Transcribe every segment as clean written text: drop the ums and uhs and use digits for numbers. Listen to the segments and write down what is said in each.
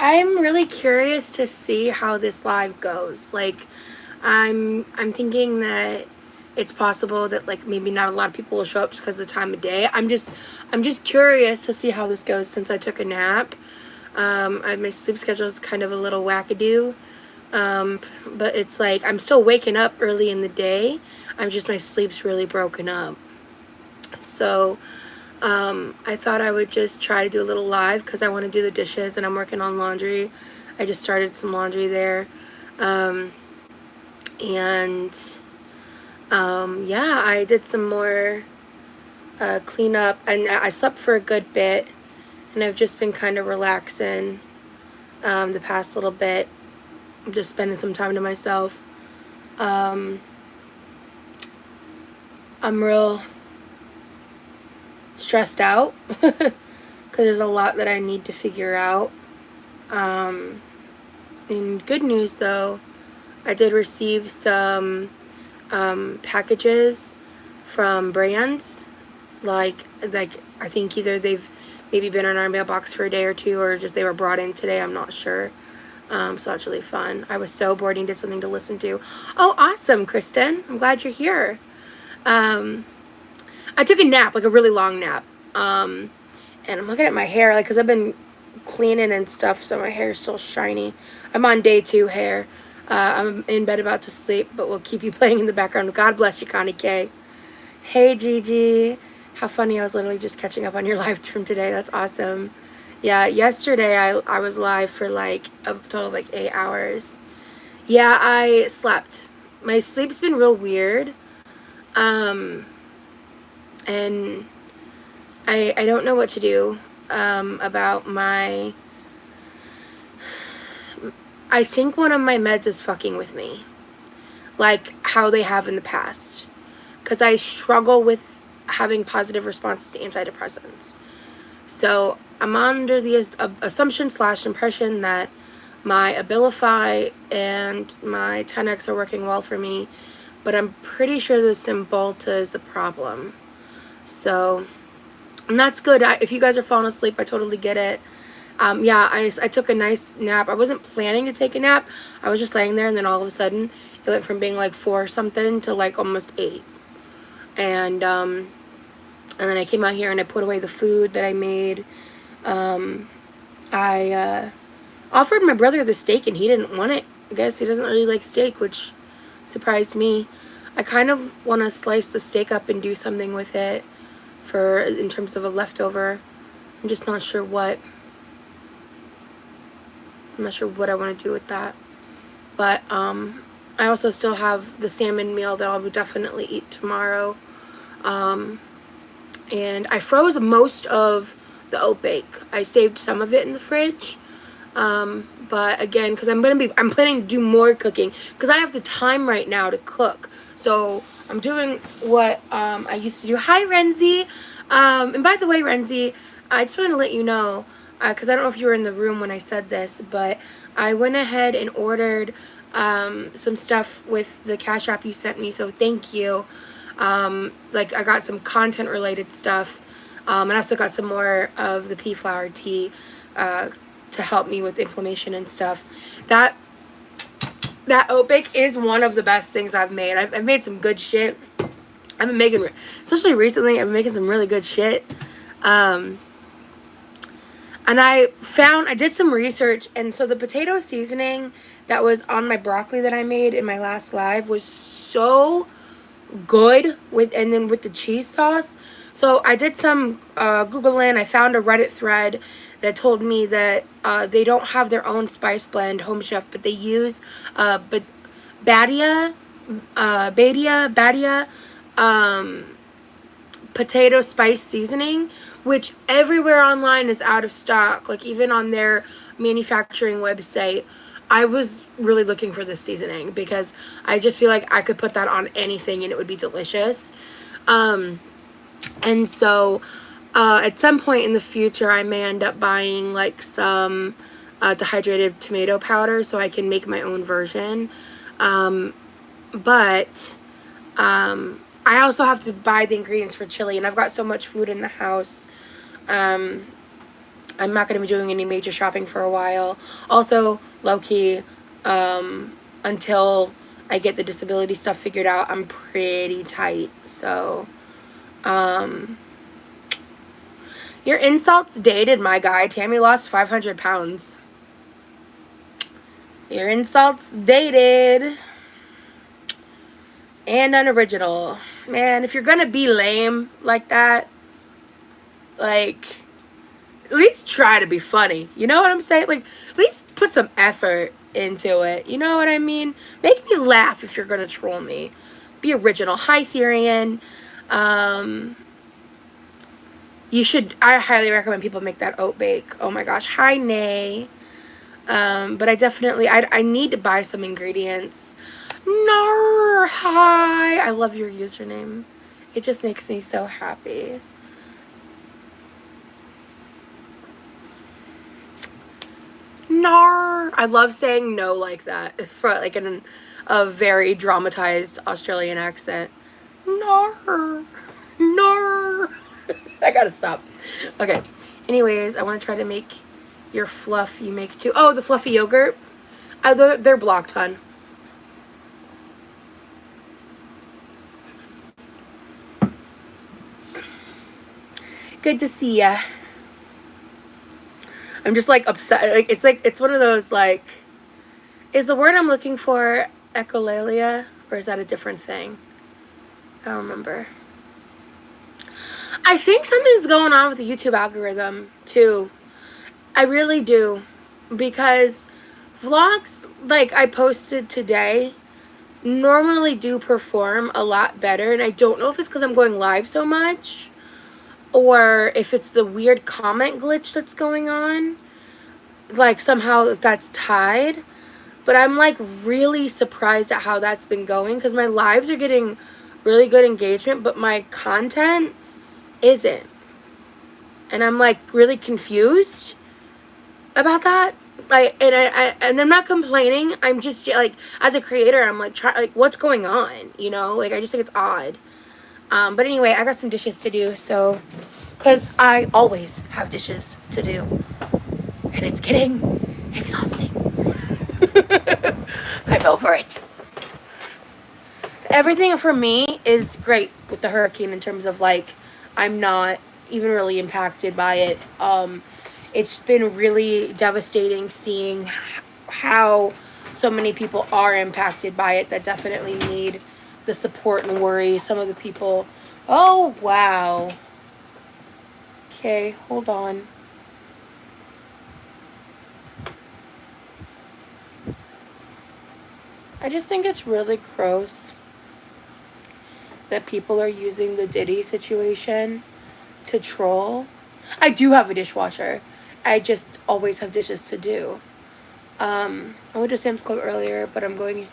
I'm really curious to see how this live goes. Like, I'm thinking that it's possible that like maybe not a lot of people will show up just because of the time of day. I'm just curious to see how this goes since I took a nap. My sleep schedule is kind of a little wackadoo. But it's like I'm still waking up early in the day. My sleep's really broken up. So I thought I would just try to do a little live because I want to do the dishes and I'm working on laundry. I just started some laundry there. Um, and yeah, I did some more cleanup and I slept for a good bit. And I've just been kind of relaxing the past little bit. I'm just spending some time to myself. Um, I'm real stressed out because there's a lot that I need to figure out. Um, in good news, though, I did receive some packages from brands. Like I think either they've maybe been in our mailbox for a day or two, or just they were brought in today. I'm not sure. So that's really fun. I was so bored and did something to listen to. Oh, awesome, Kristen! I'm glad you're here. Um, I took a nap, like a really long nap. And I'm looking at my hair, like, because I've been cleaning and stuff, so my hair is still shiny. I'm on day 2 hair. I'm in bed about to sleep, but we'll keep you playing in the background. God bless you, Connie K. Hey, Gigi. How funny. I was literally just catching up on your live stream today. That's awesome. Yeah, yesterday I was live for like a total of like 8 hours. Yeah, I slept. My sleep's been real weird. Um, and I don't know what to do about my... I think one of my meds is fucking with me. Like how they have in the past. Because I struggle with having positive responses to antidepressants. So I'm under the assumption / impression that my Abilify and my 10X are working well for me. But I'm pretty sure the Cymbalta is a problem. So... and that's good. If you guys are falling asleep, I totally get it. Yeah, I took a nice nap. I wasn't planning to take a nap. I was just laying there, and then all of a sudden, it went from being like 4 something to like almost 8. And then I came out here and I put away the food that I made. I offered my brother the steak, and he didn't want it. I guess he doesn't really like steak, which surprised me. I kind of want to slice the steak up and do something with it for in terms of a leftover. I'm just not sure what. I'm not sure what I want to do with that. But I also still have the salmon meal that I'll definitely eat tomorrow. And I froze most of the oat bake. I saved some of it in the fridge. But again, because I'm planning to do more cooking because I have the time right now to cook. So I'm doing what I used to do. Hi, Renzi. And by the way, Renzi, I just want to let you know, because I don't know if you were in the room when I said this, but I went ahead and ordered some stuff with the Cash App you sent me, so thank you. Like, I got some content-related stuff, and I also got some more of the pea flower tea to help me with inflammation and stuff. That oat bake is one of the best things I've made. I've made some good shit. I've been making, especially recently, I've been making some really good shit. And I did some research, and so the potato seasoning that was on my broccoli that I made in my last live was so good and then with the cheese sauce. So I did some Googling. I found a Reddit thread that told me that they don't have their own spice blend, Home Chef, but they use Badia potato spice seasoning, which everywhere online is out of stock. Like even on their manufacturing website, I was really looking for this seasoning because I just feel like I could put that on anything and it would be delicious. And so at some point in the future, I may end up buying like some dehydrated tomato powder so I can make my own version. But I also have to buy the ingredients for chili, and I've got so much food in the house. I'm not going to be doing any major shopping for a while. Also, low-key, until I get the disability stuff figured out, I'm pretty tight. So, your insults dated, my guy. Tammy lost 500 pounds. Your insults dated. And unoriginal. Man, if you're gonna be lame like that, like, at least try to be funny. You know what I'm saying? Like, at least put some effort into it. You know what I mean? Make me laugh if you're gonna troll me. Be original. Hi, Therian. I highly recommend people make that oat bake. Oh my gosh. Hi, Nay. But I need to buy some ingredients. Nar, hi. I love your username. It just makes me so happy. Nar. I love saying no like that for like a very dramatized Australian accent. Nar. Nar. I gotta stop. Okay. Anyways, I want to try to make your fluff you make too. Oh, the fluffy yogurt. They're blocked, hon. Good to see ya. I'm just like upset. Like it's one of those like, is the word I'm looking for echolalia or is that a different thing? I don't remember. I think something's going on with the YouTube algorithm too. I really do, because vlogs like I posted today normally do perform a lot better, and I don't know if it's because I'm going live so much or if it's the weird comment glitch that's going on, like somehow that's tied. But I'm like really surprised at how that's been going, because my lives are getting really good engagement but my content isn't, and I'm like really confused about that. Like, and I'm not complaining. I'm just like, as a creator, I'm like, what's going on? You know, like I just think it's odd. But anyway, I got some dishes to do, so, because I always have dishes to do, and it's getting exhausting. I'm over it. Everything for me is great with the hurricane in terms of like, I'm not even really impacted by it. It's been really devastating seeing how so many people are impacted by it that definitely need the support and worry. Some of the people, oh wow. Okay, hold on. I just think it's really gross that people are using the Diddy situation to troll. I do have a dishwasher. I just always have dishes to do. I went to Sam's Club earlier, but I'm going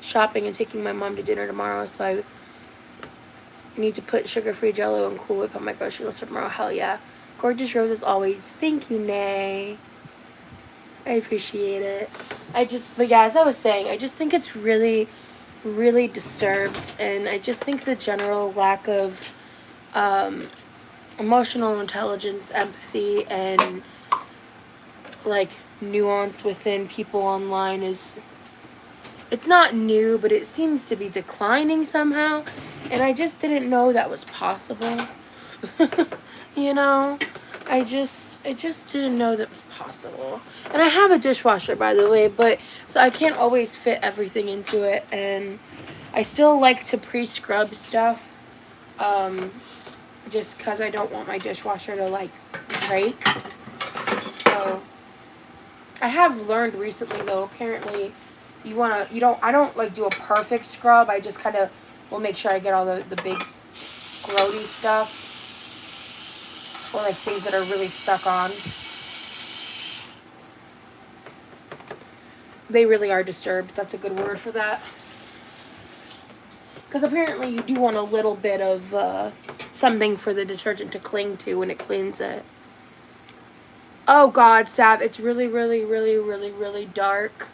shopping and taking my mom to dinner tomorrow, so I need to put sugar-free Jell-O and Cool Whip on my grocery list for tomorrow. Hell yeah. Gorgeous roses always. Thank you, Nay. I appreciate it. But yeah, as I was saying, I just think it's really, really disturbed, and I just think the general lack of emotional intelligence, empathy, and like nuance within people online it's not new, but it seems to be declining somehow, and I just didn't know that was possible. You know, I just didn't know that was possible. And I have a dishwasher, by the way, but so I can't always fit everything into it, and I still like to pre-scrub stuff, just because I don't want my dishwasher to like break. So I have learned recently, though, apparently I don't like do a perfect scrub. I just kind of will make sure I get all the big grody stuff, or like things that are really stuck on. They really are disturbed. That's a good word for that. Because apparently you do want a little bit of something for the detergent to cling to when it cleans it. Oh God, Sav, it's really, really, really, really, really dark.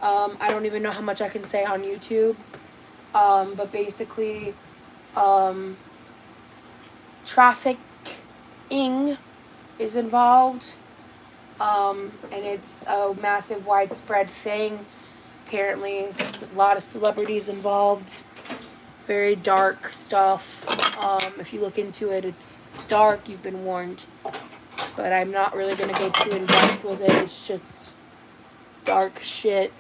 I don't even know how much I can say on YouTube. But basically, trafficking is involved. And it's a massive, widespread thing. Apparently, a lot of celebrities involved. Very dark stuff. If you look into it, it's dark. You've been warned. But I'm not really going to go too in depth with it. It's just dark shit.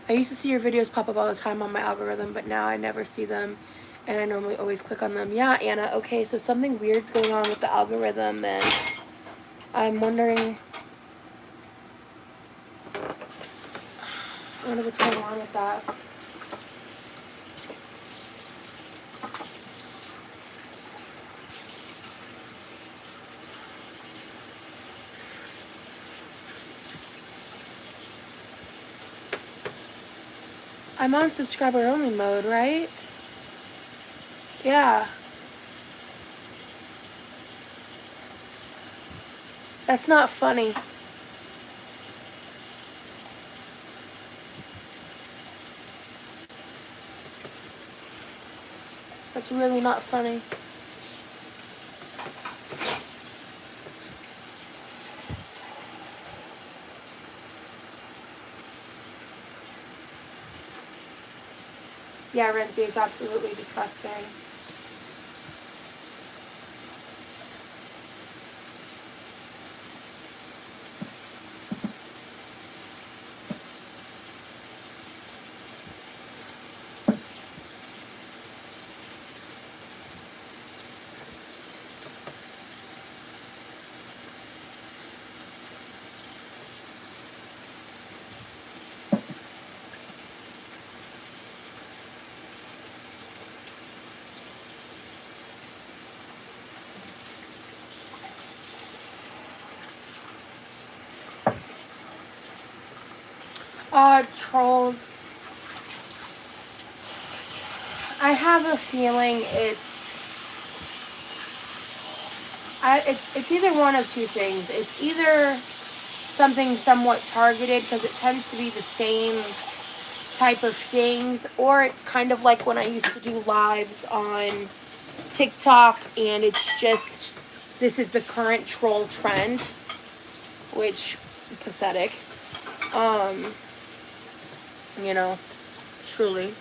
I used to see your videos pop up all the time on my algorithm, but now I never see them. And I normally always click on them. Yeah, Anna. Okay, so something weird's going on with the algorithm then. I'm wondering... I wonder what's going on with that. I'm on subscriber only mode, right? Yeah. That's not funny. That's really not funny. Yeah, Renzi, it's absolutely disgusting. Trolls. I have a feeling it's either one of two things. It's either something somewhat targeted because it tends to be the same type of things, or it's kind of like when I used to do lives on TikTok and it's just, this is the current troll trend, which, pathetic. You know, truly.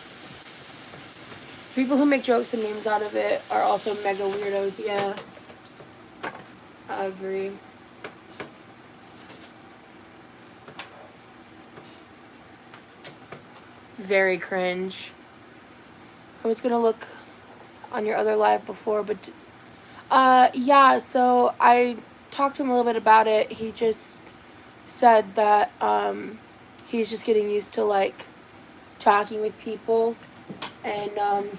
People who make jokes and memes out of it are also mega weirdos, yeah. I agree. Very cringe. I was gonna look on your other live before, but yeah, so I talked to him a little bit about it. He just said that he's just getting used to like talking with people, and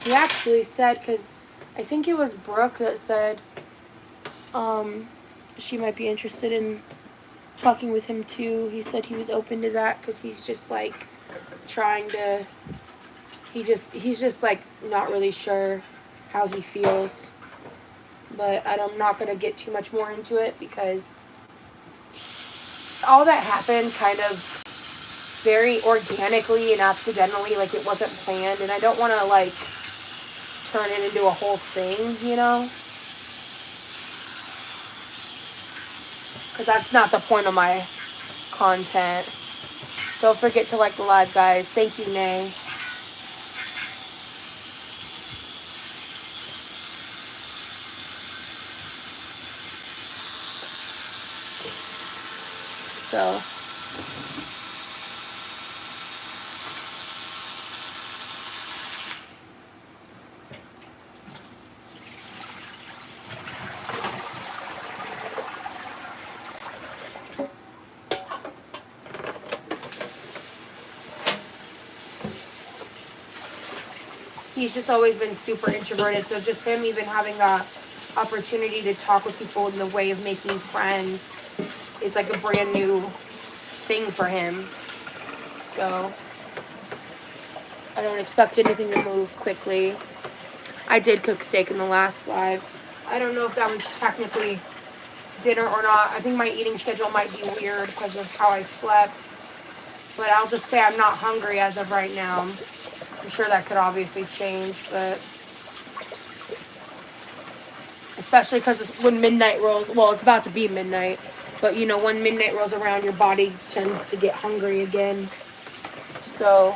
he actually said, because I think it was Brooke that said she might be interested in talking with him too. He said he was open to that because he's just like trying to, he's just like not really sure how he feels. But I'm not going to get too much more into it because all that happened kind of very organically and accidentally, like it wasn't planned, and I don't want to like turn it into a whole thing, you know? Because that's not the point of my content. Don't forget to like the live, guys. Thank you, Nay. So he's just always been super introverted, so just him even having the opportunity to talk with people in the way of making friends is like a brand new thing for him. So I don't expect anything to move quickly. I did cook steak in the last live. I don't know if that was technically dinner or not. I think my eating schedule might be weird because of how I slept. But I'll just say I'm not hungry as of right now. I'm sure that could obviously change, but especially because when midnight rolls, well, it's about to be midnight, but you know, when midnight rolls around, your body tends to get hungry again. So,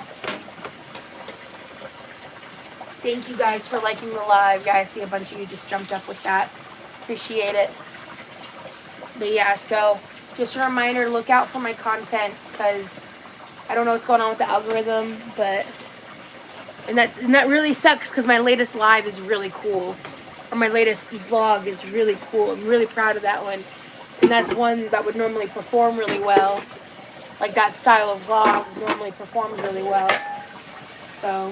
thank you guys for liking the live. Guys, see a bunch of you just jumped up with that. Appreciate it. But yeah, so just a reminder, look out for my content, because I don't know what's going on with the algorithm, but and that really sucks, because my latest live is really cool, or my latest vlog is really cool. I'm really proud of that one, and that's one that would normally perform really well. Like that style of vlog normally performs really well. So,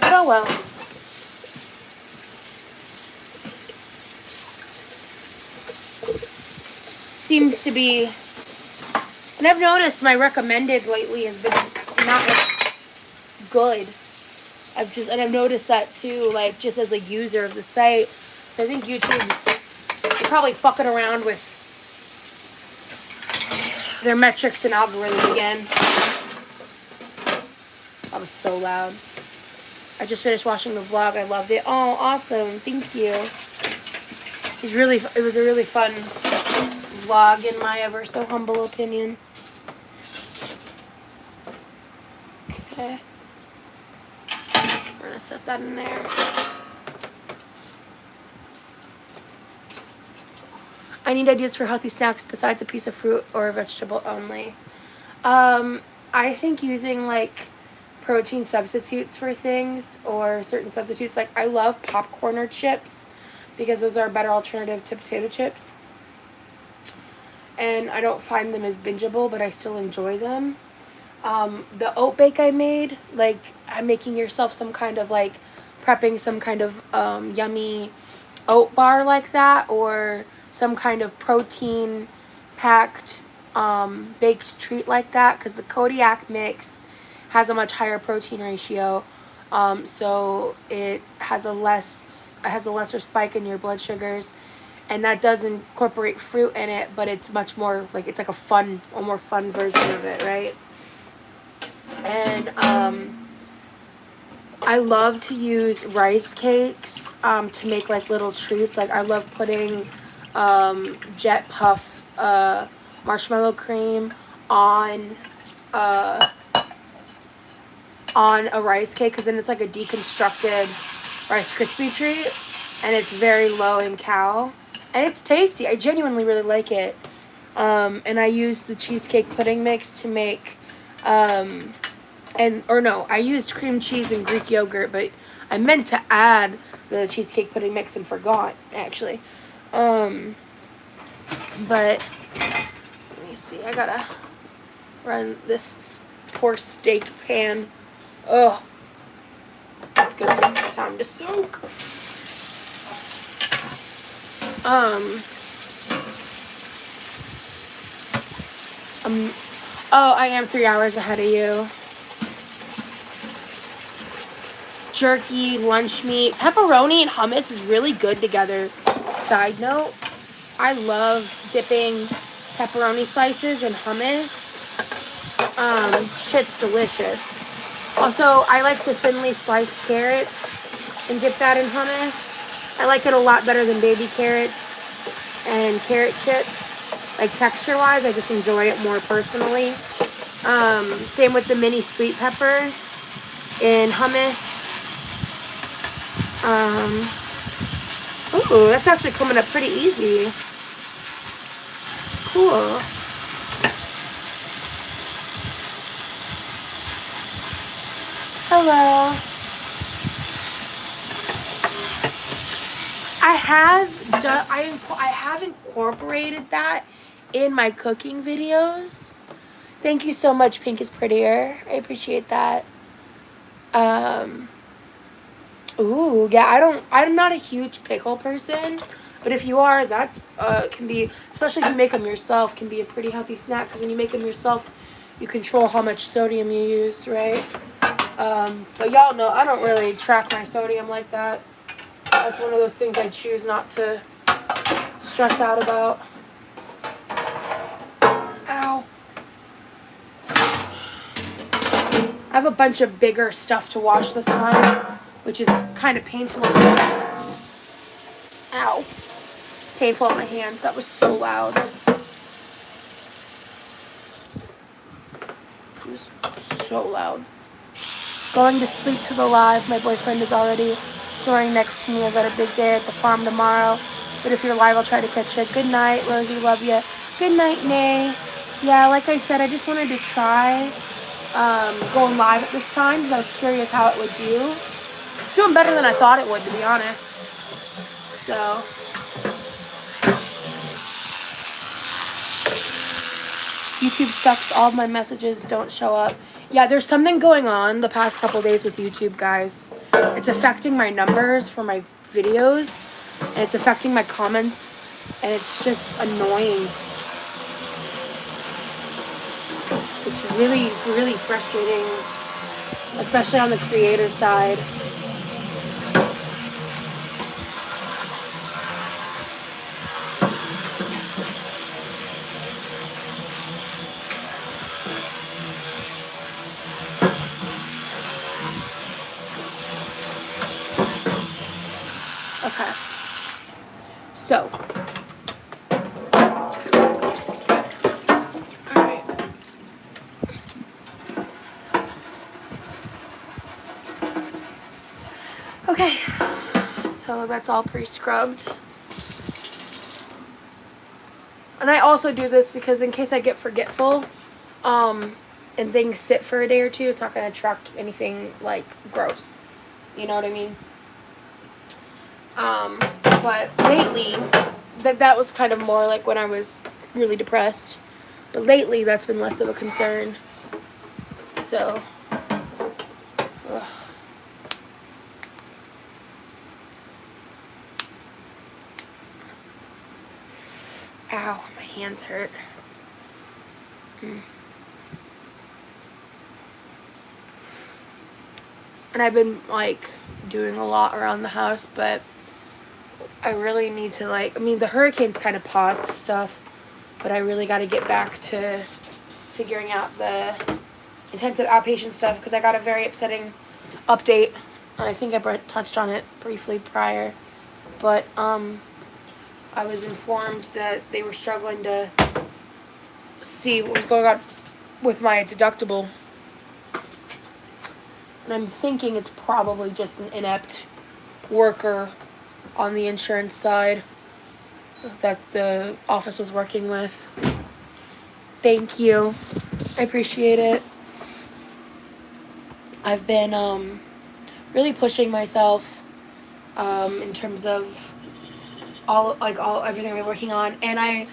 oh well. Seems to be, and I've noticed my recommended lately has been not as good. I've noticed that too, like just as a user of the site. So I think YouTube's probably fucking around with their metrics and algorithm again. That was so loud. I just finished watching the vlog. I loved it. Oh, awesome! Thank you. It was a really fun vlog, in my ever so humble opinion. Okay. We're gonna set that in there. I need ideas for healthy snacks besides a piece of fruit or a vegetable only. I think using like protein substitutes for things, or certain substitutes. Like I love popcorn or chips, because those are a better alternative to potato chips. And I don't find them as bingeable, but I still enjoy them. The oat bake I made, like I'm making yourself some kind of like prepping some kind of yummy oat bar like that, or some kind of protein packed baked treat like that, because the Kodiak mix has a much higher protein ratio, so it has a lesser spike in your blood sugars, and that does incorporate fruit in it, but it's much more like, it's like a more fun version of it, right? And I love to use rice cakes to make like little treats. Like I love putting Jet Puff marshmallow cream on a rice cake, because then it's like a deconstructed Rice Krispie treat, and it's very low in cal, and it's tasty. I genuinely really like it. And I use the cheesecake pudding mix to make I used cream cheese and Greek yogurt, but I meant to add the cheesecake pudding mix and forgot, actually. But let me see, I gotta run this poor steak pan. Oh, it's gonna take some time to soak. Oh, I am 3 hours ahead of you. Jerky, lunch meat, pepperoni and hummus is really good together. Side note, I love dipping pepperoni slices in hummus. Shit's delicious. Also, I like to thinly slice carrots and dip that in hummus. I like it a lot better than baby carrots and carrot chips. Like texture-wise, I just enjoy it more personally. Same with the mini sweet peppers in hummus. Ooh, that's actually coming up pretty easy. Cool. Hello. I have incorporated that in my cooking videos. Thank you so much, Pink is Prettier. I appreciate that. Ooh, yeah, I'm not a huge pickle person, but if you are, that's, can be, especially if you make them yourself, can be a pretty healthy snack, because when you make them yourself, you control how much sodium you use, right? But y'all know, I don't really track my sodium like that. That's one of those things I choose not to stress out about. Ow. I have a bunch of bigger stuff to wash this time, which is kind of painful. Ow. Painful on my hands. That was so loud. It was so loud. Going to sleep to the live. My boyfriend is already snoring next to me. I've got a big day at the farm tomorrow. But if you're live, I'll try to catch you. Good night, Rosie. Love you. Good night, Nay. Yeah, like I said, I just wanted to try going live at this time because I was curious how it would do. Doing better than I thought it would, to be honest. So YouTube sucks. All of my messages don't show up. Yeah, there's something going on the past couple days with YouTube, guys. It's affecting my numbers for my videos, and it's affecting my comments, and it's just annoying. It's really, really frustrating, especially on the creator side. Okay. So. Alright. Okay. So that's all pre-scrubbed. And I also do this because in case I get forgetful, and things sit for a day or two, it's not going to attract anything, like, gross. You know what I mean? But lately, that was kind of more like when I was really depressed. But lately, that's been less of a concern. So, ugh. Ow, my hands hurt. And I've been, like, doing a lot around the house, but I really need to, like, I mean, the hurricanes kind of paused stuff, but I really got to get back to figuring out the intensive outpatient stuff, because I got a very upsetting update, and I think I touched on it briefly prior, but, I was informed that they were struggling to see what was going on with my deductible. And I'm thinking it's probably just an inept worker on the insurance side that the office was working with. Thank you. I appreciate it. I've been really pushing myself in terms of everything I've been working on, and I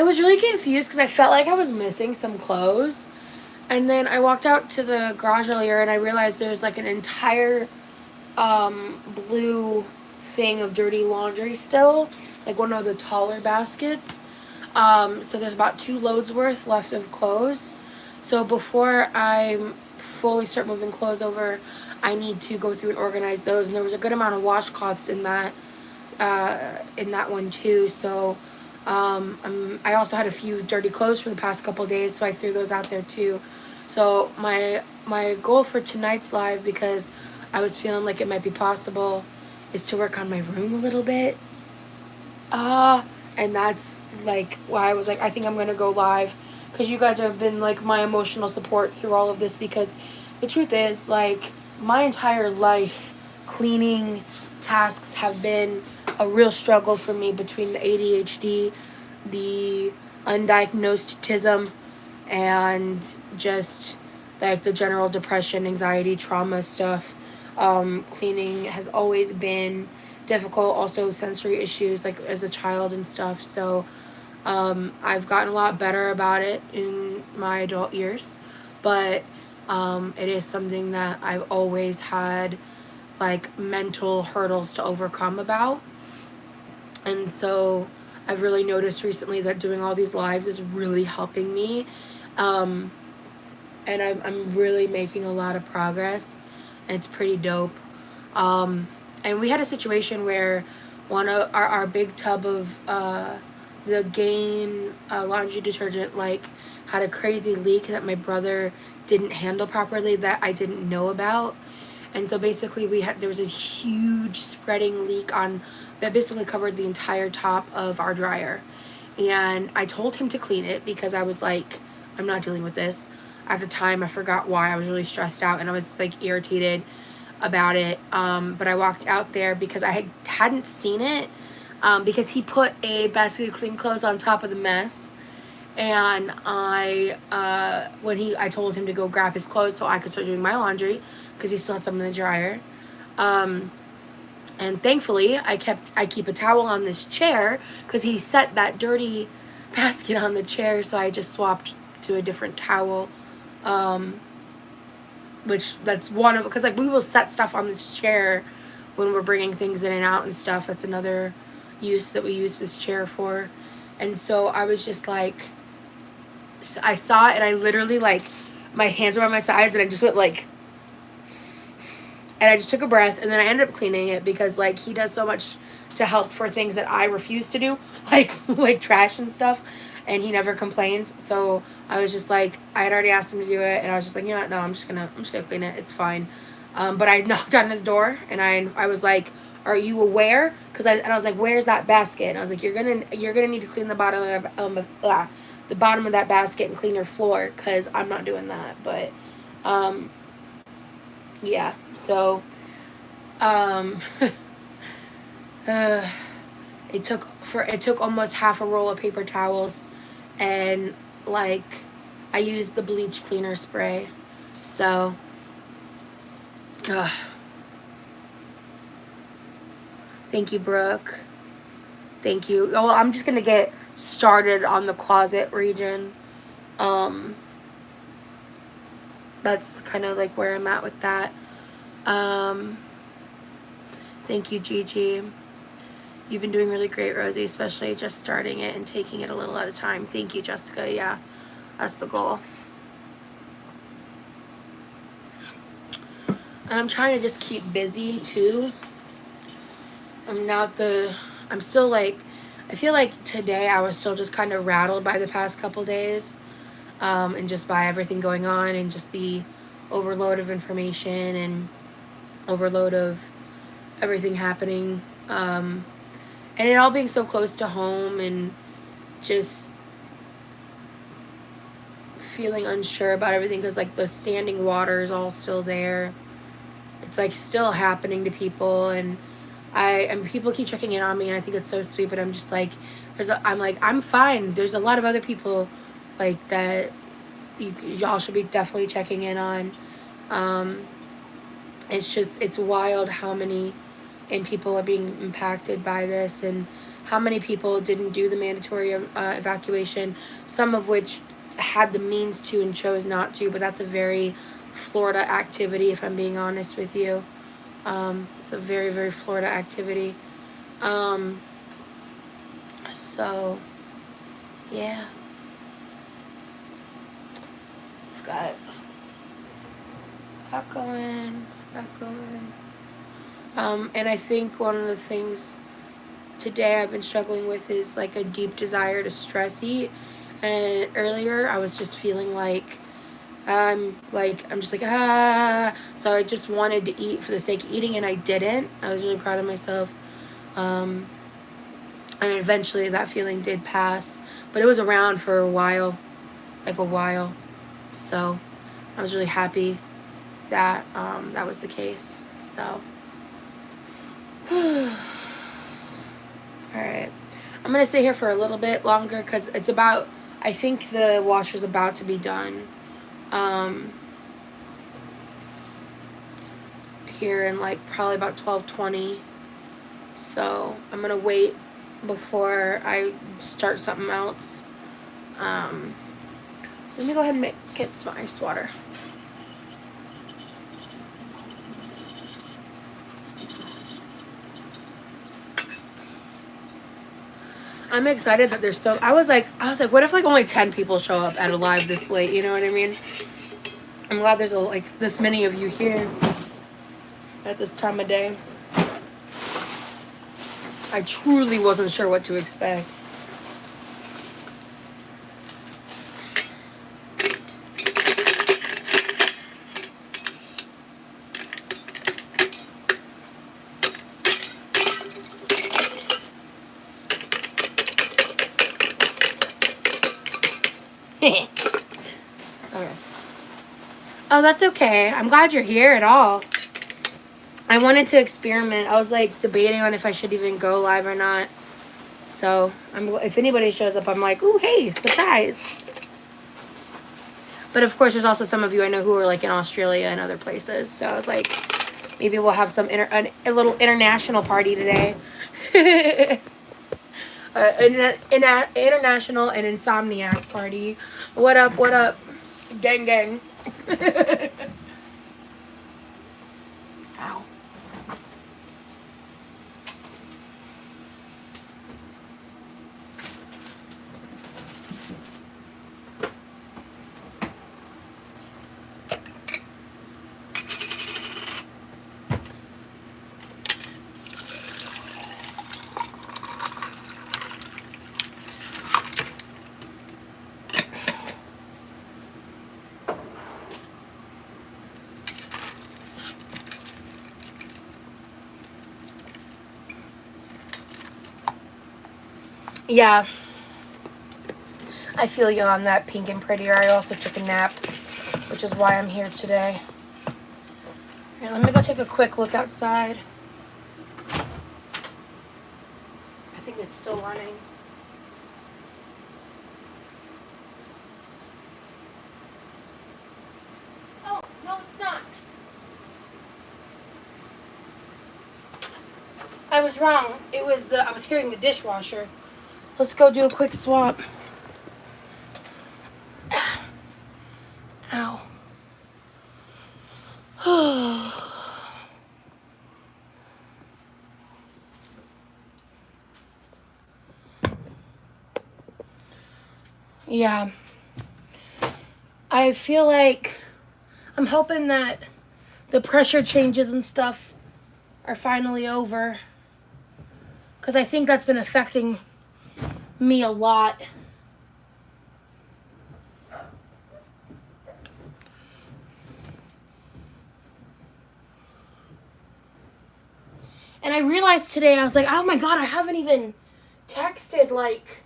was really confused because I felt like I was missing some clothes, and then I walked out to the garage earlier and I realized there's like an entire blue thing of dirty laundry still, like one of the taller baskets. So there's about 2 loads worth left of clothes. So before I fully start moving clothes over, I need to go through and organize those, and there was a good amount of washcloths in that one too. So I also had a few dirty clothes for the past couple of days, so I threw those out there too. So my goal for tonight's live, because I was feeling like it might be possible, is to work on my room a little bit. And that's like why I was like, I think I'm gonna go live, because you guys have been like my emotional support through all of this, because the truth is, like, my entire life cleaning tasks have been a real struggle for me, between the ADHD, the undiagnosed autism, and just like the general depression, anxiety, trauma stuff. Cleaning has always been difficult. Also sensory issues, like as a child and stuff. So I've gotten a lot better about it in my adult years, but it is something that I've always had like mental hurdles to overcome about. And so I've really noticed recently that doing all these lives is really helping me. And I'm really making a lot of progress, and it's pretty dope. And we had a situation where one of our big tub of the Gain laundry detergent like had a crazy leak that my brother didn't handle properly, that I didn't know about. And so basically there was a huge spreading leak on that basically covered the entire top of our dryer. And I told him to clean it because I was like, I'm not dealing with this. At the time, I forgot why. I was really stressed out and I was like irritated about it. But I walked out there because I hadn't seen it, because he put a basket of clean clothes on top of the mess. And I told him to go grab his clothes so I could start doing my laundry because he still had some in the dryer. And thankfully, I keep a towel on this chair because he set that dirty basket on the chair, so I just swapped to a different towel. Which that's one of, because like we will set stuff on this chair when we're bringing things in and out and stuff. That's another use that we use this chair for. And so I was just like, I saw it and I literally like, my hands were on my sides and I just went like, and I just took a breath and then I ended up cleaning it because like he does so much to help for things that I refuse to do, like trash and stuff, and he never complains. So I was just like, I had already asked him to do it and I was just like, you know what, no, I'm just gonna clean it, it's fine. But I knocked on his door and I was like, are you aware? And I was like, where's that basket? And I was like, you're gonna need to clean the bottom of that basket and clean your floor because I'm not doing that. But yeah, so it took almost half a roll of paper towels, and like I used the bleach cleaner spray. So thank you, Brooke. Thank you. Oh, I'm just gonna get started on the closet region. That's kind of like where I'm at with that. Thank you, Gigi. You've been doing really great, Rosie, especially just starting it and taking it a little at a time. Thank you, Jessica. Yeah, that's the goal. And I'm trying to just keep busy too. I'm still like, I feel like today I was still just kind of rattled by the past couple days, and just by everything going on and just the overload of information and overload of everything happening, and it all being so close to home and just feeling unsure about everything because like the standing water is all still there. It's like still happening to people, and people keep checking in on me, and I think it's so sweet. But I'm just like, I'm fine. There's a lot of other people like that y'all should be definitely checking in on. It's wild how many people are being impacted by this, and how many people didn't do the mandatory evacuation, some of which had the means to and chose not to, but that's a very Florida activity, if I'm being honest with you. It's a very, very Florida activity. So, yeah. Got going. And I think one of the things today I've been struggling with is like a deep desire to stress eat. And earlier I was just feeling like I'm just like so I just wanted to eat for the sake of eating, and I didn't. I was really proud of myself. And eventually that feeling did pass, but it was around for a while. So I was really happy that that was the case. So alright, I'm gonna sit here for a little bit longer because it's about, I think the washer's about to be done here in like probably about 12:20. So I'm gonna wait before I start something else. So let me go ahead and get some ice water. I'm excited that there's I was like, what if like only 10 people show up at a live this late? You know what I mean? I'm glad there's like this many of you here at this time of day. I truly wasn't sure what to expect. Okay. Oh, that's okay. I'm glad you're here at all. I wanted to experiment. I was like debating on if I should even go live or not. So if anybody shows up, I'm like, ooh, hey, surprise. But of course, there's also some of you I know who are like in Australia and other places. So I was like, maybe we'll have some a little international party today. An international and insomniac party. What up? What up? Gang, gang. Ow. Yeah, I feel you on that, Pink and Prettier. I also took a nap, which is why I'm here today. All right, let me go take a quick look outside. I think it's still running. Oh, no, it's not. I was wrong. I was hearing the dishwasher. Let's go do a quick swap. Ow. Yeah. I feel like I'm hoping that the pressure changes and stuff are finally over. Because I think that's been affecting me a lot. And I realized today, I was like, oh my God, I haven't even texted, like,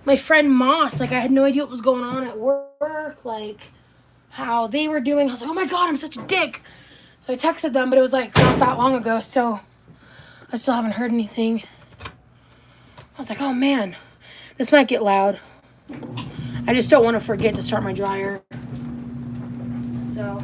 my friend Moss. Like, I had no idea what was going on at work, like, how they were doing. I was like, oh my God, I'm such a dick. So I texted them, but it was, like, not that long ago, so I still haven't heard anything. I was like, oh man, this might get loud. I just don't want to forget to start my dryer. So...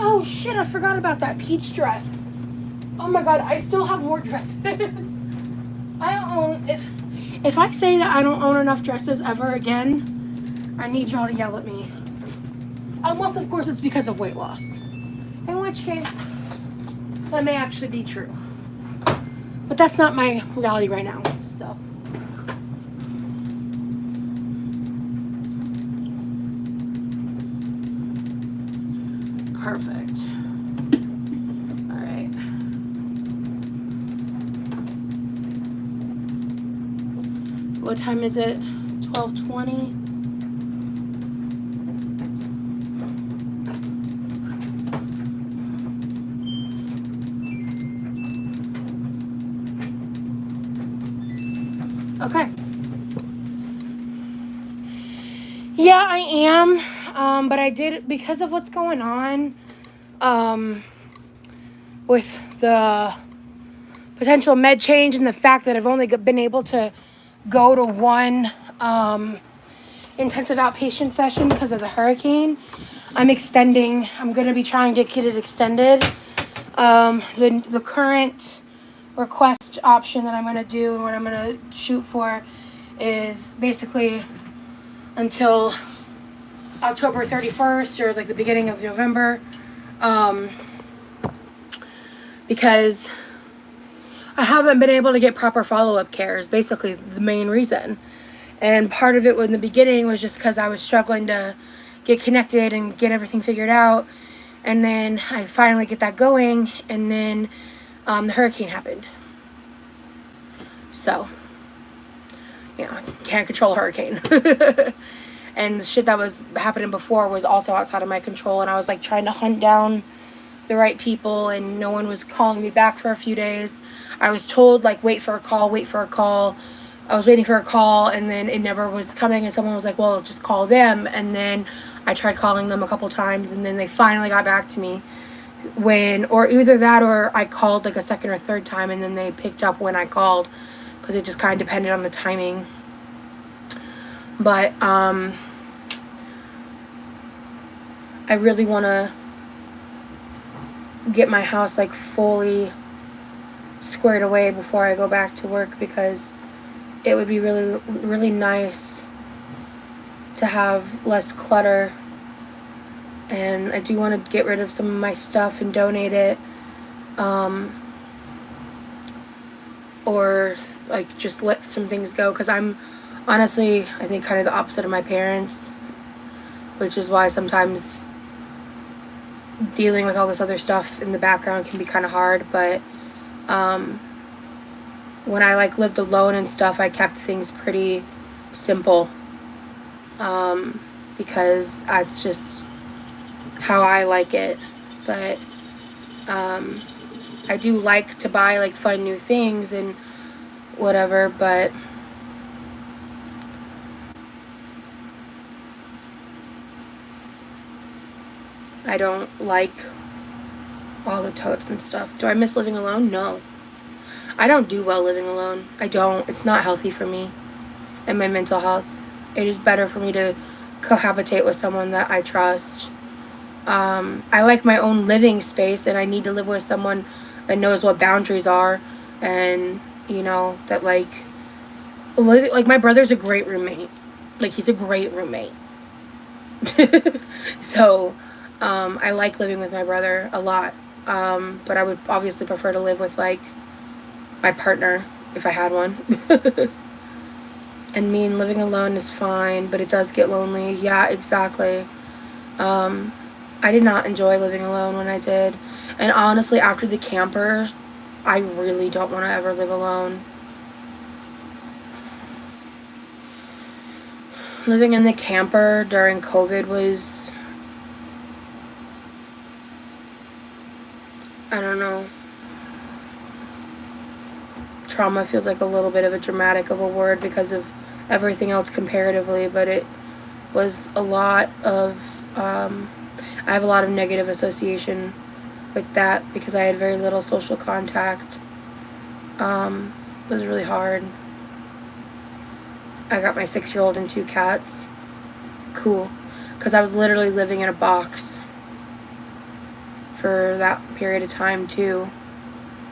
Oh shit, I forgot about that peach dress. Oh my God, I still have more dresses. If I say that I don't own enough dresses ever again, I need y'all to yell at me. Unless, of course, it's because of weight loss. In which case, that may actually be true. But that's not my reality right now, so. Perfect. All right. What time is it? 12:20. Okay. Yeah, I am. But I did, because of what's going on, with the potential med change and the fact that I've only been able to go to one, intensive outpatient session because of the hurricane. I'm going to be trying to get it extended. The current request option that I'm going to do and what I'm going to shoot for is basically until October 31st or like the beginning of November, because I haven't been able to get proper follow-up care is basically the main reason. And part of it in the beginning was just because I was struggling to get connected and get everything figured out. And then I finally get that going, and then the hurricane happened. So, can't control a hurricane. And the shit that was happening before was also outside of my control, and I was like trying to hunt down the right people, and no one was calling me back for a few days. I was told, like, wait for a call, wait for a call. I was waiting for a call, and then it never was coming, and someone was like, well, just call them. And then I tried calling them a couple times, and then they finally got back to me or either that, or I called like a second or third time, and then they picked up when I called, because it just kind of depended on the timing. But I really want to get my house like fully squared away before I go back to work, because it would be really, really nice to have less clutter. And I do want to get rid of some of my stuff and donate it, or like just let some things go, because I'm honestly, I think, kind of the opposite of my parents, which is why sometimes dealing with all this other stuff in the background can be kind of hard. But when I like lived alone and stuff, I kept things pretty simple, because that's just how I like it. But I do like to buy like fun new things and whatever, but I don't like all the totes and stuff. Do I miss living alone? No. I don't do well living alone. I don't. It's not healthy for me and my mental health. It is better for me to cohabitate with someone that I trust. I like my own living space, and I need to live with someone that knows what boundaries are, and that like my brother's a great roommate. Like, he's a great roommate. So I like living with my brother a lot, but I would obviously prefer to live with like my partner if I had one. And living alone is fine, but it does get lonely. Yeah, exactly. I did not enjoy living alone when I did. And honestly, after the camper, I really don't want to ever live alone. Living in the camper during COVID was, I don't know. Trauma feels like a little bit of a dramatic of a word because of everything else comparatively, but it was a lot of, I have a lot of negative association with that because I had very little social contact. It was really hard. I got my 6-year-old and 2 cats. Cool. Because I was literally living in a box for that period of time too.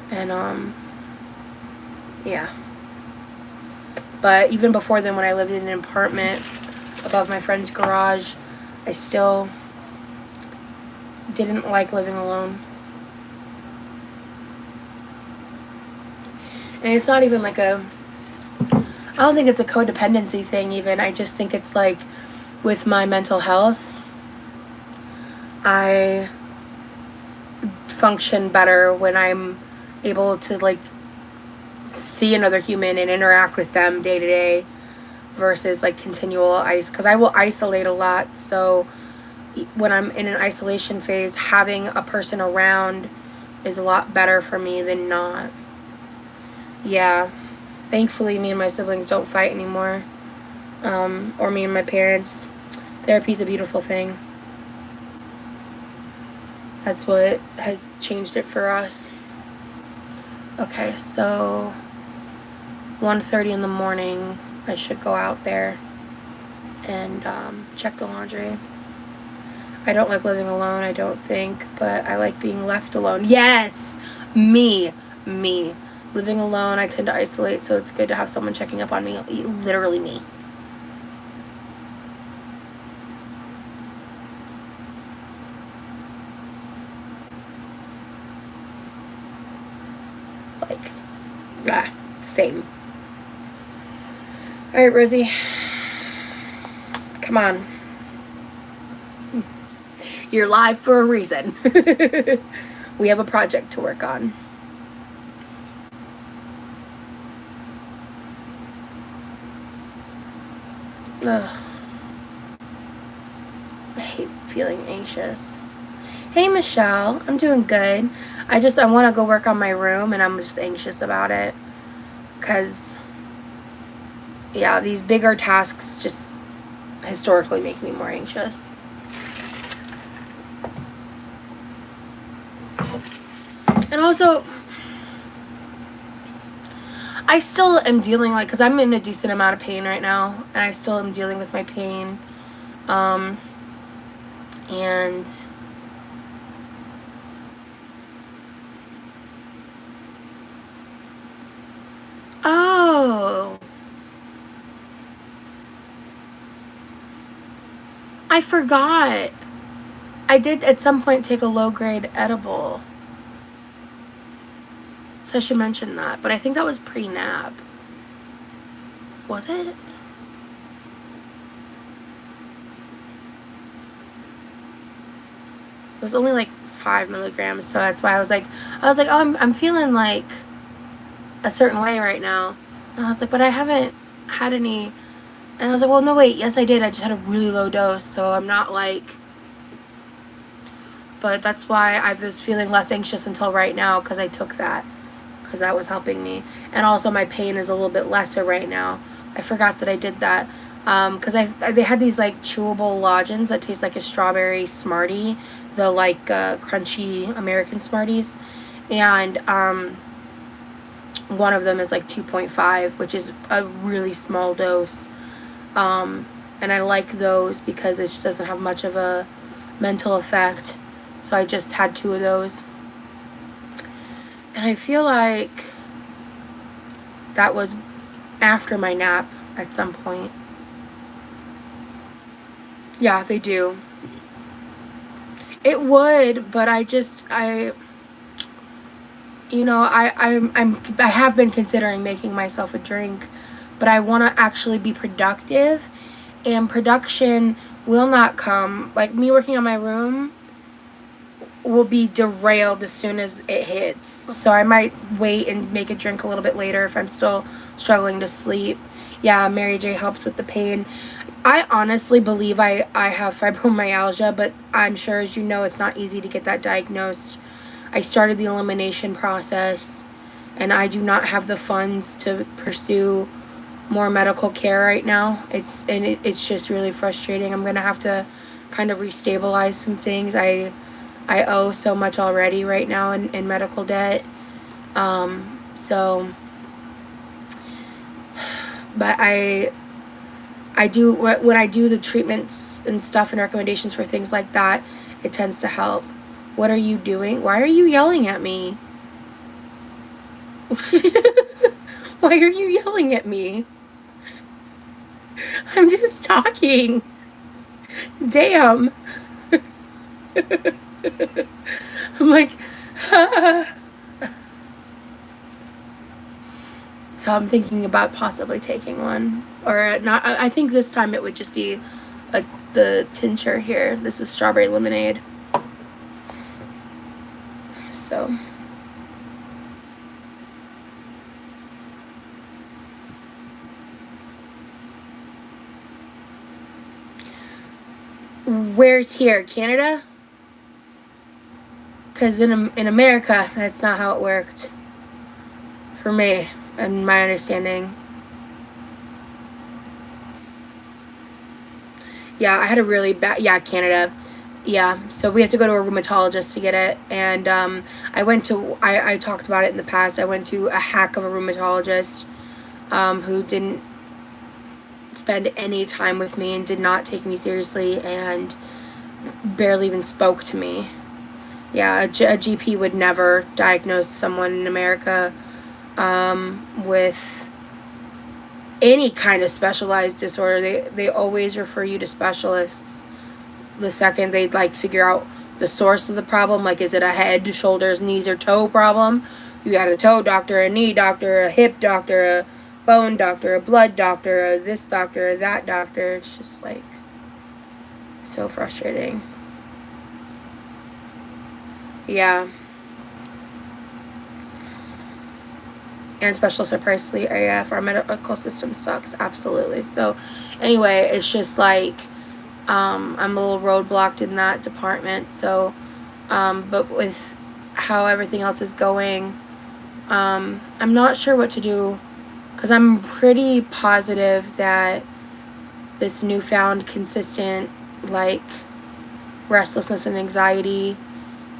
And yeah. But even before then, when I lived in an apartment above my friend's garage, I still didn't like living alone. And it's not even like I don't think it's a codependency thing even. I just think it's like with my mental health, I function better when I'm able to like see another human and interact with them day to day versus like continual because I will isolate a lot. So when I'm in an isolation phase, having a person around is a lot better for me than not. Yeah. Thankfully, me and my siblings don't fight anymore. Or me and my parents. Therapy's a beautiful thing. That's what has changed it for us. Okay, so 1:30 in the morning, I should go out there and check the laundry. I don't like living alone, I don't think, but I like being left alone. Yes! Me. Living alone, I tend to isolate, so it's good to have someone checking up on me. Literally me. Like, same. Alright, Rosie. Come on. You're live for a reason. We have a project to work on. Ugh. I hate feeling anxious. Hey, Michelle. I'm doing good. I want to go work on my room, and I'm just anxious about it. Because, yeah, these bigger tasks just historically make me more anxious. And also, I still am dealing, like, because I'm in a decent amount of pain right now, and I still am dealing with my pain. And oh, I forgot. I did at some point take a low-grade edible. So I should mention that. But I think that was pre-nap. Was it? It was only like 5 milligrams, so that's why I was like, oh, I'm feeling like a certain way right now. And I was like, but I haven't had any. And I was like, well, no, wait, yes, I did. I just had a really low dose, so I'm not like. But that's why I was feeling less anxious until right now, because I took that, because that was helping me. And also my pain is a little bit lesser right now. I forgot that I did that. Because they had these like chewable lodgings that taste like a strawberry Smartie, the like crunchy American Smarties, and one of them is like 2.5, which is a really small dose, and I like those because it just doesn't have much of a mental effect, so I just had 2 of those, and I feel like that was after my nap at some point. Yeah, they do. It would, but I have been considering making myself a drink, but I want to actually be productive, and production will not come. Like, me working on my room will be derailed as soon as it hits. So I might wait and make a drink a little bit later if I'm still struggling to sleep. Yeah, Mary J helps with the pain. I honestly believe I have fibromyalgia, but I'm sure, as you know, it's not easy to get that diagnosed. I started the elimination process, and I do not have the funds to pursue more medical care right now. It's just really frustrating. I'm gonna have to kind of restabilize some things. I owe so much already right now in medical debt. So, but I do, when I do the treatments and stuff and recommendations for things like that, it tends to help. What are you doing? Why are you yelling at me? Why are you yelling at me? I'm just talking. Damn. I'm like, So I'm thinking about possibly taking one. Or not. I think this time it would just be the tincture here. This is strawberry lemonade. So. Where's here? Canada? Because in America, that's not how it worked. For me, and my understanding. Yeah, I had a really bad... Yeah, Canada. Yeah, so we have to go to a rheumatologist to get it. And I went to... I talked about it in the past. I went to a hack of a rheumatologist who didn't spend any time with me and did not take me seriously and barely even spoke to me. Yeah, a GP would never diagnose someone in America with any kind of specialized disorder. They always refer you to specialists the second they'd like figure out the source of the problem. Like, is it a head, shoulders, knees, or toe problem? You got a toe doctor, a knee doctor, a hip doctor, bone doctor, a blood doctor, a this doctor, a that doctor. It's just like so frustrating. Yeah. And special surprise AF. Our medical system sucks. Absolutely. So anyway, it's just like I'm a little roadblocked in that department. So but with how everything else is going, I'm not sure what to do, because I'm pretty positive that this newfound consistent like restlessness and anxiety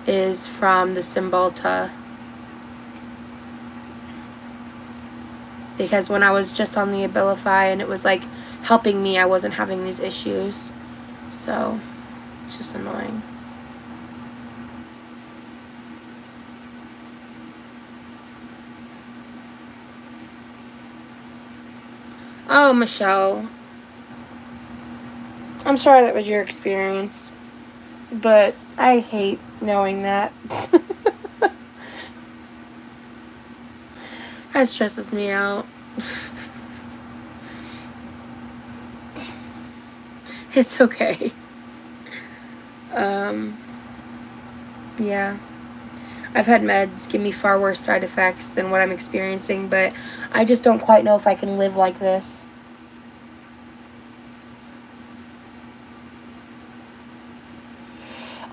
is from the Cymbalta. Because when I was just on the Abilify and it was like helping me, I wasn't having these issues. So it's just annoying. Oh, Michelle, I'm sorry that was your experience, but I hate knowing that. That stresses me out. It's okay. Yeah. I've had meds give me far worse side effects than what I'm experiencing, but I just don't quite know if I can live like this.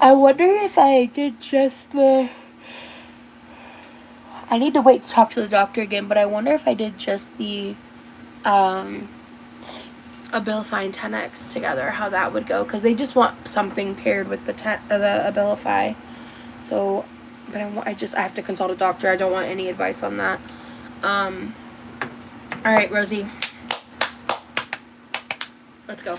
I wonder if I did just the... I need to wait to talk to the doctor again, but I wonder if I did just the Abilify and 10X together, how that would go, because they just want something paired with the Abilify. So, but I have to consult a doctor. I don't want any advice on that. All right, Rosie, let's go.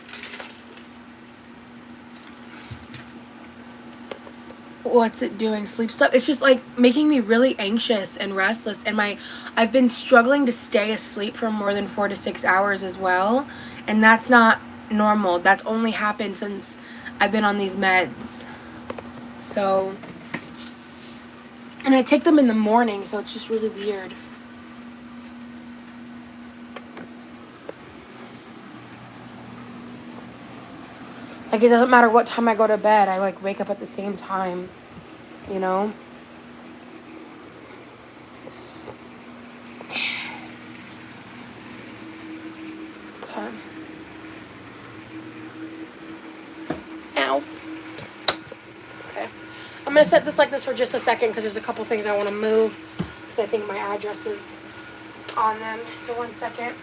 What's it doing? Sleep stuff? It's just like making me really anxious and restless, and I've been struggling to stay asleep for more than 4 to 6 hours as well, and that's not normal. That's only happened since I've been on these meds. So, and I take them in the morning, so it's just really weird. Like, it doesn't matter what time I go to bed, I like wake up at the same time, you know? Okay. Ow. Okay. I'm going to set this like this for just a second because there's a couple things I want to move because I think my address is on them. So 1 second.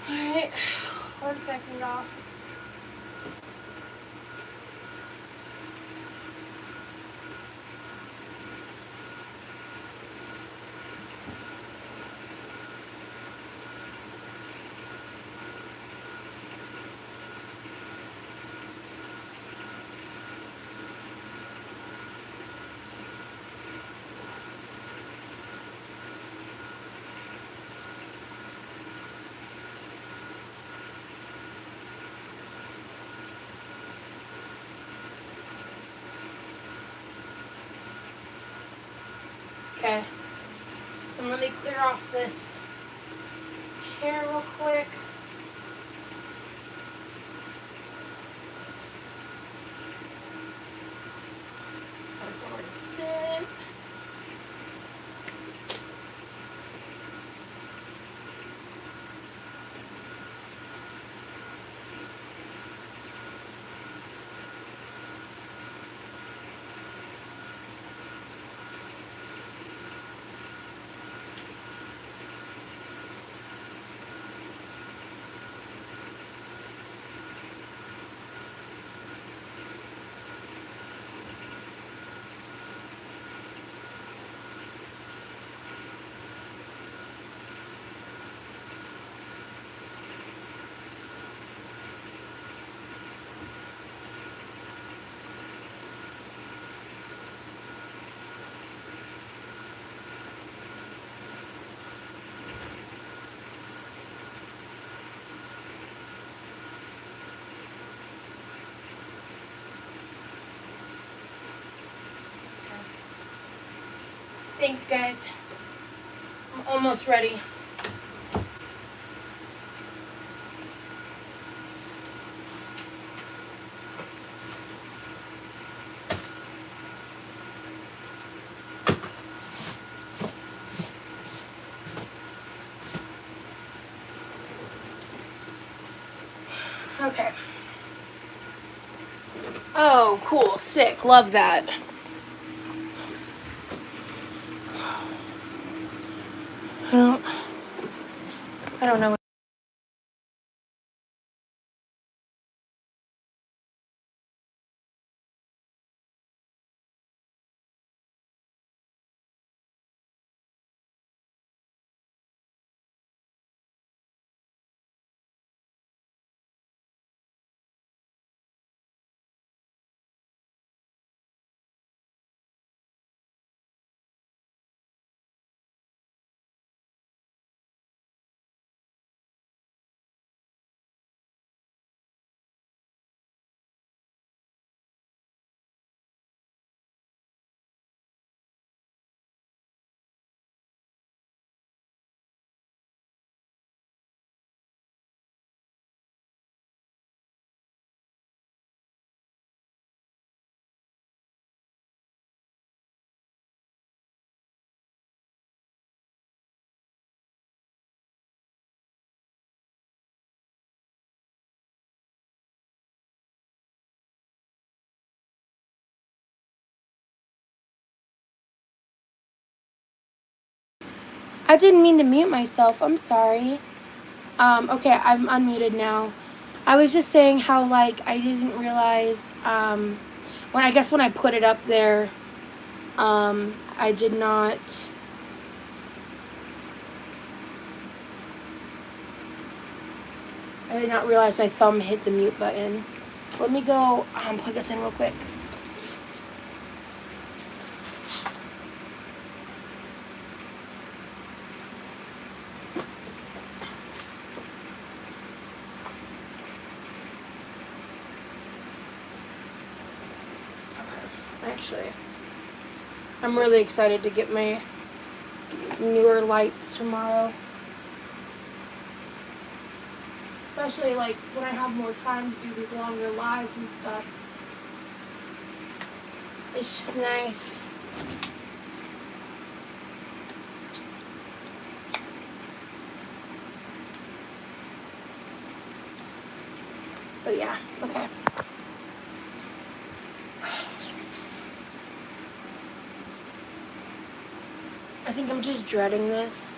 Alright, 1 second, y'all. Okay. And let me clear off this chair real quick. So somewhere to sit. Thanks, guys. I'm almost ready. Okay. Oh, cool. Sick. Love that. I don't know. I didn't mean to mute myself. I'm sorry. Okay, I'm unmuted now. I was just saying how, like, I didn't realize, when I put it up there, I did not, realize my thumb hit the mute button. Let me go, plug this in real quick. Actually, I'm really excited to get my newer lights tomorrow. Especially like when I have more time to do these longer lives and stuff. It's just nice. But yeah, okay. I think I'm just dreading this.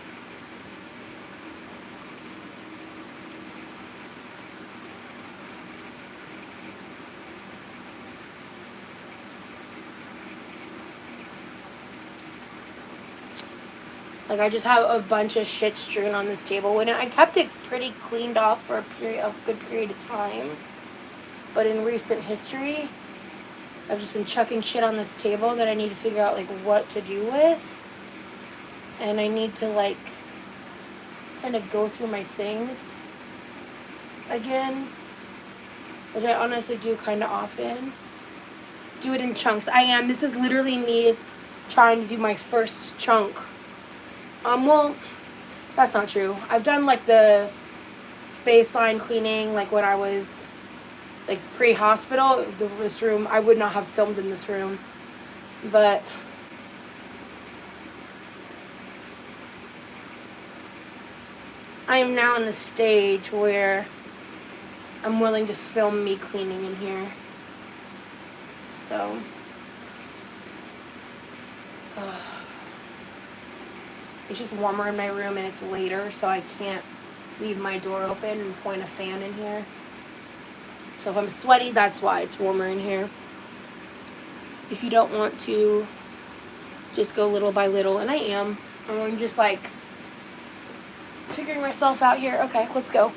Like, I just have a bunch of shit strewn on this table. When I kept it pretty cleaned off for a good period of time. But in recent history, I've just been chucking shit on this table that I need to figure out, like, what to do with. And I need to, like, kind of go through my things again. Which I honestly do kind of often. Do it in chunks. I am. This is literally me trying to do my first chunk. Well, that's not true. I've done, like, the baseline cleaning, like, when I was, like, pre-hospital. This room, I would not have filmed in this room. But I am now in the stage where I'm willing to film me cleaning in here. So, it's just warmer in my room and it's later, so I can't leave my door open and point a fan in here. So if I'm sweaty, that's why it's warmer in here. If you don't want to, just go little by little, and I am. I'm just like figuring myself out here. Okay, let's go.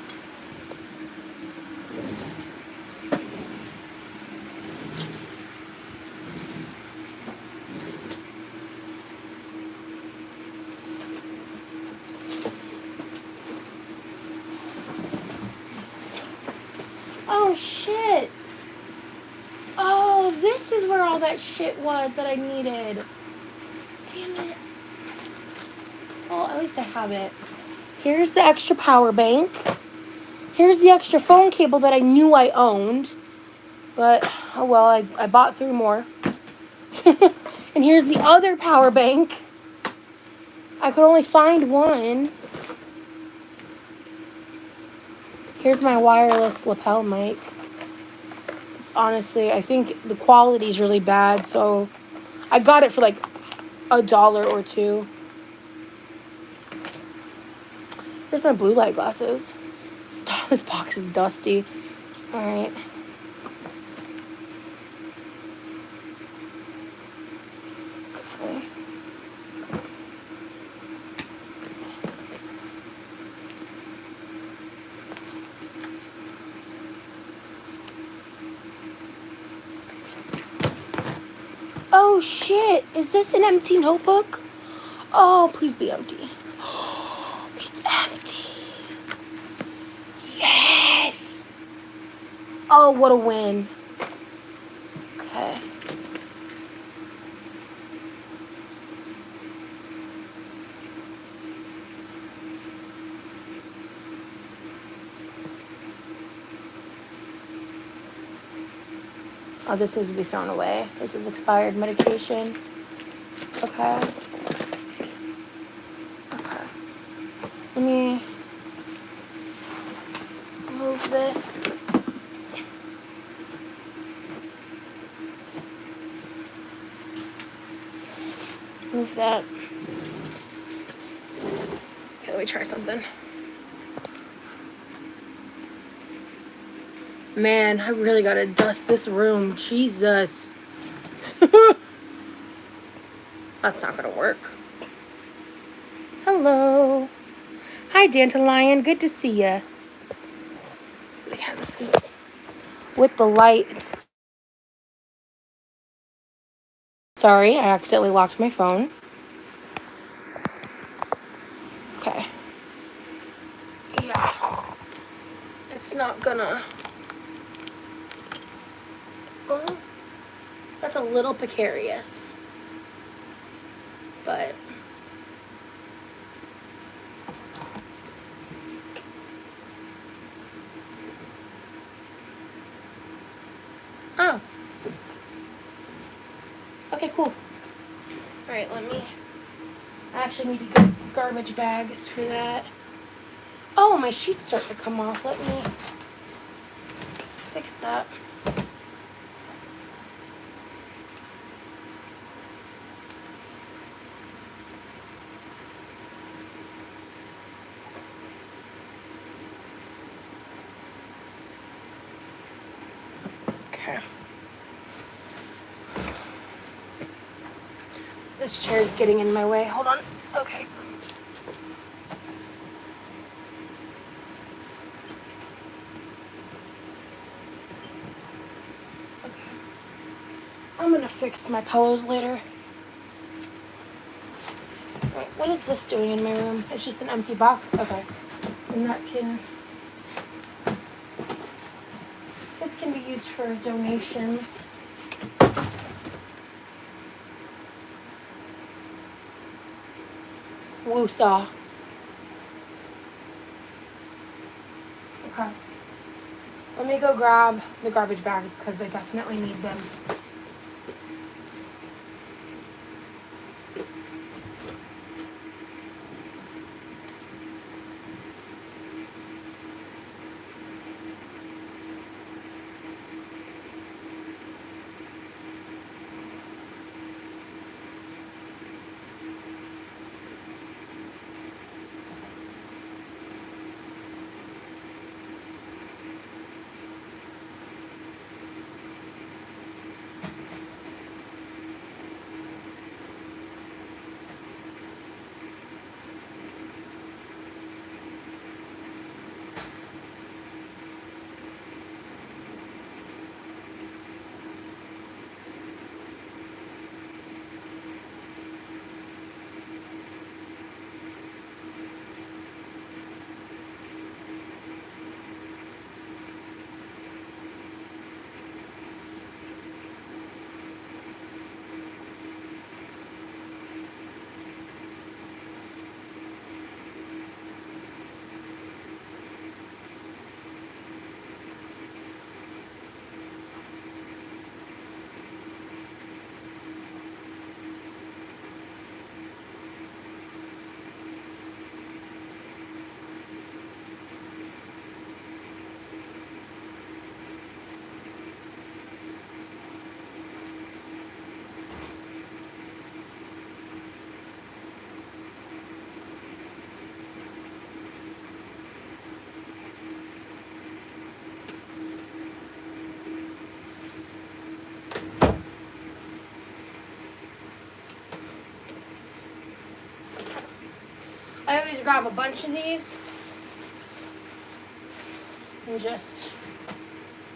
Oh, shit. Oh, this is where all that shit was that I needed. Damn it. at least I have it. Here's the extra power bank. Here's the extra phone cable that I knew I owned. But, oh well, I bought 3 more. And here's the other power bank. I could only find one. Here's my wireless lapel mic. It's honestly, I think the quality is really bad, so I got it for like $1 or $2. Here's my blue light glasses. This box is dusty. All right. Okay. Oh shit, is this an empty notebook? Oh, please be empty. It's empty. Yes. Oh, what a win. Okay. Oh, this needs to be thrown away. This is expired medication. Okay. Okay. Let me move this. Move that. Okay, let me try something. Man, I really gotta dust this room. Jesus. That's not gonna work. Hello. Hi, Dandelion. Good to see ya. Yeah, this is with the lights. Sorry, I accidentally locked my phone. Okay. Yeah. It's not gonna... Well, that's a little precarious. But... Oh. Okay, cool. Alright, let me... I actually need to get garbage bags for that. Oh, my sheet's starting to come off. Let me fix that. Okay. This chair is getting in my way. Hold on. Okay. I'm gonna fix my pillows later. Right, what is this doing in my room? It's just an empty box? Okay. And that can... This can be used for donations. Woosah. Okay. Let me go grab the garbage bags because I definitely need them. I always grab a bunch of these and just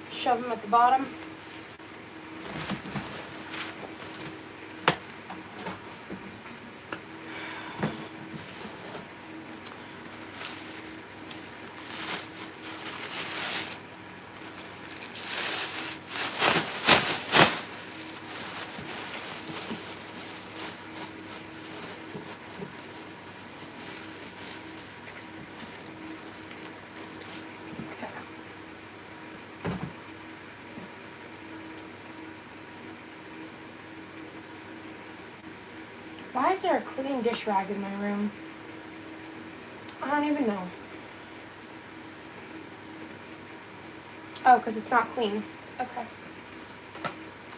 shove them at the bottom. Why is there a clean dish rag in my room? I don't even know. Oh, because it's not clean. Okay.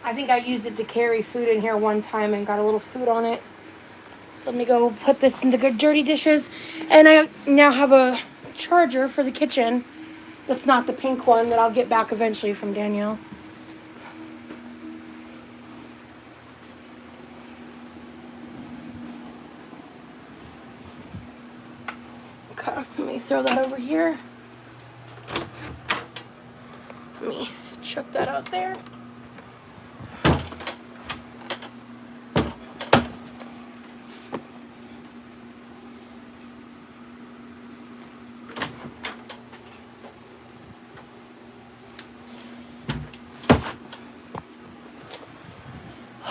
I think I used it to carry food in here one time and got a little food on it. So let me go put this in the good dirty dishes. And I now have a charger for the kitchen. That's not the pink one that I'll get back eventually from Danielle. Okay, let me throw that over here. Let me chuck that out there.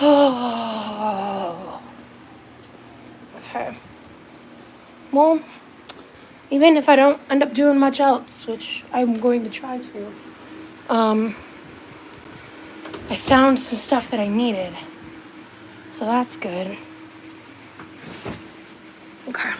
Oh. Okay. Well, even if I don't end up doing much else, which I'm going to try to, I found some stuff that I needed. So that's good. Okay.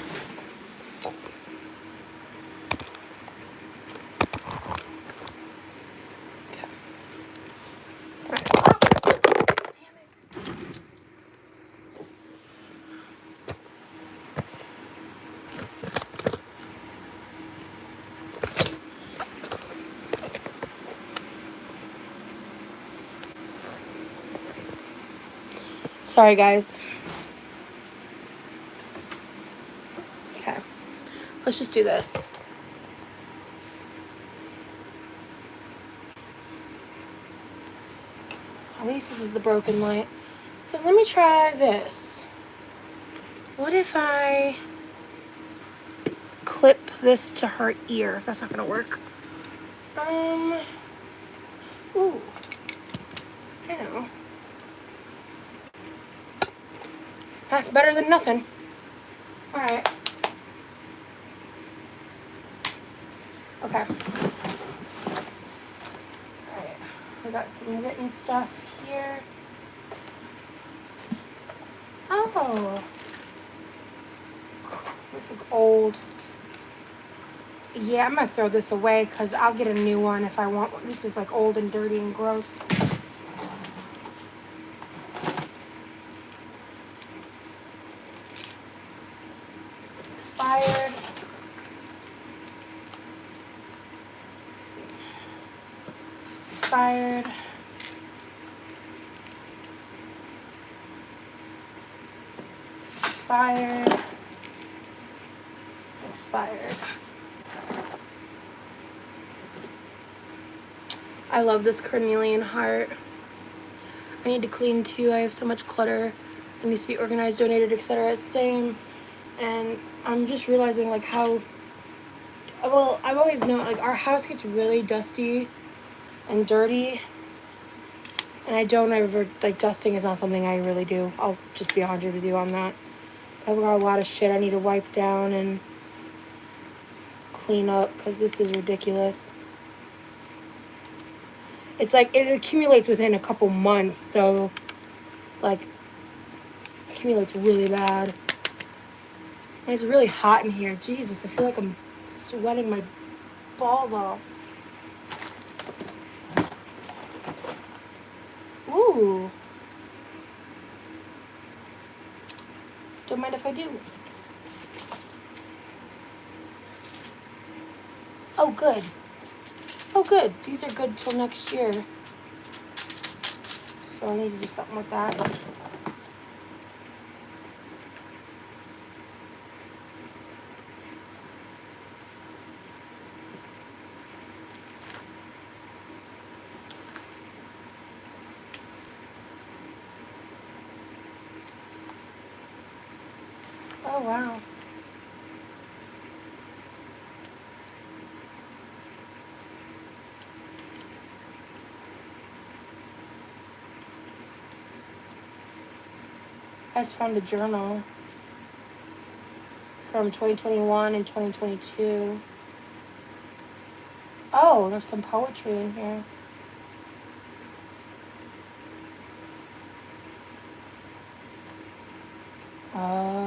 Sorry, guys. Okay. Let's just do this. At least this is the broken light. So let me try this. What if I clip this to her ear? That's not gonna work. Ooh. I know. That's better than nothing. Alright. Okay. Alright. We got some written stuff here. Oh. This is old. Yeah, I'm gonna throw this away because I'll get a new one if I want one. This is like old and dirty and gross. Expired. Expired. Expired. Expired. I love this carnelian heart. I need to clean too. I have so much clutter. It needs to be organized, donated, etc. Same. And I'm just realizing like how, well, I've always known like our house gets really dusty and dirty. And I don't ever, like, dusting is not something I really do. I'll just be 100 with you on that. I've got a lot of shit I need to wipe down and clean up because this is ridiculous. It's like it accumulates within a couple months, so it's like accumulates really bad. And it's really hot in here. Jesus, I feel like I'm sweating my balls off. Ooh. Don't mind if I do. Oh, good. Oh, good. These are good till next year. So I need to do something with that. Oh, wow. I just found a journal from 2021 and 2022. Oh, there's some poetry in here. Oh.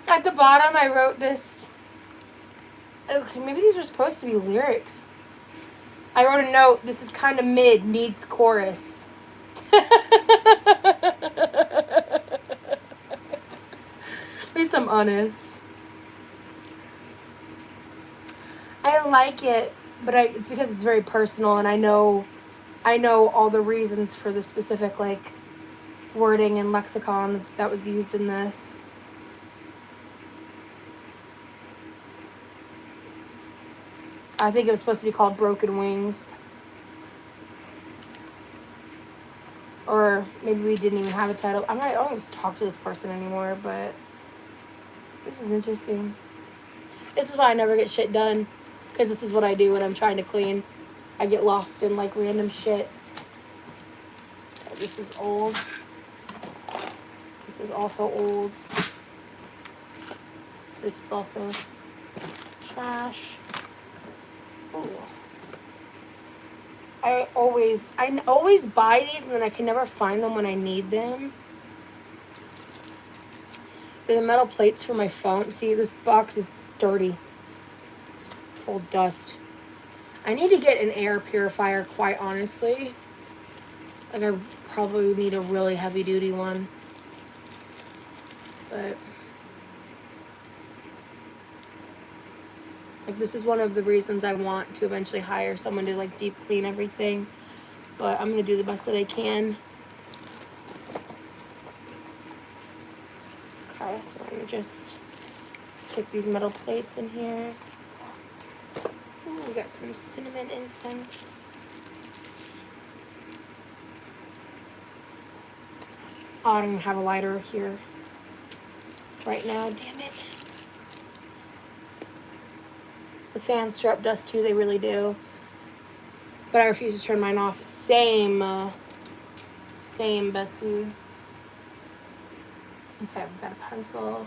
At the bottom, I wrote this. Okay, maybe these are supposed to be lyrics. I wrote a note. This is kind of mid, needs chorus. At least I'm honest. I like it, but it's because it's very personal, and I know all the reasons for the specific like wording and lexicon that was used in this. I think it was supposed to be called Broken Wings. Or maybe we didn't even have a title. I might almost talk to this person anymore, but this is interesting. This is why I never get shit done. Because this is what I do when I'm trying to clean. I get lost in like random shit. Oh, this is old. This is also old. This is also trash. Ooh. I always buy these and then I can never find them when I need them. They're the metal plates for my phone. See, this box is dirty. It's full of dust. I need to get an air purifier, quite honestly. Like, I probably need a really heavy-duty one. But like, this is one of the reasons I want to eventually hire someone to like deep clean everything. But I'm gonna do the best that I can. Okay, so I'm gonna just stick these metal plates in here. Ooh, we got some cinnamon incense. Oh, I don't even have a lighter here right now, damn it. The fans strip dust too, they really do. But I refuse to turn mine off. Same, bestie. Okay, we've got a pencil.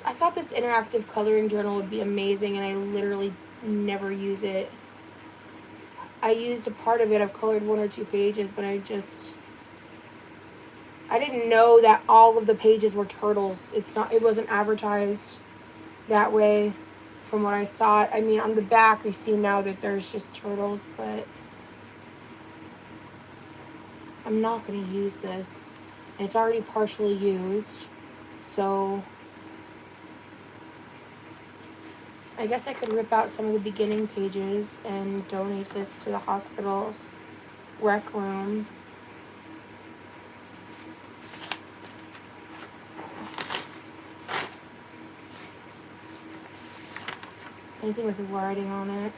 I thought this interactive coloring journal would be amazing, and I literally never use it. I used a part of it. I've colored 1 or 2 pages, but I didn't know that all of the pages were turtles. It wasn't advertised that way from what I saw. I mean, on the back, I see now that there's just turtles, but I'm not going to use this. And it's already partially used, so I guess I could rip out some of the beginning pages and donate this to the hospital's rec room. Anything with writing on it.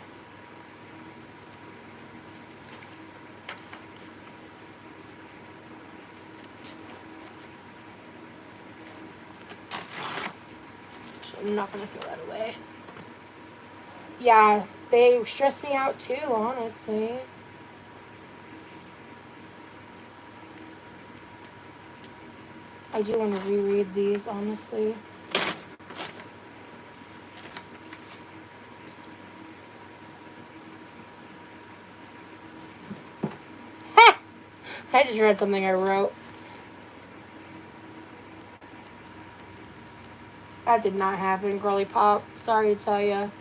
So I'm not going to throw that away. Yeah, they stress me out too, honestly. I do want to reread these, honestly. I just read something I wrote. That did not happen, girly pop. Sorry to tell you.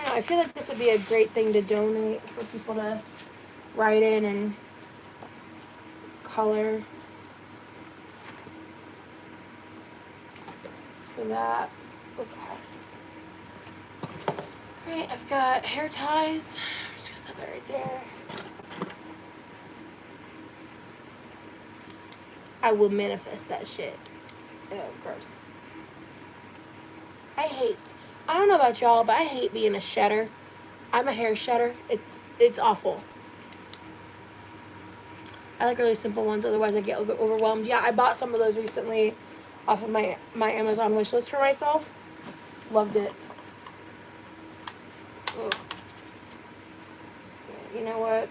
I feel like this would be a great thing to donate for people to write in and color for that. Okay. Alright, I've got hair ties. I'm just gonna set that right there. I will manifest that shit. Oh, gross. I don't know about y'all, but I hate being a shedder. I'm a hair shedder. It's awful. I like really simple ones, otherwise I get overwhelmed. Yeah, I bought some of those recently off of my Amazon wish list for myself. Loved it. Ugh. You know what?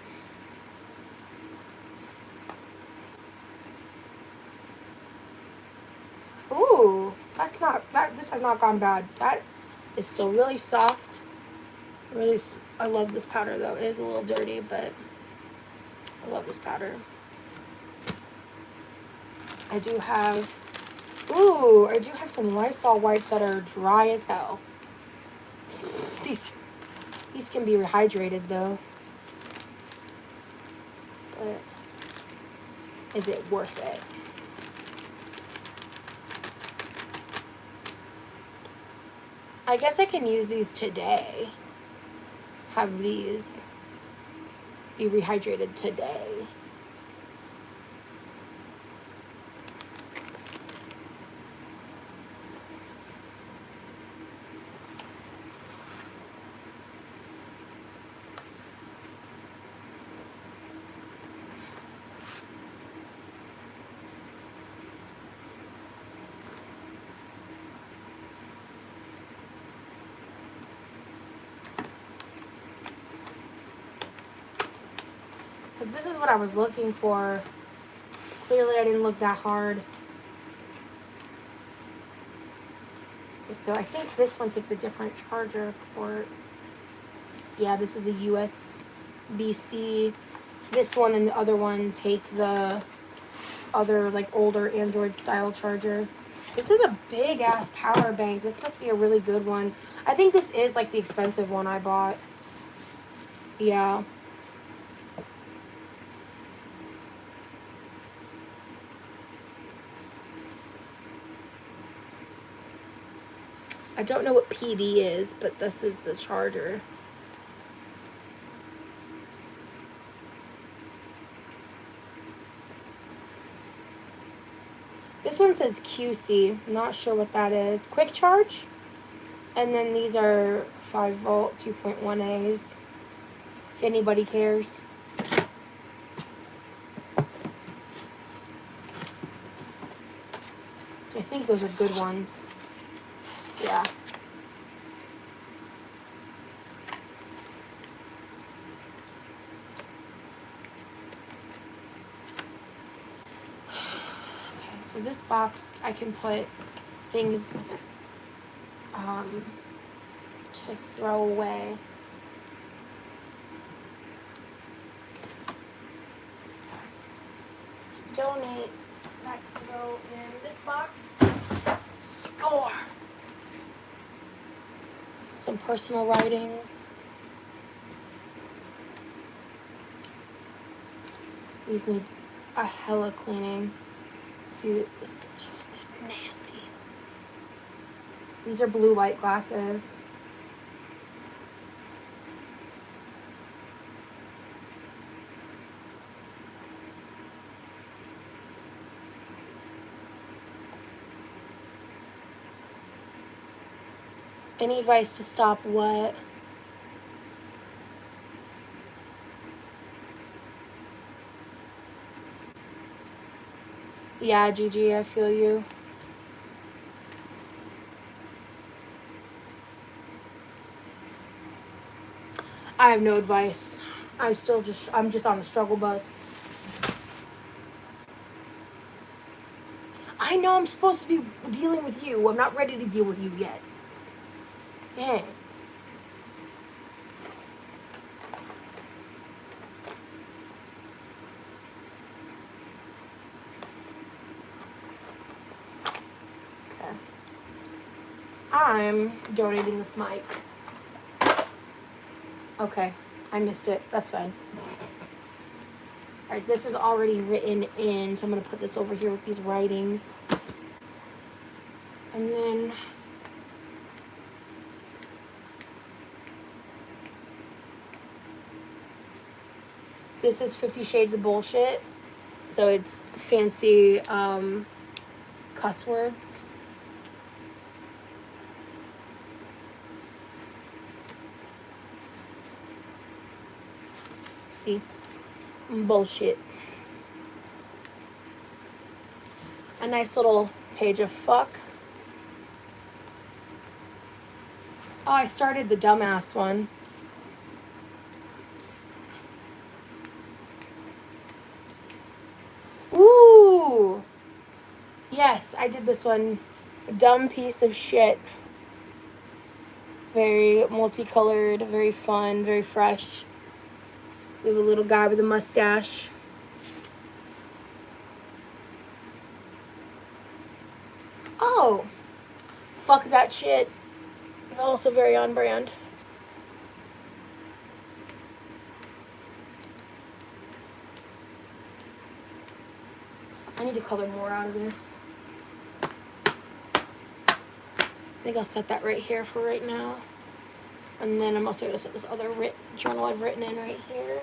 Ooh, this has not gone bad. That is still really soft. Really, I love this powder though. It is a little dirty, but I love this powder. I do have some Lysol wipes that are dry as hell. These can be rehydrated though. But is it worth it? I guess I can use these today. Have these be rehydrated today. Because this is what I was looking for. Clearly I didn't look that hard. Okay, so I think this one takes a different charger port. Yeah, this is a USB-C. This one and the other one take the other, like, older Android style charger. This is a big ass power bank. This must be a really good one. I think this is like the expensive one I bought. Yeah. I don't know what PD is, but this is the charger. This one says QC. I'm not sure what that is. Quick charge. And then these are 5 volt 2.1As. If anybody cares. I think those are good ones. Yeah. Okay, so this box I can put things to throw away. To donate, that can go in this box. Score! This is some personal writings. These need a hella cleaning. See, it's nasty. These are blue light glasses. Any advice to stop what? Yeah, Gigi, I feel you. I have no advice. I'm just on a struggle bus. know I'm supposed to be dealing with you. I'm not ready to deal with you yet. Yeah. Okay. I'm donating this mic. Okay. I missed it. That's fine. Alright, this is already written in, so I'm going to put this over here with these writings. And then this is 50 Shades of Bullshit. So it's fancy cuss words. See? Bullshit. A nice little page of fuck. Oh, I started the dumbass one. Ooh! Yes, I did this one. Dumb piece of shit. Very multicolored, very fun, very fresh. We have a little guy with a mustache. Oh! Fuck that shit. Also very on brand. I need to color more out of this. I think I'll set that right here for right now. And then I'm also going to set this other journal I've written in right here.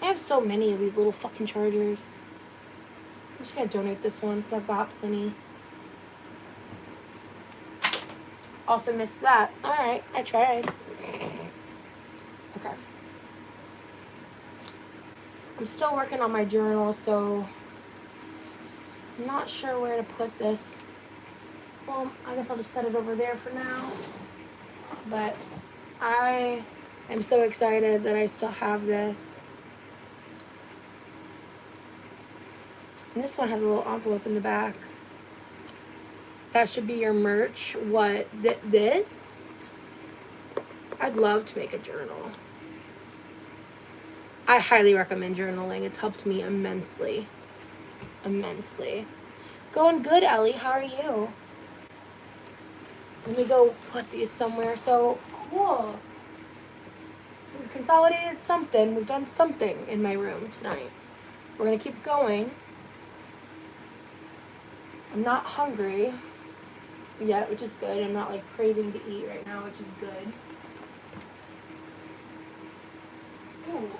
I have so many of these little fucking chargers. I'm just going to donate this one because I've got plenty. Also missed that. Alright, I tried. Okay. I'm still working on my journal, so I'm not sure where to put this. Well, I guess I'll just set it over there for now. But I am so excited that I still have this. And this one has a little envelope in the back. That should be your merch. What? This? I'd love to make a journal. I highly recommend journaling. It's helped me immensely. Immensely. Going good, Ellie. How are you? Let me go put these somewhere. So, cool. We've consolidated something. We've done something in my room tonight. We're going to keep going. I'm not hungry yet, which is good. I'm not like craving to eat right now, which is good. Ooh.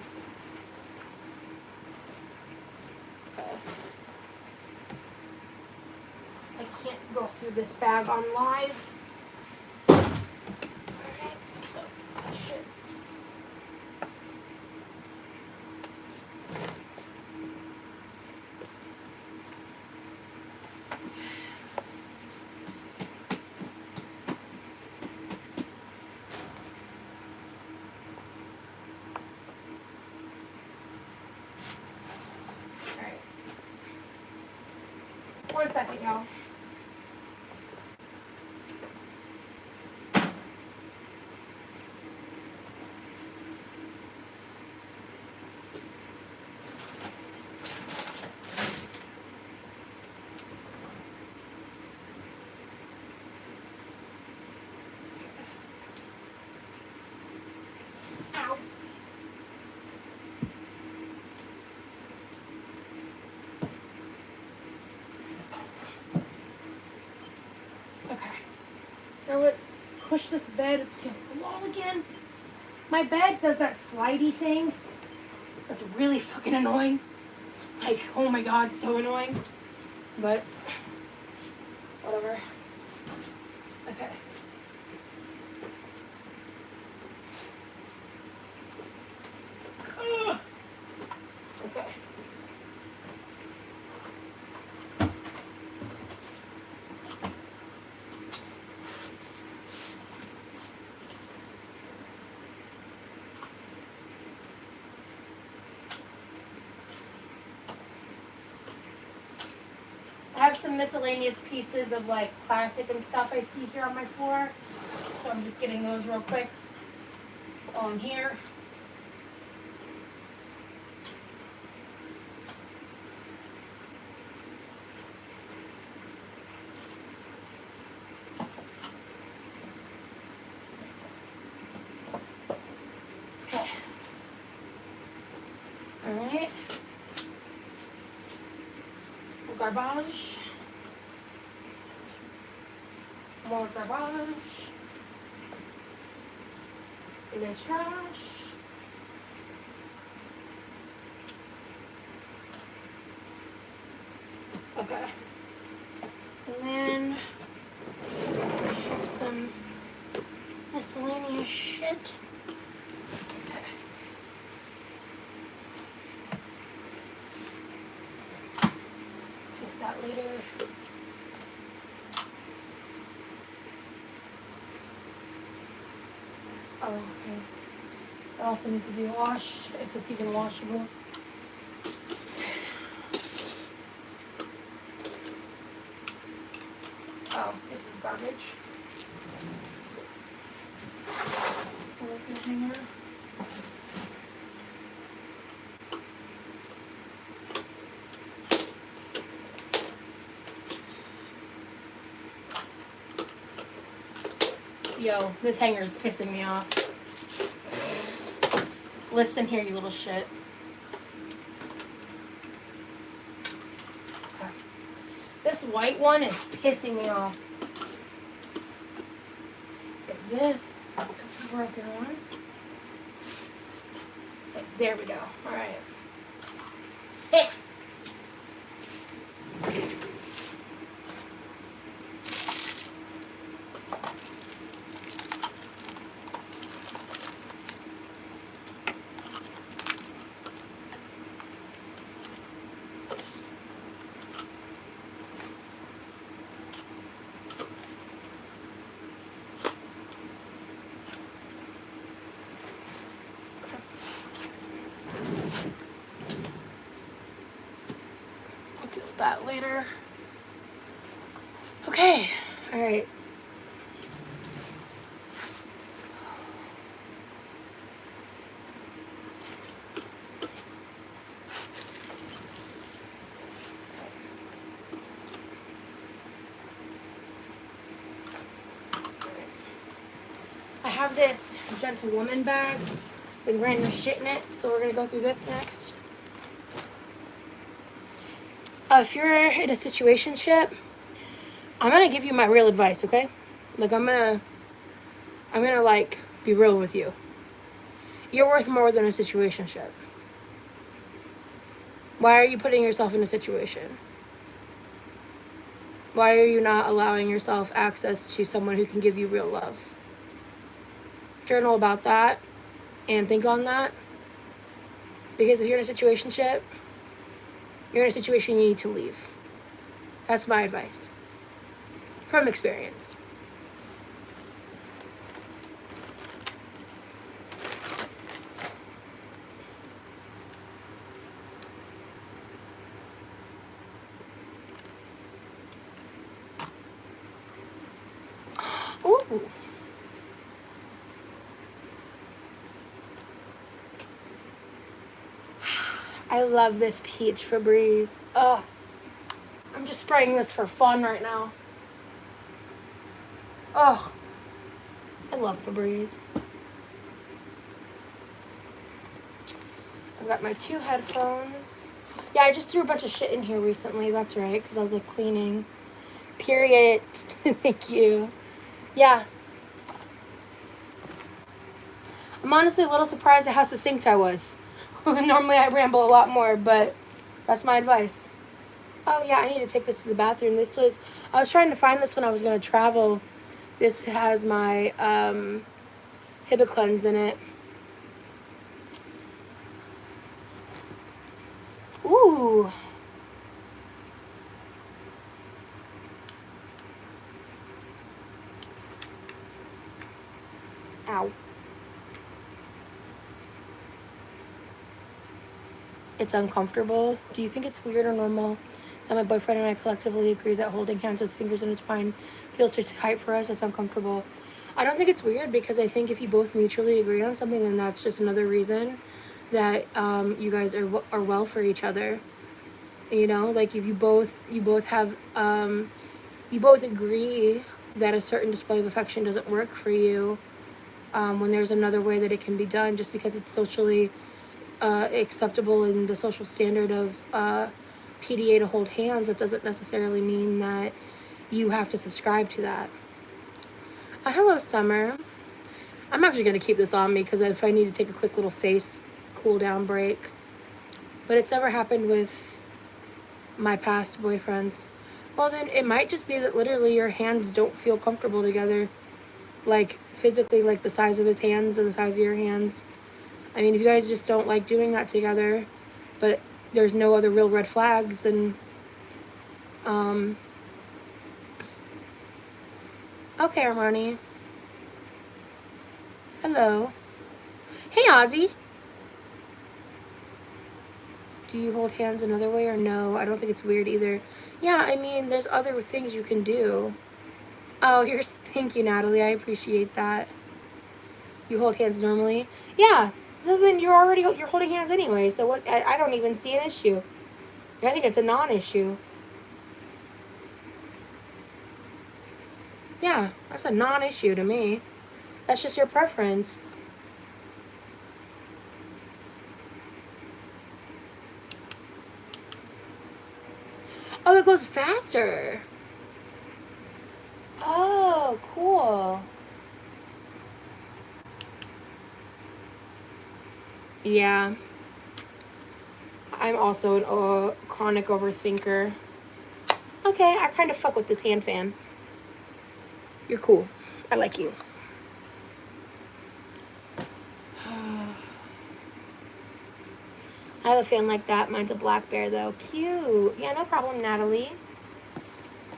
Okay. I can't go through this bag on live. Alright. Oh, shit. Alright. 1 second, y'all. Ow. Okay. Now let's push this bed against the wall again. My bed does that slidey thing. That's really fucking annoying. Like, oh my god, so annoying. But, whatever. Okay. Ugh. Okay. have some miscellaneous pieces of like plastic and stuff I see here on my floor. So I'm just getting those real quick while I'm here. Okay. Alright. Garbage. More garbage. And then trash. Okay. And then I have some miscellaneous shit. Okay. Take that later. Oh, okay. It also needs to be washed, if it's even washable. Oh, this is garbage. Hanger. Yo, this hanger is pissing me off. Listen here, you little shit. Okay. This white one is pissing me off. Okay, this is the broken one. Okay, there we go. Alright. Hey. I'll deal with that later. Okay. Alright. I have this gentlewoman bag with random shit in it, so we're gonna go through this next. If you're in a situationship, I'm gonna give you my real advice, okay? Like I'm gonna like be real with you. You're worth more than a situationship. Why are you putting yourself in a situation? Why are you not allowing yourself access to someone who can give you real love? Journal about that and think on that. Because if you're in a situationship, you're in a situation you need to leave. That's my advice. From experience. Ooh. I love this peach Febreze. Ugh. I'm just spraying this for fun right now. Ugh. I love Febreze. I've got my 2 headphones. Yeah, I just threw a bunch of shit in here recently. That's right, because I was like cleaning. Period. Thank you. Yeah. I'm honestly a little surprised at how succinct I was. Normally I ramble a lot more, but that's my advice. Oh yeah, I need to take this to the bathroom. I was trying to find this when I was going to travel. This has my Hibiclens in it. Ooh. Ow. It's uncomfortable. Do you think it's weird or normal that my boyfriend and I collectively agree that holding hands with fingers intertwined feels too tight for us. It's uncomfortable. I don't think it's weird, because I think if you both mutually agree on something, then that's just another reason that you guys are well for each other. You know, like if you both have you both agree that a certain display of affection doesn't work for you, when there's another way that it can be done, just because it's socially acceptable in the social standard of PDA to hold hands, it doesn't necessarily mean that you have to subscribe to that. Hello, Summer. I'm actually going to keep this on me because if I need to take a quick little face cool down break. But it's never happened with my past boyfriends. Well, then it might just be that literally your hands don't feel comfortable together. Like physically, like the size of his hands and the size of your hands. I mean, if you guys just don't like doing that together, but there's no other real red flags, then okay, Armani. Hello. Hey, Ozzy. Do you hold hands another way or no? I don't think it's weird either. Yeah, I mean, there's other things you can do. Oh, thank you, Natalie. I appreciate that. You hold hands normally? Yeah. So then you're holding hands anyway. So what? I don't even see an issue. I think it's a non-issue. Yeah, that's a non-issue to me. That's just your preference. Oh, it goes faster. Oh, cool. Yeah. I'm also a chronic overthinker. Okay, I kind of fuck with this hand fan. You're cool. I like you. I have a fan like that. Mine's a black bear, though. Cute. Yeah, no problem, Natalie.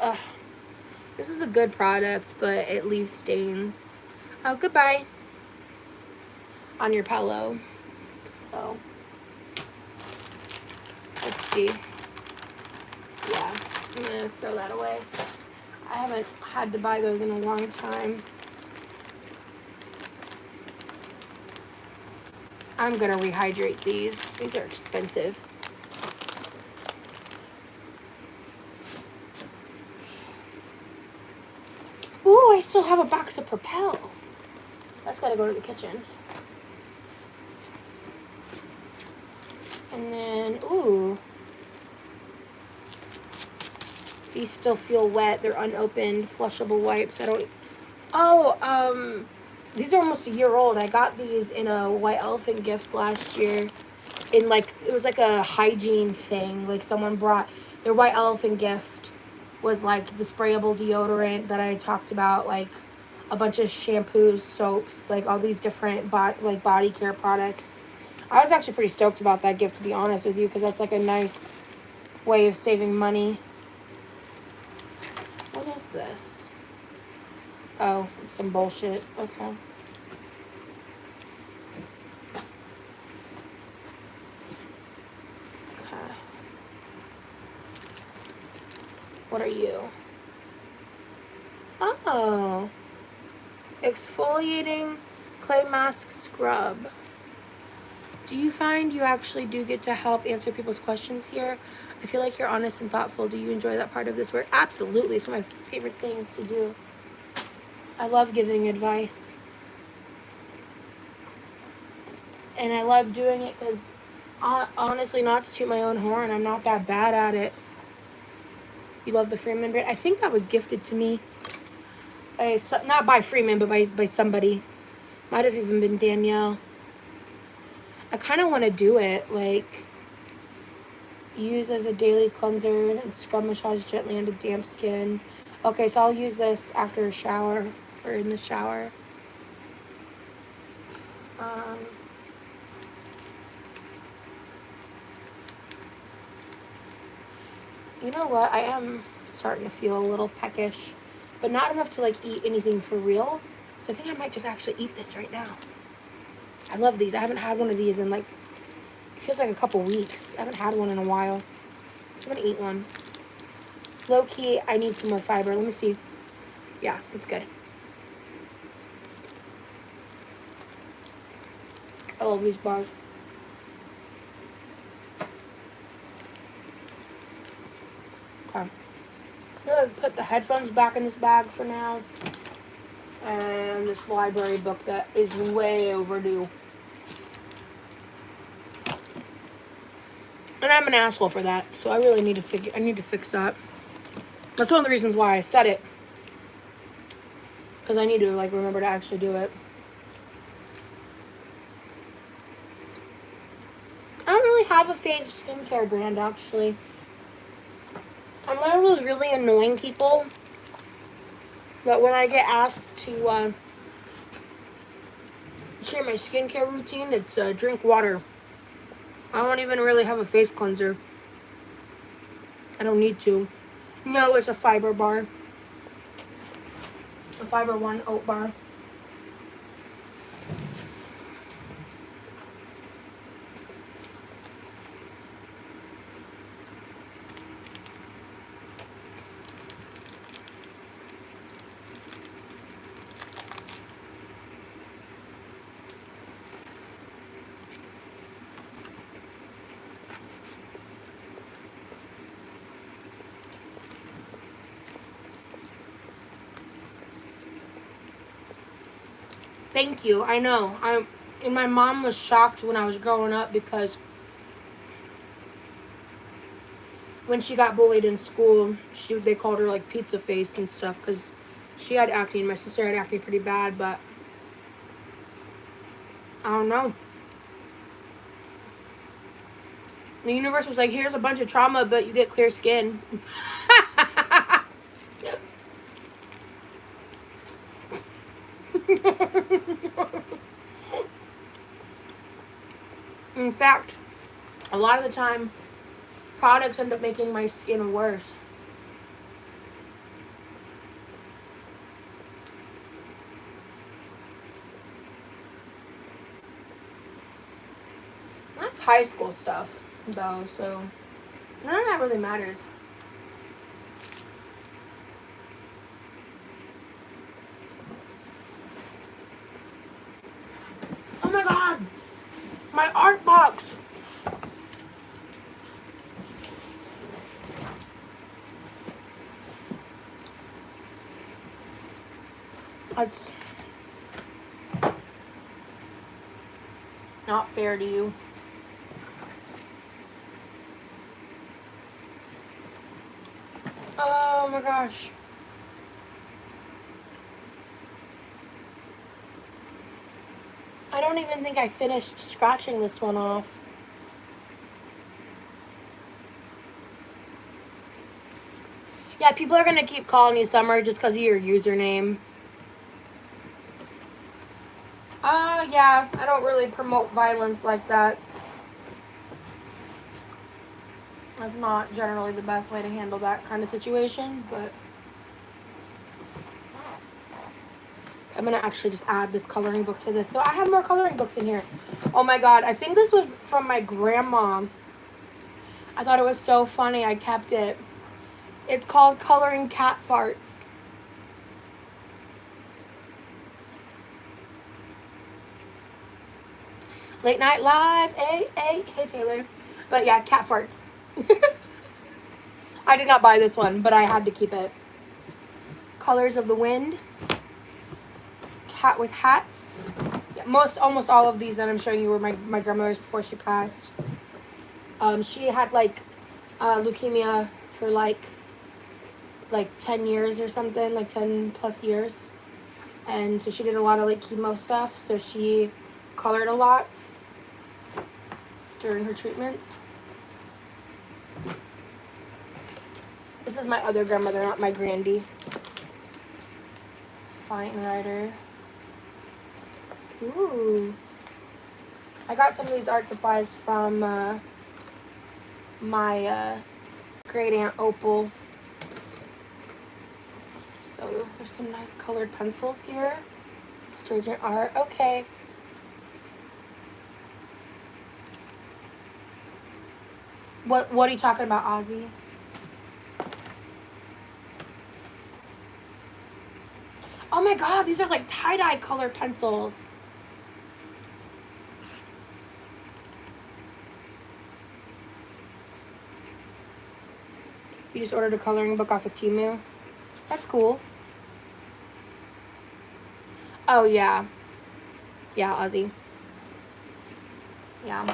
Ugh. This is a good product, but it leaves stains. Oh, goodbye. On your pillow. So, let's see. Yeah, I'm going to throw that away. I haven't had to buy those in a long time. I'm going to rehydrate these. These are expensive. Ooh, I still have a box of Propel. That's got to go to the kitchen. And then, ooh. These still feel wet. They're unopened, flushable wipes. These are almost a year old. I got these in a white elephant gift last year. It was like a hygiene thing. Like someone brought their white elephant gift was like the sprayable deodorant that I talked about, like a bunch of shampoos, soaps, like all these different body care products. I was actually pretty stoked about that gift, to be honest with you, because that's like a nice way of saving money. What is this? Oh, it's some bullshit. Okay. Okay. What are you? Oh. Exfoliating clay mask scrub. Do you find you actually do get to help answer people's questions here? I feel like you're honest and thoughtful. Do you enjoy that part of this work? Absolutely. It's one of my favorite things to do. I love giving advice. And I love doing it because, honestly, not to toot my own horn, I'm not that bad at it. You love the Freeman brand? I think that was gifted to me. Not by Freeman, but by somebody. Might have even been Danielle. I kind of want to do it, like, use as a daily cleanser and scrub massage gently onto damp skin. Okay, so I'll use this after a shower, or in the shower. You know what? I am starting to feel a little peckish, but not enough to, like, eat anything for real. So I think I might just actually eat this right now. I love these. I haven't had one of these in, like, it feels like a couple weeks. I haven't had one in a while. So I'm going to eat one. Low key, I need some more fiber. Let me see. Yeah, it's good. I love these bars. Okay. I'm gonna put the headphones back in this bag for now. And this library book that is way overdue. And I'm an asshole for that, so I really need to fix that. That's one of the reasons why I said it. Because I need to, like, remember to actually do it. I don't really have a favorite skincare brand, actually. I'm one of those really annoying people that when I get asked to share my skincare routine, it's drink water. I don't even really have a face cleanser. I don't need to. No, it's a fiber bar. A Fiber One oat bar. Thank you. I know. And my mom was shocked when I was growing up because when she got bullied in school, they called her like pizza face and stuff because she had acne and my sister had acne pretty bad, but I don't know. The universe was like, here's a bunch of trauma, but you get clear skin. In fact, a lot of the time, products end up making my skin worse. That's high school stuff, though, so none of that really matters. Oh my god! My art box! That's not fair to you. Oh my gosh. I don't even think I finished scratching this one off. Yeah, people are gonna keep calling you Summer just because of your username. Yeah, I don't really promote violence like that. That's not generally the best way to handle that kind of situation, but I'm gonna actually just add this coloring book to this. So I have more coloring books in here. Oh my god, I think this was from my grandma. I thought it was so funny, I kept it. It's called Coloring Cat Farts. Late Night Live, hey Taylor. But yeah, cat farts. I did not buy this one, but I had to keep it. Colors of the Wind. Cat with Hats. Yeah, almost all of these that I'm showing you were my grandmother's before she passed. She had like leukemia for like 10 years or something, like 10 plus years. And so she did a lot of like chemo stuff, so she colored a lot during her treatments. This is my other grandmother, not my grandy. Fine writer. Ooh. I got some of these art supplies from my great aunt Opal. So there's some nice colored pencils here. Sturgeon art. Okay. What are you talking about, Ozzy? Oh my god, these are like tie-dye color pencils. You just ordered a coloring book off of Temu? That's cool. Oh, yeah. Yeah, Ozzy. Yeah.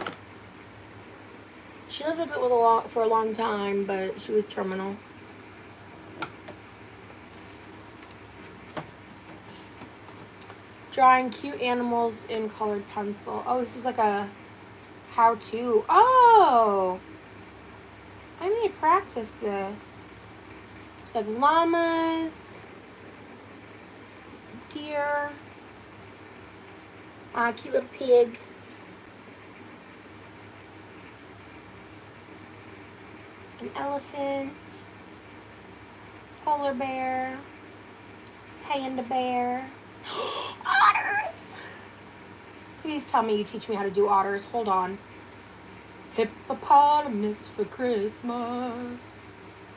She lived with it for a long time, but she was terminal. Drawing cute animals in colored pencil. Oh, this is like a how-to. Oh! I may practice this. It's like llamas, deer, cute little pig. An elephant, polar bear, panda bear, otters. Please tell me you teach me how to do otters. Hold on. Hippopotamus for Christmas.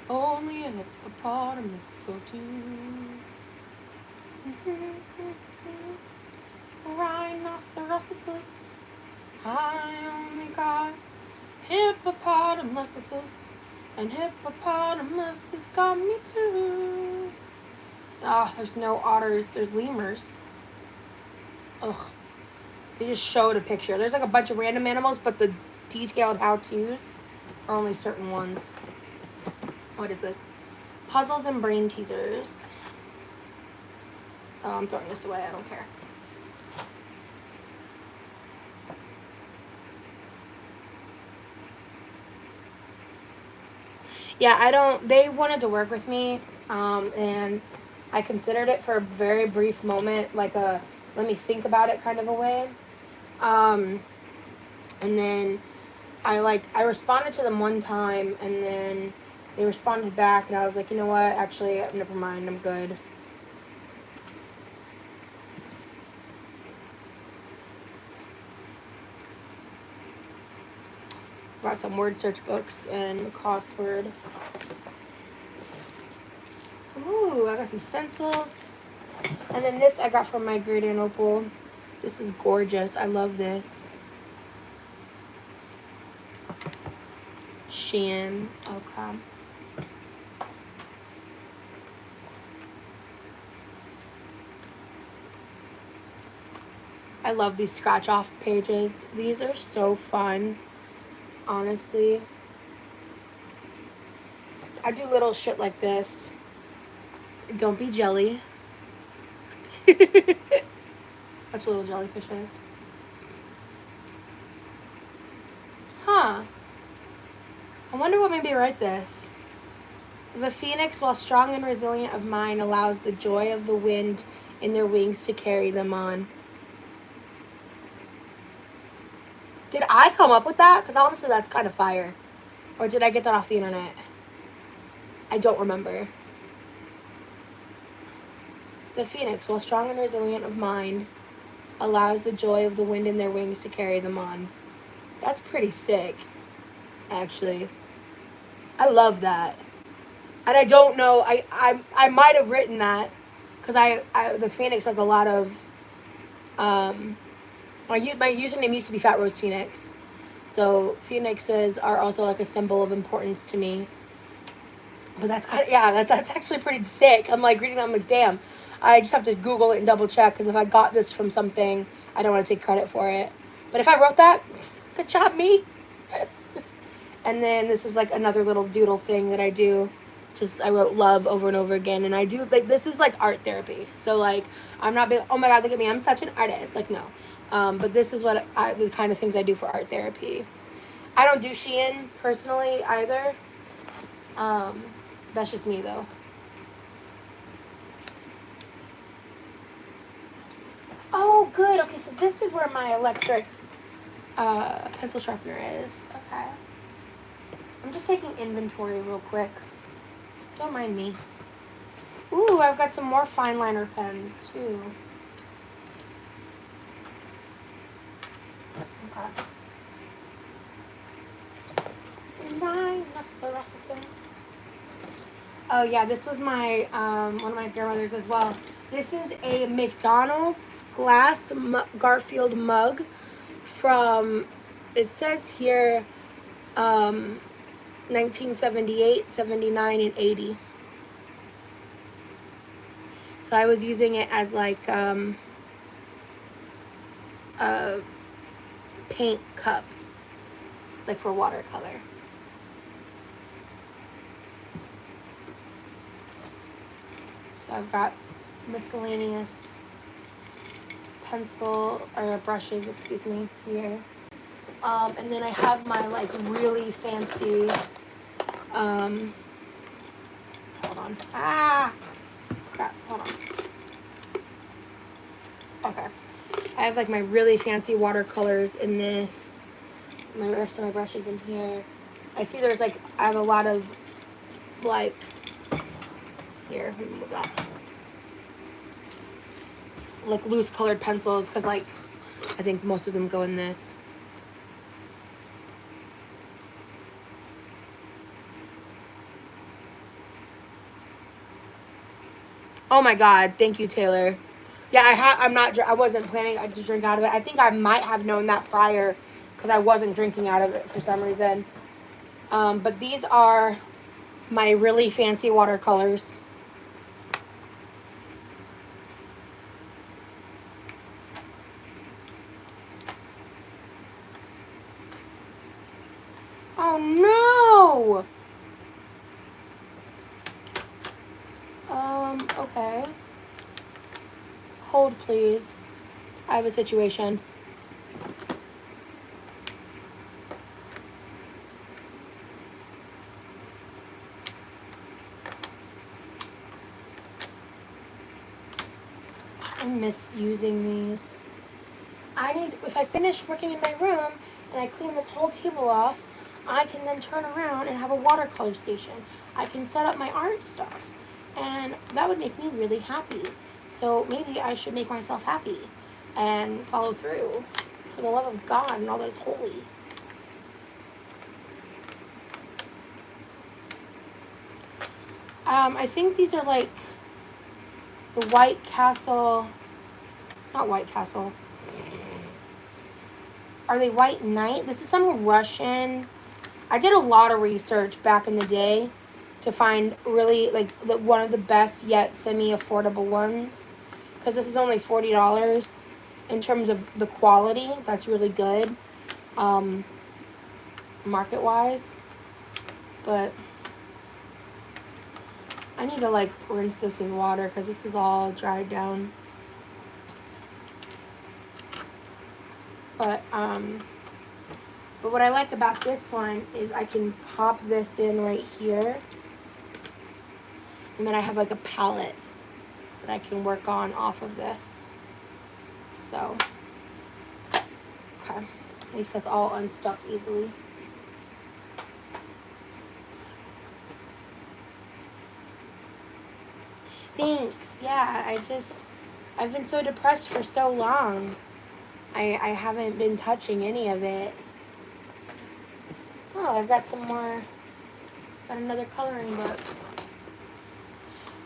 Only a hippopotamus or two. Rhinoceroses. I only got hippopotamuses. And hippopotamuses got me too. Ah, there's no otters. There's lemurs. Ugh. They just showed a picture. There's like a bunch of random animals, but the detailed how-tos are only certain ones. What is this? Puzzles and brain teasers. Oh, I'm throwing this away. I don't care. Yeah, they wanted to work with me, and I considered it for a very brief moment, like a let me think about it kind of a way. And then I responded to them one time, and then they responded back, and I was like, you know what, actually, never mind, I'm good. Got some word search books and crossword. Ooh, I got some stencils. And then this I got from my great aunt Opal. This is gorgeous. I love this. Shein. Okay. I love these scratch off pages. These are so fun. Honestly. I do little shit like this. Don't be jelly. Watch little jellyfishes. Huh. I wonder what made me write this. The phoenix, while strong and resilient of mind, allows the joy of the wind in their wings to carry them on. Did I come up with that? Because honestly, that's kind of fire. Or did I get that off the internet? I don't remember. The phoenix, while strong and resilient of mind, allows the joy of the wind in their wings to carry them on. That's pretty sick, actually. I love that. And I don't know, I might have written that, because the phoenix has a lot of, my username used to be Fat Rose Phoenix. So phoenixes are also like a symbol of importance to me. But that's kind of, yeah, that's actually pretty sick. I'm like reading that, I'm like, damn. I just have to Google it and double check, because if I got this from something, I don't want to take credit for it. But if I wrote that, good job, me. And then this is like another little doodle thing that I do. Just, I wrote love over and over again. And I do, like, this is like art therapy. So, like, I'm not being, oh my God, look at me, I'm such an artist. Like, no. But this is the kind of things I do for art therapy. I don't do Shein personally either. That's just me, though. Oh, good. Okay, so this is where my electric pencil sharpener is. Okay. I'm just taking inventory real quick. Don't mind me. Ooh, I've got some more fine liner pens, too. Okay. Oh, yeah, this was my, one of my grandmothers as well. This is a McDonald's glass Garfield mug from, it says here, 1978, 79, and 80. So I was using it as like a paint cup, like for watercolor. So I've got miscellaneous pencil or brushes, excuse me, here. And then I have my like really fancy, hold on. Ah, crap, hold on. Okay. I have like my really fancy watercolors in this. My rest of my brushes in here. I see there's like, I have a lot of like, here, let me move that. Like loose colored pencils, because like, I think most of them go in this. Oh my God, thank you, Taylor. Yeah, I wasn't planning to drink out of it. I think I might have known that prior, because I wasn't drinking out of it for some reason. But these are my really fancy watercolors. Oh no! Okay. Hold, please. I have a situation. I miss using these. If I finish working in my room and I clean this whole table off, I can then turn around and have a watercolor station. I can set up my art stuff. And that would make me really happy. So maybe I should make myself happy and follow through for the love of God and all that is holy. I think these are like the White Castle, not White Castle. Are they White Knight? This is some Russian. I did a lot of research back in the day to find really like one of the best yet semi-affordable ones, because this is only $40 in terms of the quality. That's really good, market-wise. But I need to like rinse this with water because this is all dried down. But what I like about this one is I can pop this in right here. And then I have like a palette that I can work on off of this. So, okay. At least that's all unstuck easily. So. Thanks. Yeah, I've been so depressed for so long. I haven't been touching any of it. Oh, I've got some more, got another coloring book.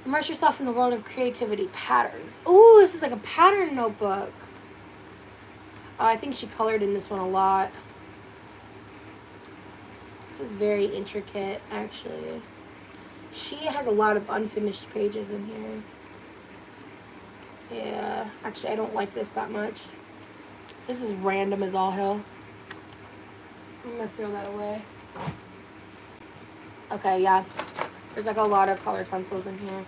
Immerse yourself in the world of creativity patterns. Ooh, this is like a pattern notebook. I think she colored in this one a lot. This is very intricate, actually. She has a lot of unfinished pages in here. Yeah, actually, I don't like this that much. This is random as all hell. I'm gonna throw that away. Okay, yeah. There's like a lot of colored pencils in here.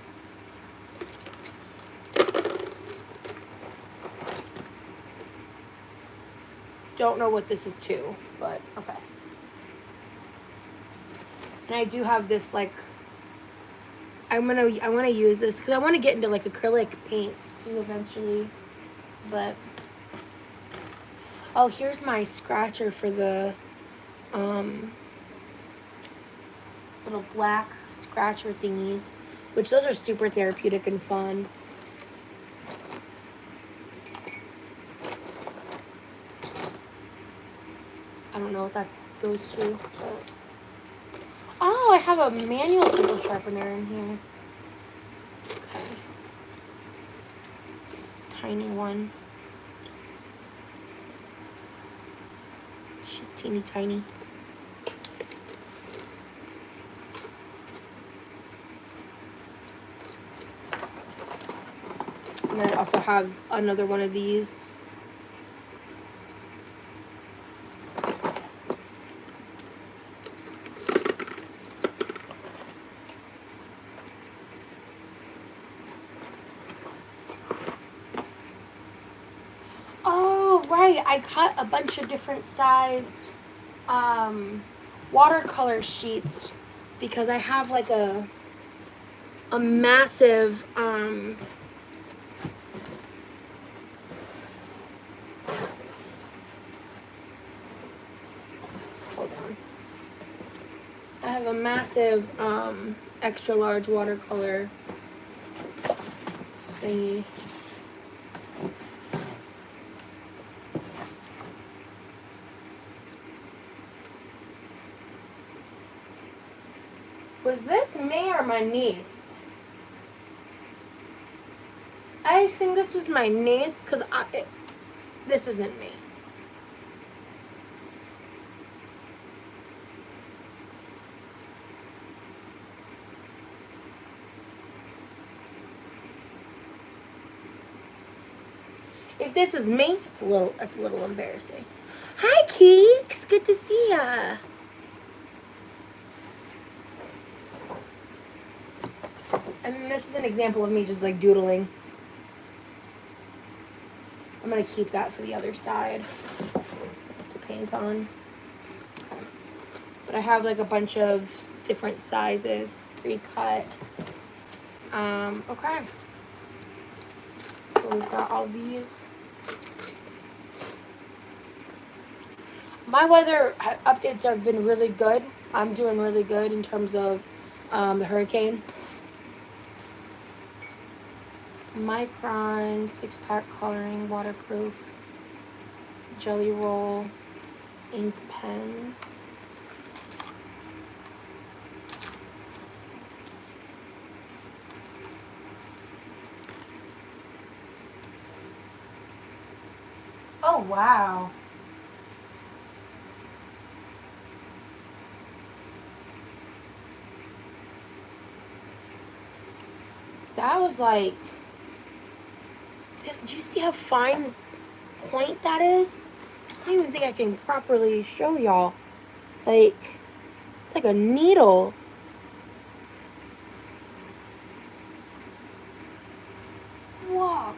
Don't know what this is to, but okay. And I do have this like, I want to use this because I want to get into like acrylic paints too eventually. But oh, here's my scratcher for the little black scratcher thingies, which those are super therapeutic and fun. I don't know what that goes to, but oh, I have a manual pencil sharpener in here. Okay. tiny one. She's teeny tiny. And then I also have another one of these. Oh, right. I cut a bunch of different size watercolor sheets because I have like a massive hold on. I have a massive extra large watercolor thingy. Was this me or my niece? I think this was my niece because this isn't me. If this is me, it's a little embarrassing. Hi, Keeks. Good to see ya. And this is an example of me just like doodling. I'm gonna keep that for the other side to paint on. Okay. But I have like a bunch of different sizes pre-cut. Okay. So we've got all these. My weather updates have been really good. I'm doing really good in terms of the hurricane. Micron, 6-pack coloring, waterproof, jelly roll, ink pens. Oh, wow. That was like, this, do you see how fine point that is? I don't even think I can properly show y'all. Like, it's like a needle. Whoa.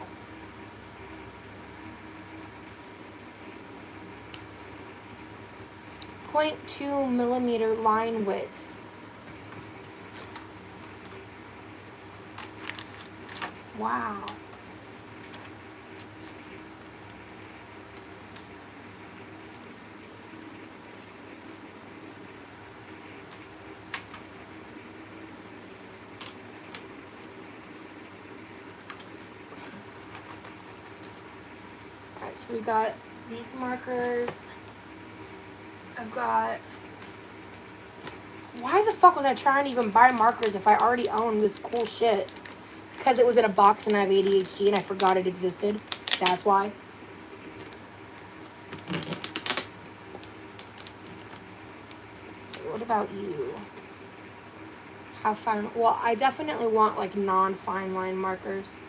.2 millimeter line width. Wow. Alright, so we got these markers. I've got... Why the fuck was I trying to even buy markers if I already own this cool shit? Because it was in a box and I have ADHD and I forgot it existed. That's why. So what about you? How fine? Well, I definitely want like non-fine line markers.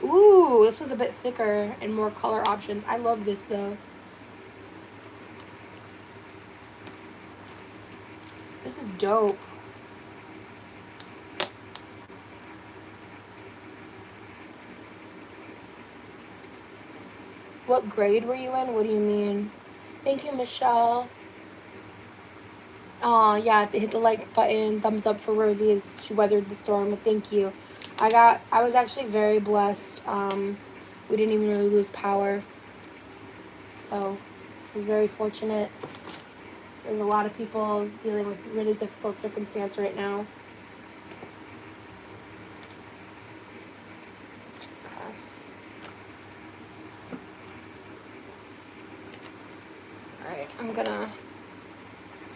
Ooh, this one's a bit thicker and more color options. I love this though. This is dope. What grade were you in? What do you mean? Thank you, Michelle. Oh, yeah, hit the like button. Thumbs up for Rosie as she weathered the storm. Thank you. I was actually very blessed. We didn't even really lose power. So, I was very fortunate. There's a lot of people dealing with really difficult circumstance right now. Okay. Alright,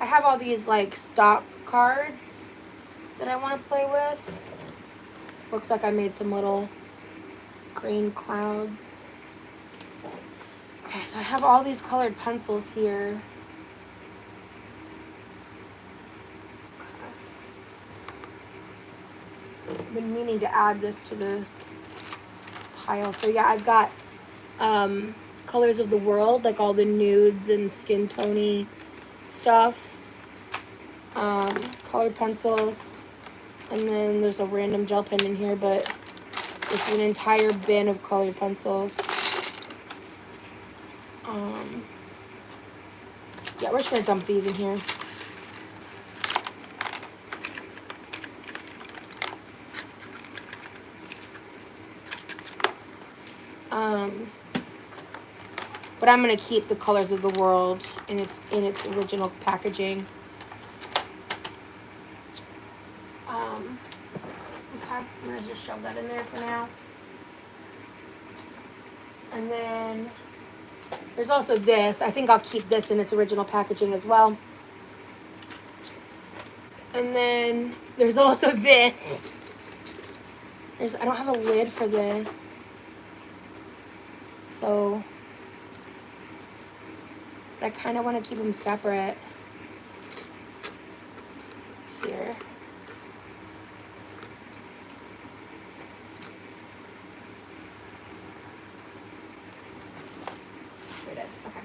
I have all these like stock cards that I want to play with. Looks like I made some little green clouds. Okay, so I have all these colored pencils here. I've been meaning to add this to the pile. So yeah, I've got colors of the world, like all the nudes and skin tony stuff. Colored pencils. And then there's a random gel pen in here, but this is an entire bin of colored pencils. Yeah, we're just gonna dump these in here. But I'm gonna keep the colors of the world in its original packaging. Okay, I'm gonna just shove that in there for now. And then there's also this. I think I'll keep this in its original packaging as well. And then there's also this. I don't have a lid for this. So I kind of want to keep them separate. Here. Here it is. Okay.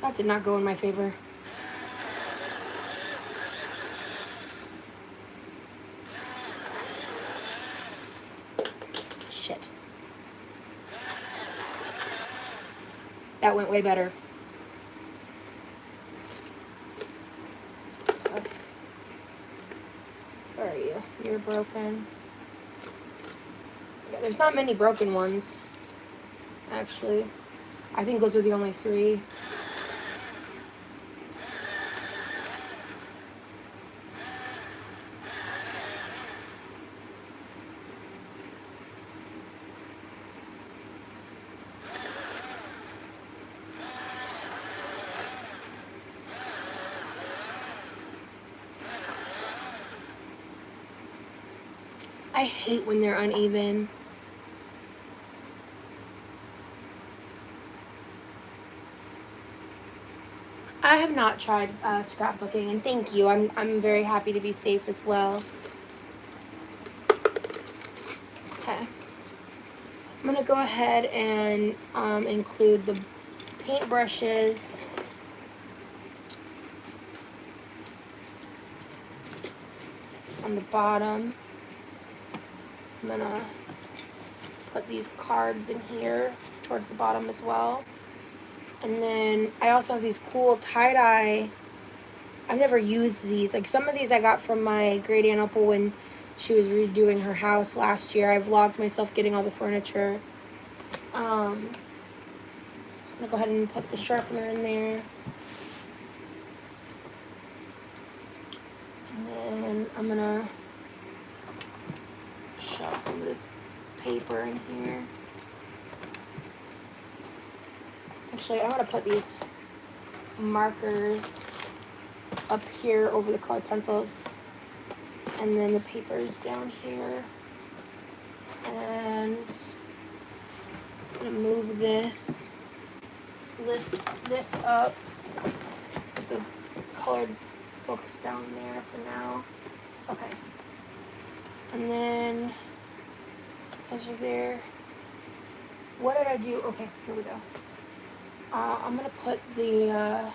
That did not go in my favor. Shit. That went way better. Okay. Where are you? You're broken. Yeah, there's not many broken ones, actually. I think those are the only 3. I hate when they're uneven. I have not tried scrapbooking, and thank you. I'm very happy to be safe as well. Okay. I'm gonna go ahead and include the paintbrushes. On the bottom. I'm gonna put these cards in here towards the bottom as well. And then I also have these cool tie-dye. I've never used these. Like some of these I got from my great aunt Opal when she was redoing her house last year. I vlogged myself getting all the furniture. So I'm gonna go ahead and put the sharpener in there. And then I'm gonna shove some of this paper in here. Actually, I'm gonna put these markers up here over the colored pencils, and then the paper's down here. And I'm gonna move this, lift this up, put the colored books down there for now. Okay. And then those are there. What did I do? Okay, here we go. I'm gonna put the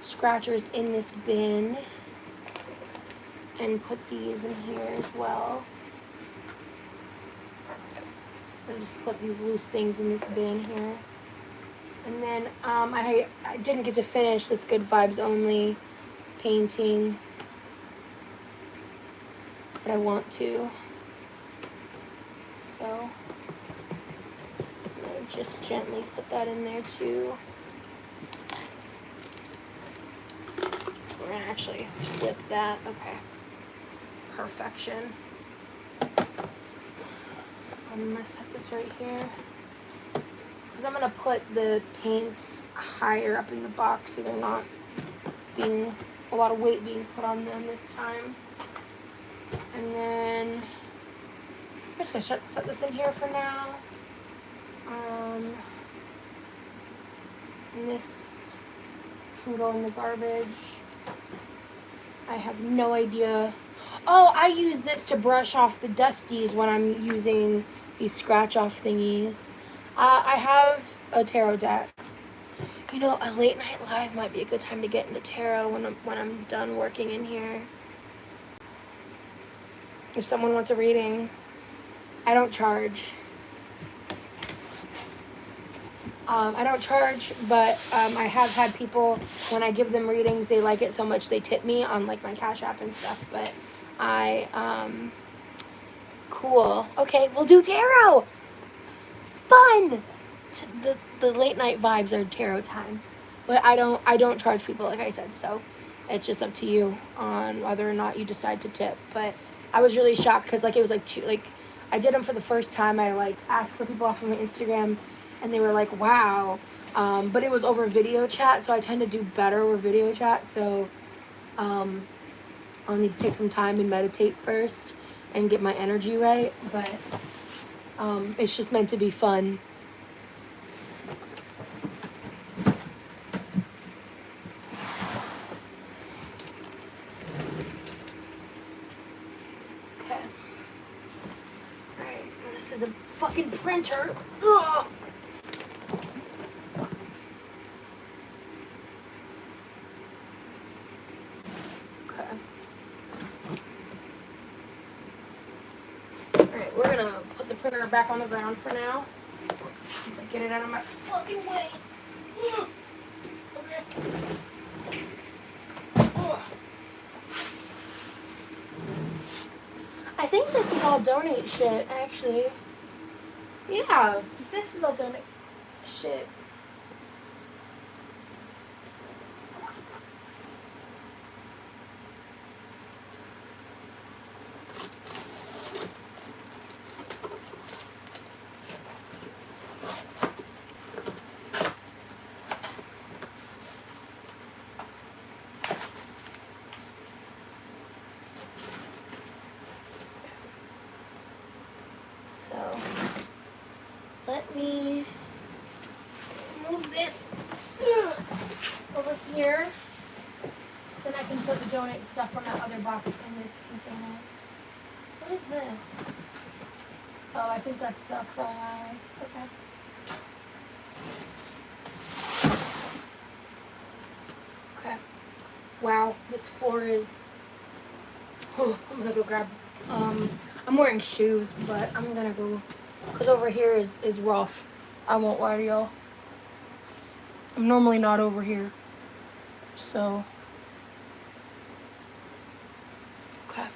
scratchers in this bin and put these in here as well. And just put these loose things in this bin here. And then I didn't get to finish this Good Vibes Only painting, but I want to. So I'm gonna just gently put that in there too. We're gonna actually flip that. Okay. Perfection. I'm gonna set this right here because I'm gonna put the paints higher up in the box so they're not a lot of weight being put on them this time. And then I'm just gonna set this in here for now. And this can go in the garbage. I have no idea. Oh, I use this to brush off the dusties when I'm using these scratch off thingies. I have a tarot deck. You know, a late night live might be a good time to get into tarot when I'm done working in here. If someone wants a reading, I don't charge. I don't charge, but I have had people, when I give them readings, they like it so much they tip me on like my Cash App and stuff. But cool. Okay, we'll do tarot. Fun. The late night vibes are tarot time, but I don't charge people, like I said. So it's just up to you on whether or not you decide to tip. But I was really shocked because like it was like I did them for the first time. I like asked for people off of my Instagram. And they were like, wow. But it was over video chat, so I tend to do better over video chat. So I'll need to take some time and meditate first and get my energy right. But it's just meant to be fun. Okay. Alright, this is a fucking printer. Ugh. Alright, we're gonna put the printer back on the ground for now. Get it out of my fucking way. Okay. I think this is all donate shit, actually. Yeah, this is all donate shit. So, let me move this over here. Then I can put the donate stuff from that other box in this container. What is this? Oh, I think that's the cry. Okay. Okay. Wow, this floor is... Oh, I'm gonna go grab... I'm wearing shoes, but I'm gonna go... Because over here is rough. I won't lie to y'all. I'm normally not over here. So... Okay.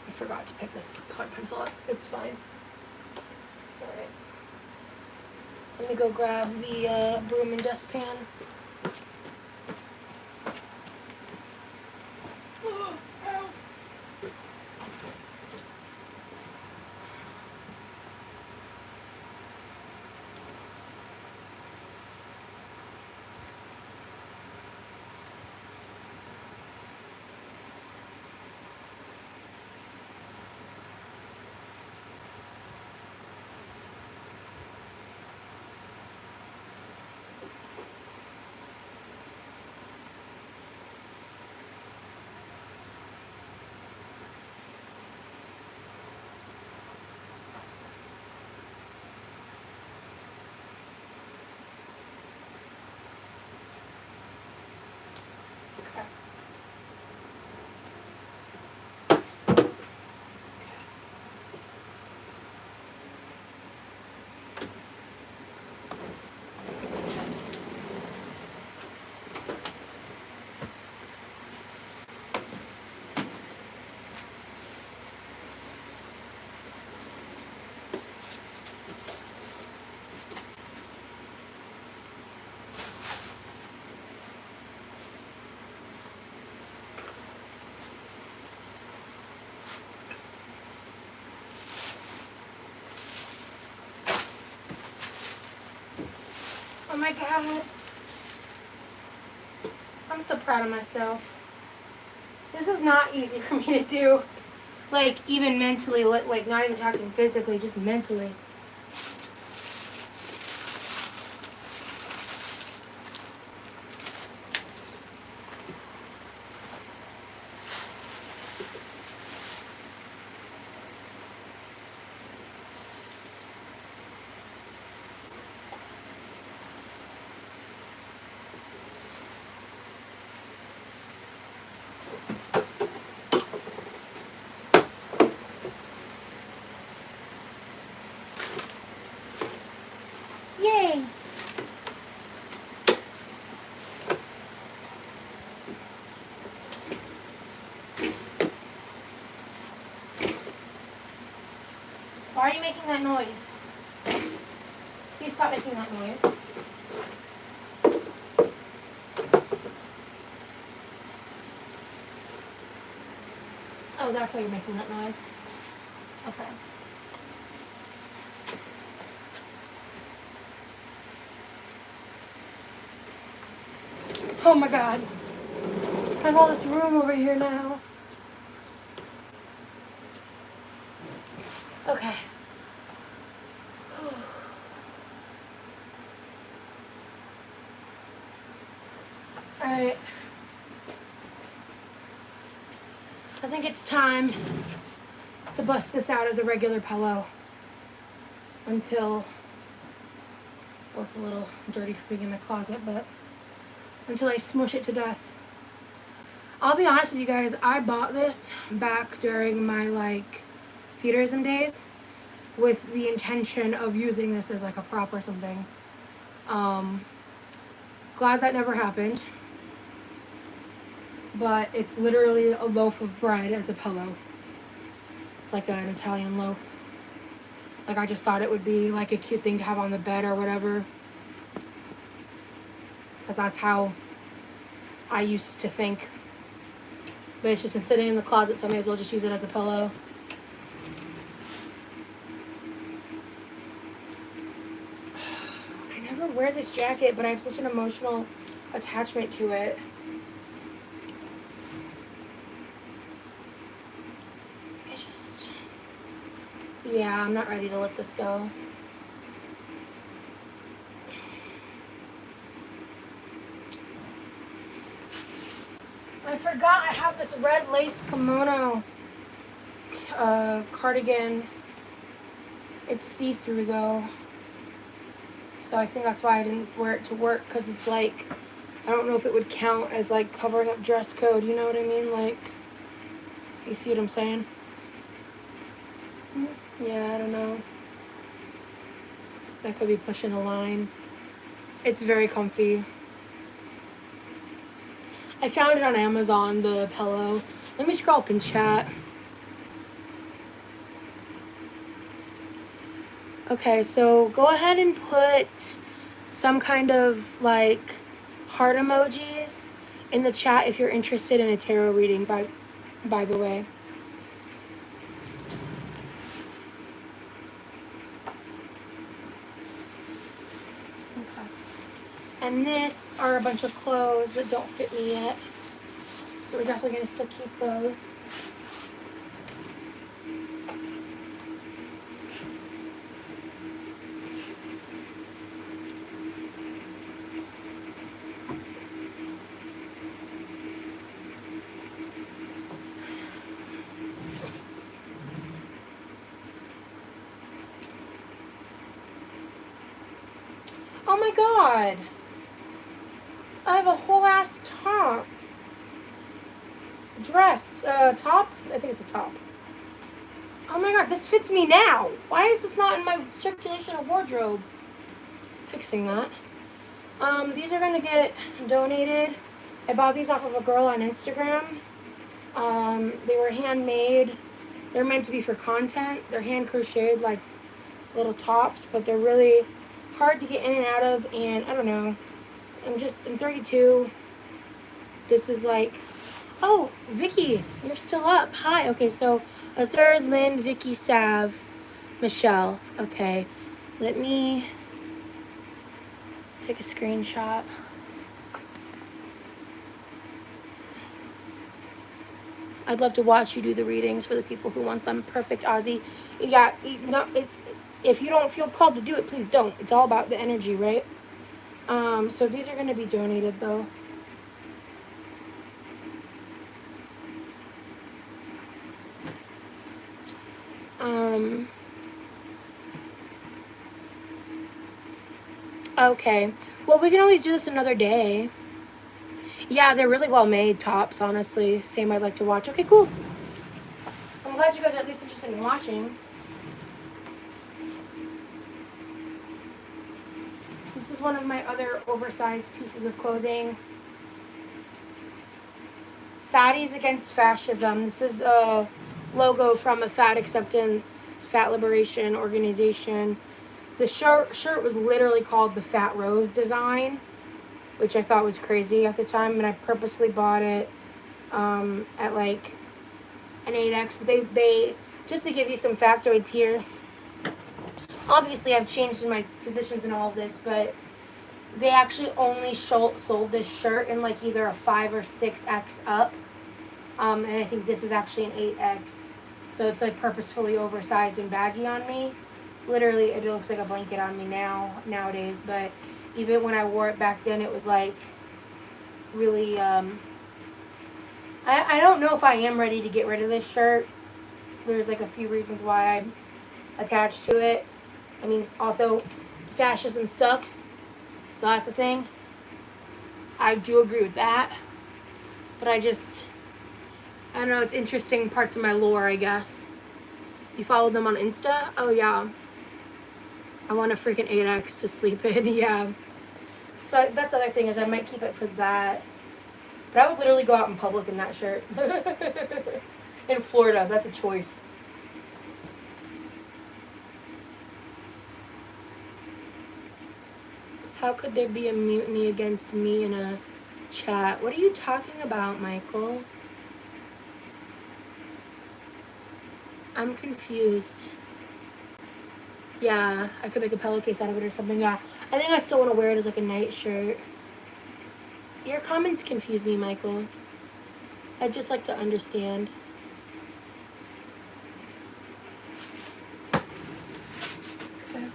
I forgot to pick this colored pencil up. It's fine. Alright. Let me go grab the broom and dustpan. Oh my god. I'm so proud of myself. This is not easy for me to do. Like, even mentally, like not even talking physically, just mentally. Yay! Why are you making that noise? Please stop making that noise. Oh, that's why you're making that noise. Okay. Oh my god. I have all this room over here now. Okay. Alright. I think it's time to bust this out as a regular pillow until, well, it's a little dirty for being in the closet, but until I smush it to death. I'll be honest with you guys, I bought this back during my like feederism days with the intention of using this as like a prop or something. Glad that never happened. But it's literally a loaf of bread as a pillow. It's like an Italian loaf. Like, I just thought it would be like a cute thing to have on the bed or whatever. Because that's how I used to think. But it's just been sitting in the closet, so I may as well just use it as a pillow. I never wear this jacket, but I have such an emotional attachment to it. It's just... yeah, I'm not ready to let this go. I forgot I have this red lace kimono cardigan. It's see-through though. So I think that's why I didn't wear it to work, because it's like, I don't know if it would count as like covering up dress code, you know what I mean? Like, you see what I'm saying? Yeah, I don't know. That could be pushing a line. It's very comfy. I found it on Amazon, the pillow. Let me scroll up and chat. Okay, so go ahead and put some kind of like heart emojis in the chat if you're interested in a tarot reading, by the way. Okay. And this are a bunch of clothes that don't fit me yet. So we're definitely going to still keep those. Oh my god! I have a whole ass top. Dress. Top? I think it's a top. Oh my god, this fits me now! Why is this not in my circulation or wardrobe? Fixing that. These are gonna get donated. I bought these off of a girl on Instagram. They were handmade. They're meant to be for content. They're hand crocheted like little tops, but they're really hard to get in and out of, and I don't know. I'm 32. This is like, oh, Vicky, you're still up. Hi. Okay, so Azur, Lynn, Vicky, Sav, Michelle. Okay, let me take a screenshot. I'd love to watch you do the readings for the people who want them. Perfect, Ozzy. Yeah, if you don't feel called to do it, please don't. It's all about the energy, right? So these are going to be donated, though. Okay. Well, we can always do this another day. Yeah, they're really well made tops, honestly. Same I'd like to watch. Okay, cool. I'm glad you guys are at least interested in watching. This is one of my other oversized pieces of clothing. Fatties Against Fascism. This is a logo from a fat acceptance, fat liberation organization. The shirt was literally called the Fat Rose design, which I thought was crazy at the time, and I purposely bought it at like an 8X. But they just to give you some factoids here. Obviously, I've changed in my positions and all of this, but they actually only sold this shirt in like either a 5 or 6X up, and I think this is actually an 8X. So it's like purposefully oversized and baggy on me. Literally, it looks like a blanket on me nowadays, but even when I wore it back then, it was like really, I don't know if I am ready to get rid of this shirt. There's like a few reasons why I'm attached to it. I mean, also, fascism sucks, so that's a thing. I do agree with that, but I don't know, it's interesting parts of my lore, I guess. You follow them on Insta? Oh, yeah. I want a freaking 8X to sleep in, yeah. So that's the other thing is I might keep it for that. But I would literally go out in public in that shirt. In Florida, that's a choice. How could there be a mutiny against me in a chat? What are you talking about, Michael? I'm confused. Yeah, I could make a pillowcase out of it or something. Yeah, I think I still want to wear it as like a night shirt. Your comments confuse me, Michael. I'd just like to understand. Okay.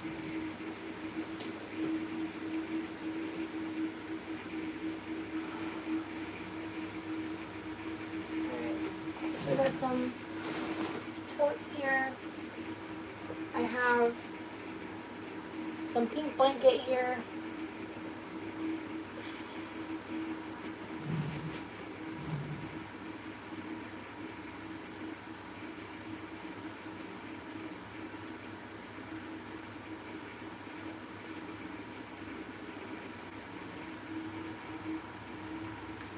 Alright, so I got some totes here. I have some pink blanket here.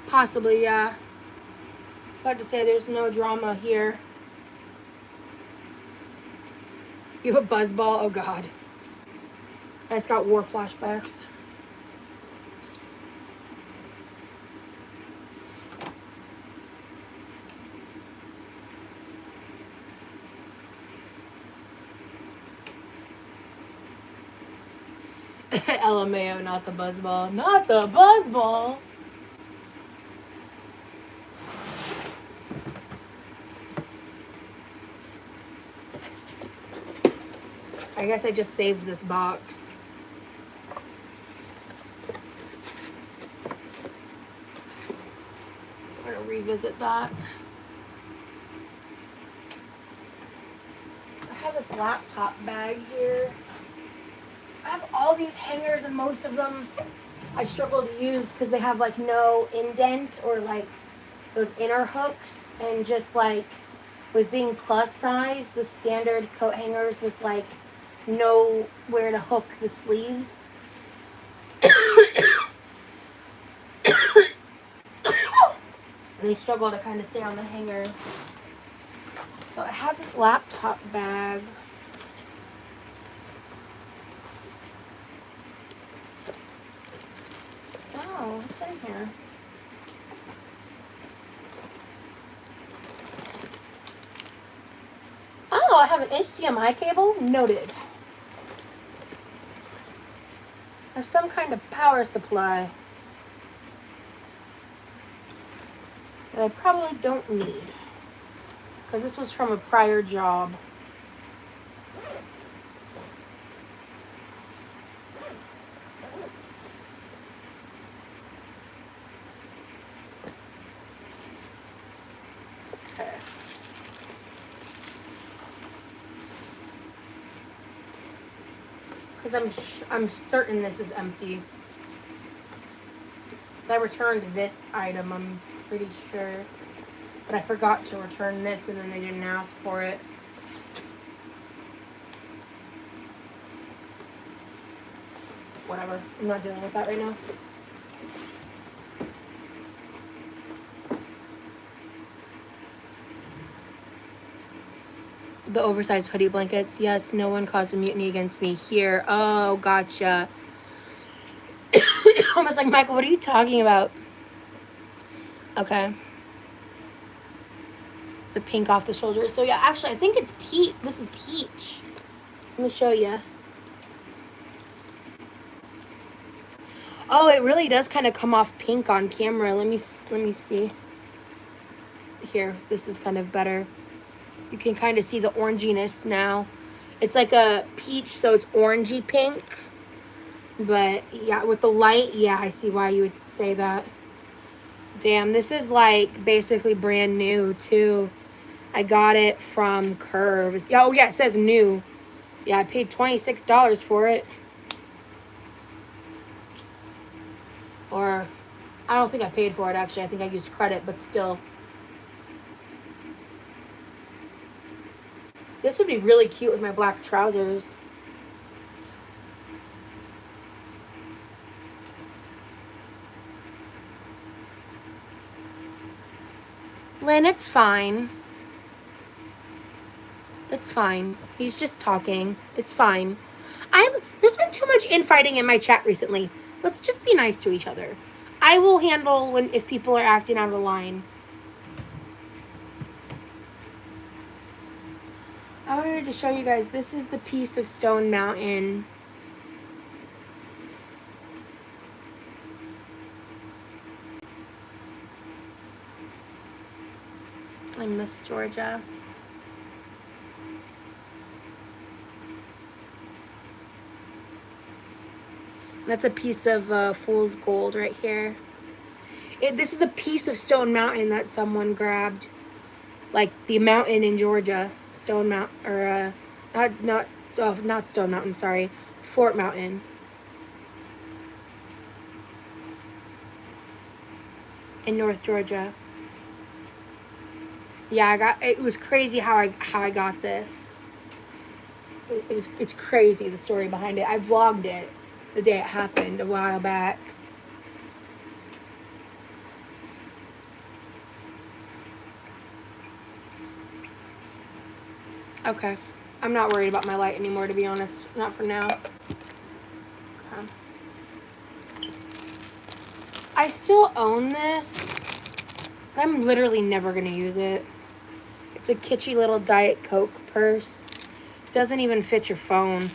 Possibly, yeah. About to say there's no drama here. You have a buzzball? Oh god. I just got war flashbacks. LMAO, not the buzzball. Not the buzzball! I guess I just saved this box. I'm gonna revisit that. I have this laptop bag here. I have all these hangers and most of them I struggle to use because they have like no indent or like those inner hooks, and just like with being plus size, the standard coat hangers with like nowhere to hook the sleeves. They struggle to kind of stay on the hanger. So I have this laptop bag. Oh, what's in here? Oh, I have an HDMI cable? Noted. I have some kind of power supply that I probably don't need. because this was from a prior job. Okay. Because I'm certain this is empty. I returned this item, I'm pretty sure. But I forgot to return this and then they didn't ask for it. Whatever. I'm not dealing with that right now. The oversized hoodie blankets. Yes, no one caused a mutiny against me here. Oh, gotcha. Almost like, Michael, what are you talking about? Okay. The pink off the shoulder. So yeah, actually, I think it's peach. This is peach. Let me show you. Oh, it really does kind of come off pink on camera. Let me see. Here, this is kind of better. You can kind of see the oranginess now. It's like a peach, so it's orangey pink. But yeah, with the light, yeah, I see why you would say that. Damn, this is like basically brand new too. I got it from Curves. Oh yeah, it says new. Yeah, I paid $26 for it. Or, I don't think I paid for it actually. I think I used credit, but still. This would be really cute with my black trousers. Lynn, it's fine. It's fine. He's just talking. It's fine. There's been too much infighting in my chat recently. Let's just be nice to each other. I will handle if people are acting out of line. I wanted to show you guys, this is the piece of Stone Mountain. I miss Georgia. That's a piece of fool's gold right here. This is a piece of Stone Mountain that someone grabbed. Like the mountain in Georgia. Stone Mountain, or not Stone Mountain, sorry. Fort Mountain. In North Georgia. Yeah, it was crazy how I got this. It's crazy, the story behind it. I vlogged it the day it happened a while back. Okay. I'm not worried about my light anymore, to be honest. Not for now. Okay. I still own this, but I'm literally never going to use it. It's a kitschy little Diet Coke purse. Doesn't even fit your phone.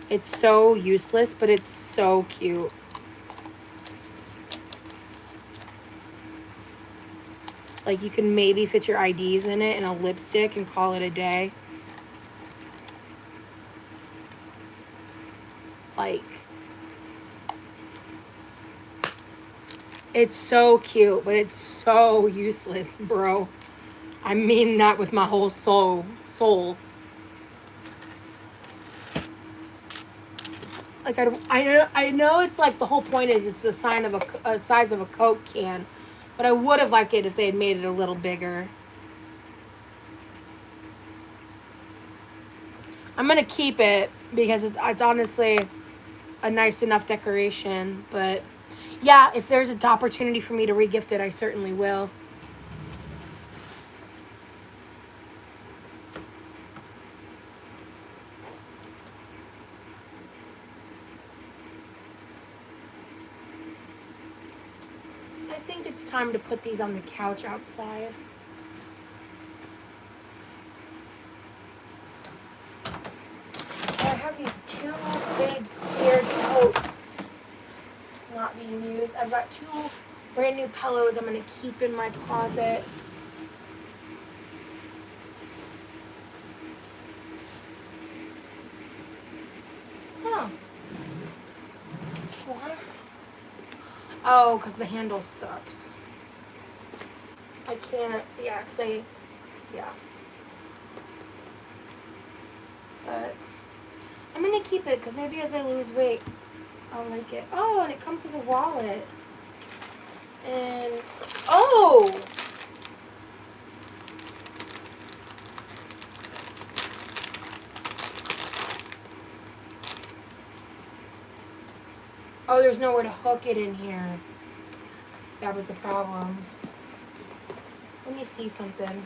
It's so useless, but it's so cute. Like, you can maybe fit your IDs in it and a lipstick and call it a day. Like, it's so cute, but it's so useless, bro. I mean that with my whole soul. Like, I know it's like the whole point is it's the size of a Coke can, but I would have liked it if they had made it a little bigger. I'm gonna keep it because it's honestly a nice enough decoration, but yeah, if there's an opportunity for me to regift it, I certainly will. I think it's time to put these on the couch outside. So I have these two big clear totes not being used. I've got two brand new pillows I'm going to keep in my closet. Oh, because the handle sucks. I can't, yeah, yeah. But I'm going to keep it because maybe as I lose weight, I'll like it. Oh, and it comes with a wallet. And, oh! Oh, there's nowhere to hook it in here. That was the problem. Let me see something.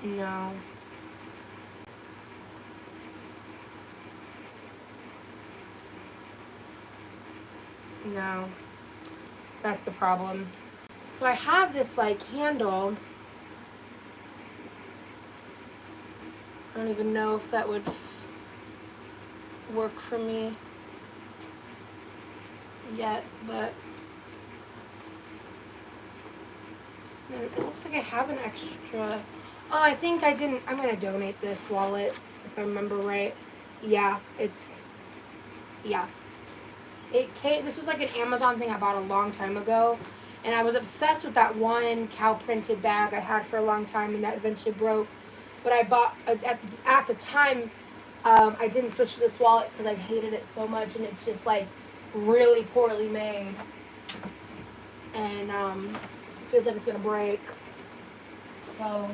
No. No. That's the problem. So I have this like handle. I don't even know if that would work for me yet, but it looks like I have an extra. Oh, I think I didn't. I'm gonna donate this wallet if I remember right. Yeah, yeah. It came. This was like an Amazon thing I bought a long time ago, and I was obsessed with that one cow printed bag I had for a long time, and that eventually broke. But I bought at the time. I didn't switch to this wallet because I hated it so much, and it's just like really poorly made, and it feels like it's gonna break. So,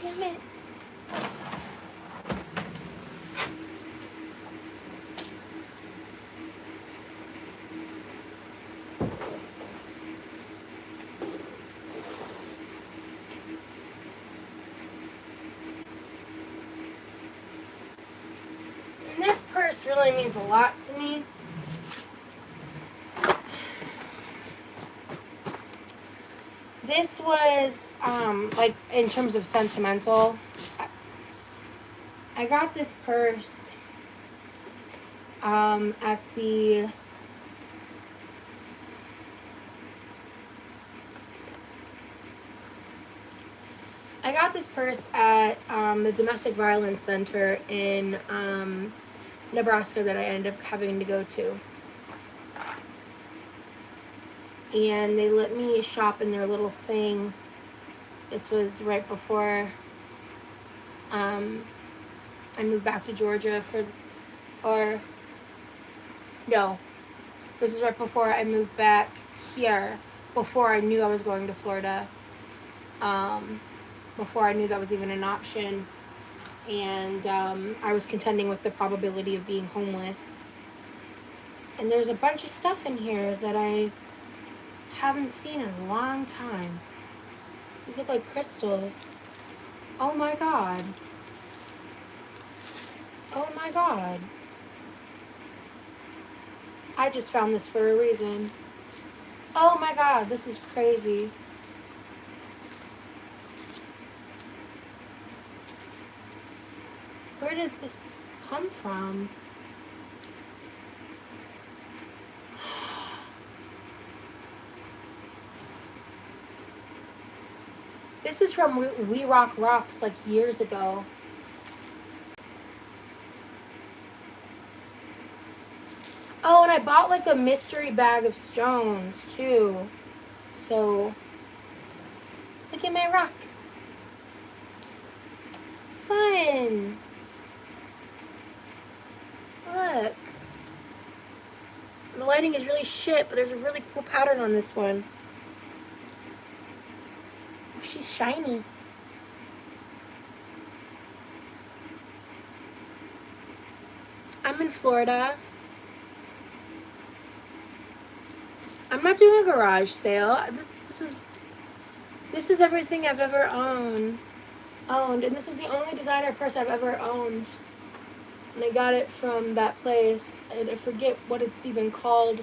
damn it. And this purse really means a lot to me. This was, like, in terms of sentimental, I got this purse, at the, the Domestic Violence Center in, Nebraska that I ended up having to go to. And they let me shop in their little thing. This was right before I moved back to Georgia this is right before I moved back here, before I knew I was going to Florida, before I knew that was even an option, and I was contending with the probability of being homeless. And there's a bunch of stuff in here that I haven't seen in a long time. These look like crystals. Oh my god. Oh my god. I just found this for a reason. Oh my god, this is crazy. Where did this come from? This is from We Rock Rocks, like years ago. Oh, and I bought like a mystery bag of stones too. So, look at my rocks. Fun. Look. The lighting is really shit, but there's a really cool pattern on this one. Oh, she's shiny. I'm in Florida. I'm not doing a garage sale. This is everything I've ever owned, and this is the only designer purse I've ever owned. And I got it from that place, and I forget what it's even called.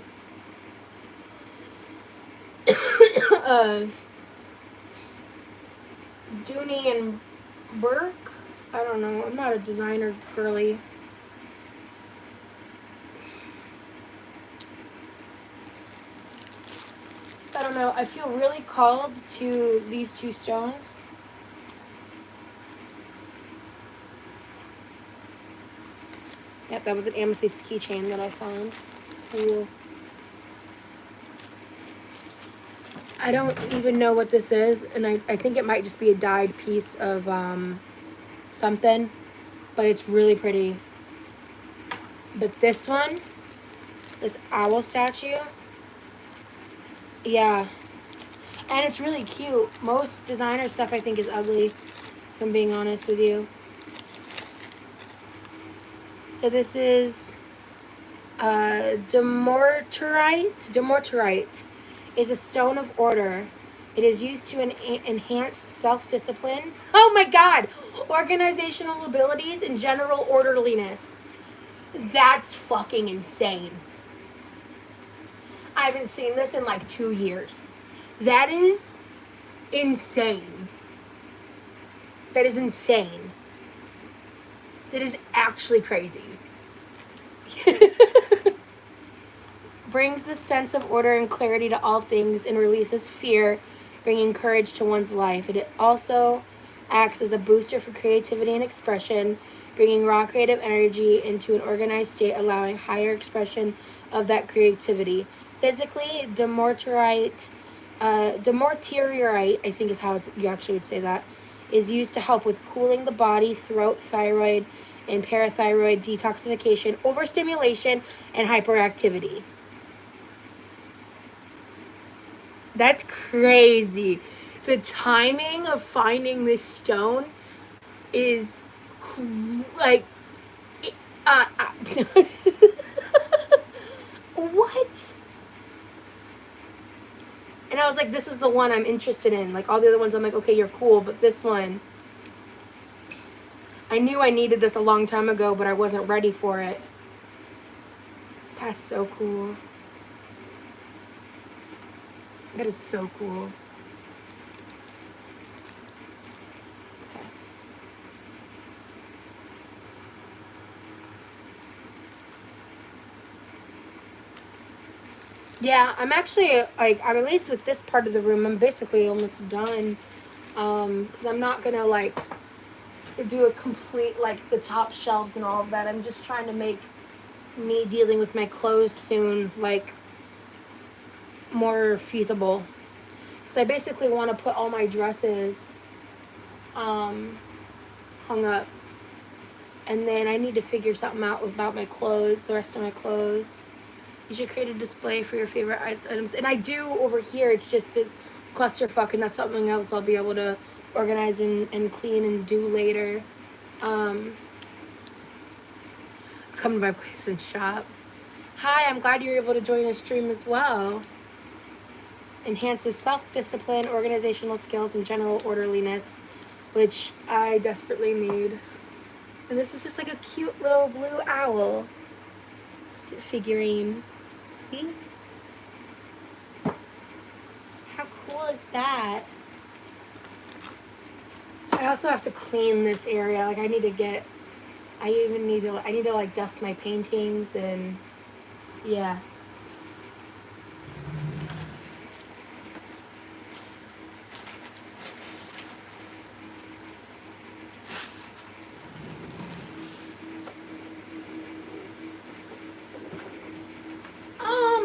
Dooney and Burke? I don't know. I'm not a designer girly. I don't know. I feel really called to these two stones. Yep, that was an amethyst keychain that I found. Ooh. I don't even know what this is, and I think it might just be a dyed piece of something, but it's really pretty. But this one, this owl statue, yeah, and it's really cute. Most designer stuff I think is ugly, if I'm being honest with you. So this is Demorterite. Demorterite is a stone of order. It is used to enhance self-discipline. Oh my God! Organizational abilities and general orderliness. That's fucking insane. I haven't seen this in like 2 years. That is insane. That is insane. That is actually crazy. Brings the sense of order and clarity to all things and releases fear, bringing courage to one's life. It also acts as a booster for creativity and expression, bringing raw creative energy into an organized state, allowing higher expression of that creativity. Physically, demorterite, I think is how you actually would say that, is used to help with cooling the body, throat, thyroid, and parathyroid detoxification, overstimulation, and hyperactivity. That's crazy. The timing of finding this stone is like, what? And I was like, this is the one I'm interested in. Like all the other ones, I'm like, okay, you're cool, but this one, I knew I needed this a long time ago, but I wasn't ready for it. That's so cool. That is so cool. Okay. Yeah, I'm actually, like, I'm at least with this part of the room, I'm basically almost done. Because I'm not going to, like, do a complete, like, the top shelves and all of that. I'm just trying to make me dealing with my clothes soon, like, more feasible. Because I basically want to put all my dresses hung up. And then I need to figure something out about my clothes, the rest of my clothes. You should create a display for your favorite items. And I do over here. It's just a clusterfuck, and that's something else I'll be able to organize and clean and do later. Come to my place and shop. Hi, I'm glad you're able to join the stream as well. Enhances self-discipline, organizational skills, and general orderliness, which I desperately need. And this is just like a cute little blue owl figurine. See? How cool is that? I also have to clean this area. Like I need to like dust my paintings and yeah.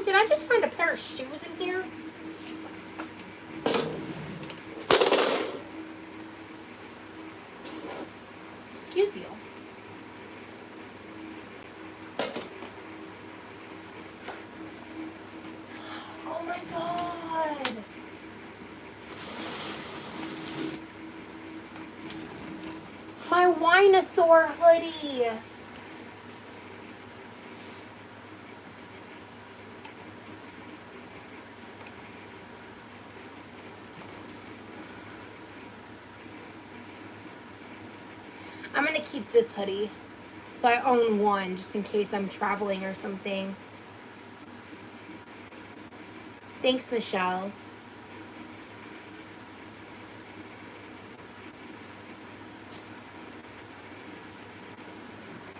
Did I just find a pair of shoes in here? Excuse you. Oh my God. My Winosaur hoodie. I'm gonna keep this hoodie. So I own one just in case I'm traveling or something. Thanks, Michelle.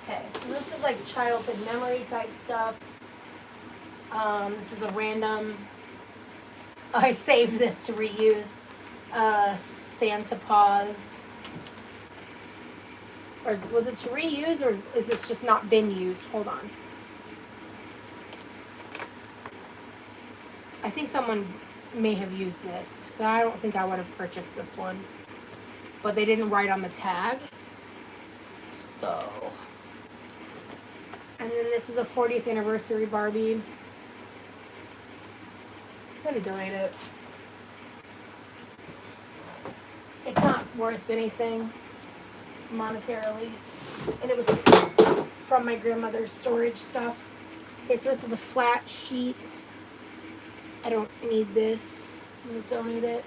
Okay, so this is like childhood memory type stuff. This is a random, I saved this to reuse, Santa Paws, Or was it to reuse, or is this just not been used? Hold on. I think someone may have used this. I don't think I would have purchased this one. But they didn't write on the tag. So. And then this is a 40th anniversary Barbie. I'm going to donate it. It's not worth anything monetarily. And it was from my grandmother's storage stuff. Okay, so this is a flat sheet. I don't need this. I'm going to donate it.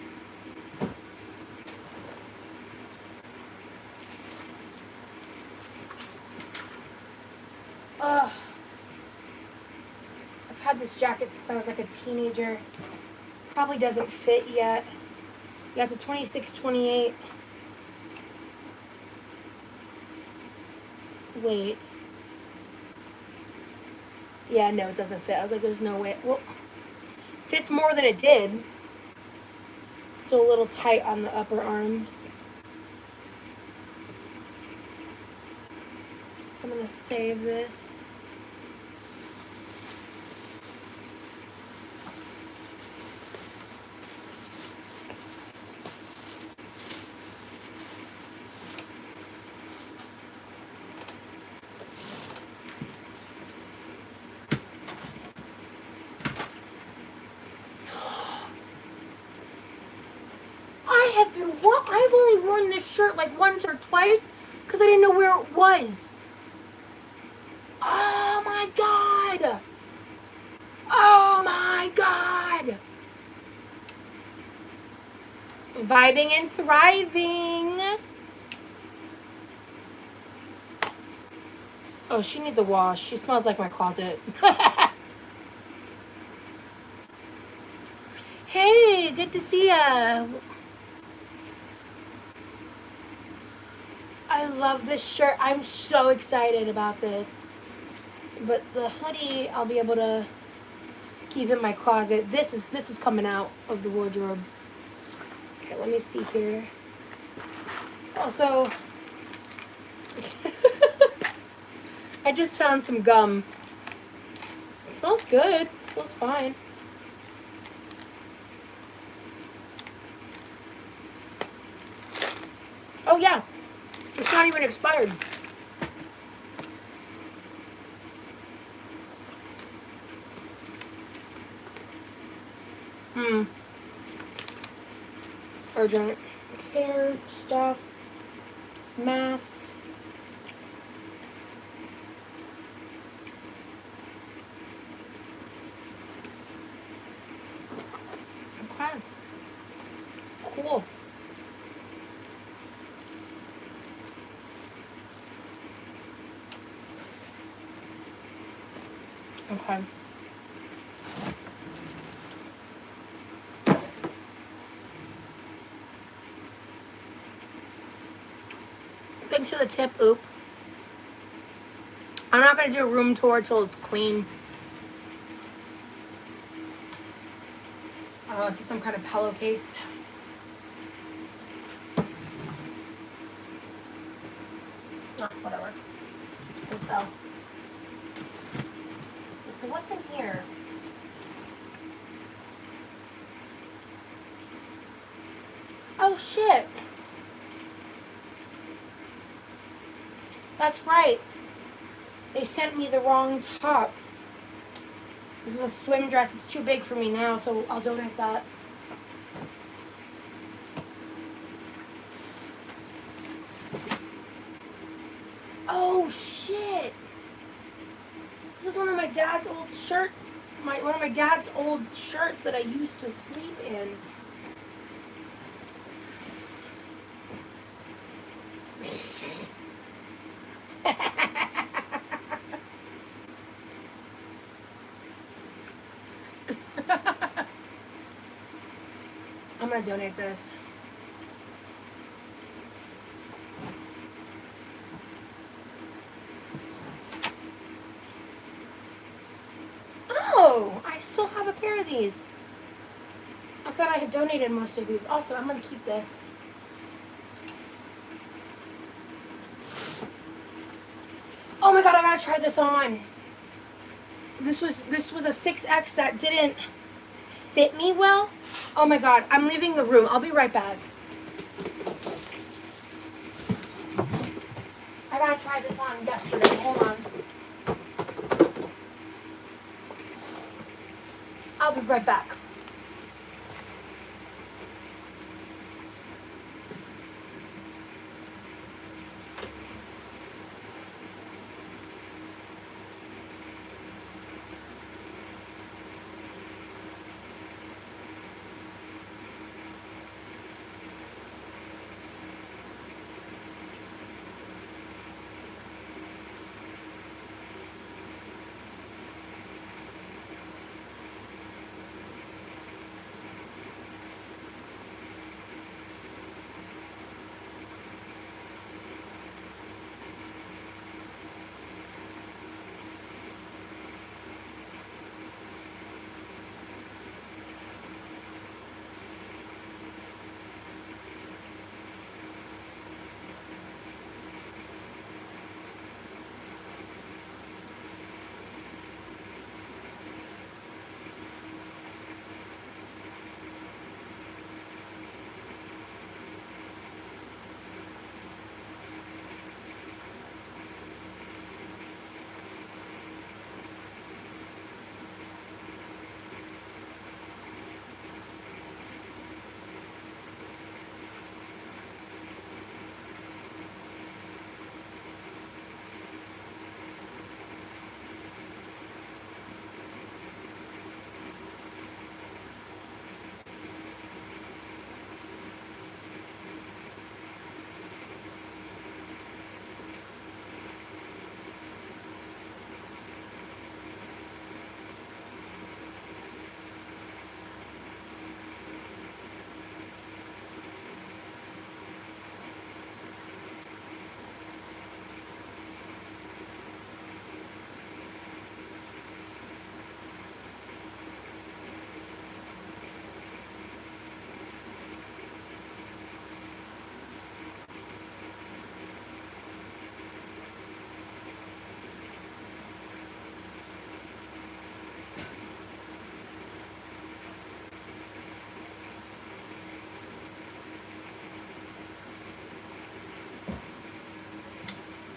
I've had this jacket since I was like a teenager. Probably doesn't fit yet. Yeah, it's a 26-28. Wait. Yeah, no, it doesn't fit. I was like, there's no way. Well, fits more than it did. Still a little tight on the upper arms. I'm gonna save this. I've only worn this shirt like once or twice because I didn't know where it was. Oh my god! Oh my god! Vibing and thriving. Oh, she needs a wash. She smells like my closet. Hey, good to see ya. I love this shirt. I'm so excited about this. But the hoodie, I'll be able to keep in my closet. This is coming out of the wardrobe. Okay, let me see here. Also, I just found some gum. It smells good. It smells fine. Oh yeah, it's not even expired. Urgent care stuff, masks. Okay. Cool. Okay. Thanks for the tip, Oop. I'm not going to do a room tour till it's clean. Oh, this is some kind of pillowcase. Oh, whatever. It fell. So what's in here? Oh, shit. That's right. They sent me the wrong top. This is a swim dress. It's too big for me now, so I'll donate that. Oh, shit. This is one of my dad's old one of my dad's old shirts that I used to sleep in. I'm gonna donate this. Oh, I still have a pair of these. I thought I had donated most of these. Also, I'm gonna keep this. gotta try this on. This was a 6X that didn't fit me well. Oh my god, I'm leaving the room. I'll be right back. I gotta try this on yesterday. Hold on. I'll be right back.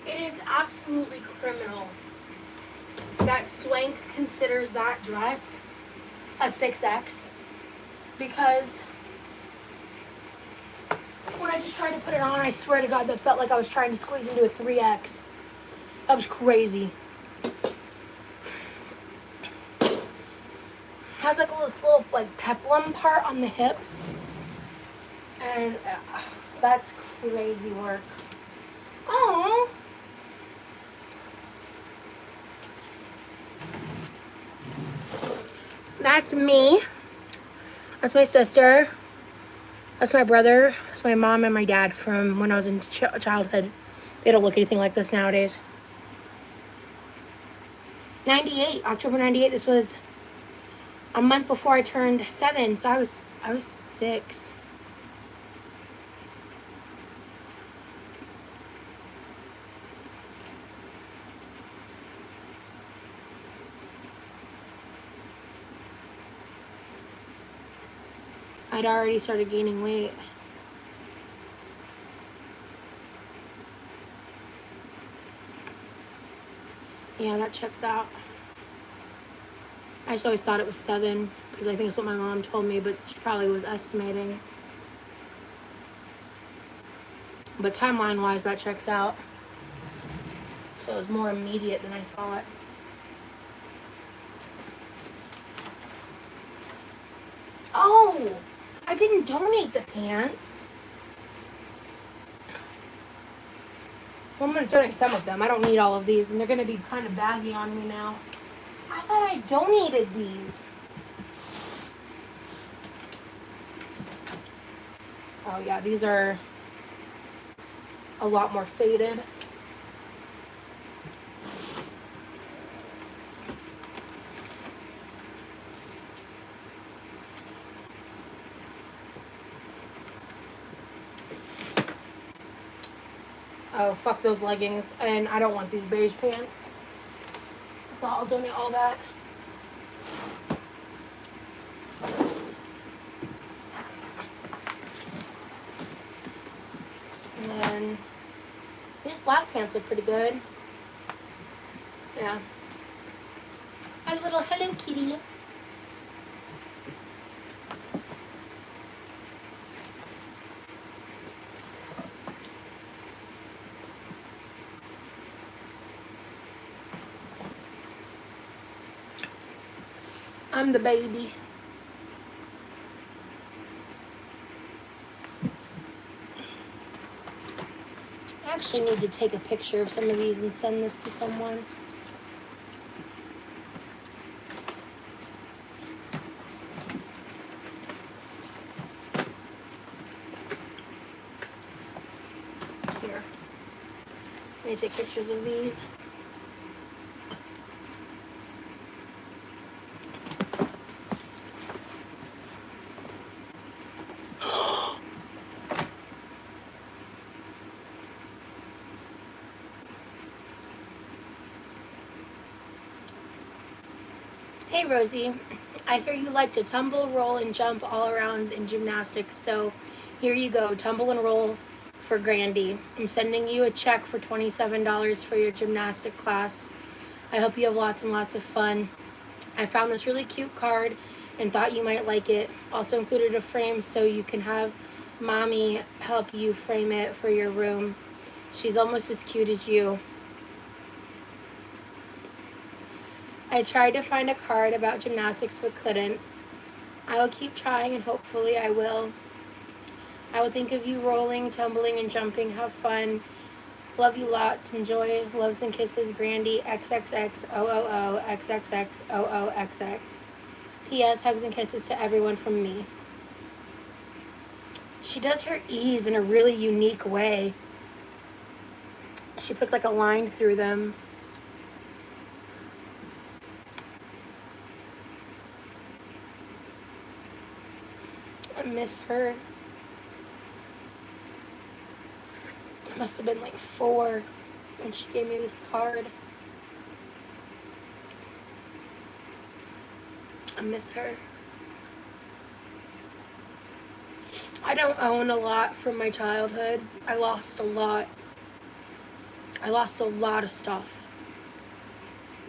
It is absolutely criminal that Swank considers that dress a 6X, because when I just tried to put it on, I swear to God, that felt like I was trying to squeeze into a 3X. That was crazy. Has like this little like peplum part on the hips, and that's crazy work. Oh. That's me. That's my sister. That's my brother. That's my mom and my dad from when I was in childhood. They don't look anything like this nowadays. 98, October 98. This was a month before I turned 7, so I was 6. I'd already started gaining weight. Yeah, that checks out. I just always thought it was 7 because I think it's what my mom told me, but she probably was estimating. But timeline-wise, that checks out. So it was more immediate than I thought. Oh! I didn't donate the pants. Well, I'm going to donate some of them. I don't need all of these, and they're going to be kind of baggy on me now. I thought I donated these. Oh, yeah, these are a lot more faded. Oh, fuck those leggings. And I don't want these beige pants. So I'll donate all that. And then these black pants look pretty good. Yeah. Our little Hello Kitty. I'm the baby. I actually need to take a picture of some of these and send this to someone. Here. Let me take pictures of these. Hey Rosie, I hear you like to tumble, roll, and jump all around in gymnastics, so here you go, tumble and roll for Grandy. I'm sending you a check for $27 for your gymnastic class. I hope you have lots and lots of fun. I found this really cute card and thought you might like it. Also included a frame so you can have mommy help you frame it for your room. She's almost as cute as you. I tried to find a card about gymnastics but couldn't. I will keep trying and hopefully I will. I will think of you rolling, tumbling, and jumping. Have fun. Love you lots. Enjoy. Loves and kisses, Grandy. XXXOOO XXXOOXX. P.S. Hugs and kisses to everyone from me. She does her E's in a really unique way. She puts like a line through them. I miss her. I must have been like 4 when she gave me this card. I miss her. I don't own a lot from my childhood. I lost a lot. I lost a lot of stuff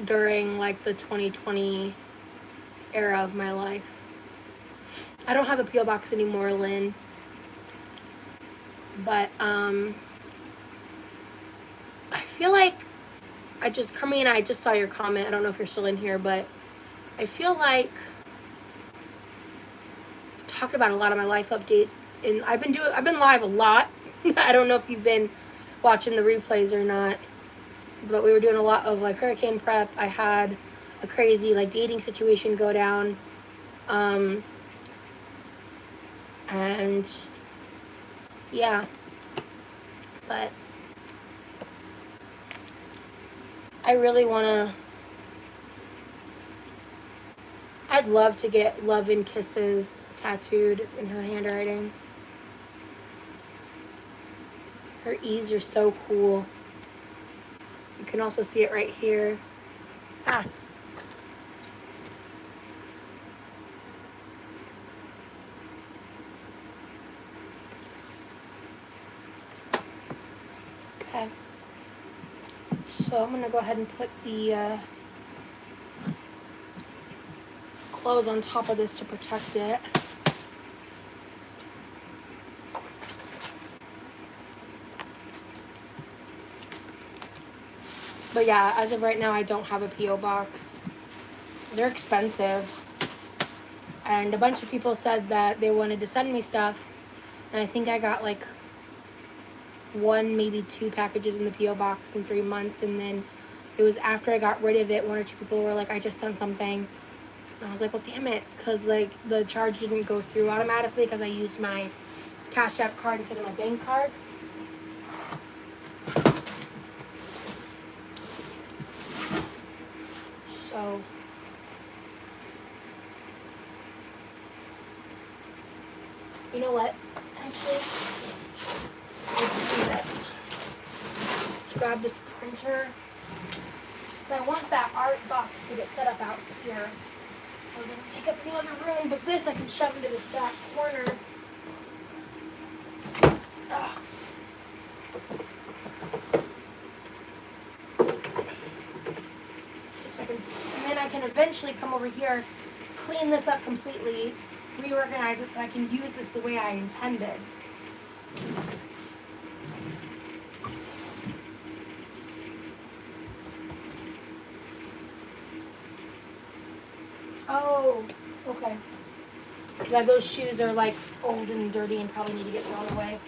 during like the 2020 era of my life. I don't have a P.O. box anymore, Lynn. But I feel like Carina, I just saw your comment. I don't know if you're still in here, but I feel like I've talked about a lot of my life updates, and I've been live a lot. I don't know if you've been watching the replays or not, but we were doing a lot of like hurricane prep. I had a crazy like dating situation go down, and yeah, but I really I'd love to get love and kisses tattooed in her handwriting. Her E's are so cool. You can also see it right here. Ah. Okay. So I'm gonna go ahead and put the clothes on top of this to protect it. But yeah, as of right now, I don't have a P.O. box. They're expensive. And a bunch of people said that they wanted to send me stuff. And I think I got like 1, maybe 2 packages in the P.O. box in 3 months. And then it was after I got rid of it, 1 or 2 people were like, I just sent something. And I was like, well, damn it. Because like the charge didn't go through automatically because I used my Cash App card instead of my bank card. So you know what? Actually, let's do this. Let's grab this printer. So I want that art box to get set up out here. So it doesn't take up any other room, but this I can shove into this back corner. Ugh. Just so I can, and then I can eventually come over here, clean this up completely, reorganize it so I can use this the way I intended. Oh, okay. Yeah, those shoes are like old and dirty and probably need to get thrown away.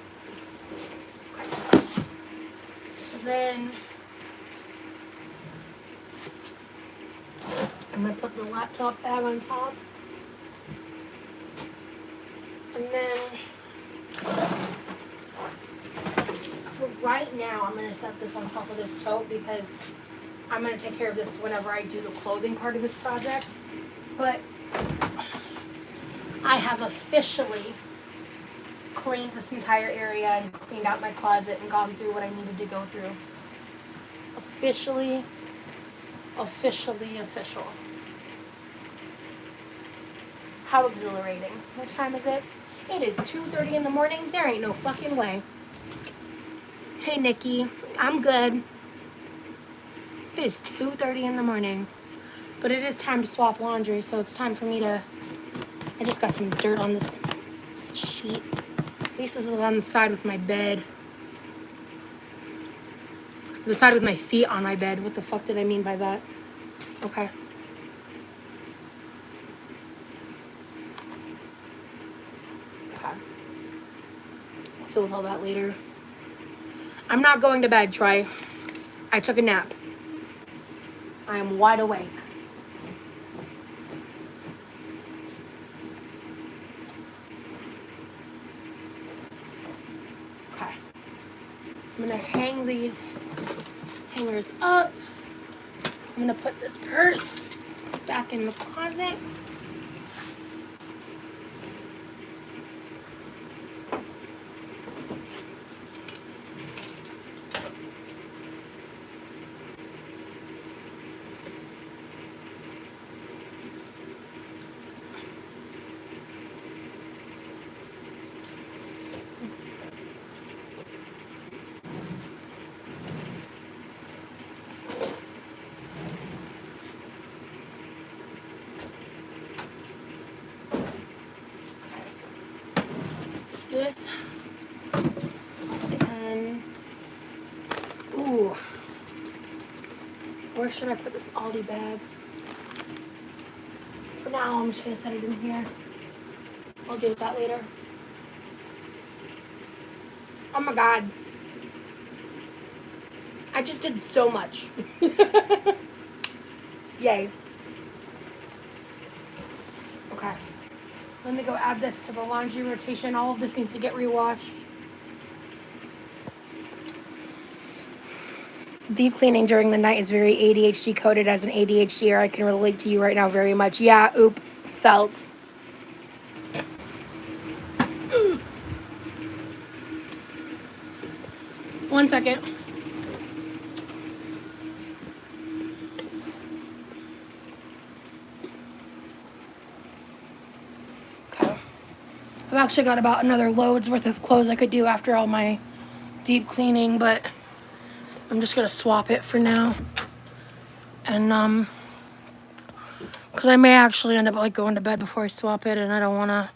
Okay. So then I'm gonna put the laptop bag on top. And then for right now, I'm gonna set this on top of this tote because I'm gonna take care of this whenever I do the clothing part of this project. But I have officially cleaned this entire area and cleaned out my closet and gone through what I needed to go through. Official. How exhilarating. What time is it? It is 2:30 in the morning. There ain't no fucking way. Hey, Nikki. I'm good. It is 2:30 in the morning. But it is time to swap laundry, so it's time for me to... I just got some dirt on this sheet. At least this is on the side with my bed. The side with my feet on my bed. What the fuck did I mean by that? Okay. Okay. I'll deal with all that later. I'm not going to bed, Troy. I took a nap. I am wide awake. Okay. I'm gonna hang these hangers up. I'm gonna put this purse back in the closet. This and ooh, where should I put this Aldi bag? For now, I'm just gonna set it in here. I'll deal with that later. Oh my god, I just did so much. Yay. Okay. Let me go add this to the laundry rotation. All of this needs to get rewashed. Deep cleaning during the night is very ADHD coded. As an ADHDer, I can relate to you right now very much. Yeah, oop, felt. One second. I've actually got about another load's worth of clothes I could do after all my deep cleaning, but I'm just gonna swap it for now. And because I may actually end up like going to bed before I swap it, and I don't want to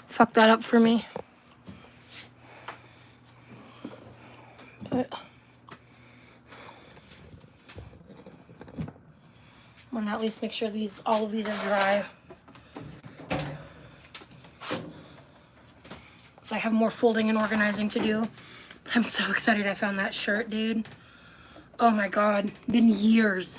fuck that up for me. But I'm gonna at least make sure all of these are dry. I have more folding and organizing to do. But I'm so excited I found that shirt, dude. Oh my god, been years.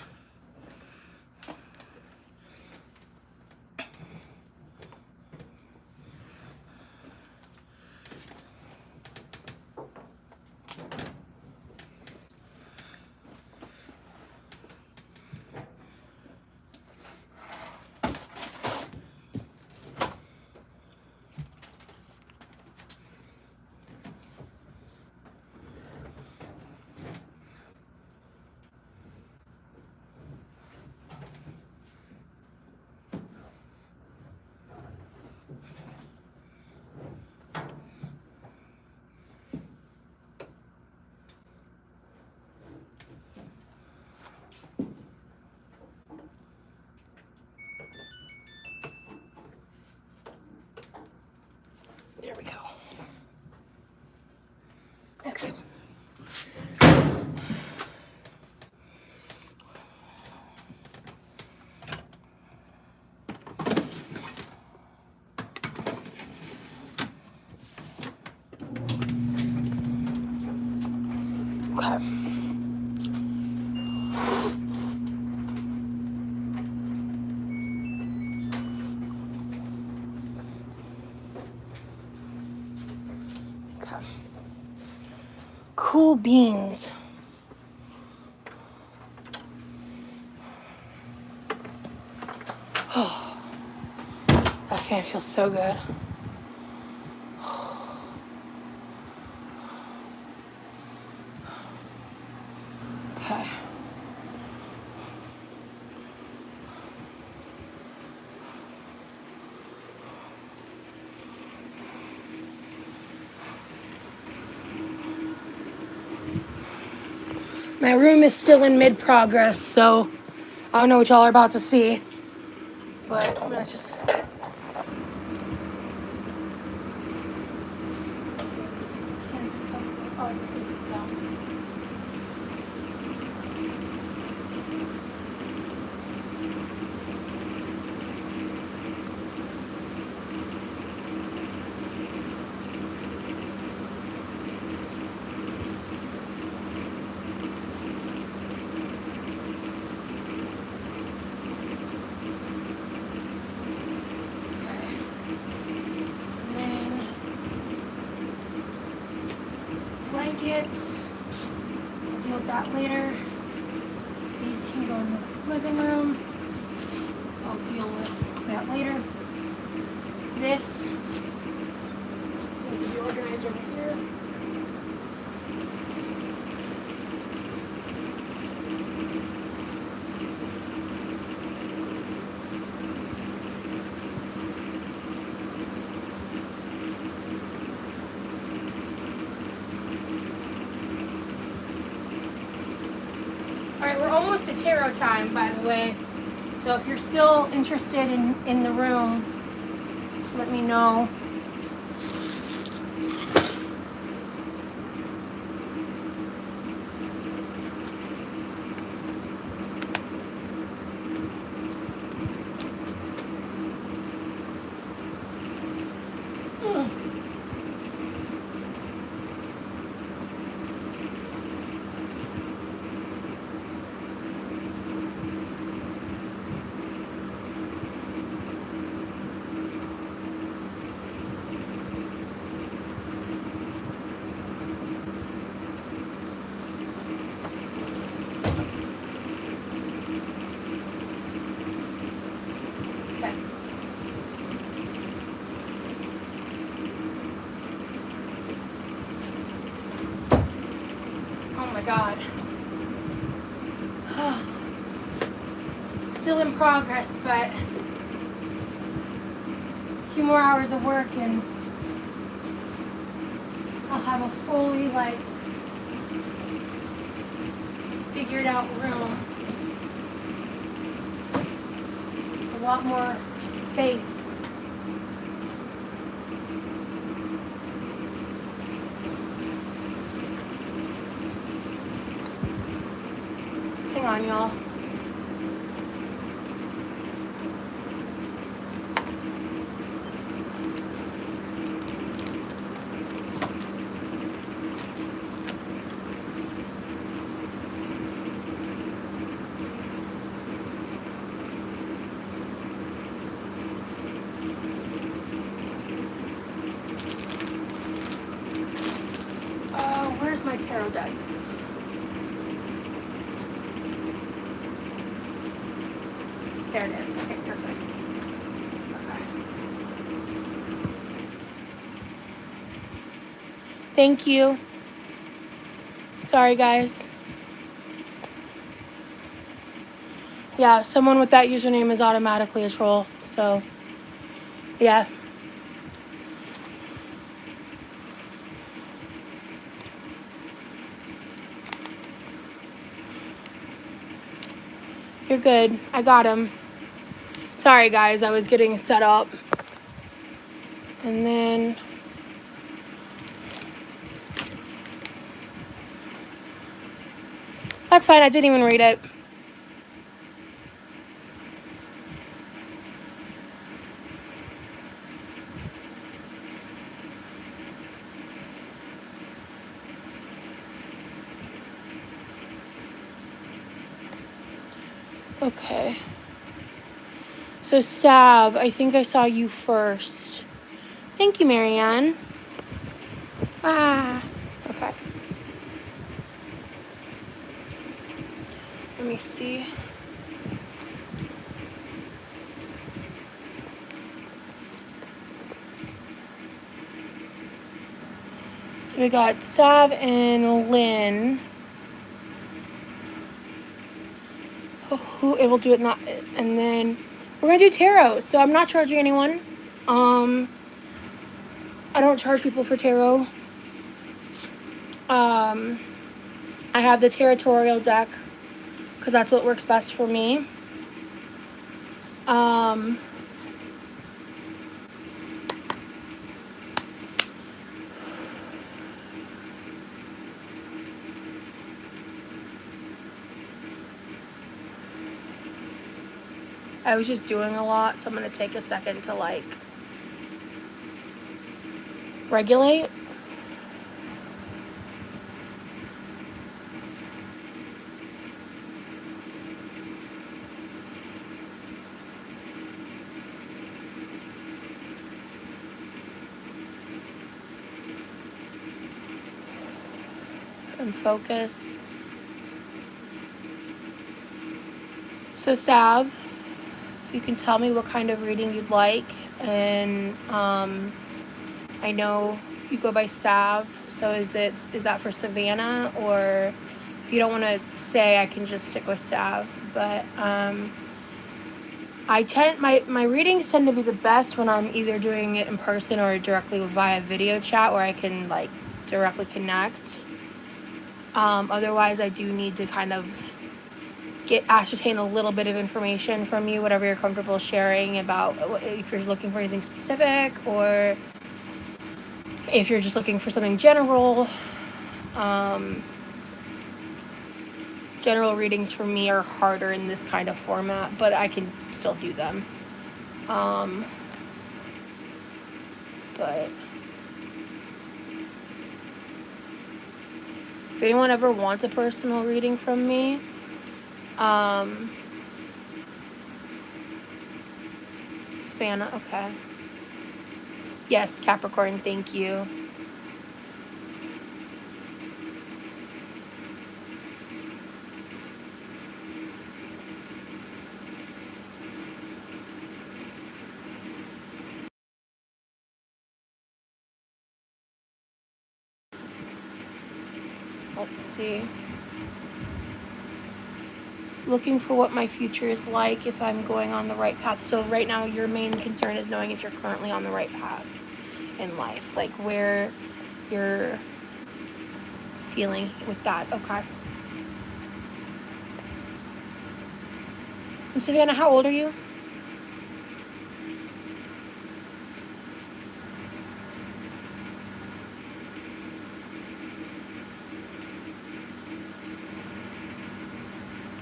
Okay. Okay. Okay. Cool beans. Oh, that fan feels so good. Okay. My room is still in mid-progress, so I don't know what y'all are about to see. But I'm gonna just... Blankets. We'll deal with that later. These can go in the living room. I'll deal with that later. This is the organizer right here. Alright, we're almost at tarot time, by the way. So if you're still interested in the room, let me know. God. Still in progress, but a few more hours of work and I'll have a fully figured out room. A lot more space. Hang on, y'all. Where's my tarot deck? There it is. Okay, perfect. Okay. Thank you. Sorry, guys. Yeah, someone with that username is automatically a troll, so yeah. You're good. I got him. Sorry, guys. I was getting set up. And then... That's fine. I didn't even read it. Okay. So, Sav, I think I saw you first. Thank you, Marianne. Ah. Okay. Let me see. So we got Sav and Lynn. Who it will do it not, and then we're gonna do tarot. So I'm not charging anyone. I don't charge people for tarot. I have the territorial deck because that's what works best for me. I was just doing a lot, so I'm gonna take a second to like regulate. And focus. So Sav, you can tell me what kind of reading you'd like, and I know you go by Sav, so is that for Savannah, or if you don't want to say, I can just stick with Sav. But my readings tend to be the best when I'm either doing it in person or directly via video chat, where I can like directly connect. Otherwise, I do need to kind of ascertain a little bit of information from you, whatever you're comfortable sharing about, if you're looking for anything specific or if you're just looking for something general. General readings for me are harder in this kind of format, but I can still do them. But if anyone ever wants a personal reading from me, Savannah, okay. Yes, Capricorn, thank you. Let's see. Looking for what my future is like, if I'm going on the right path. So right now your main concern is knowing if you're currently on the right path in life, like where you're feeling with that. Okay. And Savannah, how old are you?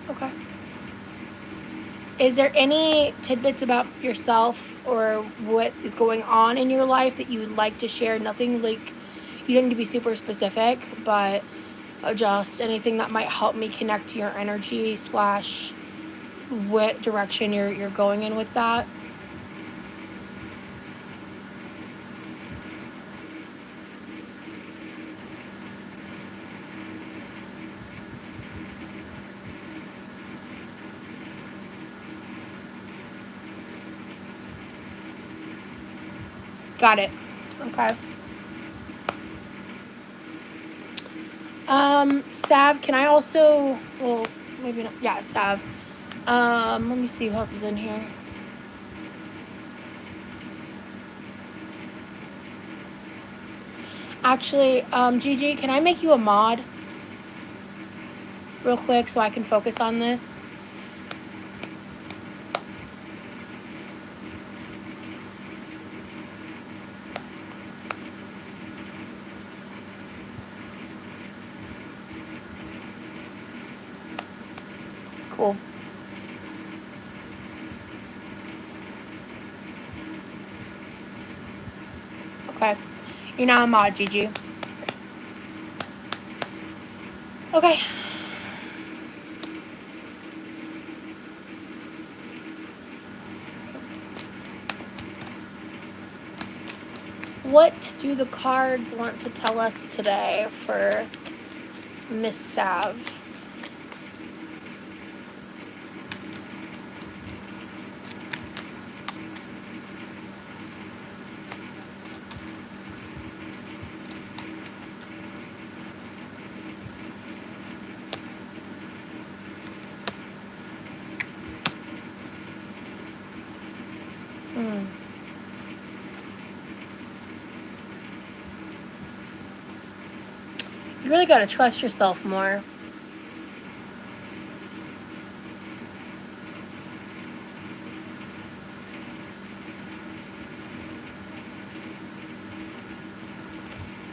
Okay. Is there any tidbits about yourself or what is going on in your life that you would like to share? Nothing like, you don't need to be super specific, but just anything that might help me connect to your energy / what direction you're going in with that. Got it. Okay. Sav, can I also, well, maybe not, yeah, Sav. Let me see who else is in here. Actually, Gigi, can I make you a mod real quick so I can focus on this? cool. Okay. You're now a mod, Gigi. Okay. What do the cards want to tell us today for Miss Sav? You really gotta trust yourself more.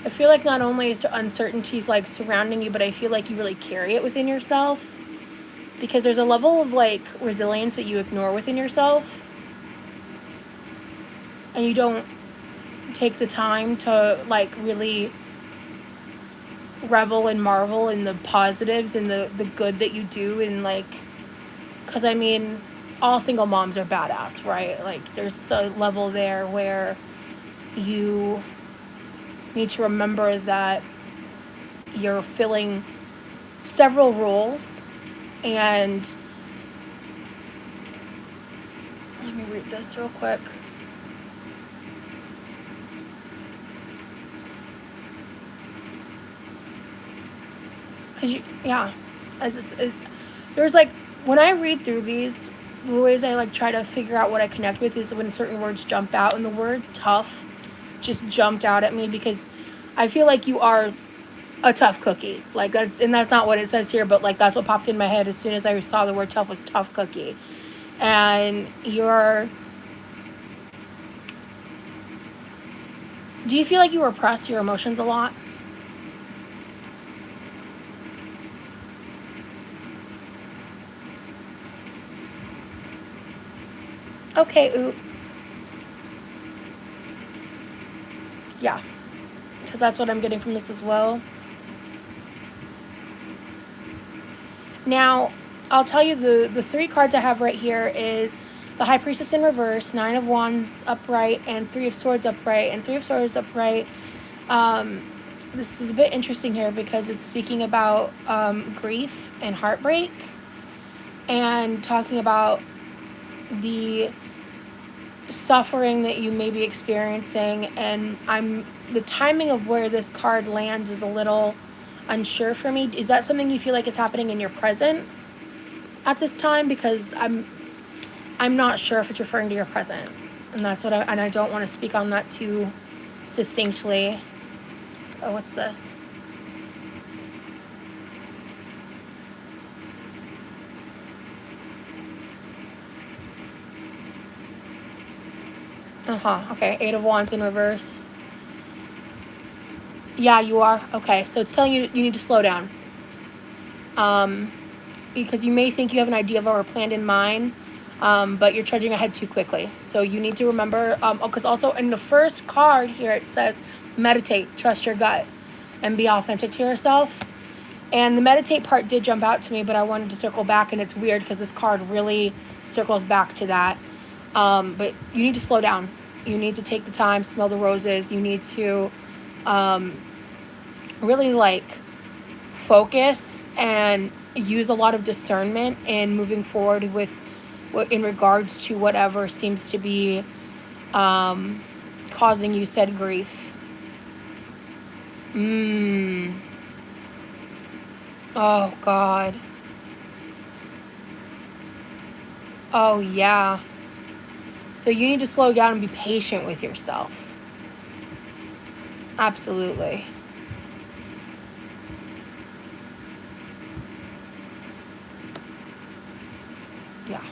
I feel like not only is uncertainties like surrounding you, but I feel like you really carry it within yourself. Because there's a level of like resilience that you ignore within yourself. And you don't take the time to like really revel and marvel in the positives and the good that you do. And like, because I mean, all single moms are badass, right? Like there's a level there where you need to remember that you're filling several roles. And let me read this real quick. Because there's like, when I read through these, the ways I like try to figure out what I connect with is when certain words jump out, and the word tough just jumped out at me because I feel like you are a tough cookie. Like that's not what it says here, but like that's what popped in my head as soon as I saw the word tough was tough cookie. And do you feel like you repress your emotions a lot? Okay, oop. Yeah, because that's what I'm getting from this as well. Now, I'll tell you the three cards I have right here is the High Priestess in reverse, Nine of Wands upright, and Three of Swords upright. And Three of Swords upright, this is a bit interesting here because it's speaking about grief and heartbreak and talking about the suffering that you may be experiencing. And the timing of where this card lands is a little unsure for me. Is that something you feel like is happening in your present at this time? Because I'm not sure if it's referring to your present, and that's what I don't want to speak on that too succinctly. Oh, what's this? Okay, Eight of Wands in reverse. Yeah, you are. Okay, so it's telling you need to slow down. Because you may think you have an idea of or a plan in mind, but you're trudging ahead too quickly. So you need to remember, because also in the first card here it says meditate, trust your gut, and be authentic to yourself. And the meditate part did jump out to me, but I wanted to circle back, and it's weird because this card really circles back to that. But you need to slow down. You need to take the time, smell the roses. You need to really like focus and use a lot of discernment in moving forward with in regards to whatever seems to be causing you said grief. Oh God. Oh yeah. So you need to slow down and be patient with yourself. Absolutely. Yeah.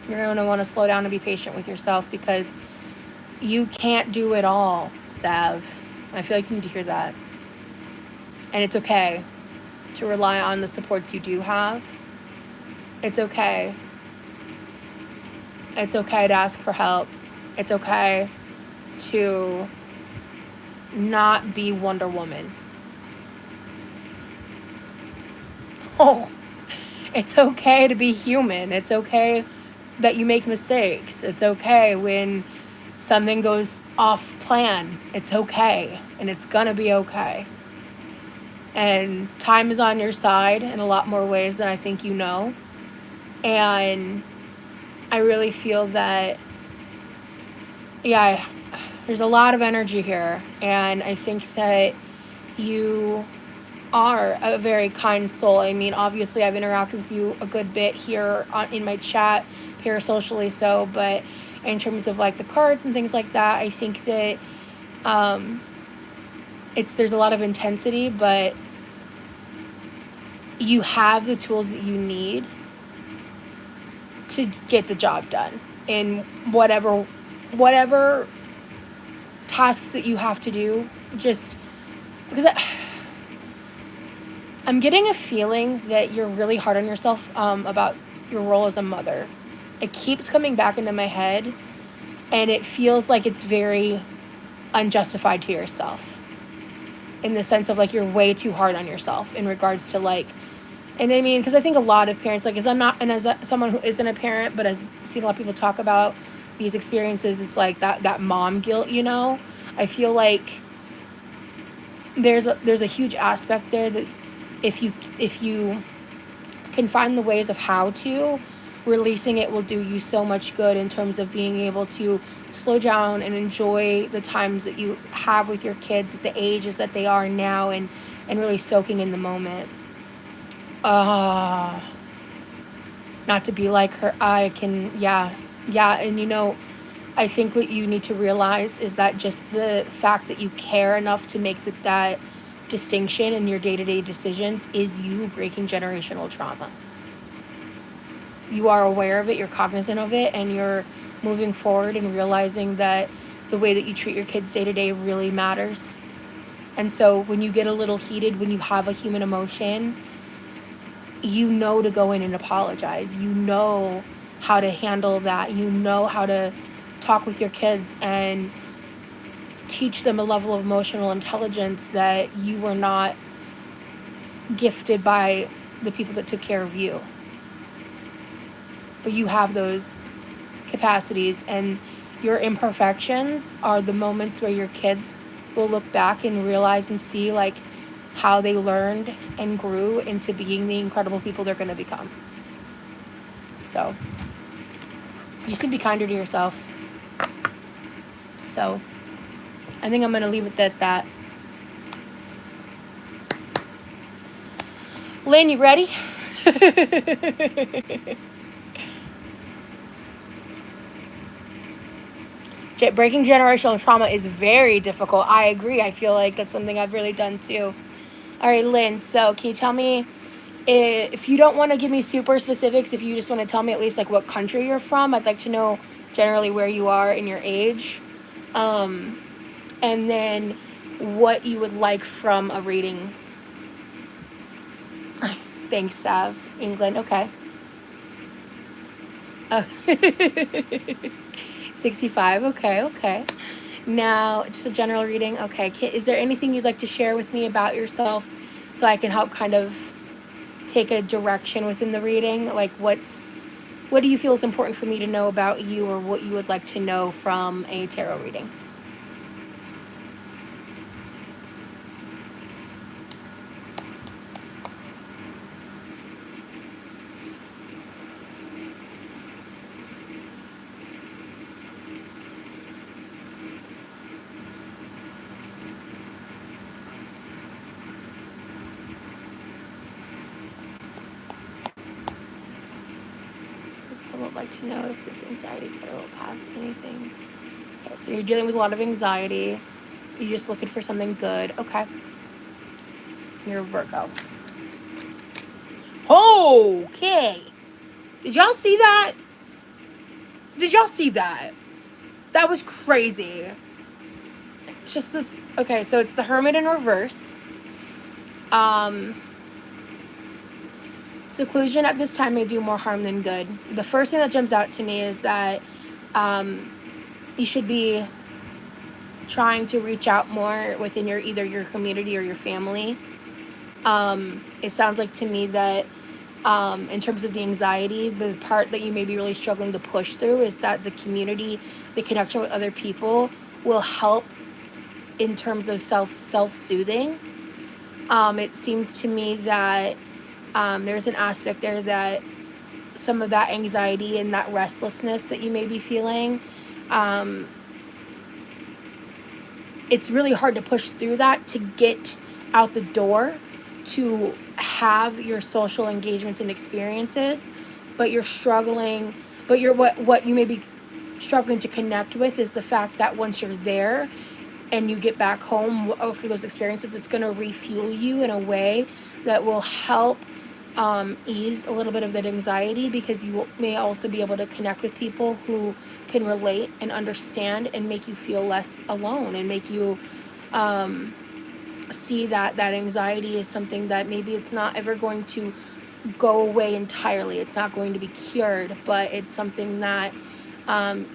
You're going to want to slow down and be patient with yourself because you can't do it all, Sav. I feel like you need to hear that. And it's okay to rely on the supports you do have. It's okay. It's okay to ask for help. It's okay to not be Wonder Woman. Oh, it's okay to be human. It's okay that you make mistakes. It's okay when something goes off plan. It's okay. And it's gonna be okay. And time is on your side in a lot more ways than I think you know. And I really feel that, yeah, there's a lot of energy here. And I think that you are a very kind soul. I mean, obviously, I've interacted with you a good bit here in my chat, parasocially so, but in terms of like the cards and things like that, I think that there's a lot of intensity, but you have the tools that you need to get the job done in whatever tasks that you have to do. Just because I'm getting a feeling that you're really hard on yourself about your role as a mother. It keeps coming back into my head, and it feels like it's very unjustified to yourself, in the sense of like you're way too hard on yourself in regards to like, and I mean, because I think a lot of parents, like, as someone who isn't a parent but has seen a lot of people talk about these experiences, it's like that mom guilt, you know. I feel like there's a huge aspect there that if you can find the ways of how to, releasing it will do you so much good in terms of being able to slow down and enjoy the times that you have with your kids at the ages that they are now, and really soaking in the moment. Not to be like her, I can, yeah, and you know, I think what you need to realize is that just the fact that you care enough to make that distinction in your day-to-day decisions is you breaking generational trauma. You are aware of it, you're cognizant of it, and you're moving forward and realizing that the way that you treat your kids day to day really matters. And so when you get a little heated, when you have a human emotion, you know to go in and apologize. You know how to handle that. You know how to talk with your kids and teach them a level of emotional intelligence that you were not gifted by the people that took care of you. But you have those capacities, and your imperfections are the moments where your kids will look back and realize and see like how they learned and grew into being the incredible people they're going to become. So you should be kinder to yourself. So I think I'm going to leave it at that. Lynn, you ready? Breaking generational trauma is very difficult. I agree. I feel like that's something I've really done too. All right, Lynn, so can you tell me, if you don't want to give me super specifics, if you just want to tell me at least like what country you're from, I'd like to know generally where you are in your age. And then what you would like from a reading. Thanks, Sav. England, okay. 65, okay. Now, just a general reading, okay. Is there anything you'd like to share with me about yourself so I can help kind of take a direction within the reading? Like, what do you feel is important for me to know about you, or what you would like to know from a tarot reading? I would like to know if this anxiety will pass anything. Okay, so you're dealing with a lot of anxiety. You're just looking for something good. Okay. You're a Virgo. Okay. Did y'all see that? That was crazy. It's just this. Okay, so it's the Hermit in reverse. Seclusion at this time may do more harm than good. The first thing that jumps out to me is that you should be trying to reach out more within either your community or your family. It sounds like to me that in terms of the anxiety, the part that you may be really struggling to push through is that the community, the connection with other people will help in terms of self-soothing. It seems to me that there's an aspect there that some of that anxiety and that restlessness that you may be feeling, it's really hard to push through that to get out the door to have your social engagements and experiences, but you're struggling, but you're what you may be struggling to connect with is the fact that once you're there and you get back home after those experiences, it's going to refuel you in a way that will help ease a little bit of that anxiety, because you may also be able to connect with people who can relate and understand and make you feel less alone, and make you see that anxiety is something that maybe it's not ever going to go away entirely. It's not going to be cured, but it's something that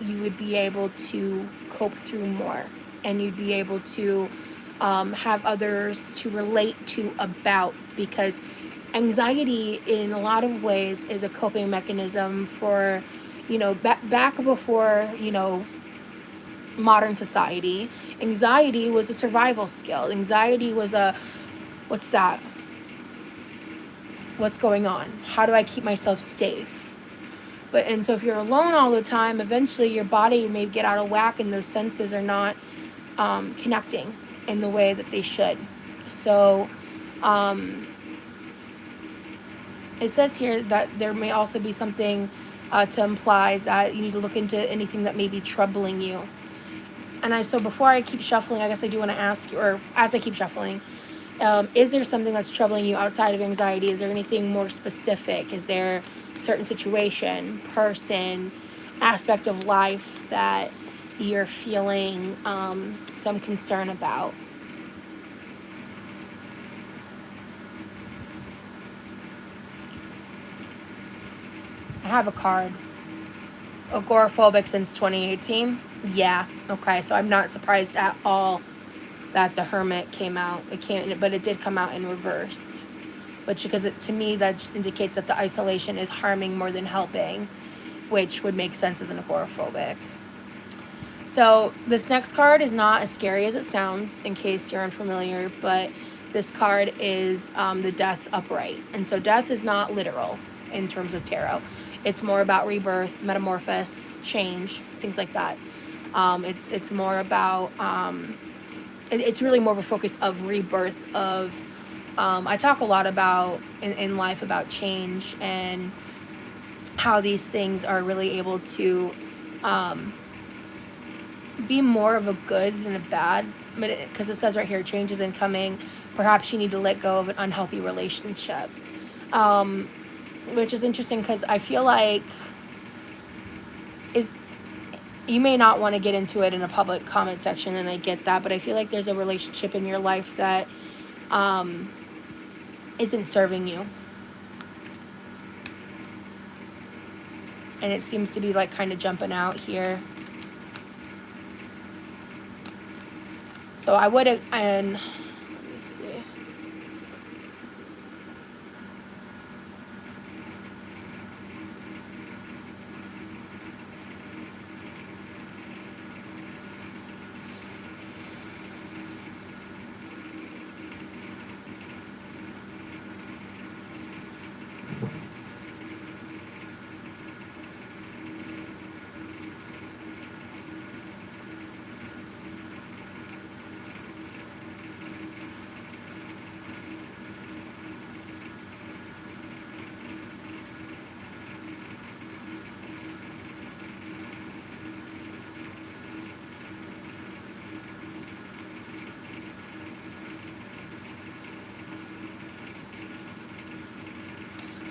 you would be able to cope through more, and you'd be able to have others to relate to about, because anxiety in a lot of ways is a coping mechanism for, back before, modern society. Anxiety was a survival skill. Anxiety was what's that? What's going on? How do I keep myself safe? And so if you're alone all the time, eventually your body may get out of whack and those senses are not connecting in the way that they should. So it says here that there may also be something to imply that you need to look into anything that may be troubling you. And so before I keep shuffling, I guess I do want to ask you, or as I keep shuffling, is there something that's troubling you outside of anxiety? Is there anything more specific? Is there a certain situation, person, aspect of life that you're feeling some concern about? I have a card. Agoraphobic since 2018. Yeah, okay, so I'm not surprised at all that the Hermit came out. But it did come out in reverse, which, because to me that indicates that the isolation is harming more than helping, which would make sense as an agoraphobic. So this next card is not as scary as it sounds, in case you're unfamiliar, but this card is the Death upright, and so death is not literal in terms of tarot. It's more about rebirth, metamorphosis, change, things like that. It's more about it's really more of a focus of rebirth of I talk a lot about in life about change and how these things are really able to be more of a good than a bad, because it says right here, change is incoming. Perhaps you need to let go of an unhealthy relationship, which is interesting, because I feel like you may not want to get into it in a public comment section, and I get that, but I feel like there's a relationship in your life that isn't serving you, and it seems to be like kind of jumping out here. So I would, and let me see.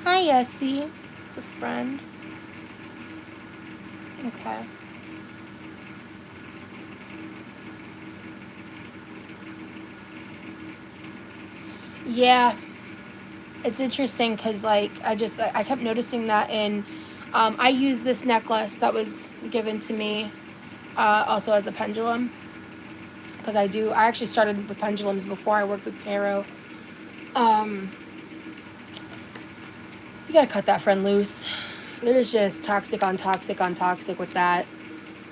Hi, Essie. It's a friend. Okay. Yeah. it's interesting because, like, I kept noticing that in, I use this necklace that was given to me, also as a pendulum, because I actually started with pendulums before I worked with tarot. You gotta cut that friend loose. There's just toxic on toxic on toxic with that.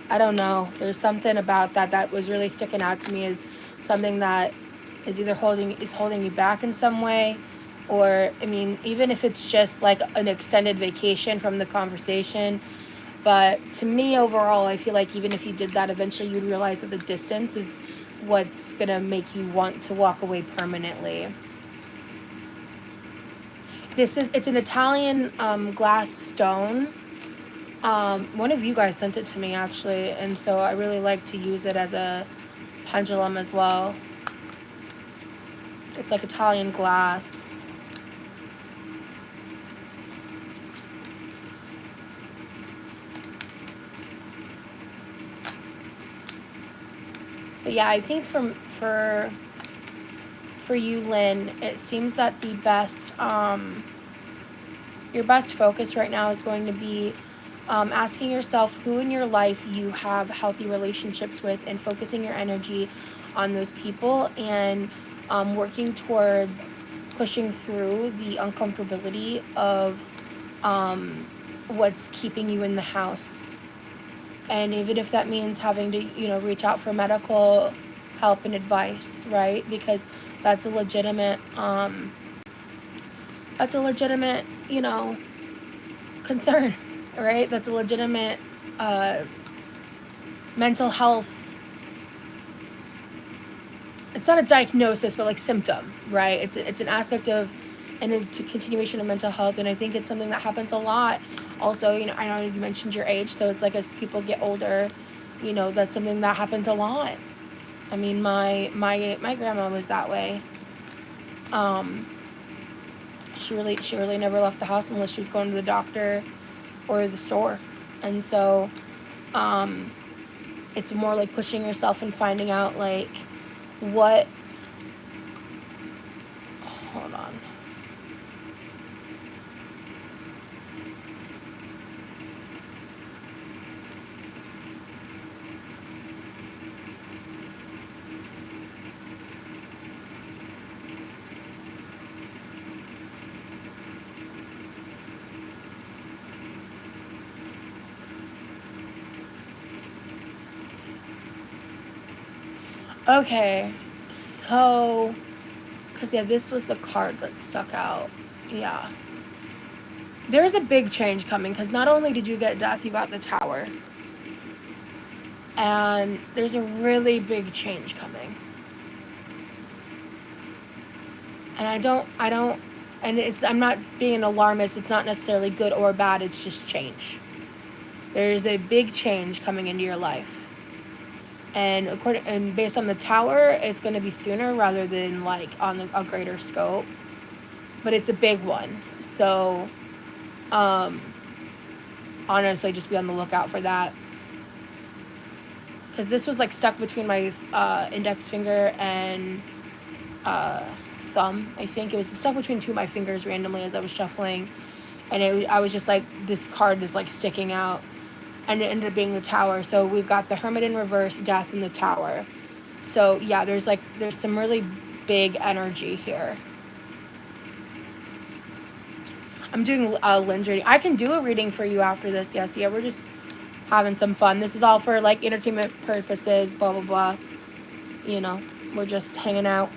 I don't know. There's something about that was really sticking out to me as something that is either holding you back in some way, or, I mean, even if it's just like an extended vacation from the conversation. But to me, overall, I feel like even if you did that, eventually you'd realize that the distance is what's gonna make you want to walk away permanently. It's an Italian glass stone. One of you guys sent it to me, actually, and so I really like to use it as a pendulum as well. It's like Italian glass. But yeah, I think for you, Lynn, it seems that the best your best focus right now is going to be asking yourself who in your life you have healthy relationships with, and focusing your energy on those people, and working towards pushing through the uncomfortability of what's keeping you in the house. And even if that means having to, reach out for medical help and advice, right? Because that's a legitimate, concern, right? That's a legitimate mental health. It's not a diagnosis, but like symptom, right? It's an aspect of, and it's a continuation of mental health, and I think it's something that happens a lot. Also, I know you mentioned your age, so it's like as people get older, that's something that happens a lot. I mean, my grandma was that way. She really never left the house unless she was going to the doctor or the store, and so it's more like pushing yourself and finding out like what. Hold on. Okay, so, because yeah, this was the card that stuck out. Yeah. There's a big change coming, because not only did you get death, you got the Tower. And there's a really big change coming. And I'm not being an alarmist, it's not necessarily good or bad, it's just change. There's a big change coming into your life. And based on the Tower, it's going to be sooner rather than like on a greater scope, but it's a big one. So, honestly, just be on the lookout for that, because this was like stuck between my index finger and thumb. I think it was stuck between two of my fingers randomly as I was shuffling, and I was just like, this card is like sticking out. And it ended up being the Tower. So we've got the Hermit in reverse, Death, and the Tower. So yeah, there's some really big energy here. I'm doing Lynn's reading. I can do a reading for you after this. Yes, yeah, we're just having some fun. This is all for like entertainment purposes, blah blah blah. We're just hanging out.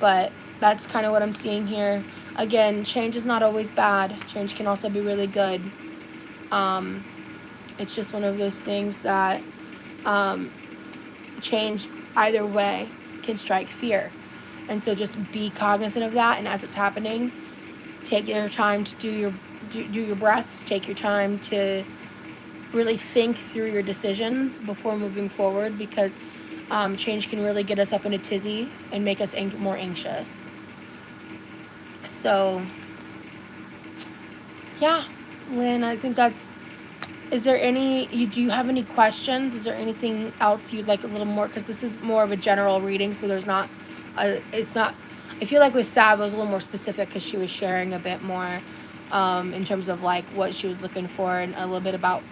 But that's kind of what I'm seeing here. Again, change is not always bad. Change can also be really good. It's just one of those things that change either way can strike fear, and so just be cognizant of that. And as it's happening, take your time to do your breaths. Take your time to really think through your decisions before moving forward, because change can really get us up in a tizzy and make us more anxious. So yeah, Lynn, I think that's. Do you have any questions? Is there anything else you'd like a little more? Because this is more of a general reading, so it's not. I feel like with Sav, it was a little more specific because she was sharing a bit more in terms of like what she was looking for and a little bit about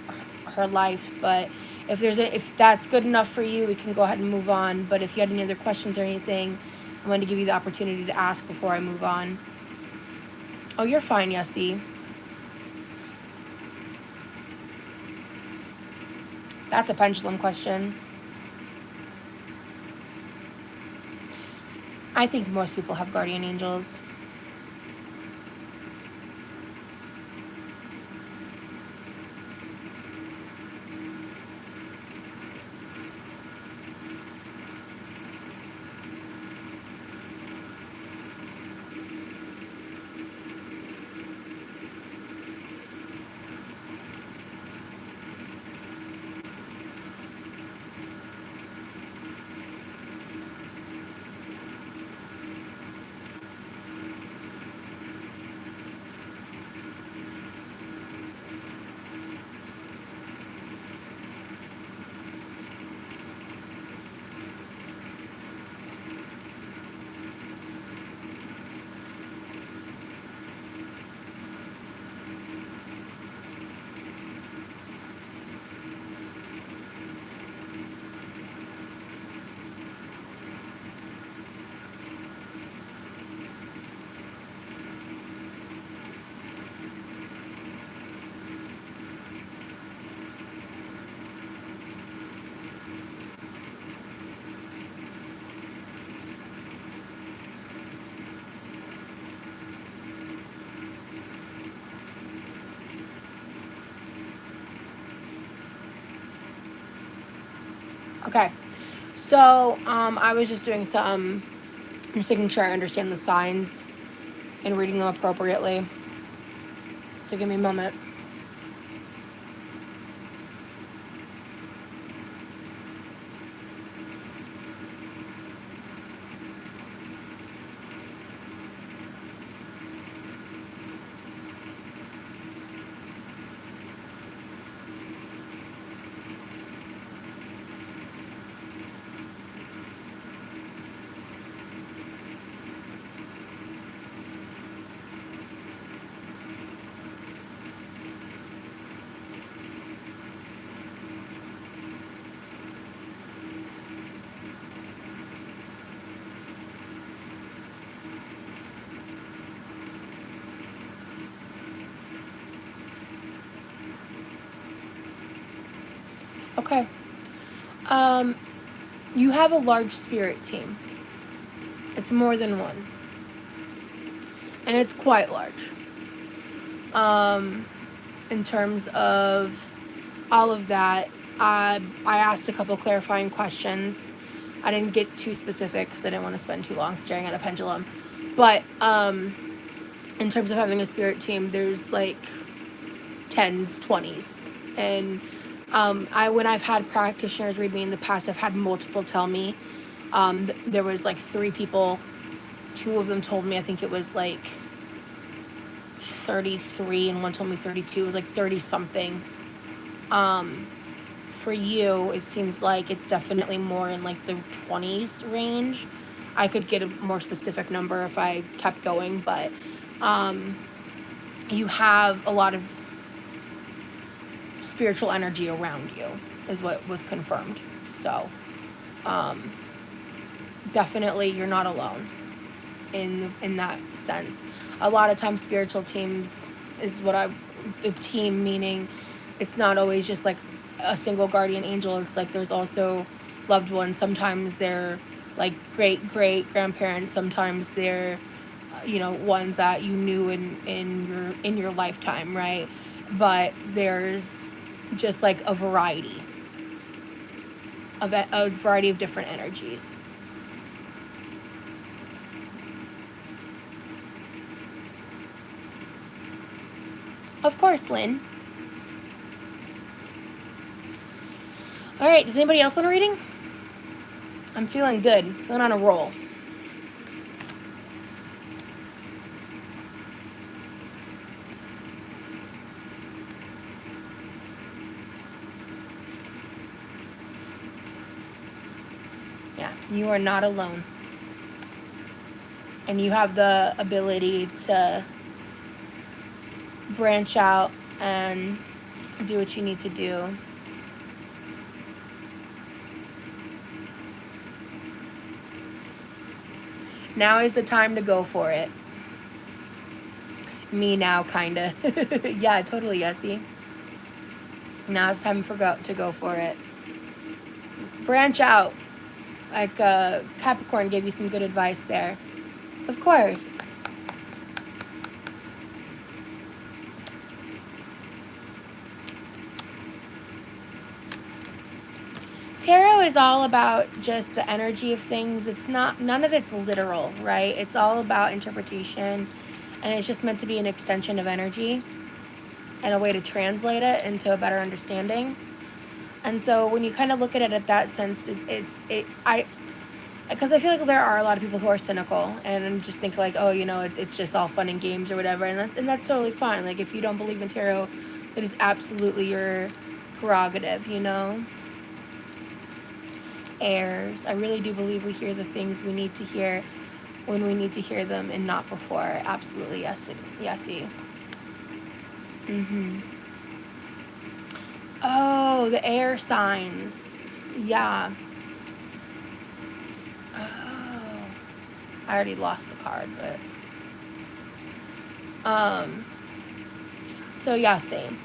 her life. But if that's good enough for you, we can go ahead and move on. But if you had any other questions or anything, I wanted to give you the opportunity to ask before I move on. Oh, you're fine, Yessie. That's a pendulum question. I think most people have guardian angels. Okay, so I was just doing some, I'm just making sure I understand the signs and reading them appropriately. So give me a moment. Okay. You have a large spirit team. It's more than one. And it's quite large. In terms of all of that, I asked a couple clarifying questions. I didn't get too specific because I didn't want to spend too long staring at a pendulum. But in terms of having a spirit team, there's like 10s, 20s. And when I've had practitioners read me in the past, I've had multiple tell me. There was like 3 people. 2 of them told me, I think it was like 33 and one told me 32. It was like 30 something. For you, it seems like it's definitely more in like the 20s range. I could get a more specific number if I kept going, but you have a lot of spiritual energy around you is what was confirmed. So definitely you're not alone in that sense. A lot of times spiritual teams is the team meaning it's not always just like a single guardian angel. It's like there's also loved ones. Sometimes they're like great grandparents. Sometimes they're ones that you knew in your lifetime, right? But there's just like a variety of different energies. Of course, Lynn. All right, does anybody else want a reading? I'm feeling good, feeling on a roll. Yeah, you are not alone. And you have the ability to branch out and do what you need to do. Now is the time to go for it. Me now, kinda. Yeah, totally, Yessie. Now it's time to go for it. Branch out. Like Capricorn gave you some good advice there. Of course. Tarot is all about just the energy of things. It's not, none of it's literal, right? It's all about interpretation, and it's just meant to be an extension of energy and a way to translate it into a better understanding. And so when you kind of look at it at that sense, because I feel like there are a lot of people who are cynical and just think like, oh, you know, it's just all fun and games or whatever, and that's totally fine. Like, if you don't believe in tarot, it is absolutely your prerogative, you know. Airs, I really do believe we hear the things we need to hear when we need to hear them and not before. Absolutely, yesy. Oh, the air signs. Yeah. Oh, I already lost the card, but so yeah, same.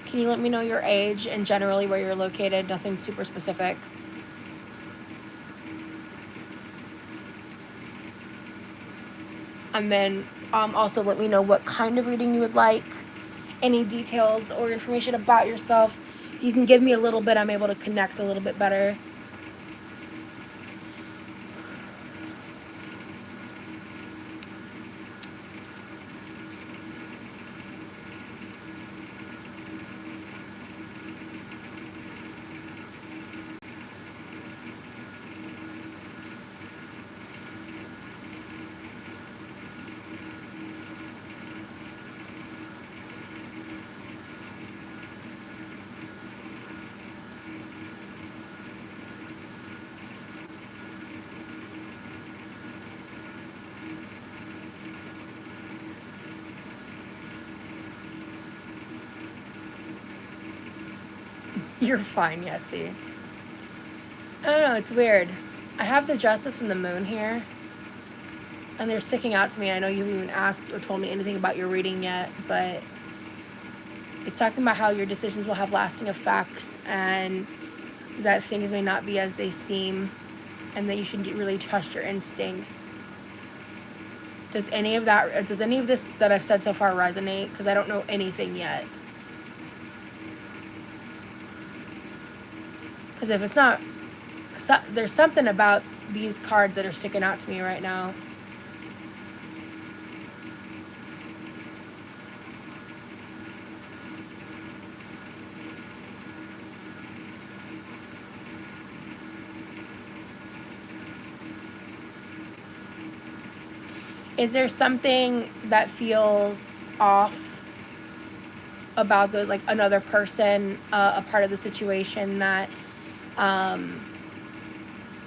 Can you let me know your age and generally where you're located? Nothing super specific. And then also let me know what kind of reading you would like. Any details or information about yourself you can give me a little bit. I'm able to connect a little bit better. You're fine, Yessie. I don't know, it's weird. I have the Justice and the Moon here, and they're sticking out to me. I know you haven't even asked or told me anything about your reading yet, but it's talking about how your decisions will have lasting effects and that things may not be as they seem and that you should really trust your instincts. Does any of this that I've said so far resonate? Because I don't know anything yet. Because if it's not, there's something about these cards that are sticking out to me right now. Is there something that feels off about the, like, another person, a part of the situation that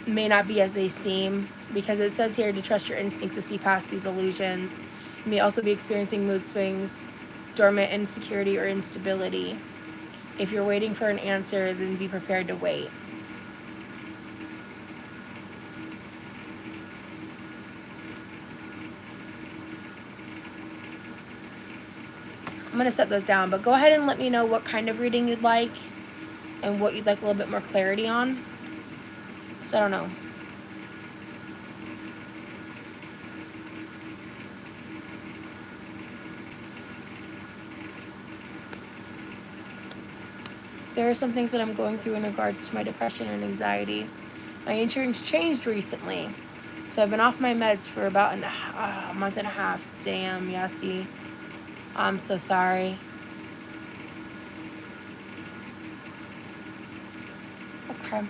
may not be as they seem? Because it says here to trust your instincts to see past these illusions. You may also be experiencing mood swings, dormant insecurity or instability. If you're waiting for an answer, then be prepared to wait. I'm going to set those down, but go ahead and let me know what kind of reading you'd like and what you'd like a little bit more clarity on. So I don't know. There are some things that I'm going through in regards to my depression and anxiety. My insurance changed recently, so I've been off my meds for about a month and a half. Damn, Yassi. I'm so sorry. Okay.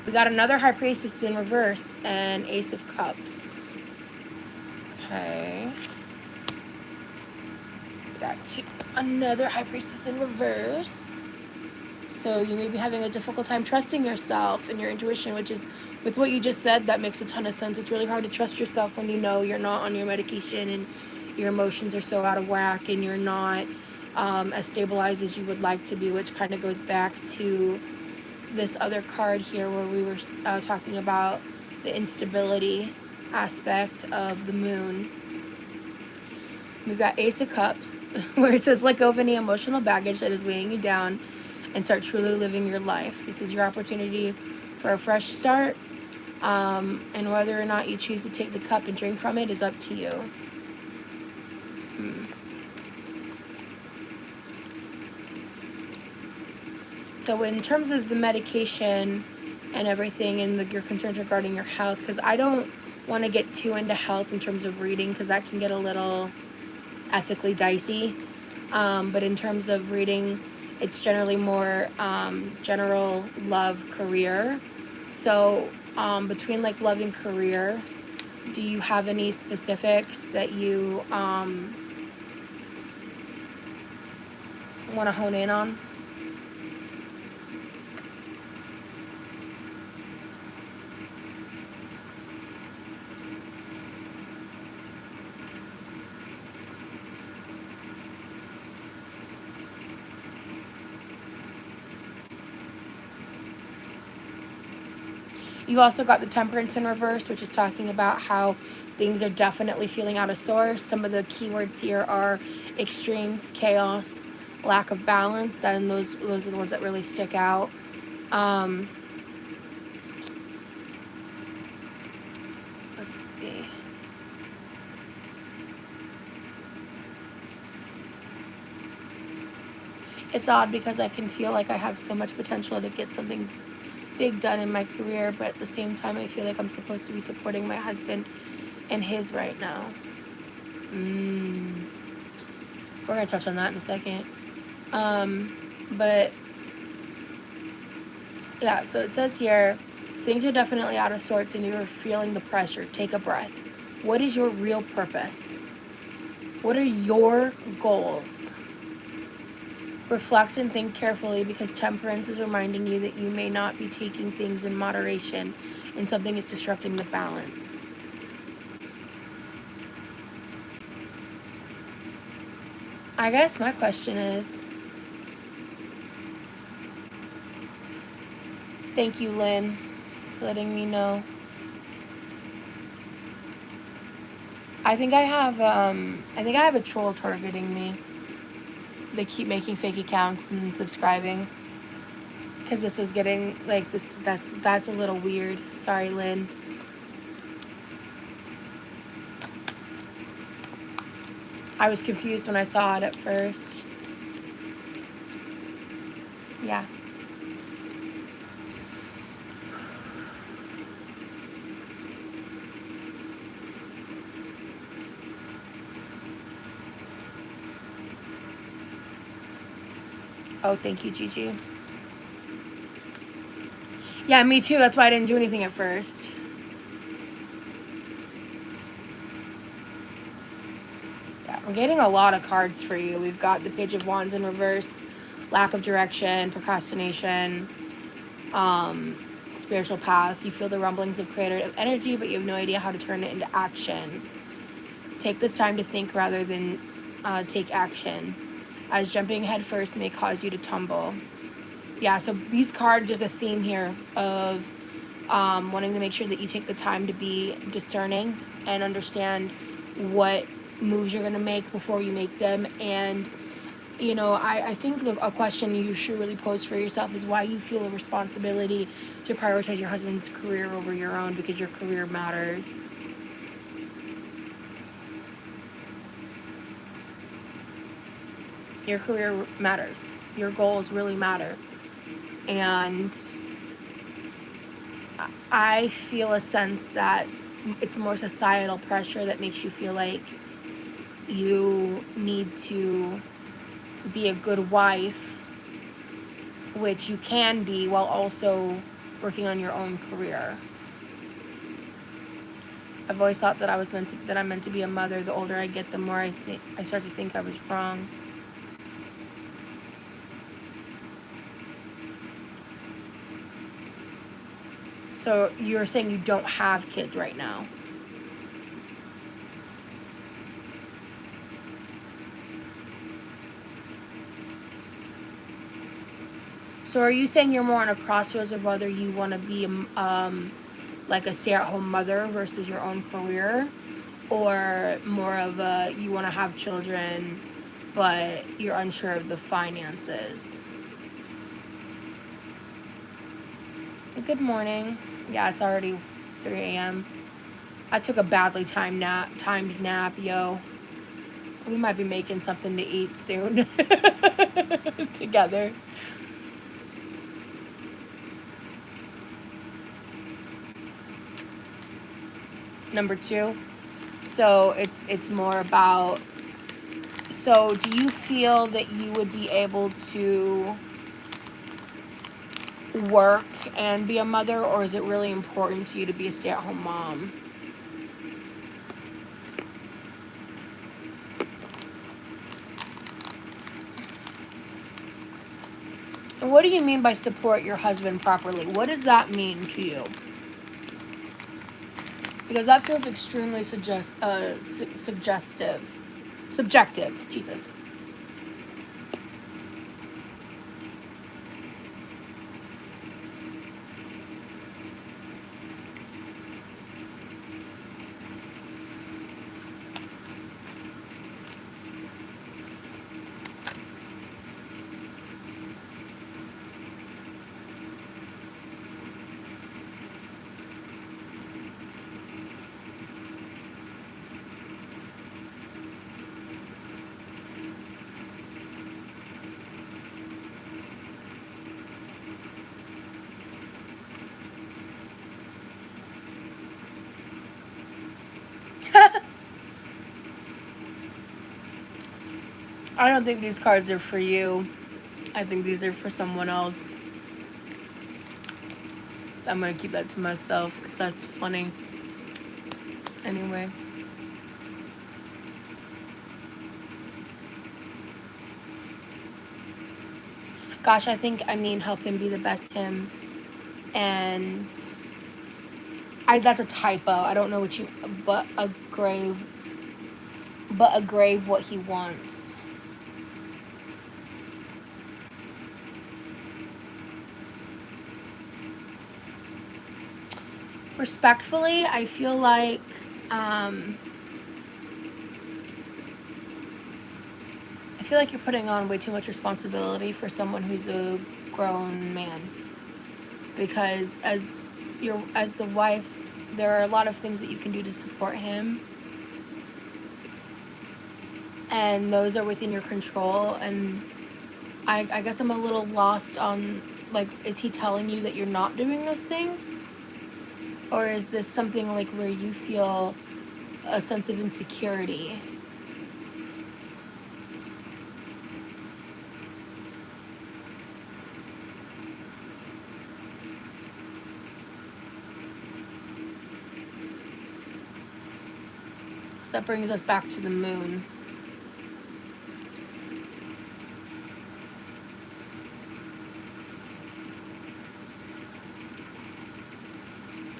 We got another High Priestess in reverse and Ace of Cups. Okay. We got another High Priestess in reverse. So you may be having a difficult time trusting yourself and your intuition, which is, with what you just said, that makes a ton of sense. It's really hard to trust yourself when you know you're not on your medication and your emotions are so out of whack and you're not as stabilized as you would like to be, which kind of goes back to this other card here where we were talking about the instability aspect of the moon. We've got Ace of Cups, where it says, let go of any emotional baggage that is weighing you down and start truly living your life. This is your opportunity for a fresh start, and whether or not you choose to take the cup and drink from it is up to you. So in terms of the medication and everything and your concerns regarding your health, because I don't want to get too into health in terms of reading, because that can get a little ethically dicey. But in terms of reading, it's generally more general love, career. So between like love and career, do you have any specifics that you want to hone in on? You also got the Temperance in reverse, which is talking about how things are definitely feeling out of source. Some of the keywords here are extremes, chaos, lack of balance, and those are the ones that really stick out. Let's see. It's odd because I can feel like I have so much potential to get something big done in my career, but at the same time I feel like I'm supposed to be supporting my husband and his right now. We're gonna touch on that in a second. But yeah, so it says here, things are definitely out of sorts and you're feeling the pressure. Take a breath. What is your real purpose? What are your goals? Reflect and think carefully, because Temperance is reminding you that you may not be taking things in moderation and something is disrupting the balance. I guess my question is, thank you, Lynn, for letting me know. I think I have a troll targeting me. They keep making fake accounts and subscribing. Because this is getting, like, that's a little weird. Sorry, Lynn. I was confused when I saw it at first. Yeah. Oh, thank you, Gigi. Yeah, me too. That's why I didn't do anything at first. Yeah, we're getting a lot of cards for you. We've got the Page of Wands in reverse, lack of direction, procrastination, spiritual path. You feel the rumblings of creative energy, but you have no idea how to turn it into action. Take this time to think rather than take action, as jumping head first may cause you to tumble. Yeah, so these cards, there's a theme here of wanting to make sure that you take the time to be discerning and understand what moves you're going to make before you make them. And, you know, I think a question you should really pose for yourself is why you feel a responsibility to prioritize your husband's career over your own, because your career matters. Your career matters. Your goals really matter. And I feel a sense that it's more societal pressure that makes you feel like you need to be a good wife, which you can be while also working on your own career. I've always thought that I'm meant to be a mother. The older I get, the more I start to think I was wrong. So you're saying you don't have kids right now. So are you saying you're more on a crossroads of whether you want to be like a stay-at-home mother versus your own career, or more of a you want to have children but you're unsure of the finances? Good morning. Yeah, it's already 3 a.m. I took a badly timed nap, yo. We might be making something to eat soon together. Number 2. So it's more about, so do you feel that you would be able to work and be a mother, or is it really important to you to be a stay-at-home mom? And what do you mean by support your husband properly? What does that mean to you? Because that feels extremely suggestive. Subjective. Jesus. I don't think these cards are for you. I think these are for someone else. I'm gonna keep that to myself because that's funny. Anyway. Gosh, help him be the best him. And that's a typo. I don't know what you, but a grave what he wants. Respectfully, I feel like you're putting on way too much responsibility for someone who's a grown man. Because as the wife, there are a lot of things that you can do to support him, and those are within your control. And I guess I'm a little lost on, like, is he telling you that you're not doing those things, or is this something like where you feel a sense of insecurity? So that brings us back to the moon.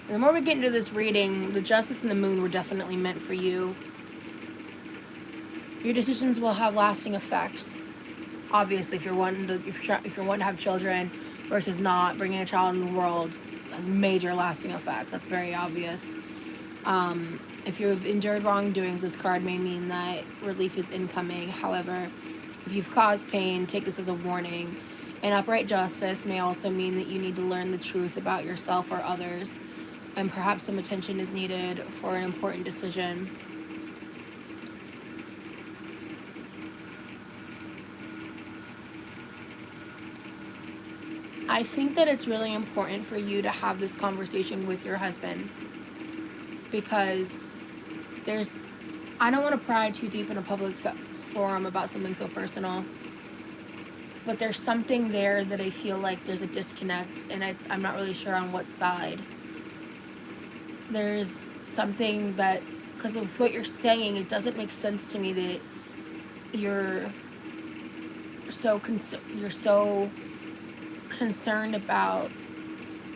And the more we get into this reading, the Justice and the Moon were definitely meant for you. Your decisions will have lasting effects. Obviously, if you're wanting to have children versus not, bringing a child in the world has major lasting effects. That's very obvious. If you've endured wrongdoings, this card may mean that relief is incoming. However, if you've caused pain, take this as a warning. And upright justice may also mean that you need to learn the truth about yourself or others, and perhaps some attention is needed for an important decision. I think that it's really important for you to have this conversation with your husband, because I don't want to pry too deep in a public forum about something so personal, but there's something there that I feel like there's a disconnect, and I'm not really sure on what side. There's something that, because of what you're saying, it doesn't make sense to me that you're so concerned about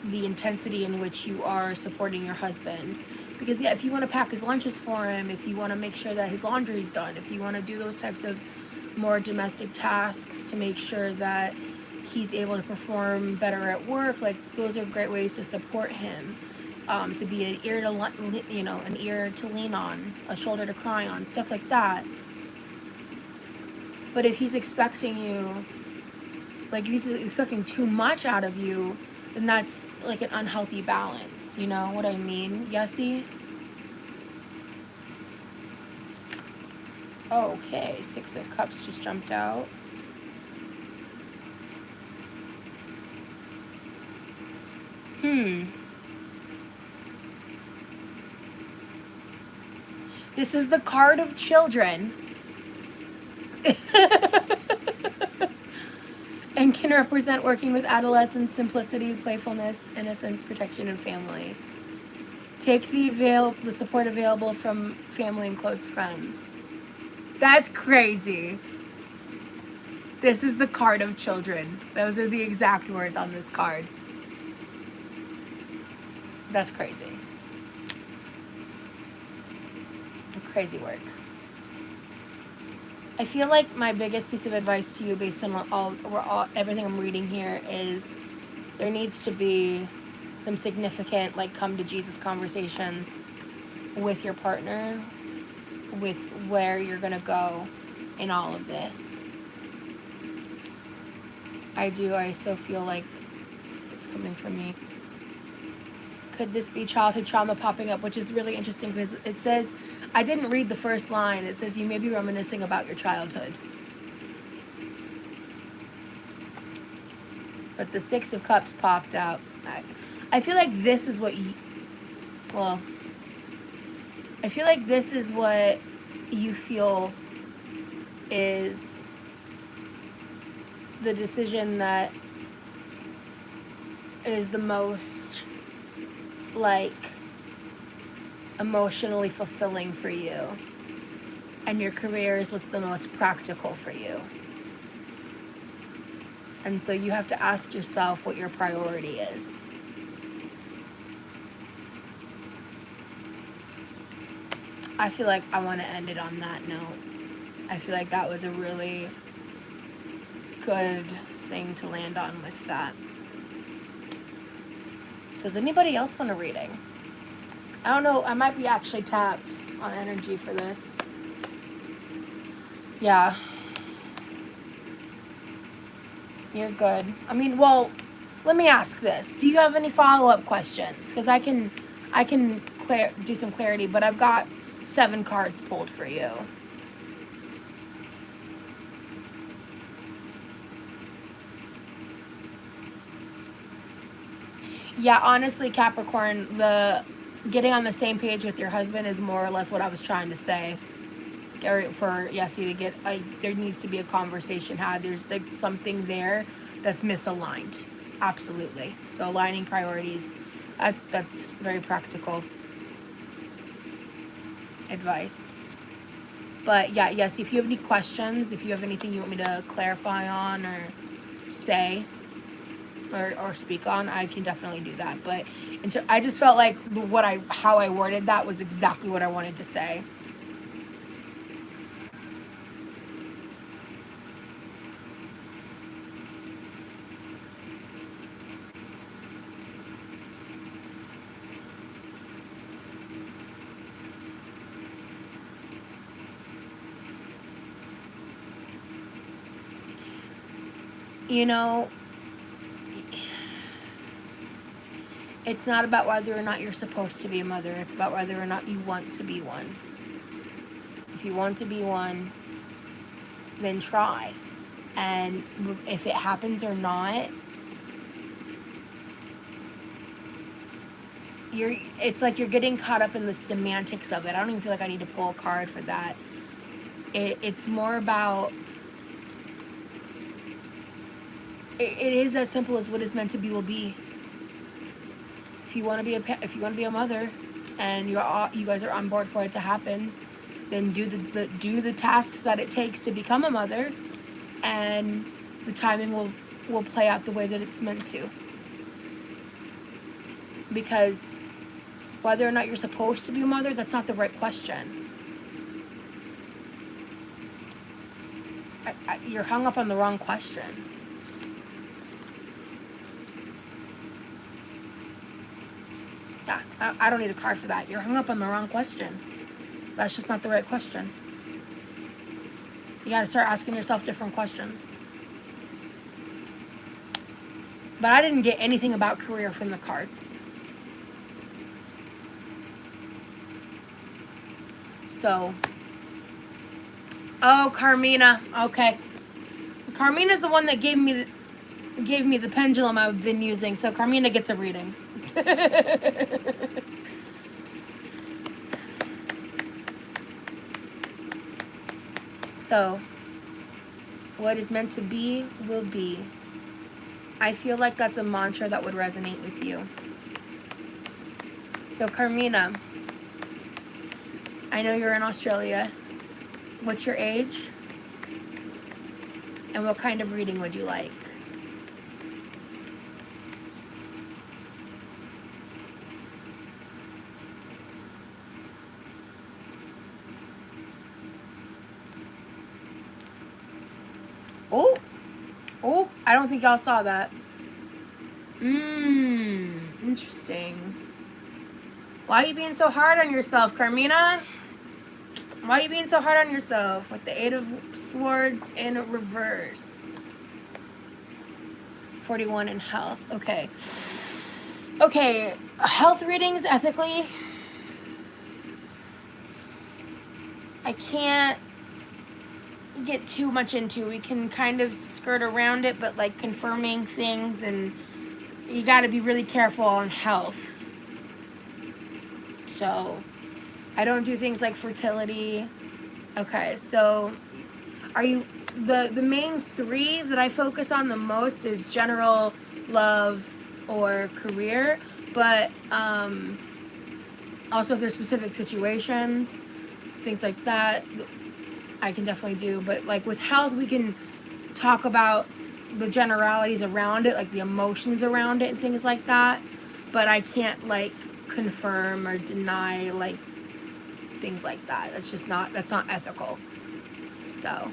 the intensity in which you are supporting your husband. Because yeah, if you want to pack his lunches for him, if you want to make sure that his laundry's done, if you want to do those types of more domestic tasks to make sure that he's able to perform better at work, like those are great ways to support him. To be an ear to an ear to lean on, a shoulder to cry on, stuff like that. But if he's expecting you, like if he's expecting too much out of you, then that's like an unhealthy balance. You know what I mean, Yessie? Okay, Six of Cups just jumped out. This is the card of children. And can represent working with adolescents, simplicity, playfulness, innocence, protection, and family. Take the support available from family and close friends. That's crazy. This is the card of children. Those are the exact words on this card. That's crazy. Crazy work. I feel like my biggest piece of advice to you, based on everything I'm reading here, is there needs to be some significant, like, come to Jesus conversations with your partner, with where you're gonna go in all of this. I so feel like it's coming from me. Could this be childhood trauma popping up? Which is really interesting because it says, I didn't read the first line. It says you may be reminiscing about your childhood. But the Six of Cups popped out. I feel like this is what I feel like this is what you feel is the decision that is the most, like, emotionally fulfilling for you, and your career is what's the most practical for you. And so you have to ask yourself what your priority is. I feel like I want to end it on that note. I feel like that was a really good thing to land on with that. Does anybody else want a reading? I don't know. I might be actually tapped on energy for this. Yeah. You're good. I mean, well, let me ask this. Do you have any follow-up questions? Because I can do some clarity, but I've got 7 cards pulled for you. Yeah, honestly, Capricorn, the getting on the same page with your husband is more or less what I was trying to say. For Yessie to get, there needs to be a conversation had. There's like something there that's misaligned. Absolutely. So aligning priorities, that's very practical advice. But yeah, yes, if you have any questions, if you have anything you want me to clarify on or say or speak on, I can definitely do that. But I just felt like how I worded that was exactly what I wanted to say. You know, it's not about whether or not you're supposed to be a mother. It's about whether or not you want to be one. If you want to be one, then try. And if it happens or not, it's like you're getting caught up in the semantics of it. I don't even feel like I need to pull a card for that. It's more about, it is as simple as what is meant to be will be. If you want to be a mother, and you guys are on board for it to happen, then do the tasks that it takes to become a mother, and the timing will play out the way that it's meant to. Because whether or not you're supposed to be a mother, that's not the right question. You're hung up on the wrong question. Yeah, I don't need a card for that. You're hung up on the wrong question. That's just not the right question. You gotta start asking yourself different questions. But I didn't get anything about career from the cards. So, oh, Carina. Okay. Carmina's the one that gave me the pendulum I've been using. So Carina gets a reading. So, what is meant to be will be. I feel like that's a mantra that would resonate with you. So Carina, I know you're in Australia. What's your age? And what kind of reading would you like? Oh, I don't think y'all saw that. Interesting. Why are you being so hard on yourself, Carina? Why are you being so hard on yourself? With the 8 of Swords in reverse. 41 in health. Okay. Okay, health readings, ethically. I can't get too much into. We can kind of skirt around it, but like confirming things, and you got to be really careful on health. So I don't do things like fertility. Okay, so are you the main 3 that I focus on the most is general, love, or career, but also if there's specific situations, things like that, I can definitely do. But like with health, we can talk about the generalities around it, like the emotions around it and things like that, but I can't like confirm or deny like things like that. That's not ethical. So,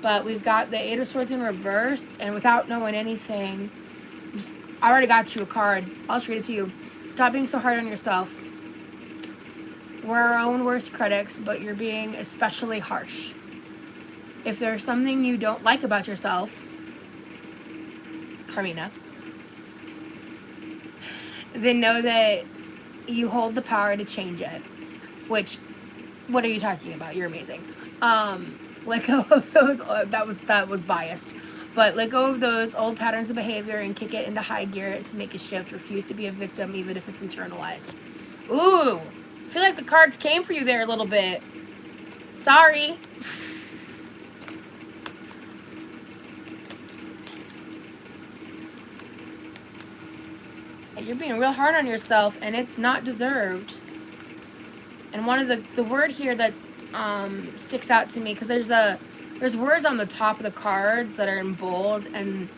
but we've got the 8 of Swords in reversed, and without knowing anything, I already got you a card. I'll just read it to you. Stop being so hard on yourself. We're our own worst critics, but you're being especially harsh. If there's something you don't like about yourself, Carina, then know that you hold the power to change it. Which, what are you talking about? You're amazing. Let go of those. That was biased. But let go of those old patterns of behavior and kick it into high gear to make a shift. Refuse to be a victim, even if it's internalized. Ooh, I feel like the cards came for you there a little bit. Sorry. You're being real hard on yourself, and it's not deserved. And one of the word here that sticks out to me, because there's words on the top of the cards that are in bold, and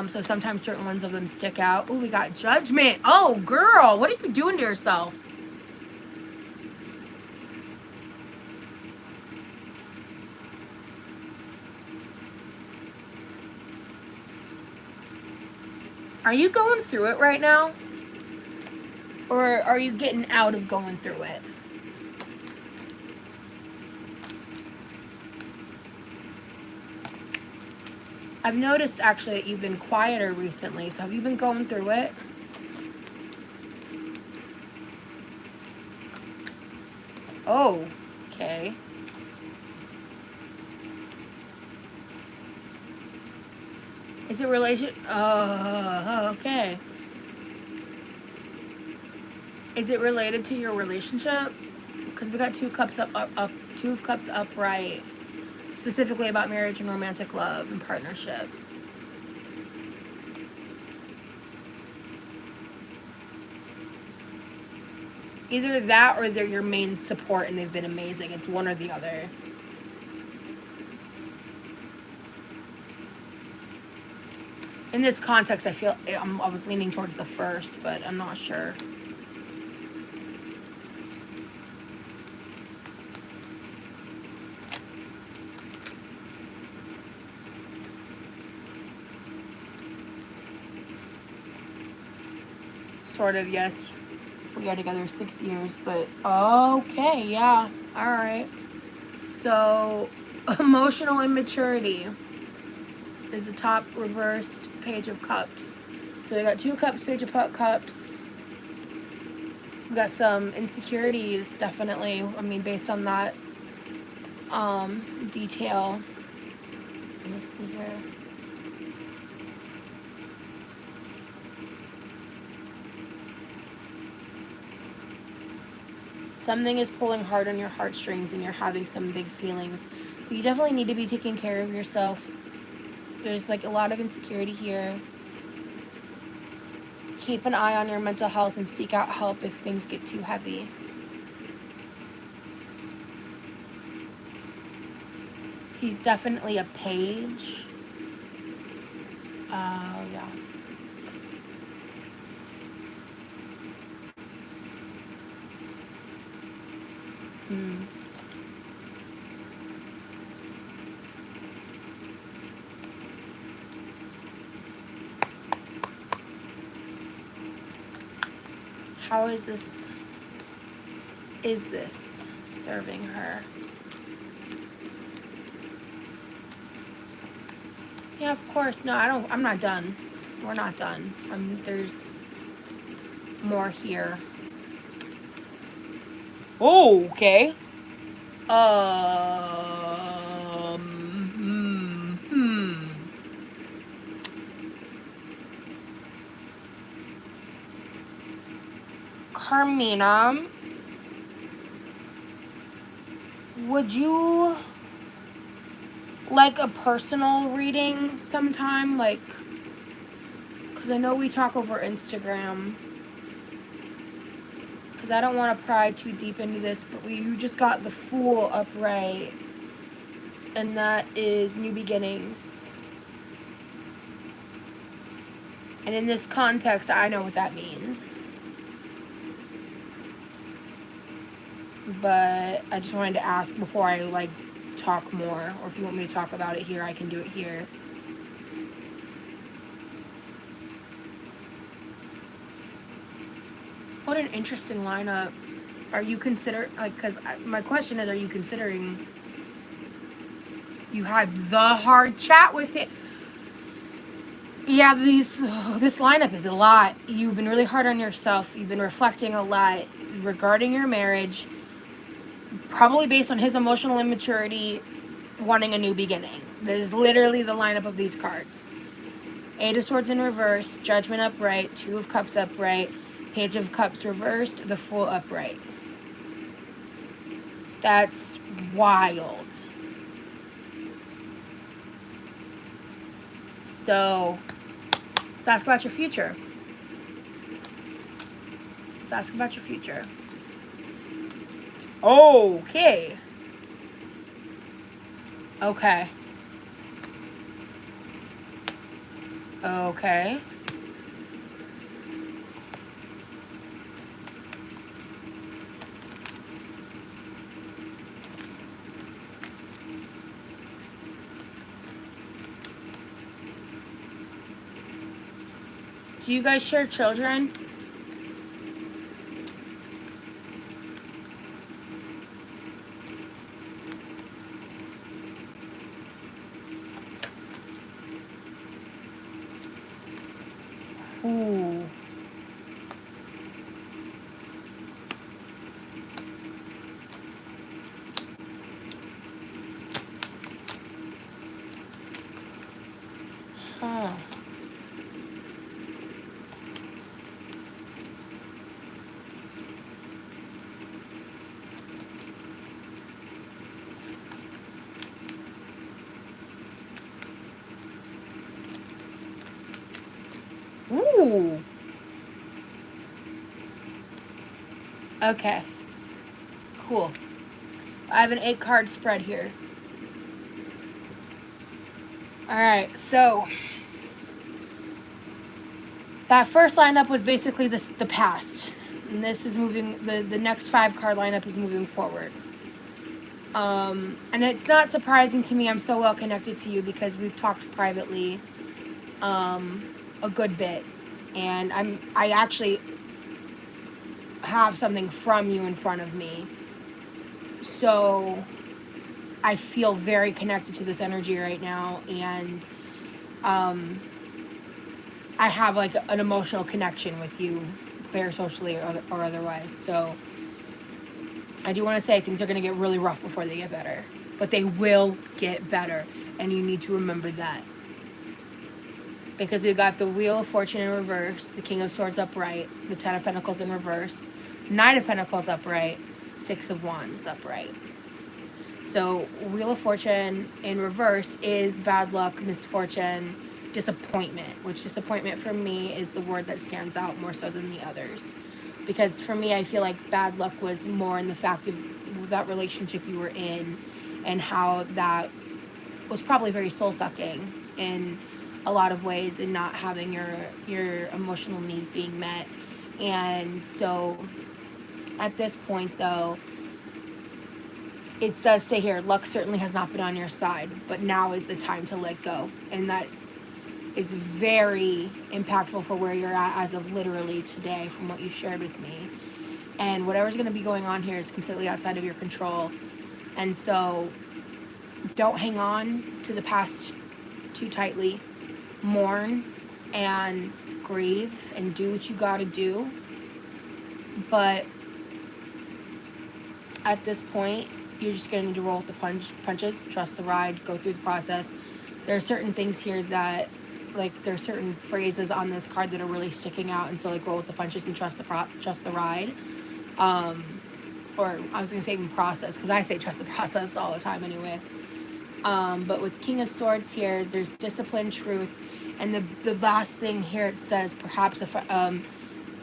so sometimes certain ones of them stick out. Oh, we got judgment. Oh, girl, what are you doing to yourself? Are you going through it right now? Or are you getting out of going through it? I've noticed actually that you've been quieter recently, so have you been going through it? Oh, okay. Is it relation? Oh, okay. Is it related to your relationship? Because we got 2 cups up, 2 of cups upright, specifically about marriage and romantic love and partnership. Either that or they're your main support and they've been amazing. It's one or the other. In this context, I feel I was leaning towards the first, but I'm not sure. Sort of, yes. We got together 6 years, but okay, yeah, all right. So, emotional immaturity is the top reversed page of cups. So we got 2 cups, page of cups. We got some insecurities, definitely. I mean, based on that detail. Let me see here. Something is pulling hard on your heartstrings and you're having some big feelings. So you definitely need to be taking care of yourself. There's like a lot of insecurity here. Keep an eye on your mental health and seek out help if things get too heavy. He's definitely a page. Yeah. How is this serving her? Yeah, of course. No, I'm not done. We're not done. There's more here. Oh, okay. Carmina, would you like a personal reading sometime? Like, because I know we talk over Instagram. Because I don't want to pry too deep into this, but you just got the Fool upright. And that is new beginnings. And in this context, I know what that means. But I just wanted to ask before I, like, talk more. Or if you want me to talk about it here, I can do it here. What an interesting lineup. Are you because my question is, are you considering you had the hard chat with it? Yeah, this lineup is a lot. You've been really hard on yourself. You've been reflecting a lot regarding your marriage, probably based on his emotional immaturity, wanting a new beginning. That is literally the lineup of these cards. 8 of Swords in reverse, Judgment upright, 2 of Cups upright, Page of Cups reversed, the Fool upright. That's wild. So, let's ask about your future. Let's ask about your future. Okay. Okay. Okay. Do you guys share children? Ooh. Huh. Ooh. Okay. Cool. I have an 8-card spread here. Alright, so that first lineup was basically the past. And this is moving, the next 5 card lineup is moving forward. And it's not surprising to me. I'm so well connected to you because we've talked privately a good bit. And I actually have something from you in front of me. So I feel very connected to this energy right now, and I have like an emotional connection with you, parasocially or otherwise. So I do want to say things are going to get really rough before they get better, but they will get better, and you need to remember that. Because we got the Wheel of Fortune in reverse, the King of Swords upright, the Ten of Pentacles in reverse, Knight of Pentacles upright, Six of Wands upright. So Wheel of Fortune in reverse is bad luck, misfortune, disappointment, which disappointment for me is the word that stands out more so than the others. Because for me, I feel like bad luck was more in the fact of that relationship you were in and how that was probably very soul-sucking in a lot of ways, and not having your emotional needs being met. And so at this point, though, it does say here, luck certainly has not been on your side, but now is the time to let go. And that is very impactful for where you're at as of literally today from what you shared with me. And whatever's going to be going on here is completely outside of your control. And so don't hang on to the past too tightly. Mourn and grieve and do what you got to do. But at this point, you're just going to need to roll with the punches, trust the ride, go through the process. There are certain things here that, like, there are certain phrases on this card that are really sticking out, and so, like, roll with the punches and trust the ride. Or I was going to say even process, because I say trust the process all the time anyway. But with King of Swords here, there's discipline, truth, and the last thing here it says, perhaps if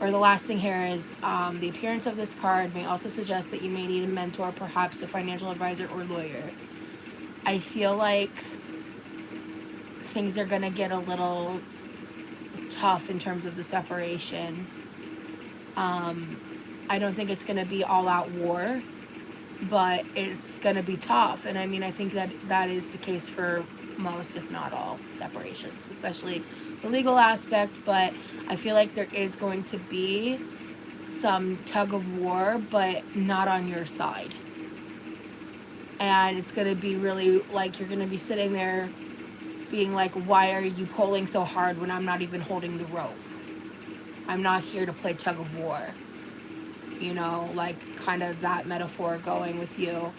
or the last thing here is the appearance of this card may also suggest that you may need a mentor, perhaps a financial advisor or lawyer. I feel like things are going to get a little tough in terms of the separation. I don't think it's going to be all-out war, but it's going to be tough. And I mean, I think that is the case for most, if not all, separations, especially the legal aspect. But I feel like there is going to be some tug of war, but not on your side. And it's going to be really like you're going to be sitting there being like, why are you pulling so hard when I'm not even holding the rope? I'm not here to play tug of war. You know, like kind of that metaphor going with you.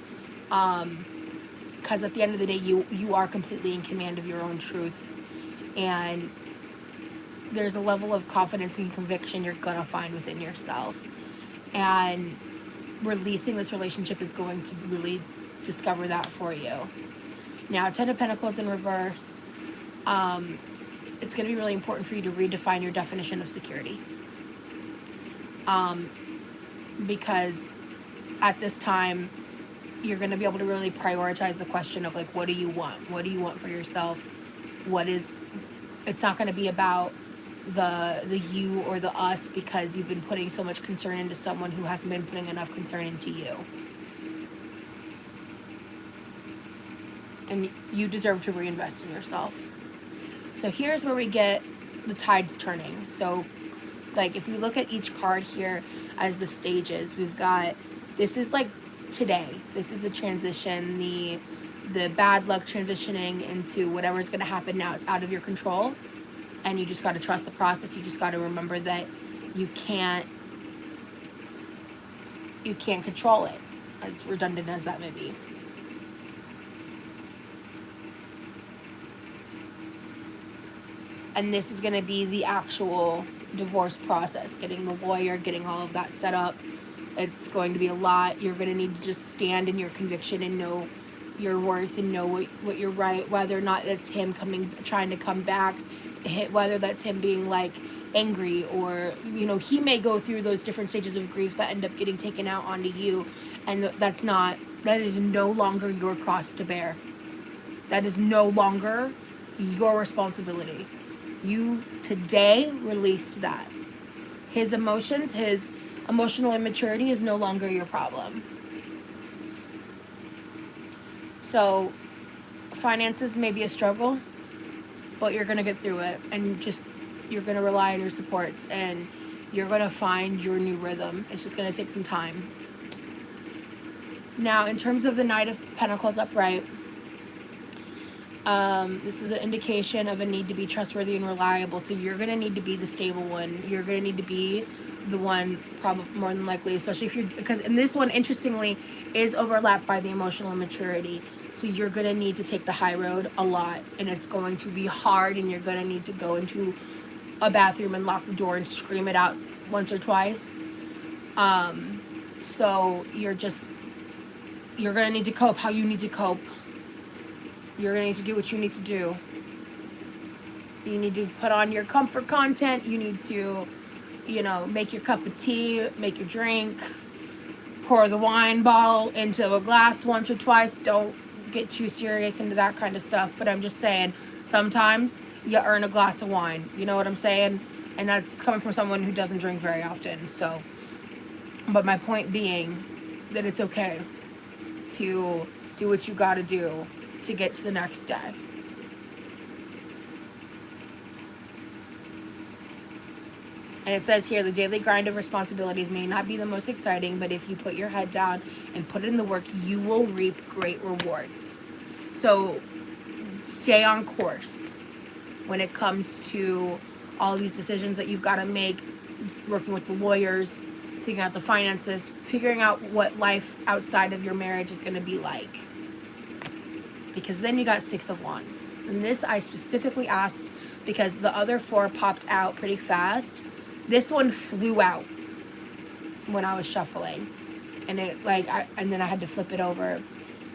Because at the end of the day, you are completely in command of your own truth. And there's a level of confidence and conviction you're going to find within yourself. And releasing this relationship is going to really discover that for you. Now, Ten of Pentacles in reverse. It's going to be really important for you to redefine your definition of security. Because at this time, you're going to be able to really prioritize the question of, like, what do you want? What do you want for yourself? It's not going to be about the you or the us, because you've been putting so much concern into someone who hasn't been putting enough concern into you. And you deserve to reinvest in yourself. So here's where we get the tides turning. So, like, if we look at each card here as the stages, we've got, this is like today. This is the transition, the bad luck transitioning into whatever's going to happen now. It's out of your control, and you just got to trust the process. You just got to remember that you can't control it, as redundant as that may be. And this is going to be the actual divorce process, getting the lawyer, getting all of that set up. It's going to be a lot. You're going to need to just stand in your conviction and know your worth and know what you're right, whether or not that's him trying to come back, whether that's him being like angry, or, you know, he may go through those different stages of grief that end up getting taken out onto you, and that is no longer your cross to bear. That is no longer your responsibility. You today released that. His emotions, his emotional immaturity is no longer your problem. So finances may be a struggle, but you're going to get through it, and just you're going to rely on your supports, and you're going to find your new rhythm. It's just going to take some time. Now, in terms of the Knight of Pentacles upright, this is an indication of a need to be trustworthy and reliable. So you're going to need to be the stable one. You're going to need to be the one, probably more than likely, especially if you're, because in this one, interestingly, is overlapped by the emotional immaturity. So you're going to need to take the high road a lot, and it's going to be hard, and you're going to need to go into a bathroom and lock the door and scream it out once or twice. So you're going to need to cope how you need to cope. You're going to need to do what you need to do. You need to put on your comfort content. You need to, make your cup of tea, make your drink, pour the wine bottle into a glass once or twice. Don't get too serious into that kind of stuff. But I'm just saying, sometimes you earn a glass of wine. You know what I'm saying? And that's coming from someone who doesn't drink very often. So, but my point being that it's okay to do what you got to do to get to the next day. And it says here, the daily grind of responsibilities may not be the most exciting, but if you put your head down and put in the work, you will reap great rewards. So stay on course when it comes to all these decisions that you've got to make, working with the lawyers, figuring out the finances, figuring out what life outside of your marriage is going to be like. Because then you got 6 of Wands. And this I specifically asked because the other 4 popped out pretty fast. This one flew out when I was shuffling, and and then I had to flip it over.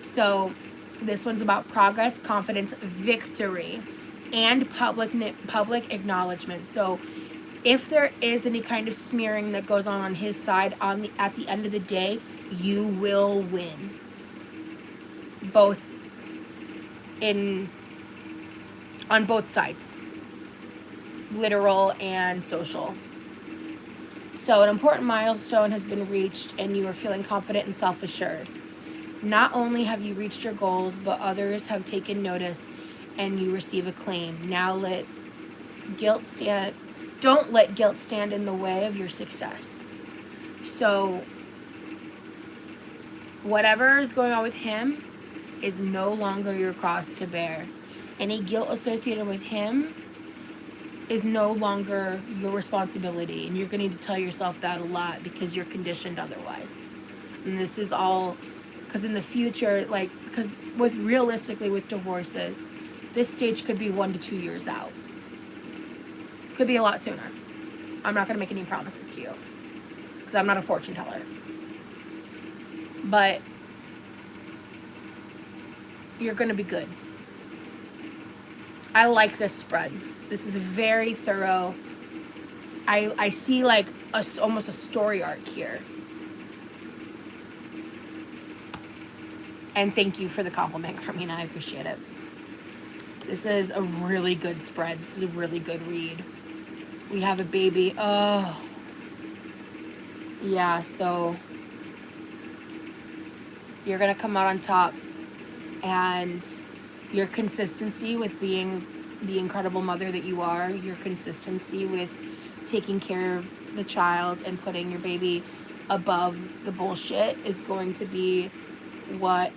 So this one's about progress, confidence, victory, and public acknowledgement. So if there is any kind of smearing that goes on his side, at the end of the day, you will win. Both on both sides, literal and social. So an important milestone has been reached, and you are feeling confident and self-assured. Not only have you reached your goals, but others have taken notice, and you receive acclaim. Now don't let guilt stand in the way of your success. So whatever is going on with him is no longer your cross to bear. Any guilt associated with him is no longer your responsibility, and you're going to need to tell yourself that a lot because you're conditioned otherwise. And this is all because in the future, because realistically with divorces, this stage could be 1 to 2 years out. Could be a lot sooner. I'm not going to make any promises to you because I'm not a fortune teller. But you're going to be good. I like this spread. This is very thorough. I see almost a story arc here. And thank you for the compliment, Carina. I appreciate it. This is a really good spread. This is a really good read. We have a baby. Oh. Yeah, so you're going to come out on top. And your consistency with being the incredible mother that you are, your consistency with taking care of the child and putting your baby above the bullshit is going to be what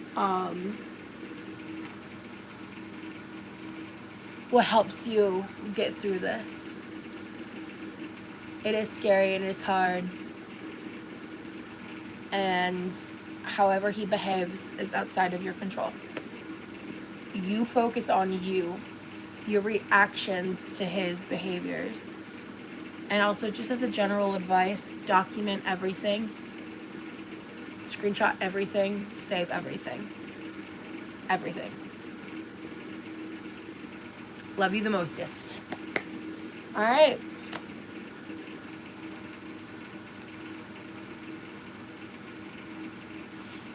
helps you get through this. It is scary, it is hard, and however he behaves is outside of your control. You focus on you, your reactions to his behaviors. And also, just as a general advice, document everything. Screenshot everything. Save everything. Everything. Love you the mostest. All right.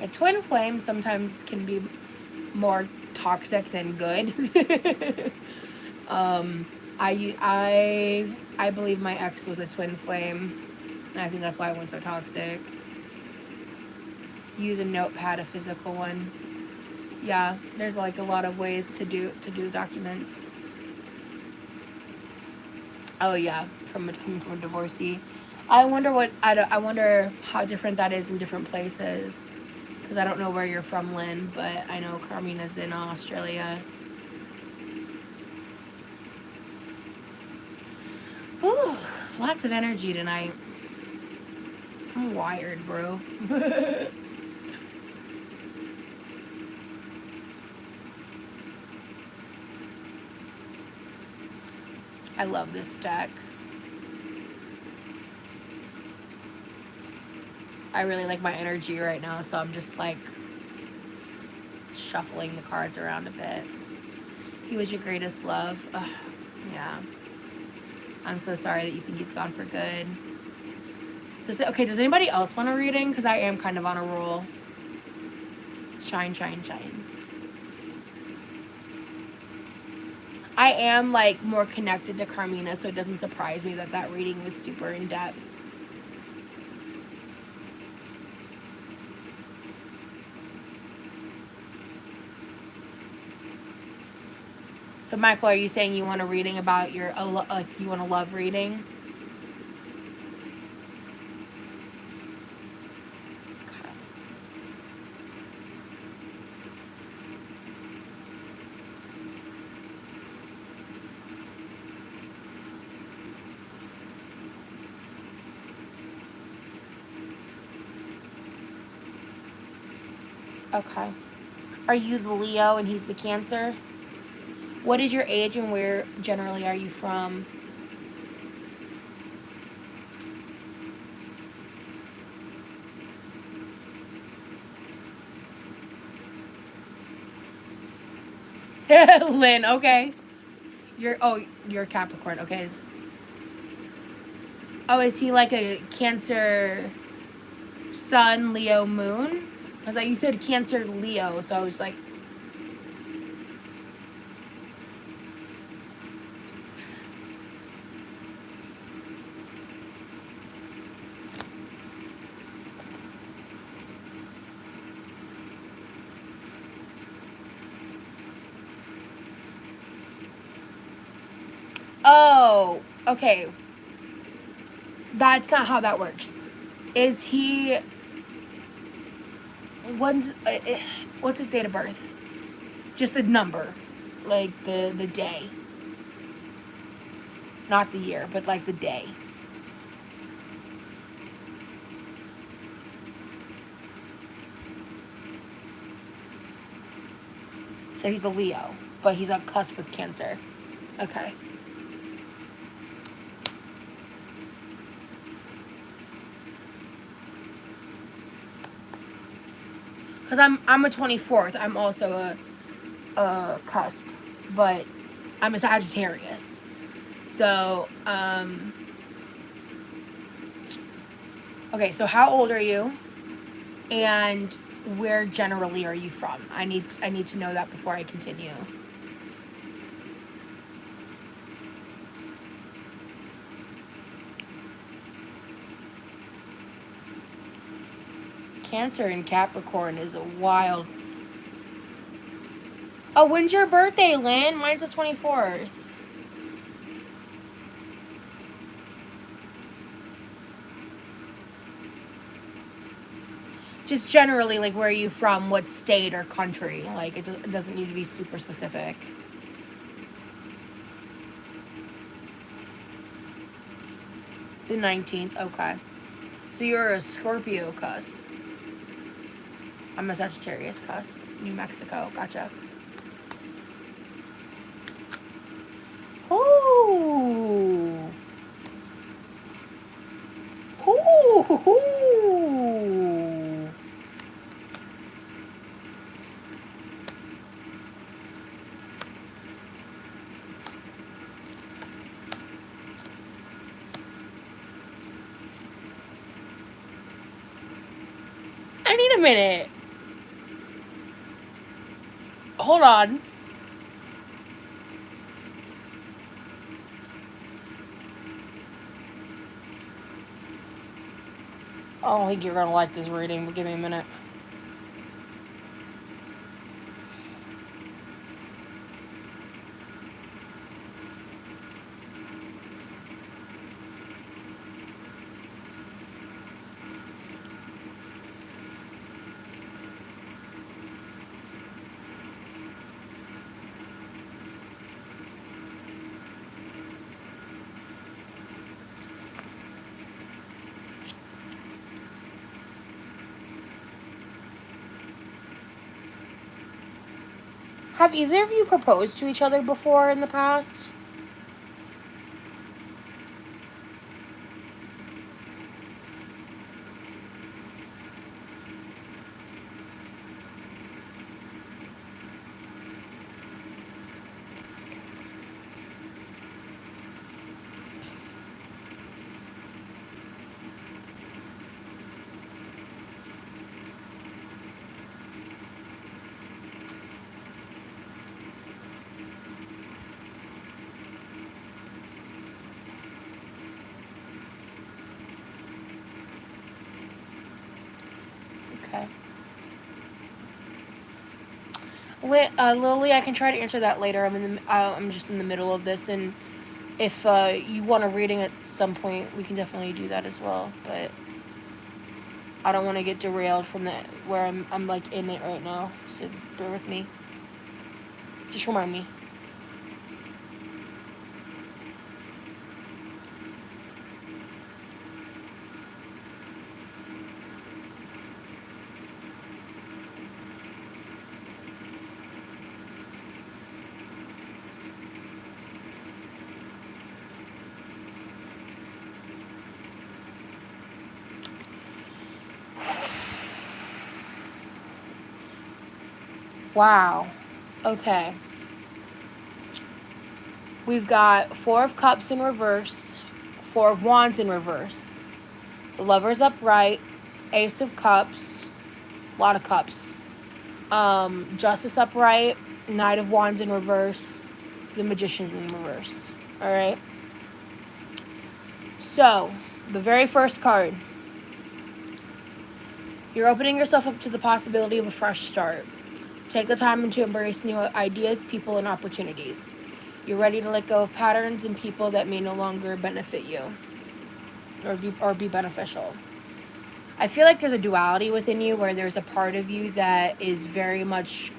A twin flame sometimes can be more toxic than good. I believe my ex was a twin flame. And I think that's why I went so toxic. Use a notepad, a physical one. Yeah, there's like a lot of ways to do the documents. Oh yeah, coming from a divorcee. I wonder how different that is in different places. Because I don't know where you're from, Lynn, but I know Carmina's in Australia. Whew, lots of energy tonight. I'm wired, bro. I love this deck. I really like my energy right now, so I'm just like shuffling the cards around a bit. He was your greatest love. Ugh, yeah. I'm so sorry that you think he's gone for good. Does anybody else want a reading? Because I am kind of on a roll. Shine, shine, shine. I am like more connected to Carmina, so it doesn't surprise me that that reading was super in depth. So Michael, are you saying you want a reading about you want a love reading? Okay. Are you the Leo and he's the Cancer? What is your age and where generally are you from? Lynn, okay. You're Capricorn, okay. Oh, is he like a Cancer Sun, Leo Moon? Because you said Cancer Leo, so I was like, oh, okay. That's not how that works. Is he what's his date of birth? Just the number, like the day, not the year, but like the day. So he's a Leo, but he's on cusp with Cancer. Okay. Because I'm a 24th. I'm also a cusp, but I'm a Sagittarius. So, okay, so how old are you? And where generally are you from? I need to know that before I continue. Cancer and Capricorn is a wild. Oh, when's your birthday, Lynn? Mine's the 24th. Just generally, like, where are you from? What state or country? Like, it doesn't need to be super specific. The 19th, okay. So you're a Scorpio cusp. I'm a Sagittarius cusp. New Mexico, gotcha. Ooh. Ooh. I need a minute. Hold on. don't think you're gonna like this reading, but give me a minute. Have either of you proposed to each other before in the past? Okay. Lily, I can try to answer that later. I'm just in the middle of this, and if you want a reading at some point, we can definitely do that as well. But I don't want to get derailed from where I'm like in it right now. So bear with me. Just remind me. Wow. Okay. We've got Four of Cups in reverse, Four of Wands in reverse, the Lover's upright, Ace of Cups, a lot of cups, Justice upright, Knight of Wands in reverse, the Magician in reverse. All right. So, the very first card. You're opening yourself up to the possibility of a fresh start. Take the time to embrace new ideas, people, and opportunities. You're ready to let go of patterns and people that may no longer benefit you or be beneficial. I feel like there's a duality within you where there's a part of you that is very much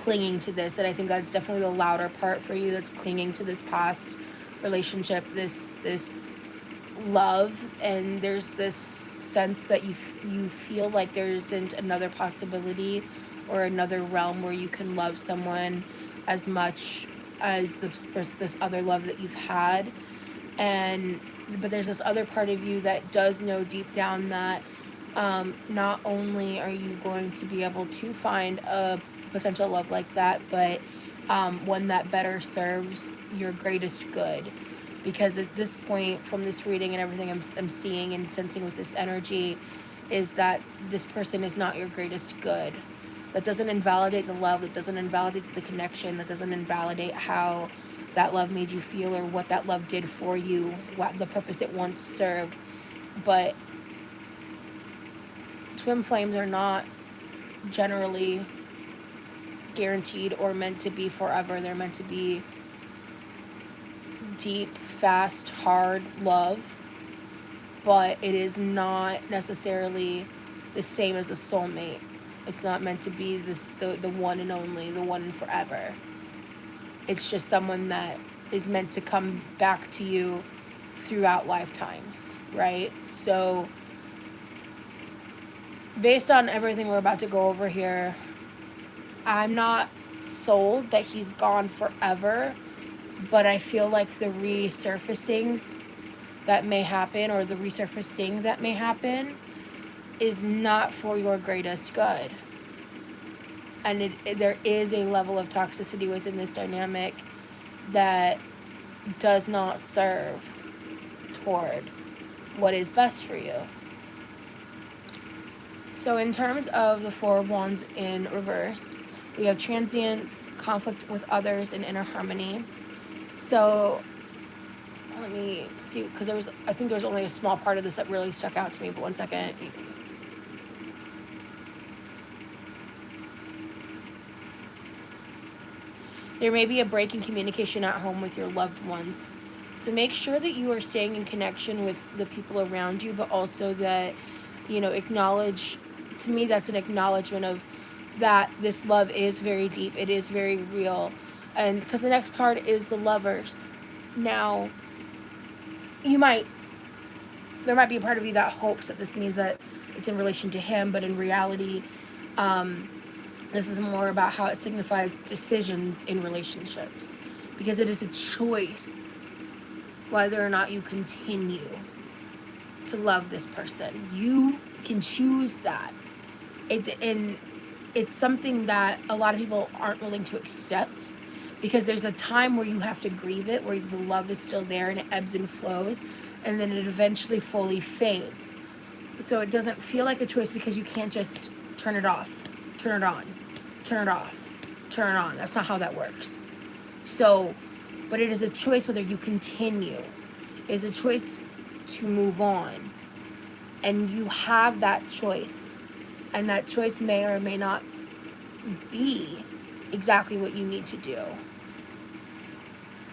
clinging to this, and I think that's definitely the louder part for you that's clinging to this past relationship, this love, and there's this sense that you feel like there isn't another possibility or another realm where you can love someone as much as this other love that you've had. But there's this other part of you that does know deep down that not only are you going to be able to find a potential love like that, but one that better serves your greatest good. Because at this point, from this reading and everything I'm seeing and sensing with this energy, is that this person is not your greatest good. That doesn't invalidate the love, that doesn't invalidate the connection, that doesn't invalidate how that love made you feel or what that love did for you, what the purpose it once served. But twin flames are not generally guaranteed or meant to be forever. They're meant to be deep, fast, hard love, but it is not necessarily the same as a soulmate. It's not meant to be the one and only, the one and forever. It's just someone that is meant to come back to you throughout lifetimes, right? So based on everything we're about to go over here, I'm not sold that he's gone forever, but I feel like the resurfacings that may happen, or the resurfacing that may happen, is not for your greatest good. And there is a level of toxicity within this dynamic that does not serve toward what is best for you. So in terms of the Four of Wands in reverse, we have transience, conflict with others, and inner harmony. So let me see, because I think there was only a small part of this that really stuck out to me, but one second. There may be a break in communication at home with your loved ones. So make sure that you are staying in connection with the people around you, but also that, acknowledge, to me, that's an acknowledgement of that this love is very deep. It is very real. And because the next card is the Lovers. Now, you might, there might be a part of you that hopes that this means that it's in relation to him, but in reality, this is more about how it signifies decisions in relationships, because it is a choice whether or not you continue to love this person. You can choose that. And it's something that a lot of people aren't willing to accept, because there's a time where you have to grieve it, where the love is still there and it ebbs and flows, and then it eventually fully fades. So it doesn't feel like a choice, because you can't just turn it off, turn it on, turn it off, turn it on. That's not how that works. So, but it is a choice whether you continue. It is a choice to move on. And you have that choice. And that choice may or may not be exactly what you need to do.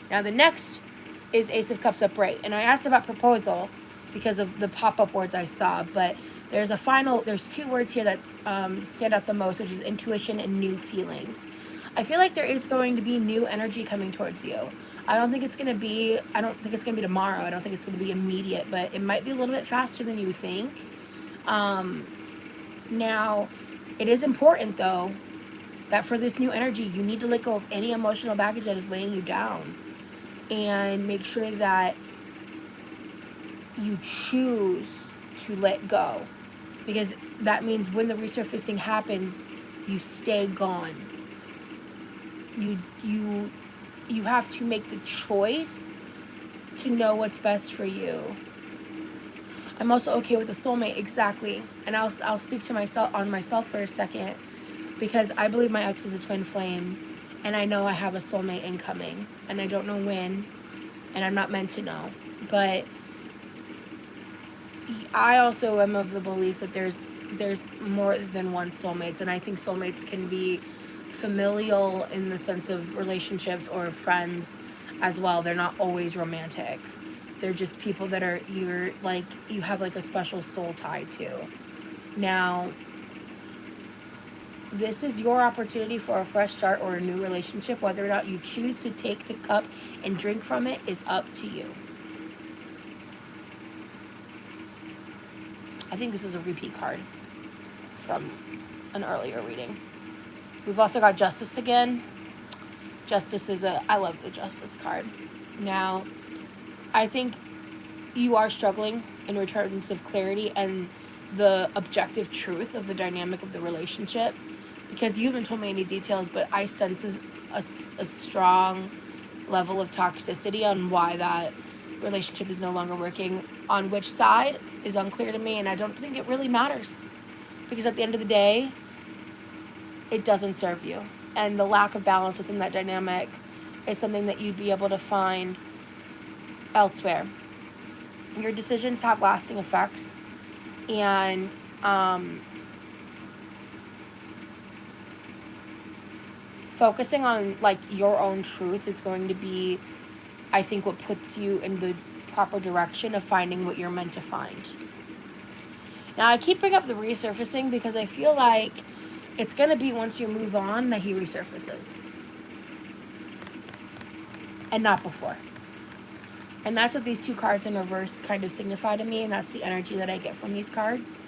Now the next is Ace of Cups upright. And I asked about proposal because of the pop-up words I saw, but there's two words here that stand out the most, which is intuition and new feelings. I feel like there is going to be new energy coming towards you. I don't think it's going to be tomorrow. I don't think it's going to be immediate, but it might be a little bit faster than you think. Now, it is important, though, that for this new energy, you need to let go of any emotional baggage that is weighing you down. And make sure that you choose to let go. Because that means when the resurfacing happens, you stay gone. You have to make the choice to know what's best for you. I'm also okay with a soulmate, exactly. And I'll speak to myself for a second, because I believe my ex is a twin flame, and I know I have a soulmate incoming, and I don't know when, and I'm not meant to know. But I also am of the belief that there's more than one soulmates, and I think soulmates can be familial in the sense of relationships or friends as well. They're not always romantic. They're just people that you have like a special soul tie to. Now, this is your opportunity for a fresh start or a new relationship. Whether or not you choose to take the cup and drink from it is up to you. I think this is a repeat card from an earlier reading. We've also got Justice again. Justice I love the Justice card. Now, I think you are struggling in terms of clarity and the objective truth of the dynamic of the relationship, because you haven't told me any details, but I sense a strong level of toxicity on why that relationship is no longer working. On which side is unclear to me, and I don't think it really matters, because at the end of the day, it doesn't serve you. And the lack of balance within that dynamic is something that you'd be able to find elsewhere. Your decisions have lasting effects, and focusing on like your own truth is going to be, I think, what puts you in the proper direction of finding what you're meant to find. Now, I keep bringing up the resurfacing because I feel like it's going to be once you move on that he resurfaces, and not before. And that's what these two cards in reverse kind of signify to me, and that's the energy that I get from these cards.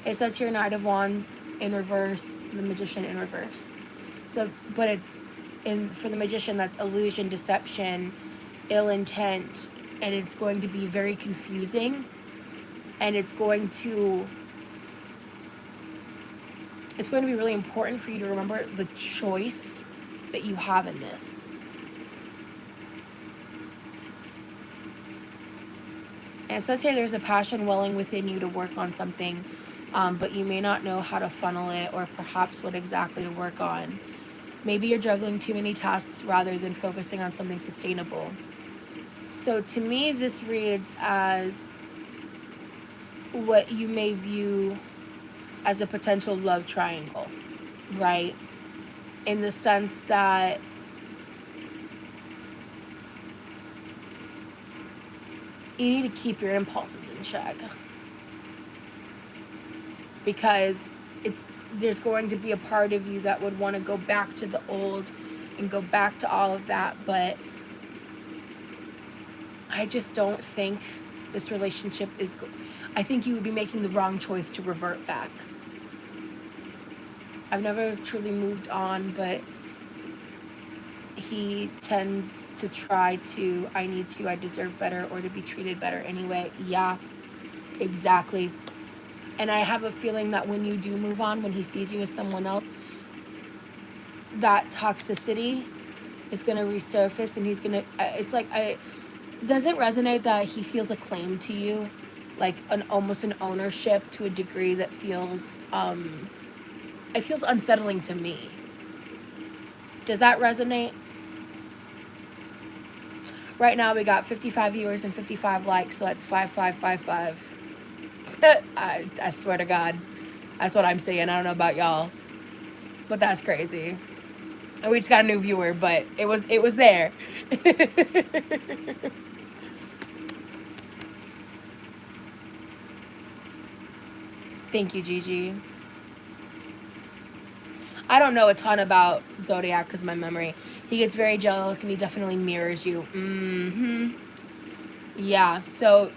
It says here Knight of Wands in reverse, the Magician in reverse. So, but it's for the Magician, that's illusion, deception, ill intent, and it's going to be very confusing, and it's going to be really important for you to remember the choice that you have in this. And it says here there's a passion welling within you to work on something, but you may not know how to funnel it or perhaps what exactly to work on. Maybe you're juggling too many tasks rather than focusing on something sustainable. So to me, this reads as what you may view as a potential love triangle, right? in the sense that you need to keep your impulses in check, because there's going to be a part of you that would want to go back to the old and go back to all of that, but I just don't think this relationship is I think you would be making the wrong choice to revert back. I've never truly moved on, but he tends to try to, I deserve better, or to be treated better anyway. Yeah, exactly. And I have a feeling that when you do move on, when he sees you as someone else, that toxicity is going to resurface, and he's going to, it's like, does it resonate that he feels a claim to you? Like almost an ownership to a degree that feels, it feels unsettling to me. Does that resonate? Right now we got 55 viewers and 55 likes, so that's 5555. I swear to God, that's what I'm saying. I don't know about y'all, but that's crazy. And we just got a new viewer, but it was there. Thank you, Gigi. I don't know a ton about Zodiac because of my memory. He gets very jealous and he definitely mirrors you. Mm-hmm. Yeah. So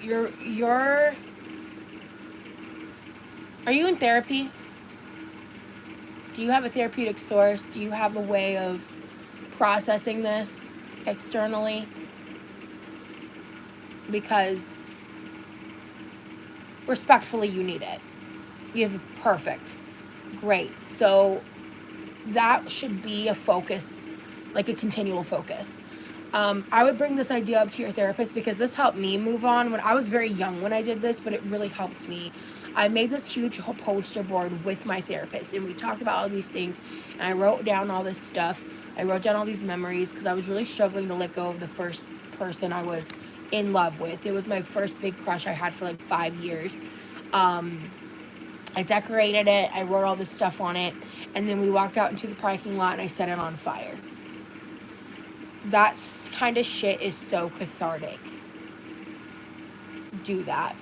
are you in therapy? Do you have a therapeutic source? Do you have a way of processing this externally? Because respectfully, you need it. You have perfect. Great. So that should be a focus, like a continual focus. I would bring this idea up to your therapist because this helped me move on. When I was very young when I did this, but it really helped me. I made this huge poster board with my therapist, and we talked about all these things, and I wrote down all this stuff. I wrote down all these memories because I was really struggling to let go of the first person I was in love with. It was my first big crush I had for like 5 years. I decorated it, I wrote all this stuff on it, and then we walked out into the parking lot and I set it on fire. That kind of shit is so cathartic. Do that.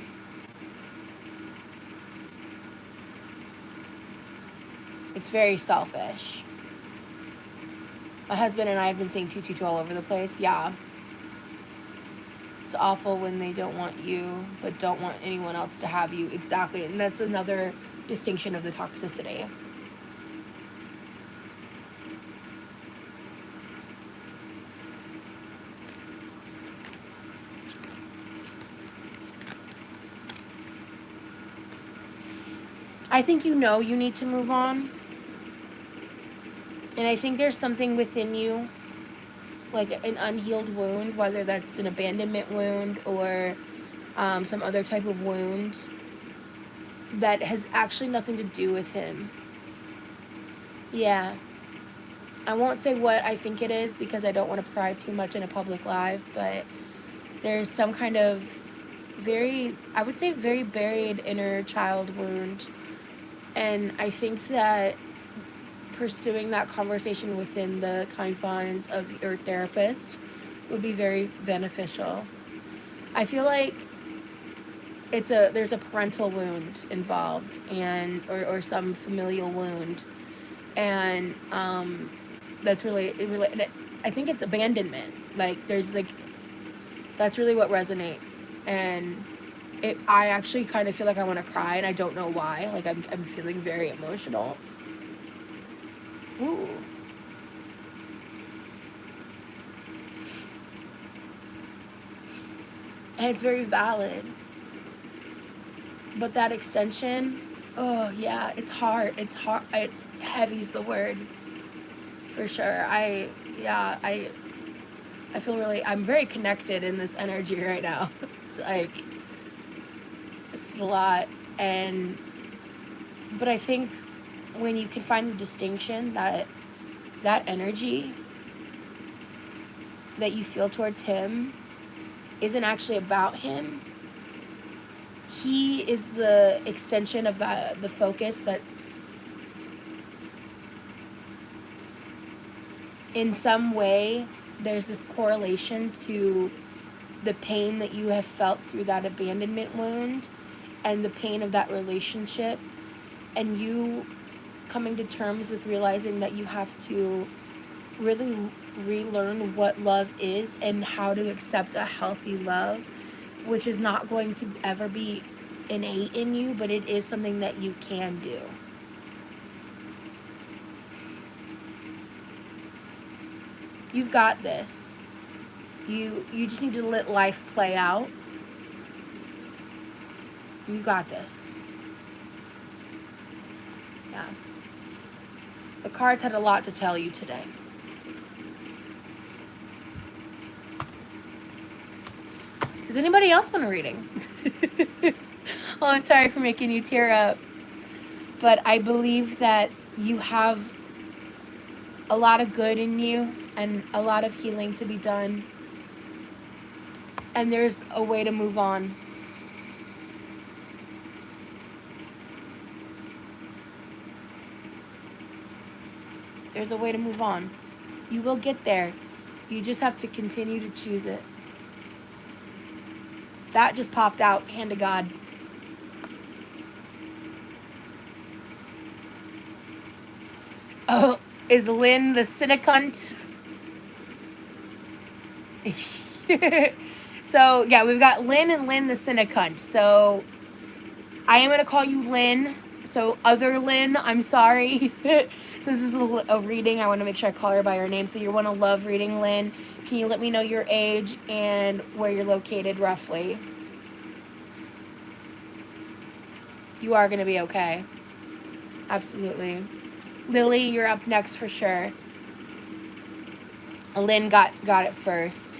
It's very selfish. My husband and I have been seeing 222 all over the place. Yeah. It's awful when they don't want you, but don't want anyone else to have you. Exactly. And that's another distinction of the toxicity. I think you know you need to move on. And I think there's something within you, like an unhealed wound, whether that's an abandonment wound or some other type of wound, that has actually nothing to do with him. Yeah. I won't say what I think it is because I don't want to pry too much in a public live, but there's some kind of I would say very buried inner child wound. And I think that pursuing that conversation within the confines of your therapist would be very beneficial. I feel like there's a parental wound involved, and or some familial wound, and that's really I think it's abandonment. Like there's like that's really what resonates, and I actually kind of feel like I want to cry, and I don't know why. Like I'm feeling very emotional. Ooh. And it's very valid. But that extension, oh yeah, it's hard. It's hard. It's heavy's the word. For sure. I feel really, I'm very connected in this energy right now. It's like, it's a lot. But I think when you can find the distinction that energy that you feel towards him isn't actually about him. He is the extension of the focus that in some way, there's this correlation to the pain that you have felt through that abandonment wound and the pain of that relationship, and you coming to terms with realizing that you have to really relearn what love is and how to accept a healthy love, which is not going to ever be innate in you, but it is something that you can do. You've got this. You just need to let life play out. You got this. Yeah. The cards had a lot to tell you today. Does anybody else want a reading? Oh, I'm sorry for making you tear up. But I believe that you have a lot of good in you and a lot of healing to be done. And there's a way to move on. There's a way to move on. You will get there. You just have to continue to choose it. That just popped out. Hand to God. Oh, is Lynn the cynicunt? So, yeah, we've got Lynn and Lynn the cynicunt. So, I am going to call you Lynn. So, other Lynn, I'm sorry. So, this is a reading. I want to make sure I call her by her name. So, you're one to love reading, Lynn. Can you let me know your age and where you're located roughly? You are going to be okay. Absolutely. Lily, you're up next for sure. Lynn got it first.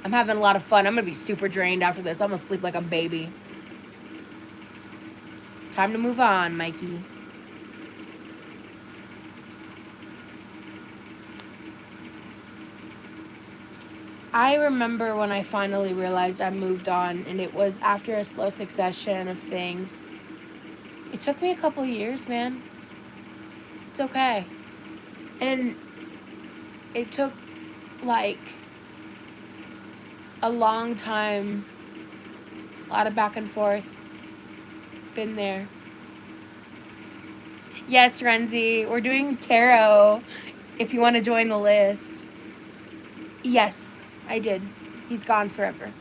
I'm having a lot of fun. I'm going to be super drained after this. I'm going to sleep like a baby. Time to move on, Mikey. I remember when I finally realized I moved on, and it was after a slow succession of things. It took me a couple years, man. It's okay. And it took, like, a long time. A lot of back and forth. Been there. Yes, Renzi, we're doing tarot if you want to join the list. Yes, I did. He's gone forever.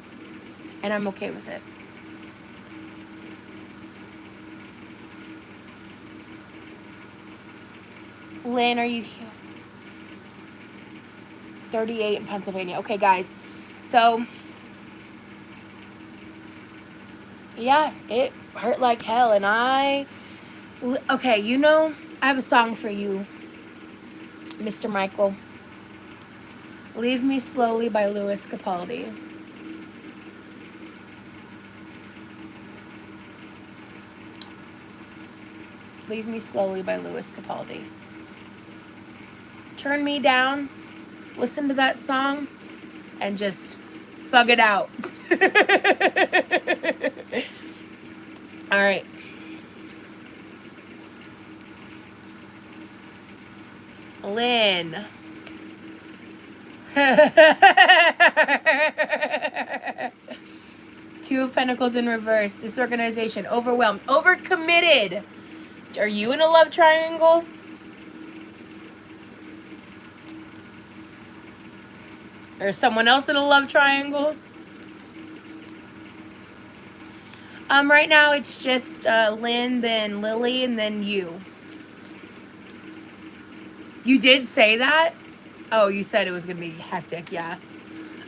And I'm okay with it. Lynn, are you here? 38 in Pennsylvania. Okay, guys. So, yeah, it hurt like hell. And okay, you know, I have a song for you, Mr. Michael. Leave Me Slowly by Lewis Capaldi. Leave Me Slowly by Lewis Capaldi. Turn me down, listen to that song, and just thug it out. All right. Lynn. Two of Pentacles in reverse. Disorganization. Overwhelmed. Overcommitted. Are you in a love triangle? Or someone else in a love triangle? Right now it's just Lynn, then Lily, and then you. You did say that? Oh, you said it was going to be hectic, yeah.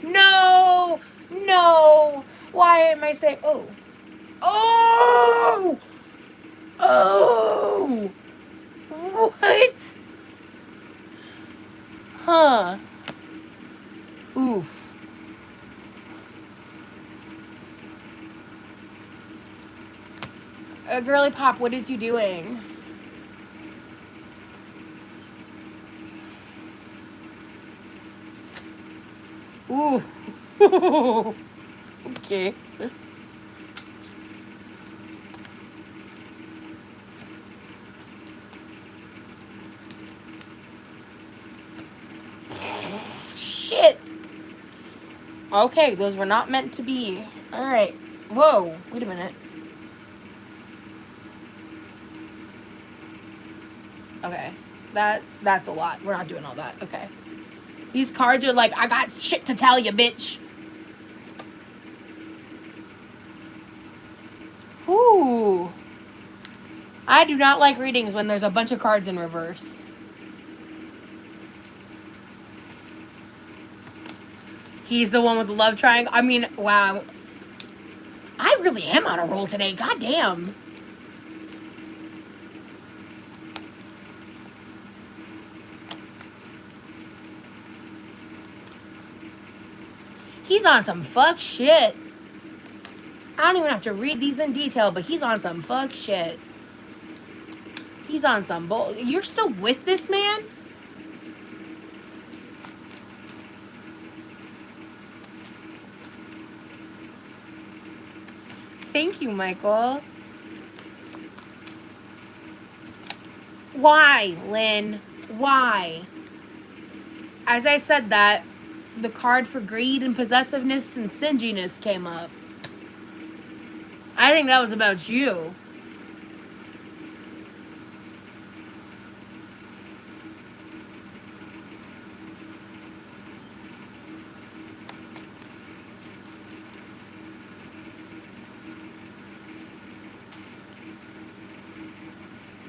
No! No! Why am I saying... Oh. Oh! Oh! What? Huh. Oof. Girly Pop, what is you doing? Ooh. Okay. Okay, those were not meant to be. Alright. Whoa, wait a minute. Okay. That's a lot. We're not doing all that. Okay. These cards are like, I got shit to tell you, bitch. Ooh. I do not like readings when there's a bunch of cards in reverse. He's the one with the love triangle. I mean, wow. I really am on a roll today. God damn. He's on some fuck shit. I don't even have to read these in detail, but he's on some fuck shit. He's on some bull. You're still with this man? Thank you, Michael. Why, Lynn? Why? As I said that, the card for greed and possessiveness and stinginess came up. I think that was about you.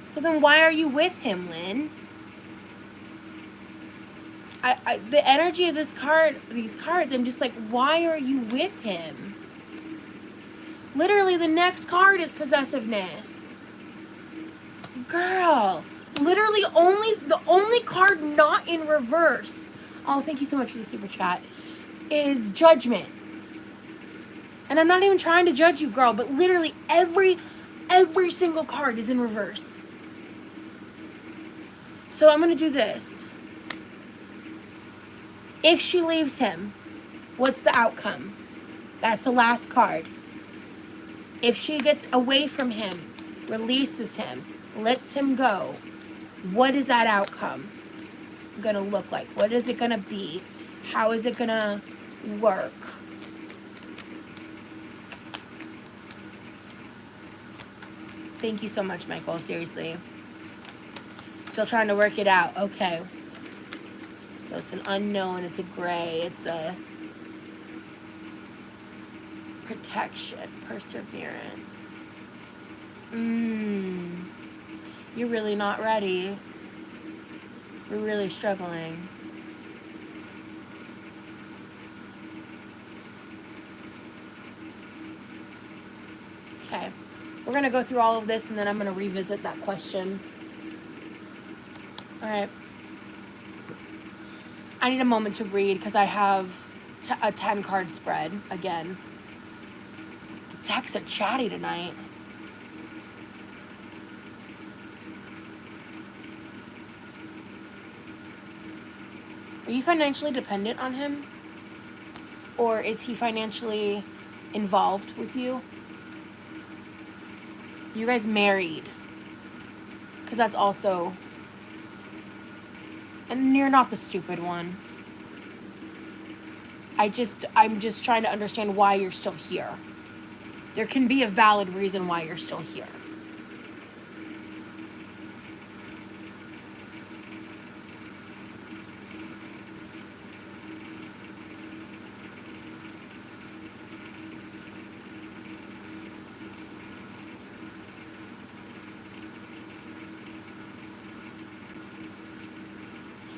So then why are you with him, Lynn? The energy of this card, these cards, I'm just like, why are you with him? Literally, the next card is possessiveness. Girl, literally the only card not in reverse. Oh, thank you so much for the super chat. Is judgment. And I'm not even trying to judge you, girl, but literally every single card is in reverse. So I'm gonna do this. If she leaves him, what's the outcome? That's the last card. If she gets away from him, releases him, lets him go, what is that outcome gonna look like? What is it gonna be? How is it gonna work? Thank you so much, Michael. Seriously. Still trying to work it out. Okay. So it's an unknown. It's a gray. It's a protection. Perseverance. You're really not ready. You're really struggling. Okay. We're going to go through all of this and then I'm going to revisit that question. All right. I need a moment to read because I have a 10 card spread again. The texts are chatty tonight. Are you financially dependent on him? Or is he financially involved with you? You guys married? Because that's also... And you're not the stupid one. I'm just trying to understand why you're still here. There can be a valid reason why you're still here.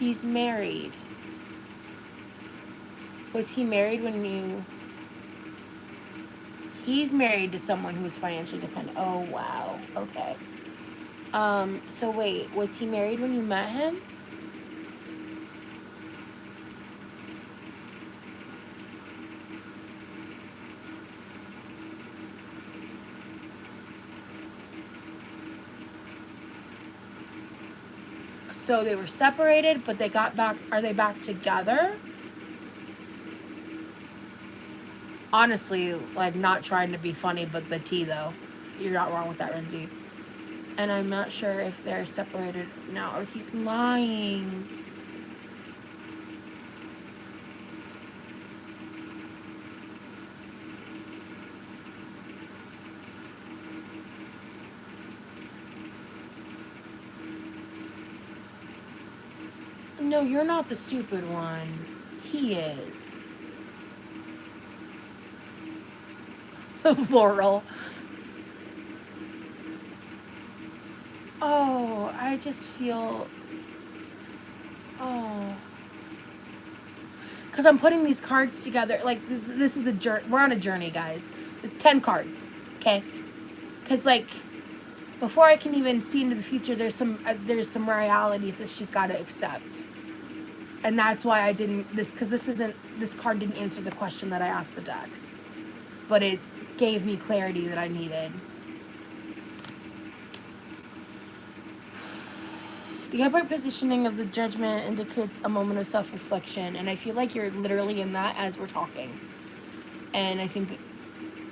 He's married. Was he married when you... He's married to someone who's financially dependent. Oh, wow. Okay. So wait, was he married when you met him? So they were separated, but they got back. Are they back together? Honestly, like, not trying to be funny, but the tea, though. You're not wrong with that, Renzi. And I'm not sure if they're separated now or he's lying. No, you're not the stupid one. He is. Laurel. Oh, I just feel... Oh. Because I'm putting these cards together. Like, this is a journey. We're on a journey, guys. There's 10 cards. Okay? Because, like, before I can even see into the future, there's some realities that she's got to accept. And that's why I didn't... Because this card didn't answer the question that I asked the deck. But it gave me clarity that I needed. The upright positioning of the Judgment indicates a moment of self-reflection, and I feel like you're literally in that as we're talking. And I think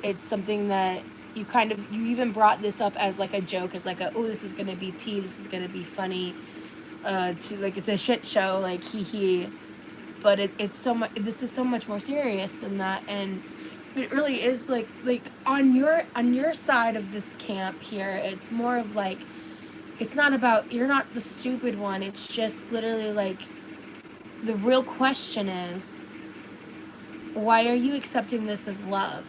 it's something that you even brought this up as like a joke, as like oh, this is gonna be tea, this is gonna be funny, it's a shit show, like hee hee. But it's so much. This is so much more serious than that, and it really is like on your side of this camp here. It's more of like, it's not about, you're not the stupid one. It's just literally like, the real question is, why are you accepting this as love?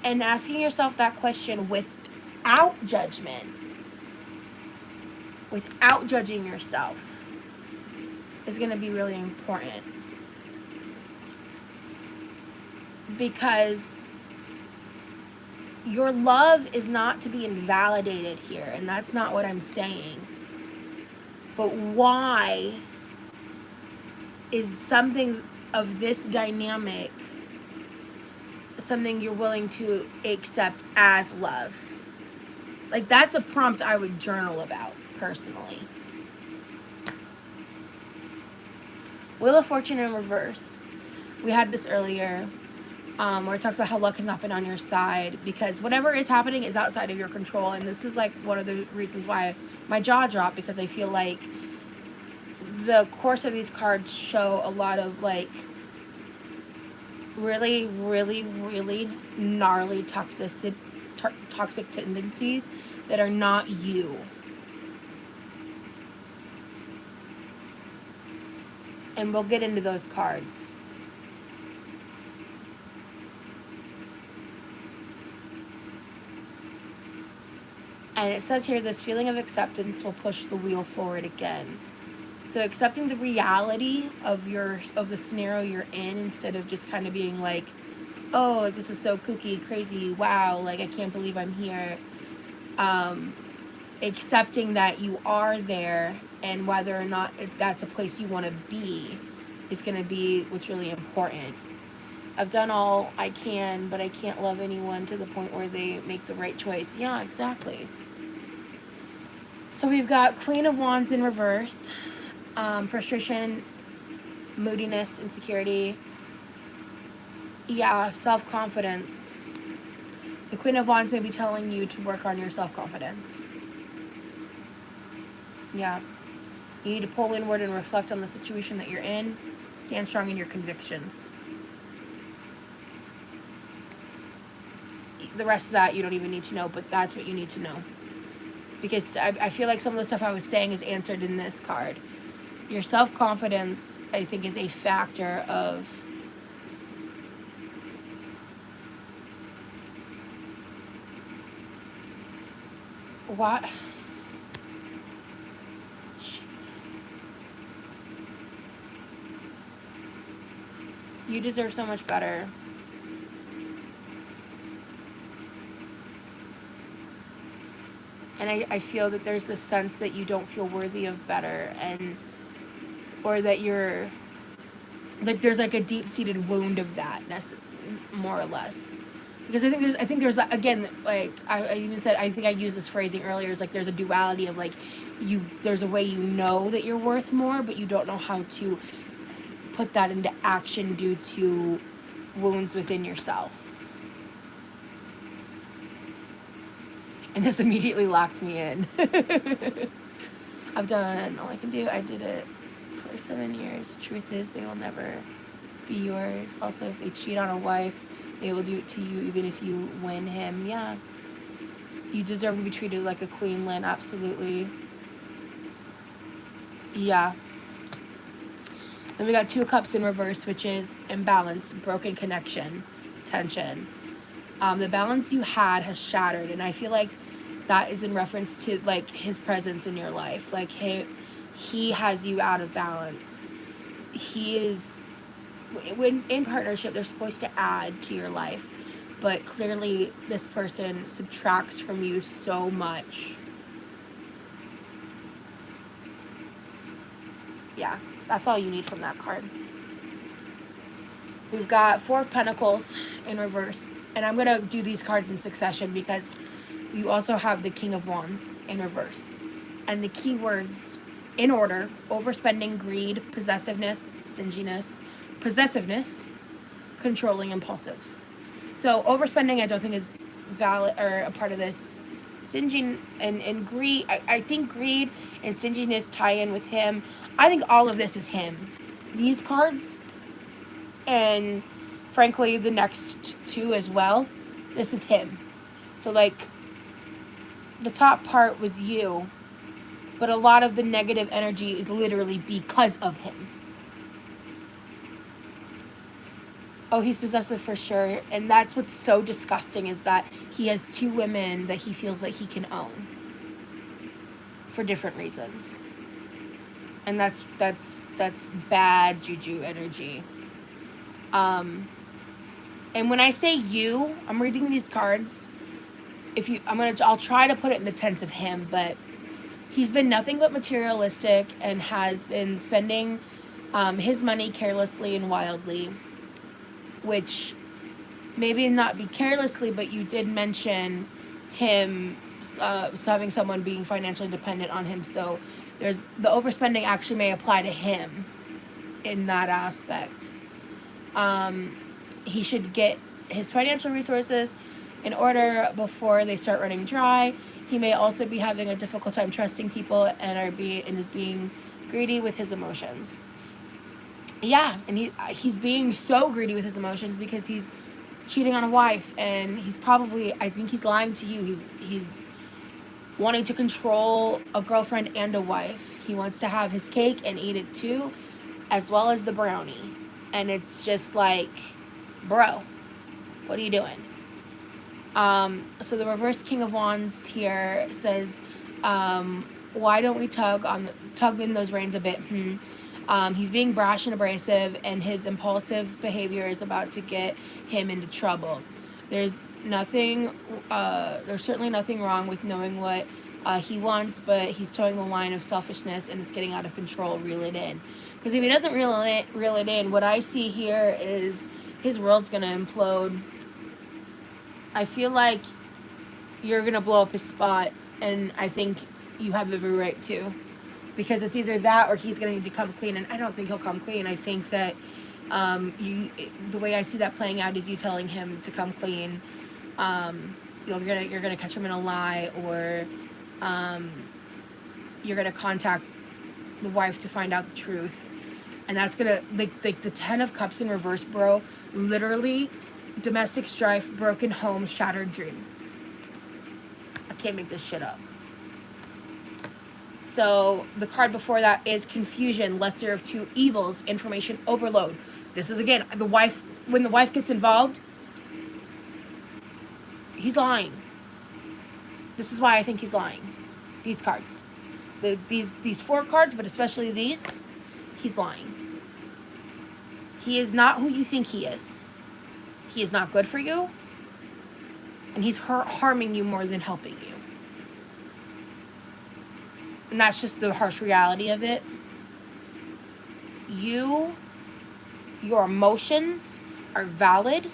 And asking yourself that question without judgment, without judging yourself, is going to be really important. Because your love is not to be invalidated here, and that's not what I'm saying. But why is something of this dynamic something you're willing to accept as love? Like, that's a prompt I would journal about, personally. Wheel of Fortune in reverse. We had this earlier. Where it talks about how luck has not been on your side, because whatever is happening is outside of your control. And this is like one of the reasons why my jaw dropped, because I feel like the course of these cards show a lot of like really, really, really gnarly toxic tendencies that are not you. And we'll get into those cards. And it says here, this feeling of acceptance will push the wheel forward again. So accepting the reality of the scenario you're in, instead of just kind of being like, oh, like, this is so kooky, crazy, wow, like, I can't believe I'm here. Accepting that you are there, and whether or not that's a place you want to be is going to be what's really important. I've done all I can, but I can't love anyone to the point where they make the right choice. Yeah, exactly. So we've got Queen of Wands in reverse. Frustration, moodiness, insecurity. Yeah, self-confidence. The Queen of Wands may be telling you to work on your self-confidence. Yeah. You need to pull inward and reflect on the situation that you're in. Stand strong in your convictions. The rest of that you don't even need to know, but that's what you need to know. Because I feel like some of the stuff I was saying is answered in this card. Your self-confidence, I think, is a factor of what? You deserve so much better. And I feel that there's this sense that you don't feel worthy of better, or that you're, like, there's like a deep-seated wound of that, more or less. Because I think there's again, like, I even said, I think I used this phrasing earlier, is like, there's a duality of like, there's a way you know that you're worth more, but you don't know how to put that into action due to wounds within yourself. And this immediately locked me in. I've done all I can do. I did it for 7 years. Truth is, they will never be yours. Also, if they cheat on a wife, they will do it to you even if you win him. Yeah. You deserve to be treated like a queen, Lynn. Absolutely. Yeah. Then we got 2 of Cups in reverse, which is imbalance, broken connection, tension. The balance you had has shattered, and I feel like that is in reference to like his presence in your life. Like he has you out of balance. He is, when in partnership, they're supposed to add to your life, but clearly this person subtracts from you so much. Yeah, that's all you need from that card. We've got 4 of Pentacles in reverse. And I'm going to do these cards in succession because you also have the King of Wands in reverse. And the keywords in order: overspending, greed, possessiveness, stinginess, possessiveness, controlling, impulsives. So overspending I don't think is valid or a part of this. Stingy and greed, I think greed and stinginess tie in with him. I think all of this is him. These cards, and frankly the next 2 as well, this is him. So like the top part was you, but a lot of the negative energy is literally because of him. Oh, he's possessive for sure, and that's what's so disgusting, is that he has 2 women that he feels like he can own for different reasons. And that's bad juju energy. And when I say you, I'm reading these cards. I'll try to put it in the tense of him, but he's been nothing but materialistic and has been spending his money carelessly and wildly, which maybe not be carelessly, but you did mention him having someone being financially dependent on him. So there's the overspending actually may apply to him in that aspect. He should get his financial resources in order before they start running dry. He may also be having a difficult time trusting people and is being greedy with his emotions. Yeah, and he's being so greedy with his emotions because he's cheating on a wife, and I think he's lying to you. He's wanting to control a girlfriend and a wife. He wants to have his cake and eat it too, as well as the brownie. And it's just like, bro, what are you doing? So the reverse King of Wands here says, why don't we tug in those reins a bit? He's being brash and abrasive, and his impulsive behavior is about to get him into trouble. There's certainly nothing wrong with knowing what he wants, but he's towing the line of selfishness, and it's getting out of control. Reel it in. Because if he doesn't reel it in, what I see here is his world's going to implode. I feel like you're going to blow up his spot, and I think you have every right to. Because it's either that or he's going to need to come clean, and I don't think he'll come clean. I think that the way I see that playing out is you telling him to come clean. You're gonna catch him in a lie, or you're gonna contact the wife to find out the truth, and that's gonna like the 10 of Cups in reverse, bro. Literally, domestic strife, broken homes, shattered dreams. I can't make this shit up. So the card before that is confusion, lesser of 2 evils, information overload. This is, again, the wife. When the wife gets involved, he's lying. This is why I think he's lying. These cards. These 4 cards, but especially these, he's lying. He is not who you think he is. He is not good for you. And he's harming you more than helping you. And that's just the harsh reality of it. Your emotions are valid.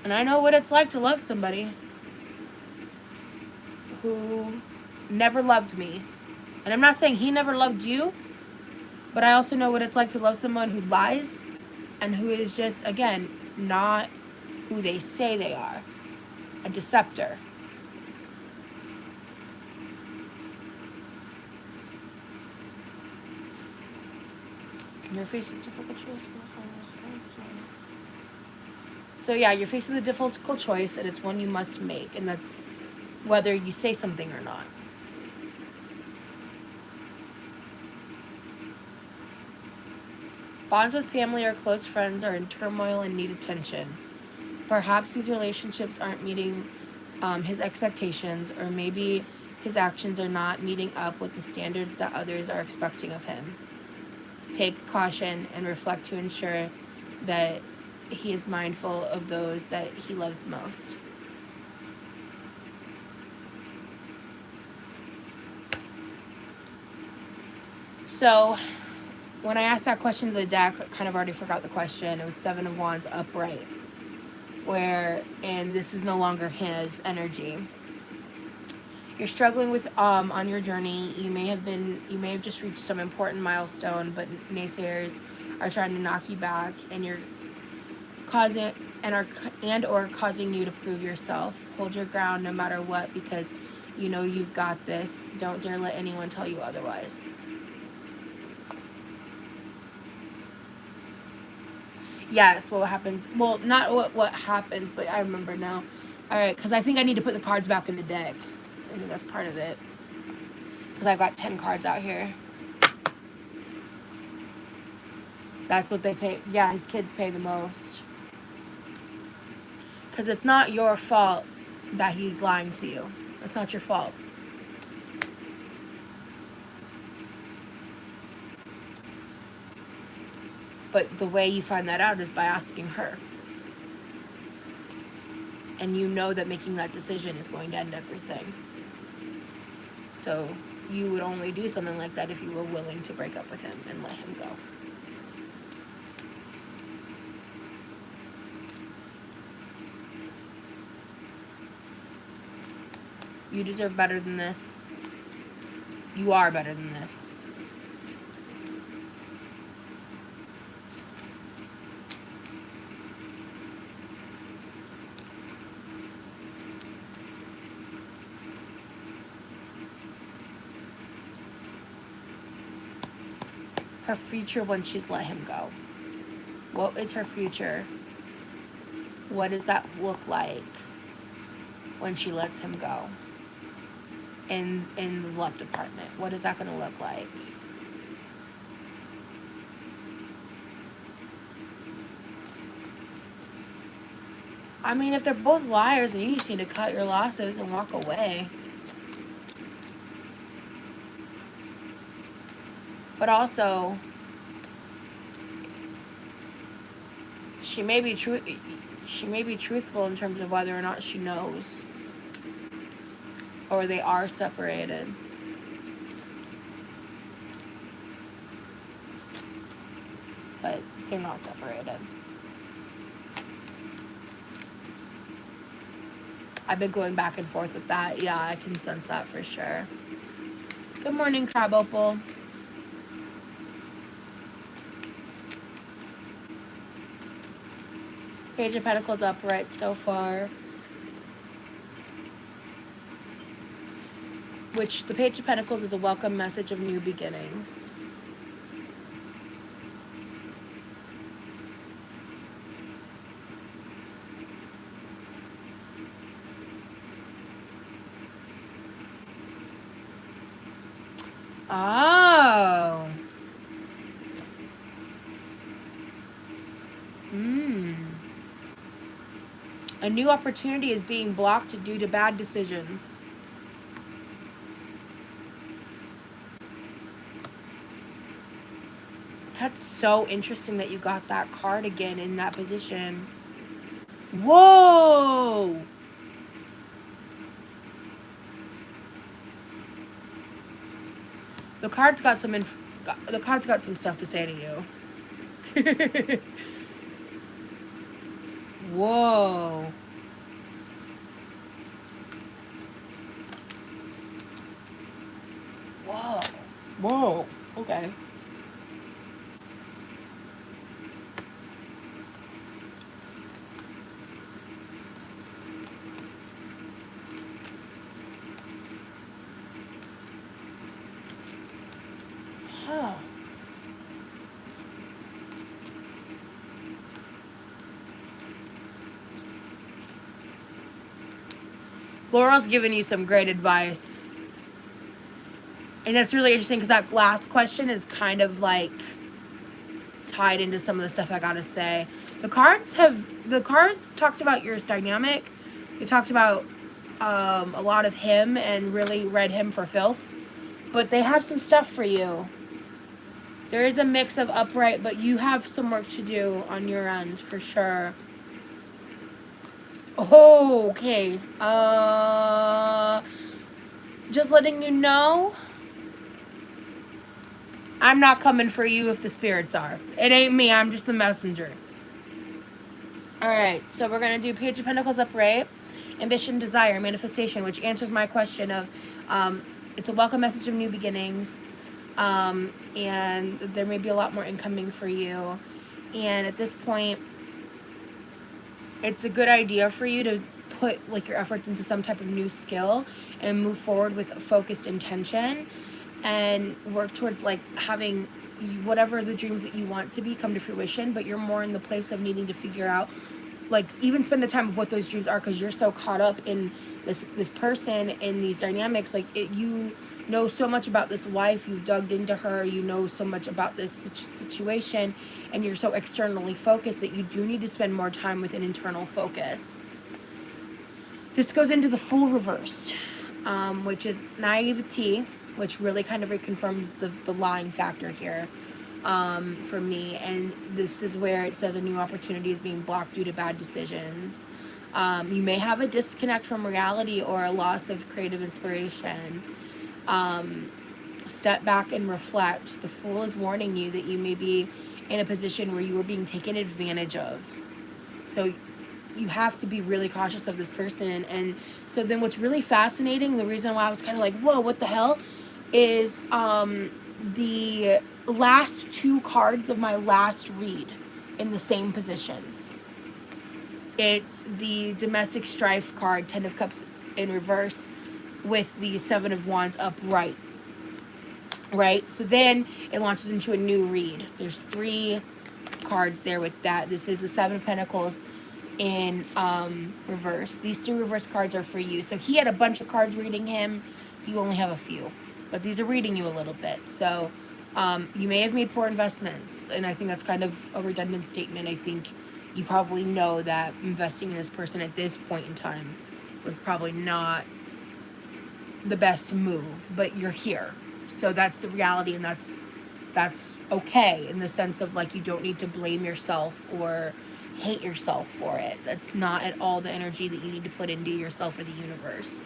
And I know what it's like to love somebody who never loved me. And I'm not saying he never loved you, but I also know what it's like to love someone who lies and who is just, again, not who they say they are. A deceptor. You're facing a difficult choice. So yeah, you're facing a difficult choice, and it's one you must make, and that's whether you say something or not. Bonds with family or close friends are in turmoil and need attention. Perhaps these relationships aren't meeting his expectations, or maybe his actions are not meeting up with the standards that others are expecting of him. Take caution and reflect to ensure that he is mindful of those that he loves most. So, when I asked that question to the deck, I kind of already forgot the question. It was Seven of Wands upright, and this is no longer his energy. You're struggling with on your journey. You may have just reached some important milestone, but naysayers are trying to knock you back, and you're causing or causing you to prove yourself. Hold your ground no matter what, because you know you've got this. Don't dare let anyone tell you otherwise. Yes, what happens? Well, not what happens, but I remember now. All right, because I think I need to put the cards back in the deck. I think that's part of it. Because I've got 10 cards out here. That's what they pay. Yeah, his kids pay the most. Because it's not your fault that he's lying to you. It's not your fault. But the way you find that out is by asking her. And you know that making that decision is going to end everything. So you would only do something like that if you were willing to break up with him and let him go. You deserve better than this. You are better than this. Her future when she's let him go. What is her future? What does that look like when she lets him go? In the love department, what is that going to look like? I mean, if they're both liars, then you just need to cut your losses and walk away. But also, she may be truthful in terms of whether or not she knows, or they are separated. But they're not separated. I've been going back and forth with that. Yeah, I can sense that for sure. Good morning, Crab Opal. Page of Pentacles upright so far. Which the Page of Pentacles is a welcome message of new beginnings. Oh. A new opportunity is being blocked due to bad decisions. That's so interesting that you got that card again in that position. Whoa! The card's got some stuff to say to you. Whoa. Whoa. Whoa. Okay. Huh. Laurel's giving you some great advice. And that's really interesting because that last question is kind of like tied into some of the stuff I gotta say. The cards talked about your dynamic. They talked about a lot of him and really read him for filth. But they have some stuff for you. There is a mix of upright, but you have some work to do on your end for sure. Oh, okay. Just letting you know, I'm not coming for you if the spirits are. It ain't me. I'm just the messenger. Alright, so we're going to do Page of Pentacles upright, ambition, desire, manifestation, which answers my question of, it's a welcome message of new beginnings, and there may be a lot more incoming for you. And at this point, it's a good idea for you to put like your efforts into some type of new skill and move forward with focused intention and work towards like having whatever the dreams that you want to be come to fruition. But you're more in the place of needing to figure out, like, even spend the time of what those dreams are, because you're so caught up in this person and these dynamics. Like, you know so much about this wife, you've dug into her, you know so much about this situation, and you're so externally focused that you do need to spend more time with an internal focus. This goes into the Fool reversed, which is naivety, which really kind of reconfirms the lying factor here for me. And this is where it says a new opportunity is being blocked due to bad decisions. You may have a disconnect from reality or a loss of creative inspiration. Step back and reflect. The Fool is warning you that you may be in a position where you are being taken advantage of. So you have to be really cautious of this person. And so then what's really fascinating, the reason why I was kind of like, whoa, what the hell, is the last two cards of my last read in the same positions. It's the domestic strife card, 10 of Cups in reverse, with the 7 of Wands upright. Right? So then it launches into a new read. There's 3 cards there with that. This is the 7 of Pentacles in reverse. These 3 reverse cards are for you. So he had a bunch of cards reading him. You only have a few. But these are reading you a little bit. So you may have made poor investments. And I think that's kind of a redundant statement. I think you probably know that investing in this person at this point in time was probably not the best move. But you're here. So that's the reality, and that's okay, in the sense of, like, you don't need to blame yourself or hate yourself for it. That's not at all the energy that you need to put into yourself or the universe.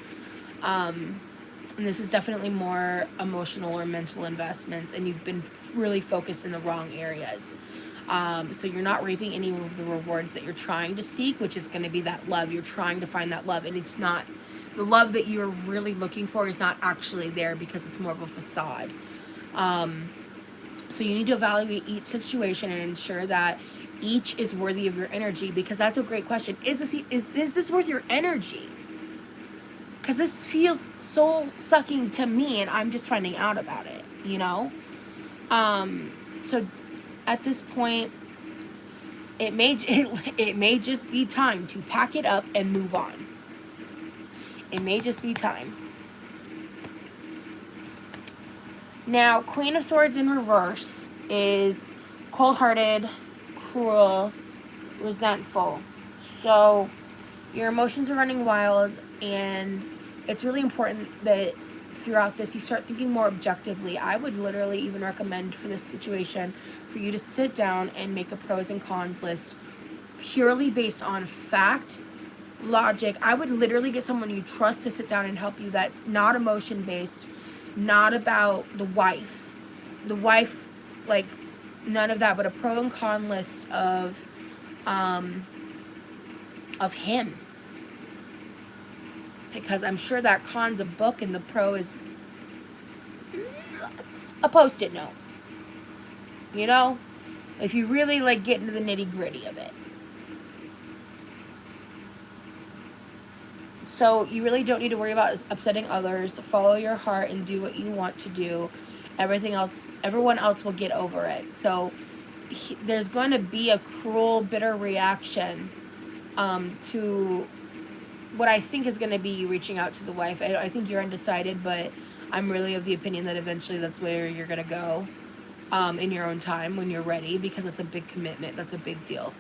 And this is definitely more emotional or mental investments, and you've been really focused in the wrong areas. So you're not reaping any of the rewards that you're trying to seek, which is going to be that love. You're trying to find that love, and it's not... The love that you're really looking for is not actually there, because it's more of a facade. So you need to evaluate each situation and ensure that each is worthy of your energy, because that's a great question. Is this worth your energy? Because this feels soul sucking to me, and I'm just finding out about it, you know? So at this point, it may just be time to pack it up and move on. It may just be time. Now, Queen of Swords in reverse is cold-hearted, cruel, resentful. So your emotions are running wild, and it's really important that throughout this you start thinking more objectively. I would literally even recommend for this situation for you to sit down and make a pros and cons list purely based on fact, logic. I would literally get someone you trust to sit down and help you, that's not emotion based, not about the wife, like, none of that, but a pro and con list of him, because I'm sure that con's a book and the pro is a post-it note, you know, if you really, like, get into the nitty-gritty of it. So you really don't need to worry about upsetting others. Follow your heart and do what you want to do. Everyone else will get over it. So there's going to be a cruel, bitter reaction to what I think is going to be you reaching out to the wife. I think you're undecided, but I'm really of the opinion that eventually that's where you're going to go. in your own time when you're ready, because it's a big commitment. That's a big deal.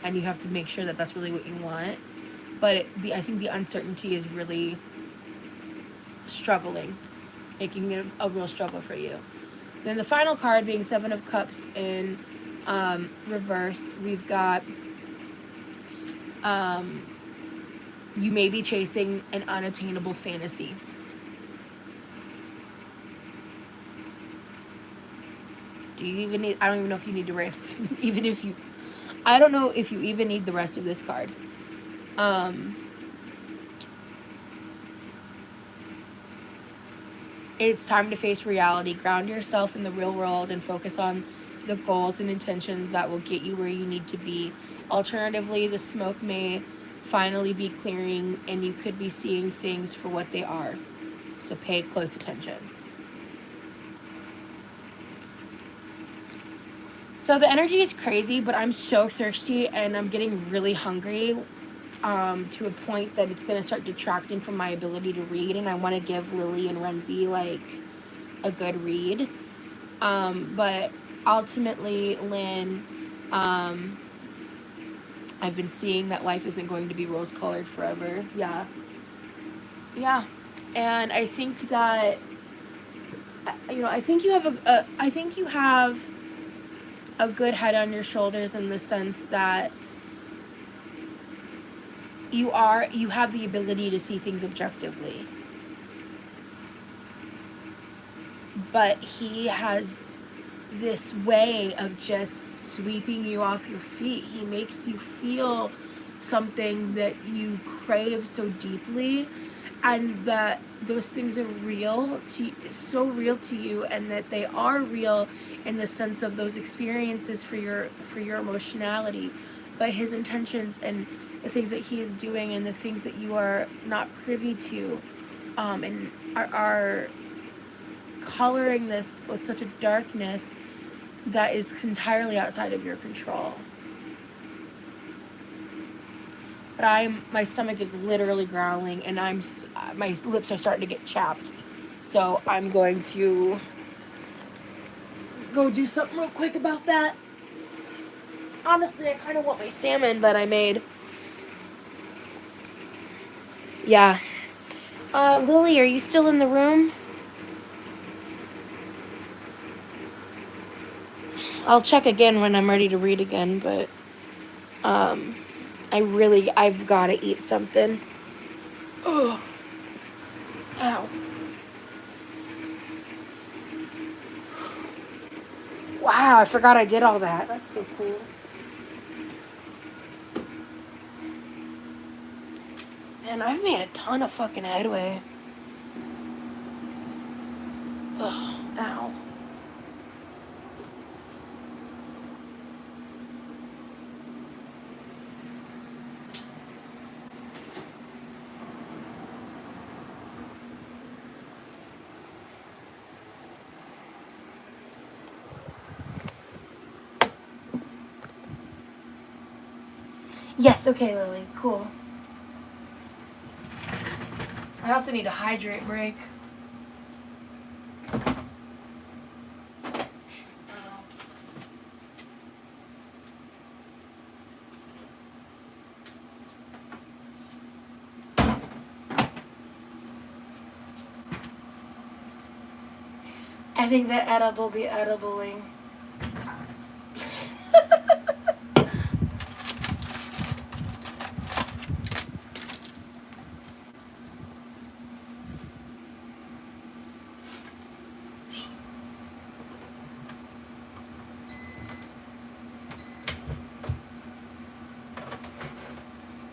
And you have to make sure that that's really what you want. But I think the uncertainty is really struggling, making it a real struggle for you. Then the final card being Seven of Cups in reverse, we've got you may be chasing an unattainable fantasy. Do you even need, I don't even know if you need to even if you, I don't know if you even need the rest of this card. It's time to face reality. Ground yourself in the real world and focus on the goals and intentions that will get you where you need to be. Alternatively, the smoke may finally be clearing and you could be seeing things for what they are. So pay close attention. So the energy is crazy, but I'm so thirsty and I'm getting really hungry to a point that it's going to start detracting from my ability to read, and I want to give Lily and Renzi like a good read. But ultimately, Lynn, I've been seeing that life isn't going to be rose-colored forever. Yeah. And I think that, I think you have I think you have a good head on your shoulders, in the sense that you have the ability to see things objectively. But he has this way of just sweeping you off your feet. He makes you feel something that you crave so deeply, and that those things are so real to you, and that they are real in the sense of those experiences for your emotionality. But his intentions and the things that he is doing and the things that you are not privy to, and are coloring this with such a darkness that is entirely outside of your control. But my stomach is literally growling, and my lips are starting to get chapped. So I'm going to go do something real quick about that. Honestly, I kind of want my salmon that I made. Yeah. Lily, are you still in the room? I'll check again when I'm ready to read again, but I've got to eat something. Oh. Ow. Wow, I forgot I did all that. That's so cool. Man, I've made a ton of fucking headway. Ugh, ow. Yes, okay, Lily. Cool. I also need a hydrate break. I think that edible be edibling.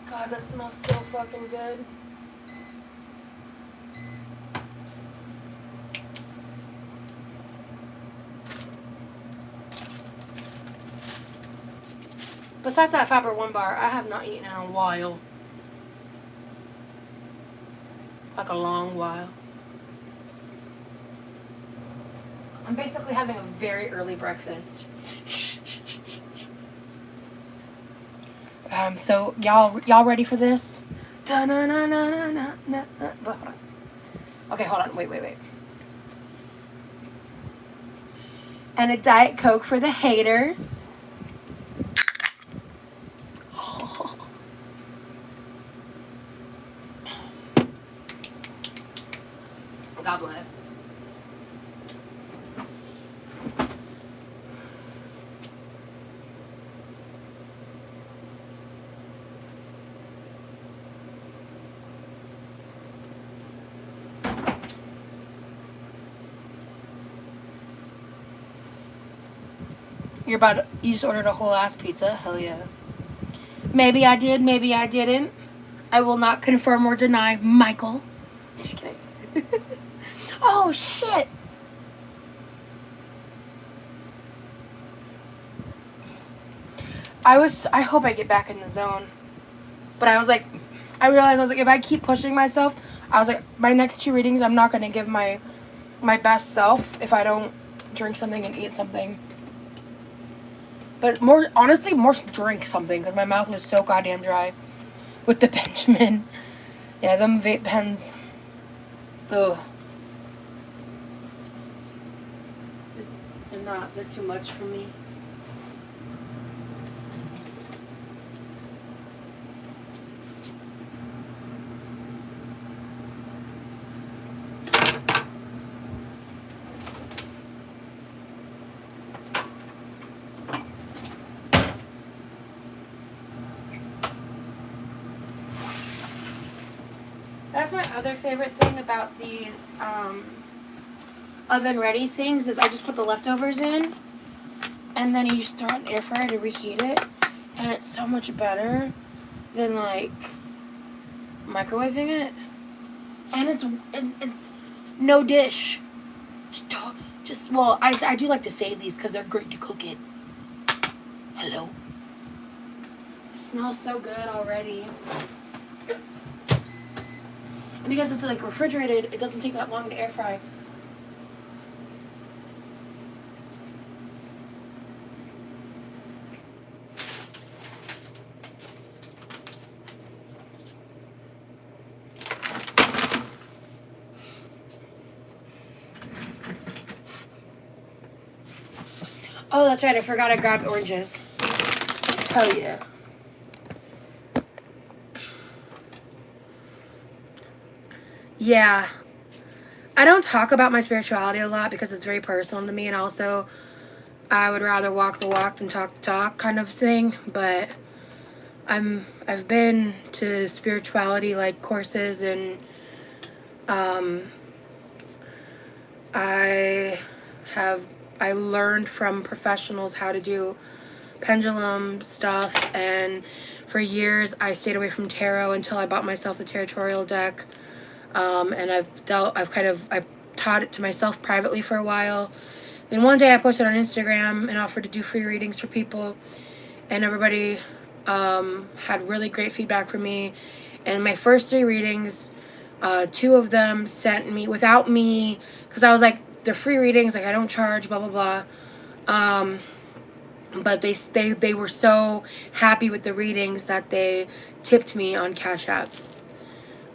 God, that smells so fucking good. Besides that Fiber One bar, I have not eaten in a while. Like a long while. I'm basically having a very early breakfast. So y'all ready for this? Okay, hold on. Wait. And a Diet Coke for the haters. God bless. You just ordered a whole ass pizza? Hell yeah. Maybe I did, maybe I didn't. I will not confirm or deny, Michael. Just kidding. Oh, shit. I hope I get back in the zone. But I realized if I keep pushing myself, my next 2 readings, I'm not going to give my best self if I don't drink something and eat something. But more drink something, because my mouth was so goddamn dry with the Benjamin. Yeah, them vape pens. Ugh. They're too much for me. That's my other favorite thing about these oven ready things is I just put the leftovers in and then you just throw it in the air fryer to reheat it, and it's so much better than like microwaving it. And it's no dish. I do like to save these because they're great to cook in. Hello. It smells so good already. And because it's like refrigerated, it doesn't take that long to air fry. Oh, that's right. I forgot I grabbed oranges. Hell yeah. Yeah. I don't talk about my spirituality a lot because it's very personal to me, and also I would rather walk the walk than talk the talk kind of thing. But I've been to spirituality like courses, and I learned from professionals how to do pendulum stuff, and for years I stayed away from tarot until I bought myself the territorial deck. And I taught it to myself privately for a while. Then one day I posted on Instagram and offered to do free readings for people, and everybody had really great feedback from me. And my first 3 readings, 2 of them sent me without me, because I was like, they're free readings, like I don't charge, blah blah blah. But they were so happy with the readings that they tipped me on Cash App.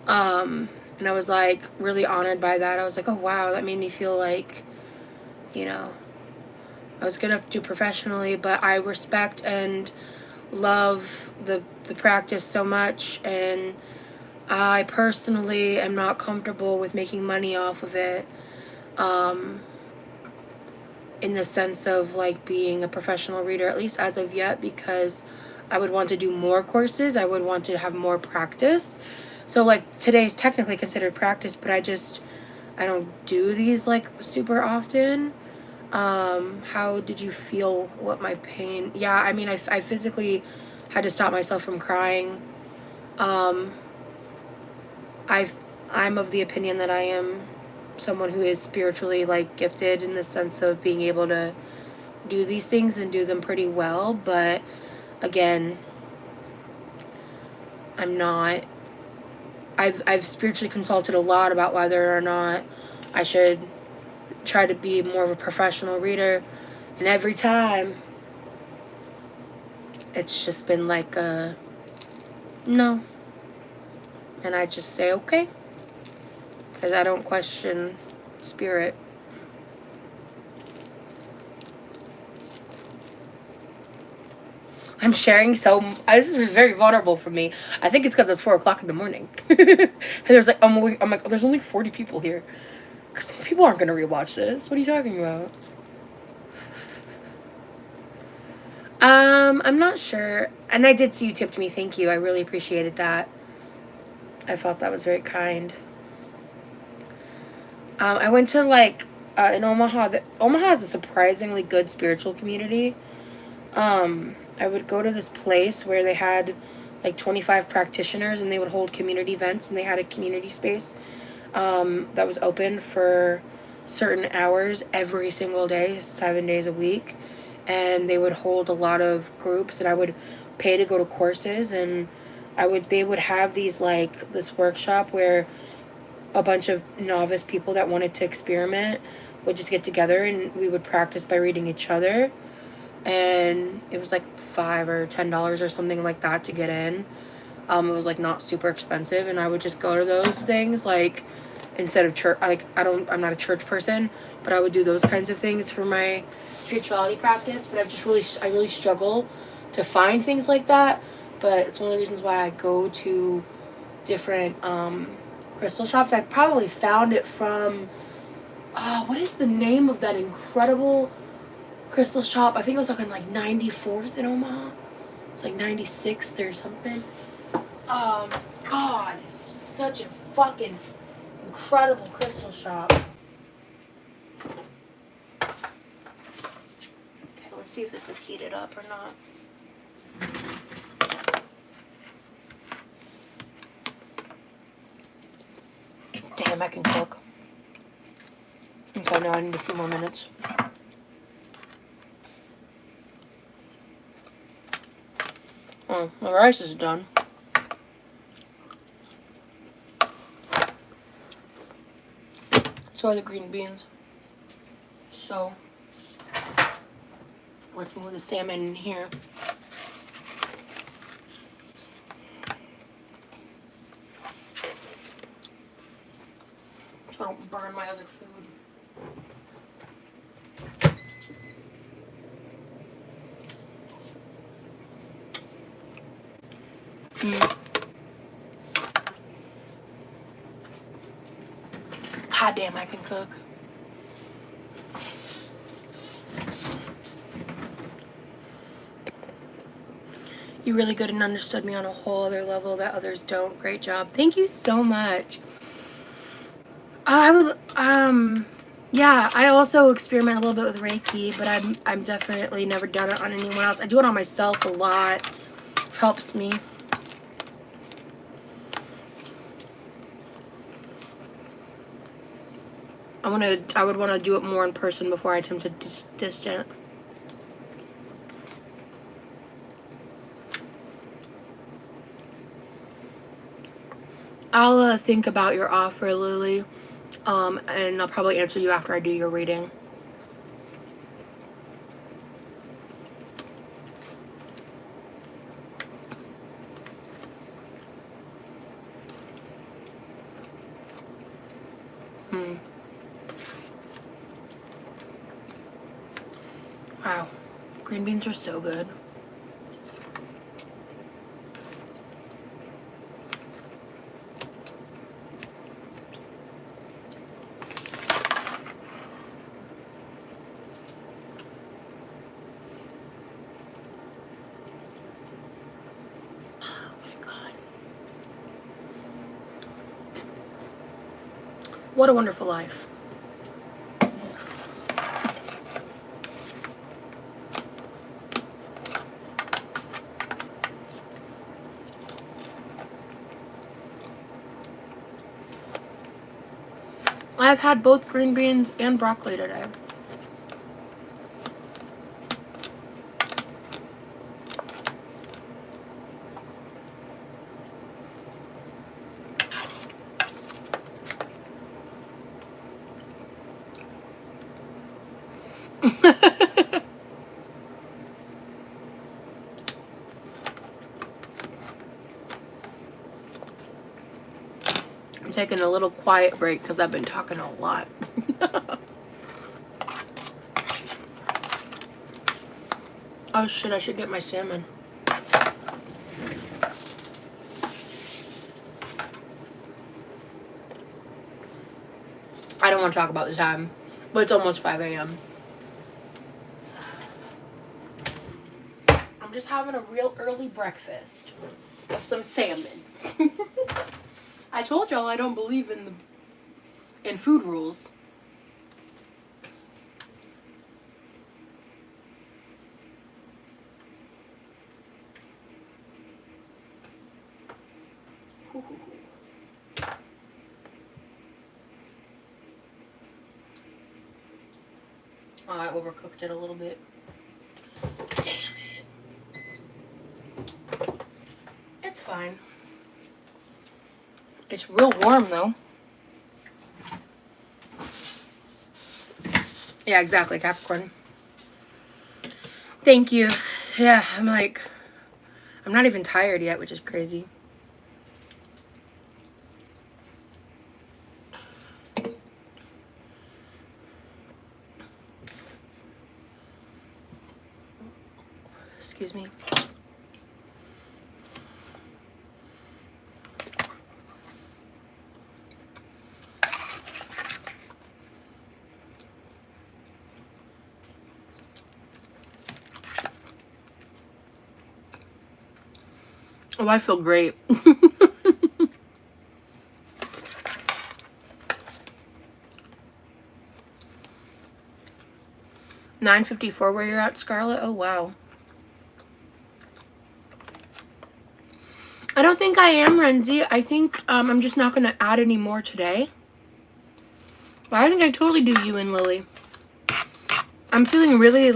And I was like really honored by that. I was like, oh wow, that made me feel like, I was gonna do professionally, but I respect and love the practice so much, and I personally am not comfortable with making money off of it. In the sense of like being a professional reader, at least as of yet, because I would want to do more courses. I would want to have more practice. So like today's technically considered practice, but I don't do these like super often. How did you feel? What my pain? Yeah, I mean, I physically had to stop myself from crying. I'm of the opinion that I am someone who is spiritually like gifted in the sense of being able to do these things and do them pretty well, but again, I'm not. I've spiritually consulted a lot about whether or not I should try to be more of a professional reader, and every time it's just been like no, and I just say okay, because I don't question spirit. I'm sharing this is very vulnerable for me. I think it's because it's 4 o'clock in the morning. And there's like, I'm like, oh, there's only 40 people here. Because people aren't going to rewatch this. What are you talking about? I'm not sure. And I did see you tipped me. Thank you. I really appreciated that. I felt that was very kind. I went to like in Omaha. Omaha has a surprisingly good spiritual community. I would go to this place where they had like 25 practitioners, and they would hold community events, and they had a community space that was open for certain hours every single day, 7 days a week. And they would hold a lot of groups, and I would pay to go to courses, and they would have this workshop where a bunch of novice people that wanted to experiment would just get together, and we would practice by reading each other. And it was like $5 or $10 or something like that to get in. It was like not super expensive, and I would just go to those things like instead of church. Like I'm not a church person, but I would do those kinds of things for my spirituality practice. But I really struggle to find things like that. But it's one of the reasons why I go to different crystal shops. I probably found it from what is the name of that incredible crystal shop? I think it was like on like 94th in Omaha. It's like 96th or something. God, such a fucking incredible crystal shop. Okay, let's see if this is heated up or not. Damn, I can cook. Okay, now I need a few more minutes. Oh, the rice is done. So are the green beans. So, let's move the salmon in here. So I don't burn my other food. God damn, I can cook. You really good and understood me on a whole other level that others don't. Great job. Thank you so much. Yeah, I also experiment a little bit with Reiki, but I'm definitely never done it on anyone else. I do it on myself a lot. Helps me. I would want to do it more in person before I attempt to distant. I'll think about your offer, Lily, and I'll probably answer you after I do your reading. Wow, green beans are so good. What a wonderful life. I've had both green beans and broccoli today. I'm taking a little quiet break because I've been talking a lot. Oh shit, I should get my salmon. I don't want to talk about the time, but it's almost 5 a.m. I'm just having a real early breakfast of some salmon. I told y'all I don't believe in food rules. Oh, I overcooked it a little bit. Damn it. It's fine. It's real warm though. Yeah, exactly, Capricorn. Thank you. Yeah, I'm not even tired yet, which is crazy. Excuse me. Oh, I feel great. 9:54 where you're at, Scarlett? Oh, wow. I don't think I am, Renzi. I think I'm just not going to add any more today. But I think I totally do you and Lily. I'm feeling really,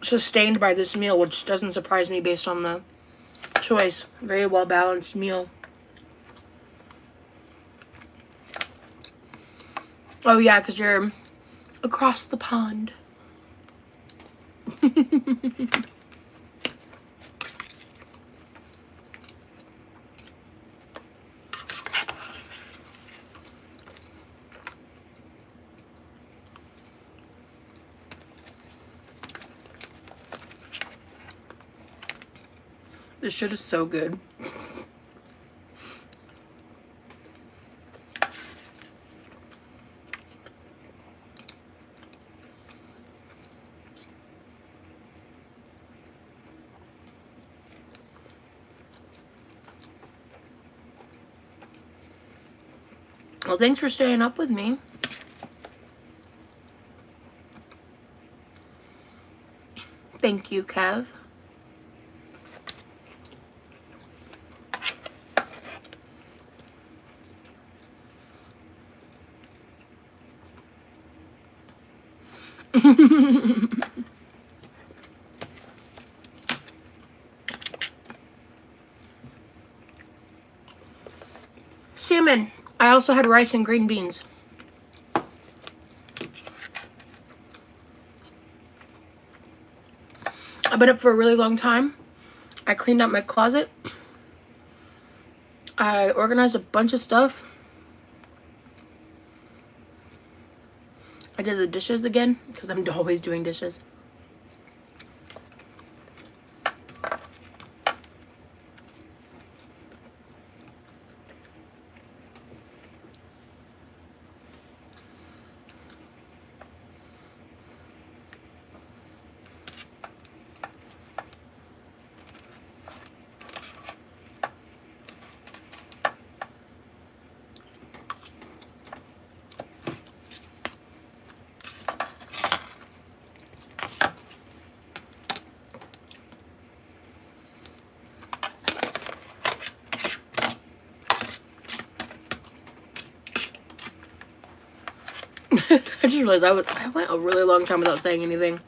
sustained by this meal, which doesn't surprise me based on the choice. Very well-balanced meal. Oh, yeah, because you're across the pond. This shit is so good. Well, thanks for staying up with me. Thank you, Kev. Salmon. I also had rice and green beans. I've been up for a really long time. I cleaned out my closet. I organized a bunch of stuff. I did the dishes again because I'm always doing dishes. I just realized I went a really long time without saying anything.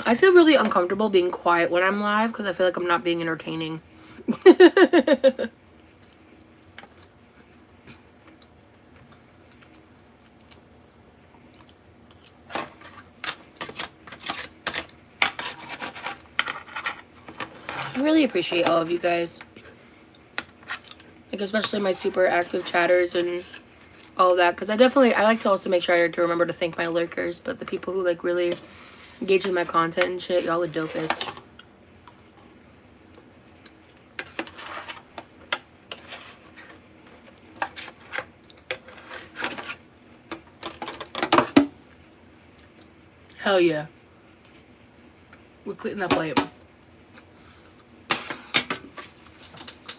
I feel really uncomfortable being quiet when I'm live because I feel like I'm not being entertaining. I really appreciate all of you guys. Especially my super active chatters and all of that, because I like to also make sure I to remember to thank my lurkers, but the people who really engage in my content and shit, y'all the dopest. Hell yeah. We're cleaning that plate.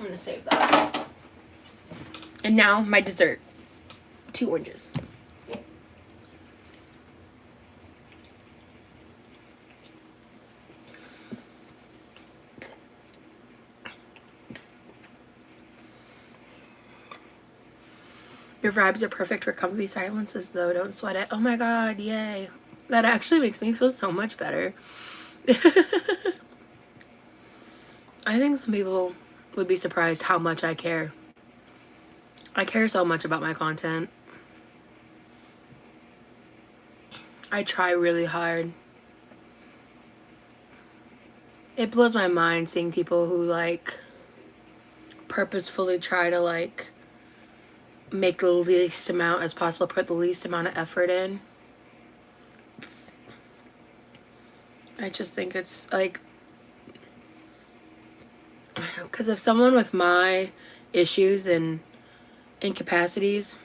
I'm gonna save that. And now my dessert. 2 oranges. Your vibes are perfect for comfy silences, though. Don't sweat it. Oh my god, yay. That actually makes me feel so much better. I think some people would be surprised how much I care. I care so much about my content. I try really hard. It blows my mind seeing people who, like, purposefully try to, like, make the least amount as possible, put the least amount of effort in. I just think it's, like, because if someone with my issues and incapacities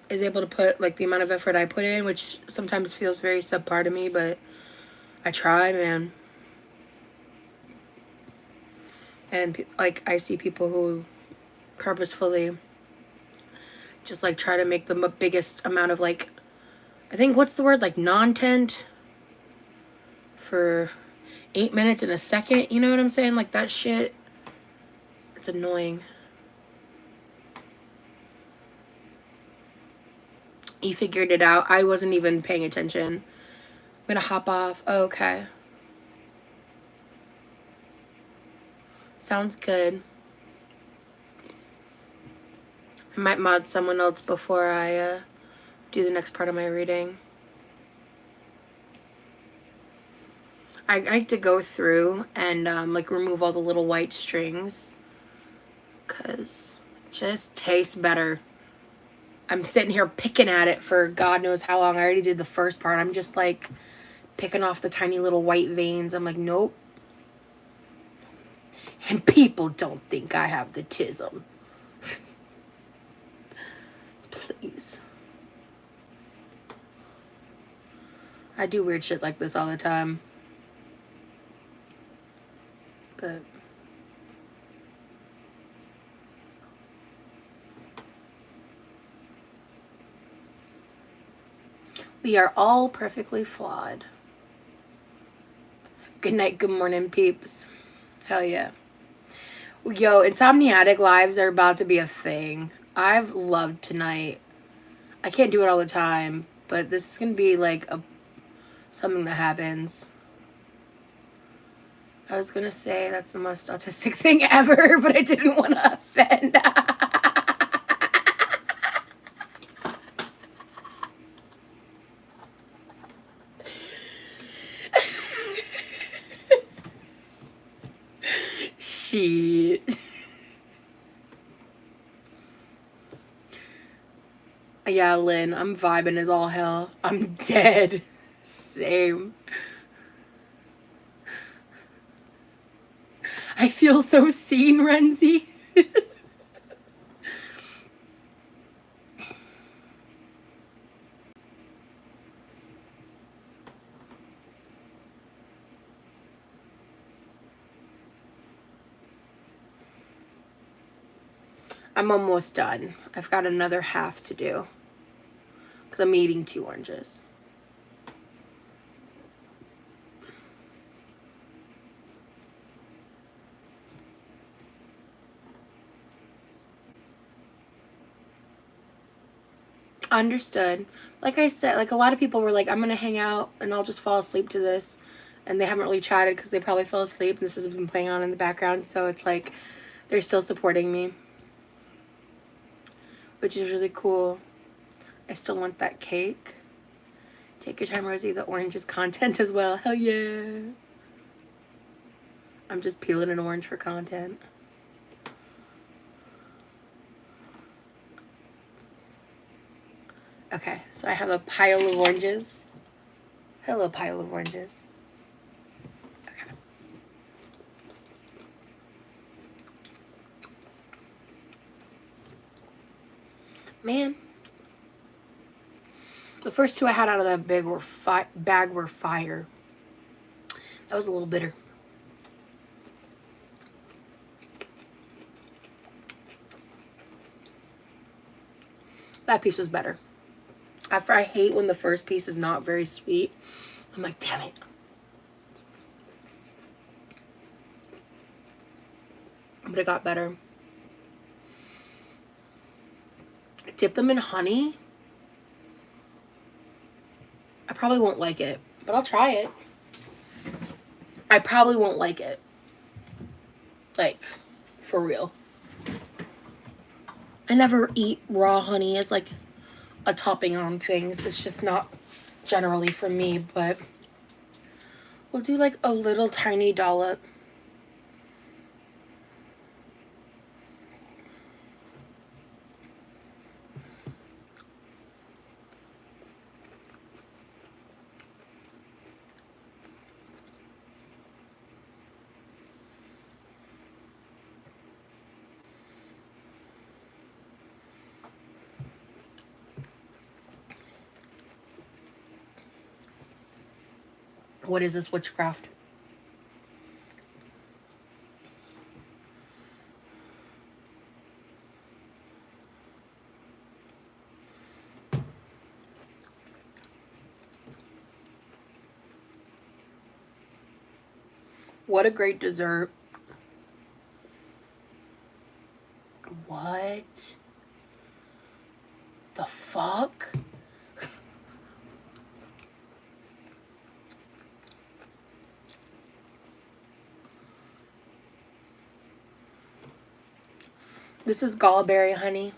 is able to put, like, the amount of effort I put in, which sometimes feels very subpar to me, but I try, man. And, like, I see people who purposefully just, like, try to make the biggest amount of, like, I think, what's the word? Like, non-tent for 8 minutes in a second. You know what I'm saying? Like, that shit, it's annoying. You figured it out. I wasn't even paying attention. I'm gonna hop off. Oh, okay. Sounds good. I might mod someone else before I do the next part of my reading. I like to go through and like remove all the little white strings because it just tastes better. I'm sitting here picking at it for God knows how long. I already did the first part. I'm just like picking off the tiny little white veins. I'm like, nope. And people don't think I have the tism. Please. I do weird shit like this all the time. But we are all perfectly flawed. Good night, good morning, peeps. Hell yeah. Yo, insomniatic lives are about to be a thing. I've loved tonight. I can't do it all the time, but this is gonna be like something that happens. I was gonna say that's the most autistic thing ever, but I didn't want to offend. Shit. Yeah, Lynn, I'm vibing as all hell. I'm dead. Same. I feel so seen, Renzi. I'm almost done. I've got another half to do because I'm eating 2 oranges. Understood. Like I said, like a lot of people were like, I'm gonna hang out and I'll just fall asleep to this, and they haven't really chatted because they probably fell asleep. This has been playing on in the background, so it's like they're still supporting me, which is really cool. I still want that cake. Take your time, Rosie. The orange is content as well. Hell yeah. I'm just peeling an orange for content. Okay, so I have a pile of oranges. Hello, pile of oranges. Okay. Man. The first two I had out of that bag were fire. That was a little bitter. That piece was better. After I hate when the first piece is not very sweet. I'm like, damn it. But it got better. I dipped them in honey. I probably won't like it, but I'll try it. I probably won't like it. Like, for real. I never eat raw honey as like a topping on things. It's just not generally for me, but we'll do like a little tiny dollop. What is this witchcraft? What a great dessert. What the fuck? This is gallberry honey.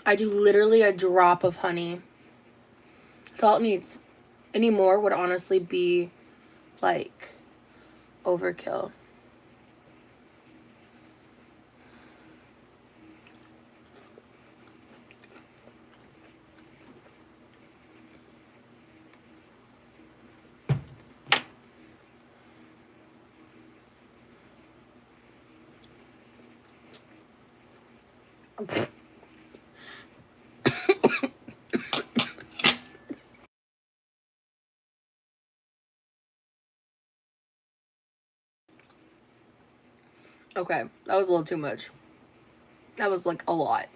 I do literally a drop of honey. That's all it needs. Any more would honestly be like overkill. Okay, that was a little too much. That was like a lot.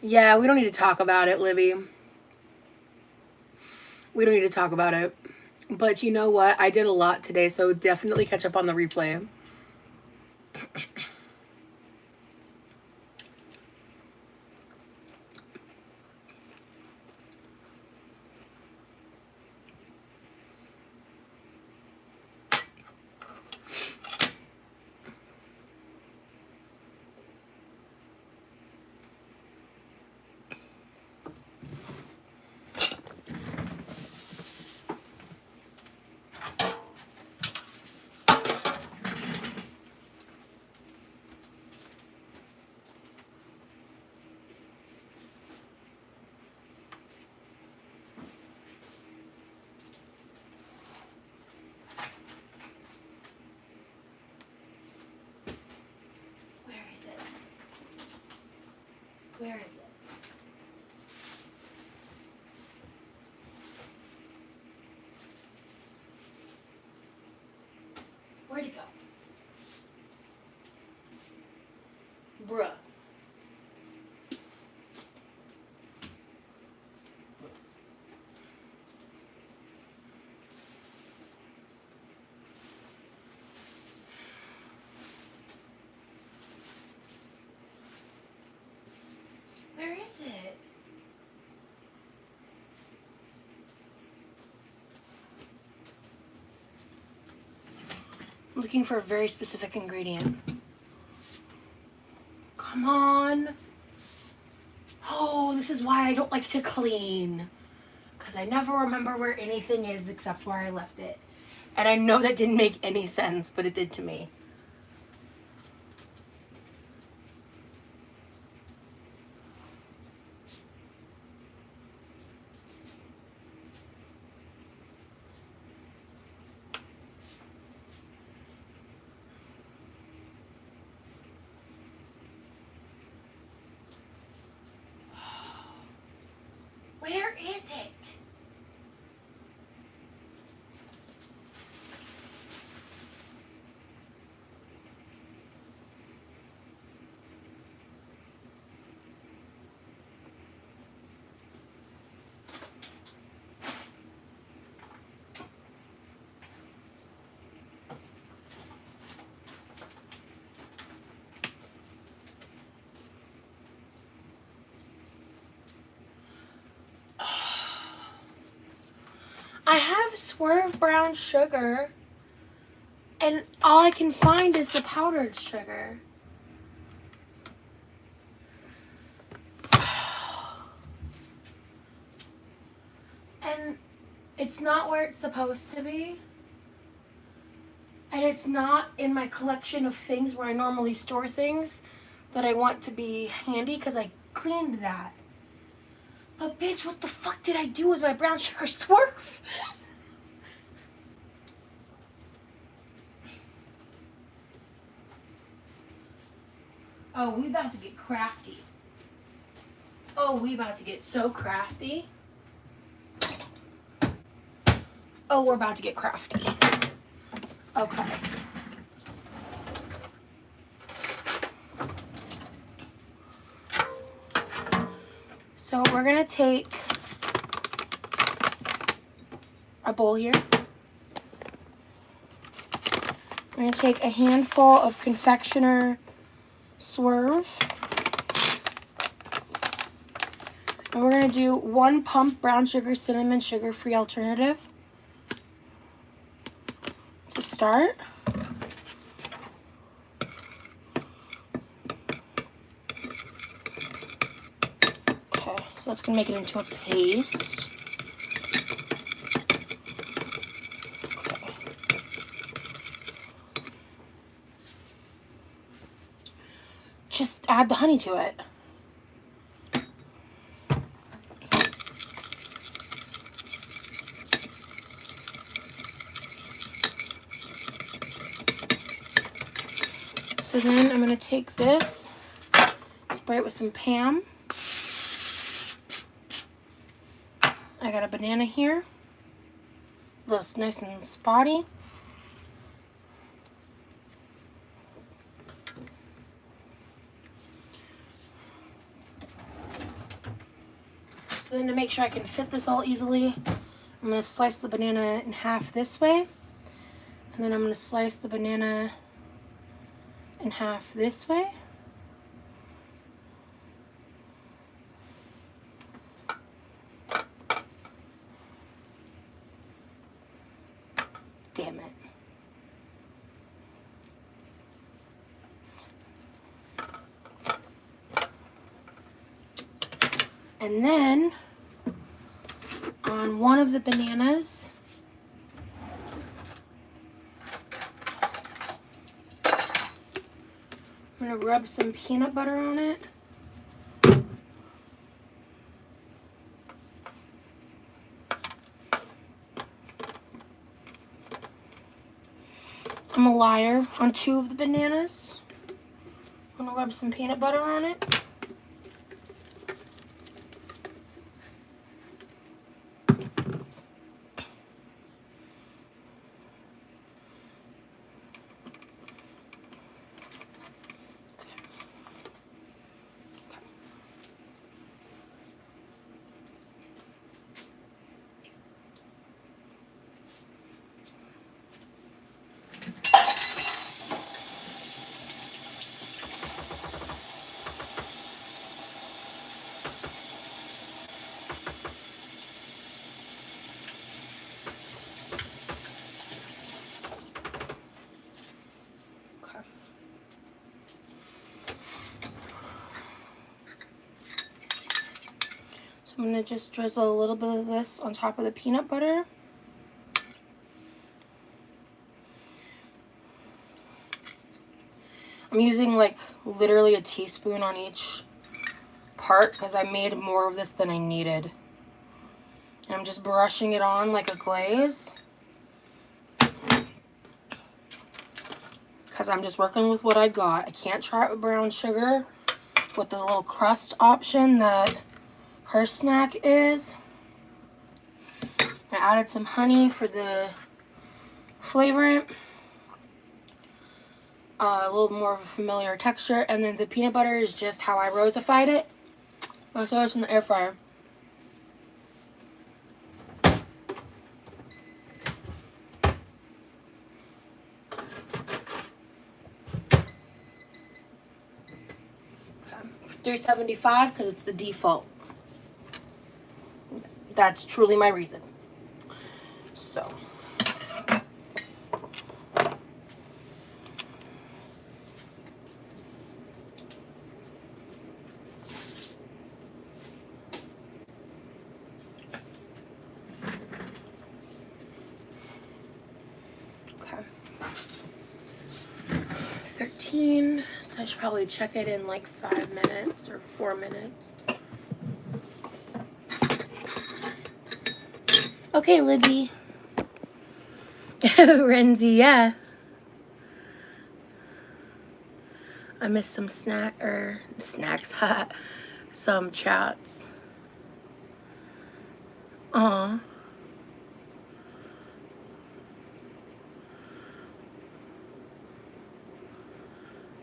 Yeah, we don't need to talk about it, Libby. We don't need to talk about it. But you know what? I did a lot today, so definitely catch up on the replay. Where is it? Where'd it go? Bruh. Where is it? I'm looking for a very specific ingredient. Come on. Oh, this is why I don't like to clean. Because I never remember where anything is except where I left it. And I know that didn't make any sense, but it did to me. I have Swerve brown sugar, and all I can find is the powdered sugar. And it's not where it's supposed to be. And it's not in my collection of things where I normally store things that I want to be handy because I cleaned that. But bitch, what the fuck did I do with my brown sugar Swerve? Oh, we about to get crafty. Oh, we about to get so crafty. Oh, we're about to get crafty. Okay. So we're gonna take a bowl here. We're gonna take a handful of confectioner Swerve. And we're gonna do 1 pump brown sugar cinnamon sugar-free alternative to start. Okay, so that's gonna make it into a paste. Just add the honey to it. So then I'm going to take this, spray it with some Pam. I got a banana here. Looks nice and spotty. So then to make sure I can fit this all easily, I'm going to slice the banana in half this way. And then I'm going to slice the banana in half this way. Damn it. And then on one of the bananas, I'm going to rub some peanut butter on it. I'm a liar. On 2 of the bananas, I'm going to rub some peanut butter on it. So I'm going to just drizzle a little bit of this on top of the peanut butter. I'm using like literally a teaspoon on each part because I made more of this than I needed. And I'm just brushing it on like a glaze because I'm just working with what I got. I can't try it with brown sugar with the little crust option that her snack is. I added some honey for the flavorant. A little more of a familiar texture, and then the peanut butter is just how I rosified it. I'll throw this in the air fryer. Okay. 375 because it's the default. That's truly my reason. 4:15, so I should probably check it in like 5 minutes or 4 minutes. Okay, Libby. Renzi, yeah. I missed some snacks, some chats. Aw.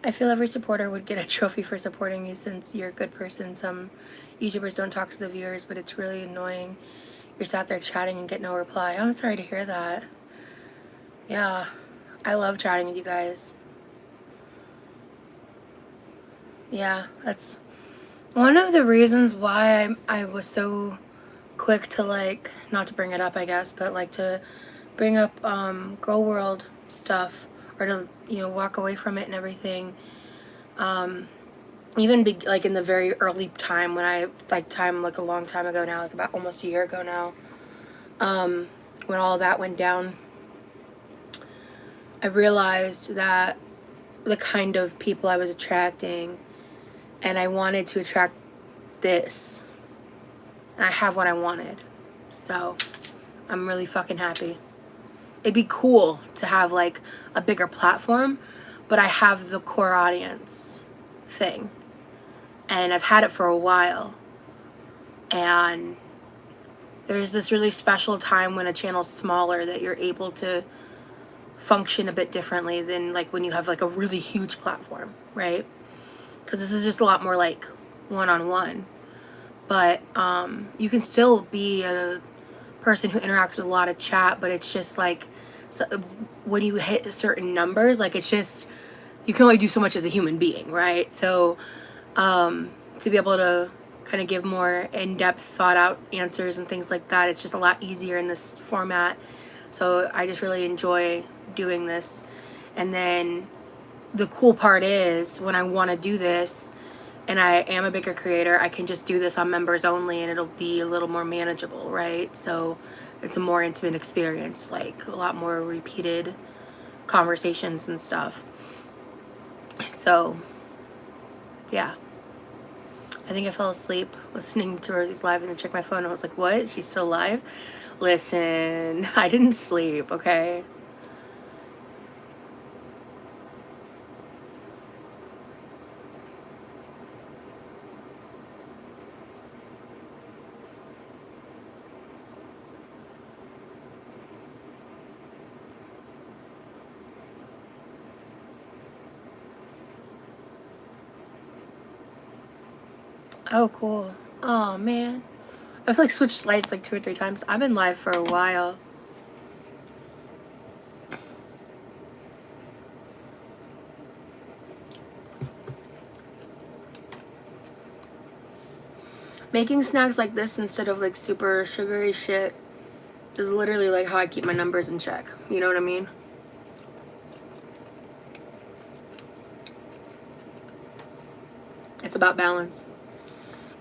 I feel every supporter would get a trophy for supporting you since you're a good person. Some YouTubers don't talk to the viewers, but it's really annoying. You're sat there chatting and get no reply. I'm sorry to hear that. Yeah, I love chatting with you guys. Yeah, that's one of the reasons why I was so quick to, like, not to bring it up, I guess, but like to bring up Girl World stuff, or to, you know, walk away from it and everything. Even like in the very early time when I, like a long time ago now, like about almost a year ago now, when all that went down, I realized that the kind of people I was attracting, and I wanted to attract this. And I have what I wanted. So I'm really fucking happy. It'd be cool to have like a bigger platform, but I have the core audience thing. And I've had it for a while. And there's this really special time when a channel's smaller that you're able to function a bit differently than like when you have like a really huge platform, right? Because this is just a lot more like one-on-one. But you can still be a person who interacts with a lot of chat, but it's just like, so when you hit certain numbers, like it's just, you can only do so much as a human being, right? So to be able to kind of give more in-depth thought out answers and things like that, it's just a lot easier in this format. So I just really enjoy doing this. And then the cool part is when I want to do this and I am a bigger creator, I can just do this on members only and it'll be a little more manageable, right? So it's a more intimate experience, like a lot more repeated conversations and stuff. So yeah, I think I fell asleep listening to Rosie's live and then checked my phone and I was like, what? She's still live? Listen, I didn't sleep, okay? Oh, cool. Oh, man. I've like switched lights like 2 or 3 times. I've been live for a while. Making snacks like this instead of like super sugary shit is literally like how I keep my numbers in check. You know what I mean? It's about balance.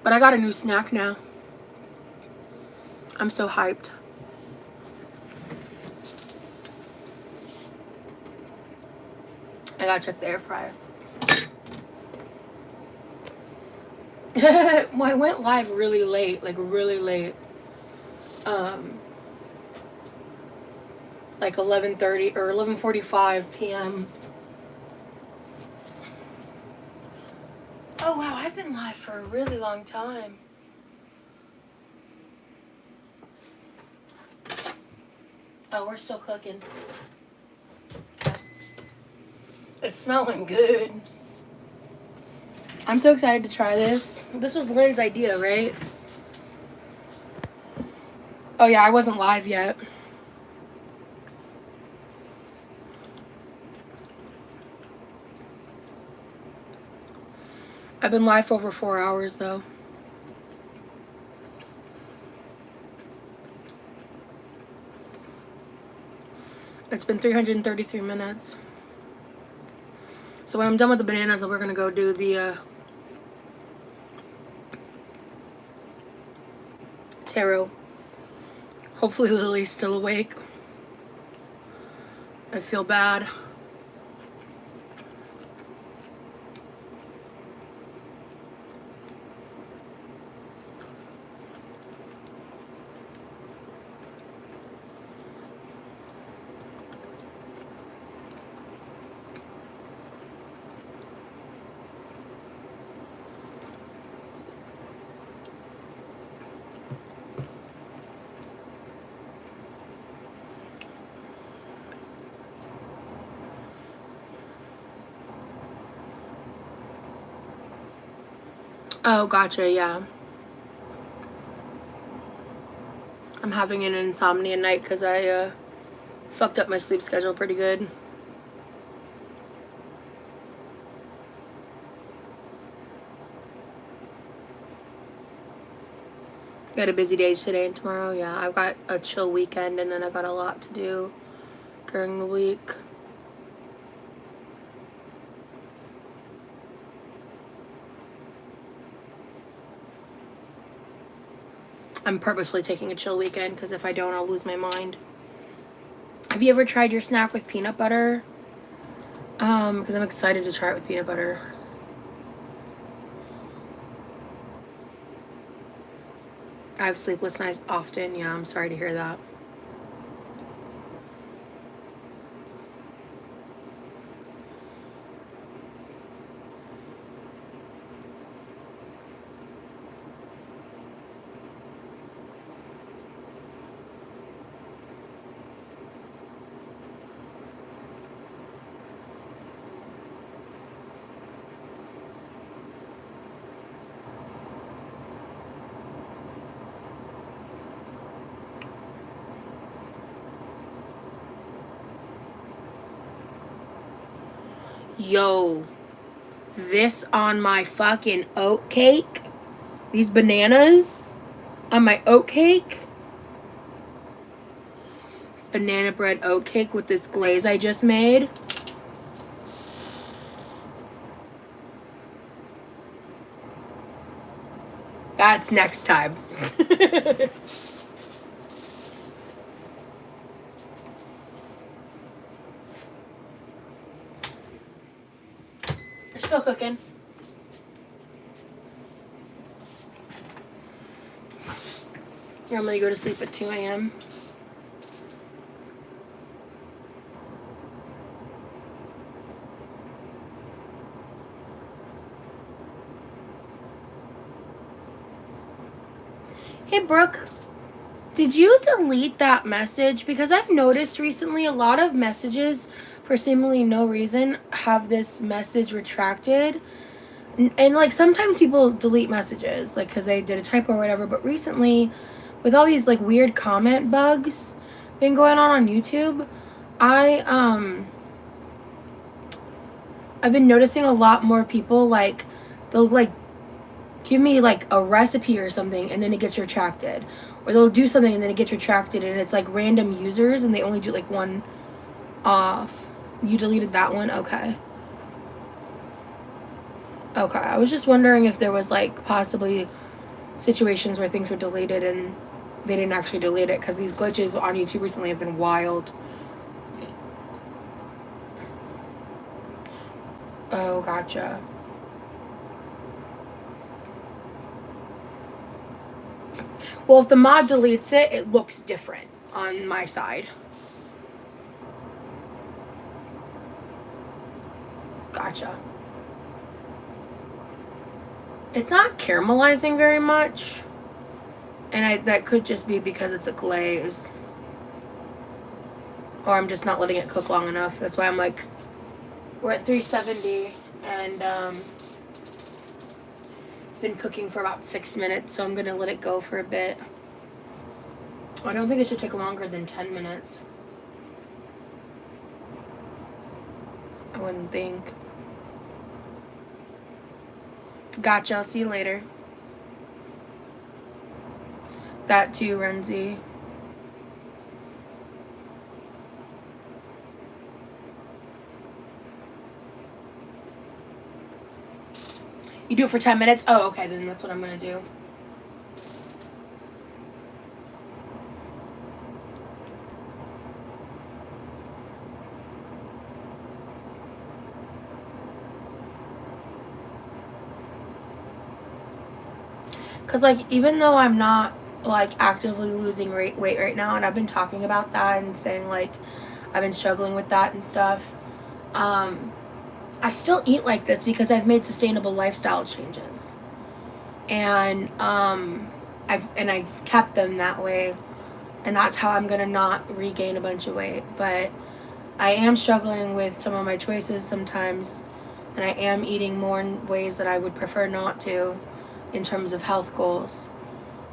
But I got a new snack now. I'm so hyped. I gotta check the air fryer. Well, I went live really late, like really late. Like 11:30 or 11:45 p.m. Oh wow, I've been live for a really long time. Oh, we're still cooking. It's smelling good. I'm so excited to try this. This was Lynn's idea, right? Oh yeah, I wasn't live yet. I've been live for over 4 hours though. It's been 333 minutes. So when I'm done with the bananas, we're gonna go do the tarot. Hopefully Lily's still awake. I feel bad. Oh, gotcha, yeah. I'm having an insomnia night because I fucked up my sleep schedule pretty good. Got a busy day today and tomorrow. Yeah, I've got a chill weekend and then I got a lot to do during the week. I'm purposely taking a chill weekend because if I don't, I'll lose my mind. Have you ever tried your snack with peanut butter? Because I'm excited to try it with peanut butter. I have sleepless nights often. Yeah, I'm sorry to hear that. Yo, this on my fucking oat cake? These bananas on my oat cake? Banana bread oat cake with this glaze I just made. That's next time. They're still cooking. Normally go to sleep at 2 a.m. Hey, Brooke, did you delete that message? Because I've noticed recently a lot of messages, for seemingly no reason, have this message retracted. And like, sometimes people delete messages, like, because they did a typo or whatever. But recently, with all these, like, weird comment bugs been going on YouTube, I've been noticing a lot more people, like, they'll, like, give me like a recipe or something and then it gets retracted, or they'll do something and then it gets retracted, and it's like random users and they only do like one off. You deleted that one? Okay, I was just wondering if there was like possibly situations where things were deleted and they didn't actually delete it, because these glitches on YouTube recently have been wild. Oh, gotcha. Well, if the mod deletes it, it looks different on my side. Gotcha. It's not caramelizing very much, and that could just be because it's a glaze, or I'm just not letting it cook long enough. That's why I'm like, we're at 370, and it's been cooking for about 6 minutes, so I'm gonna let it go for a bit. I don't think it should take longer than 10 minutes. I wouldn't think. Gotcha, I'll see you later. That too, Renzi. You do it for 10 minutes? Oh, okay, then that's what I'm gonna do. Because, like, even though I'm not, like, actively losing weight right now, and I've been talking about that and saying, like, I've been struggling with that and stuff, I still eat like this because I've made sustainable lifestyle changes. And, I've kept them that way. And that's how I'm going to not regain a bunch of weight. But I am struggling with some of my choices sometimes. And I am eating more in ways that I would prefer not to. in terms of health goals.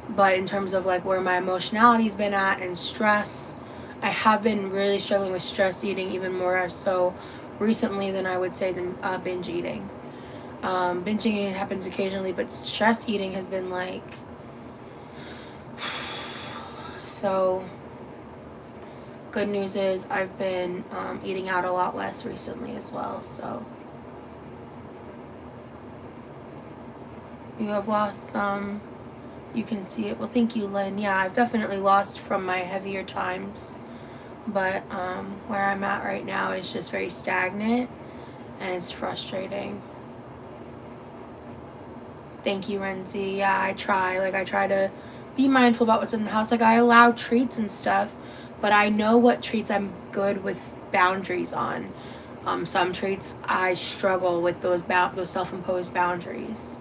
But in terms of like where my emotionality's been at and stress, I have been really struggling with stress eating even more so recently than I would say than binge eating. Binge eating happens occasionally, but stress eating has been like so. Good news is I've been eating out a lot less recently as well. So you have lost some. You can see it. Well, thank you, Lynn. Yeah, I've definitely lost from my heavier times. But where I'm at right now is just very stagnant and it's frustrating. Thank you, Renzi. Yeah, I try. Like, I try to be mindful about what's in the house. Like, I allow treats and stuff, but I know what treats I'm good with boundaries on. Some treats I struggle with those self-imposed boundaries.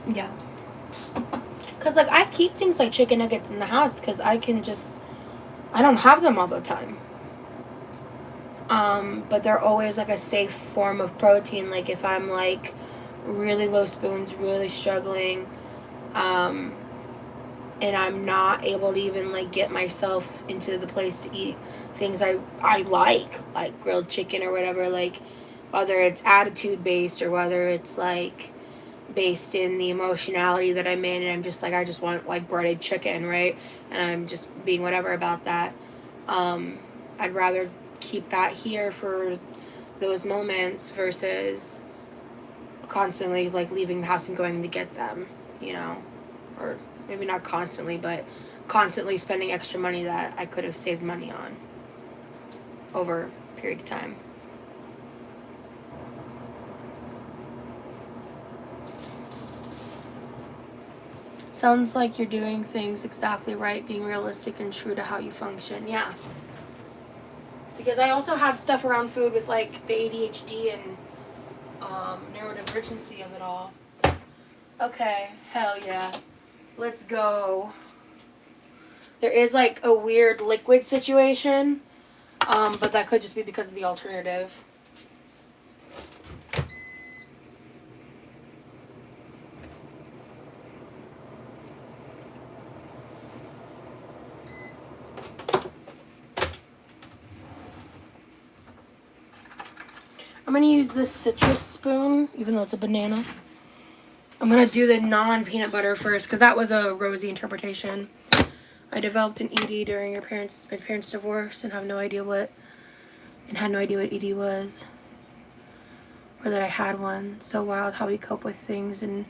Yeah. Because, like, I keep things like chicken nuggets in the house because I don't have them all the time. But they're always, like, a safe form of protein. Like, if I'm, like, really low spoons, really struggling, and I'm not able to even, like, get myself into the place to eat things I like grilled chicken or whatever, like, whether it's attitude-based or whether it's, like, based in the emotionality that I'm in, and I'm just like, I just want like breaded chicken, right? And I'm just being whatever about that. I'd rather keep that here for those moments versus constantly like leaving the house and going to get them, or maybe not constantly, but constantly spending extra money that I could have saved money on over a period of time. Sounds like you're doing things exactly right, being realistic and true to how you function. Yeah. Because I also have stuff around food with like the ADHD and neurodivergency of it all. Okay, hell yeah. Let's go. There is like a weird liquid situation, but that could just be because of the alternative. I'm going to use this citrus spoon, even though it's a banana. I'm going to do the non-peanut butter first, because that was a rosy interpretation. I developed an ED during my parents' divorce and had no idea what ED was. Or that I had one. So wild how we cope with things and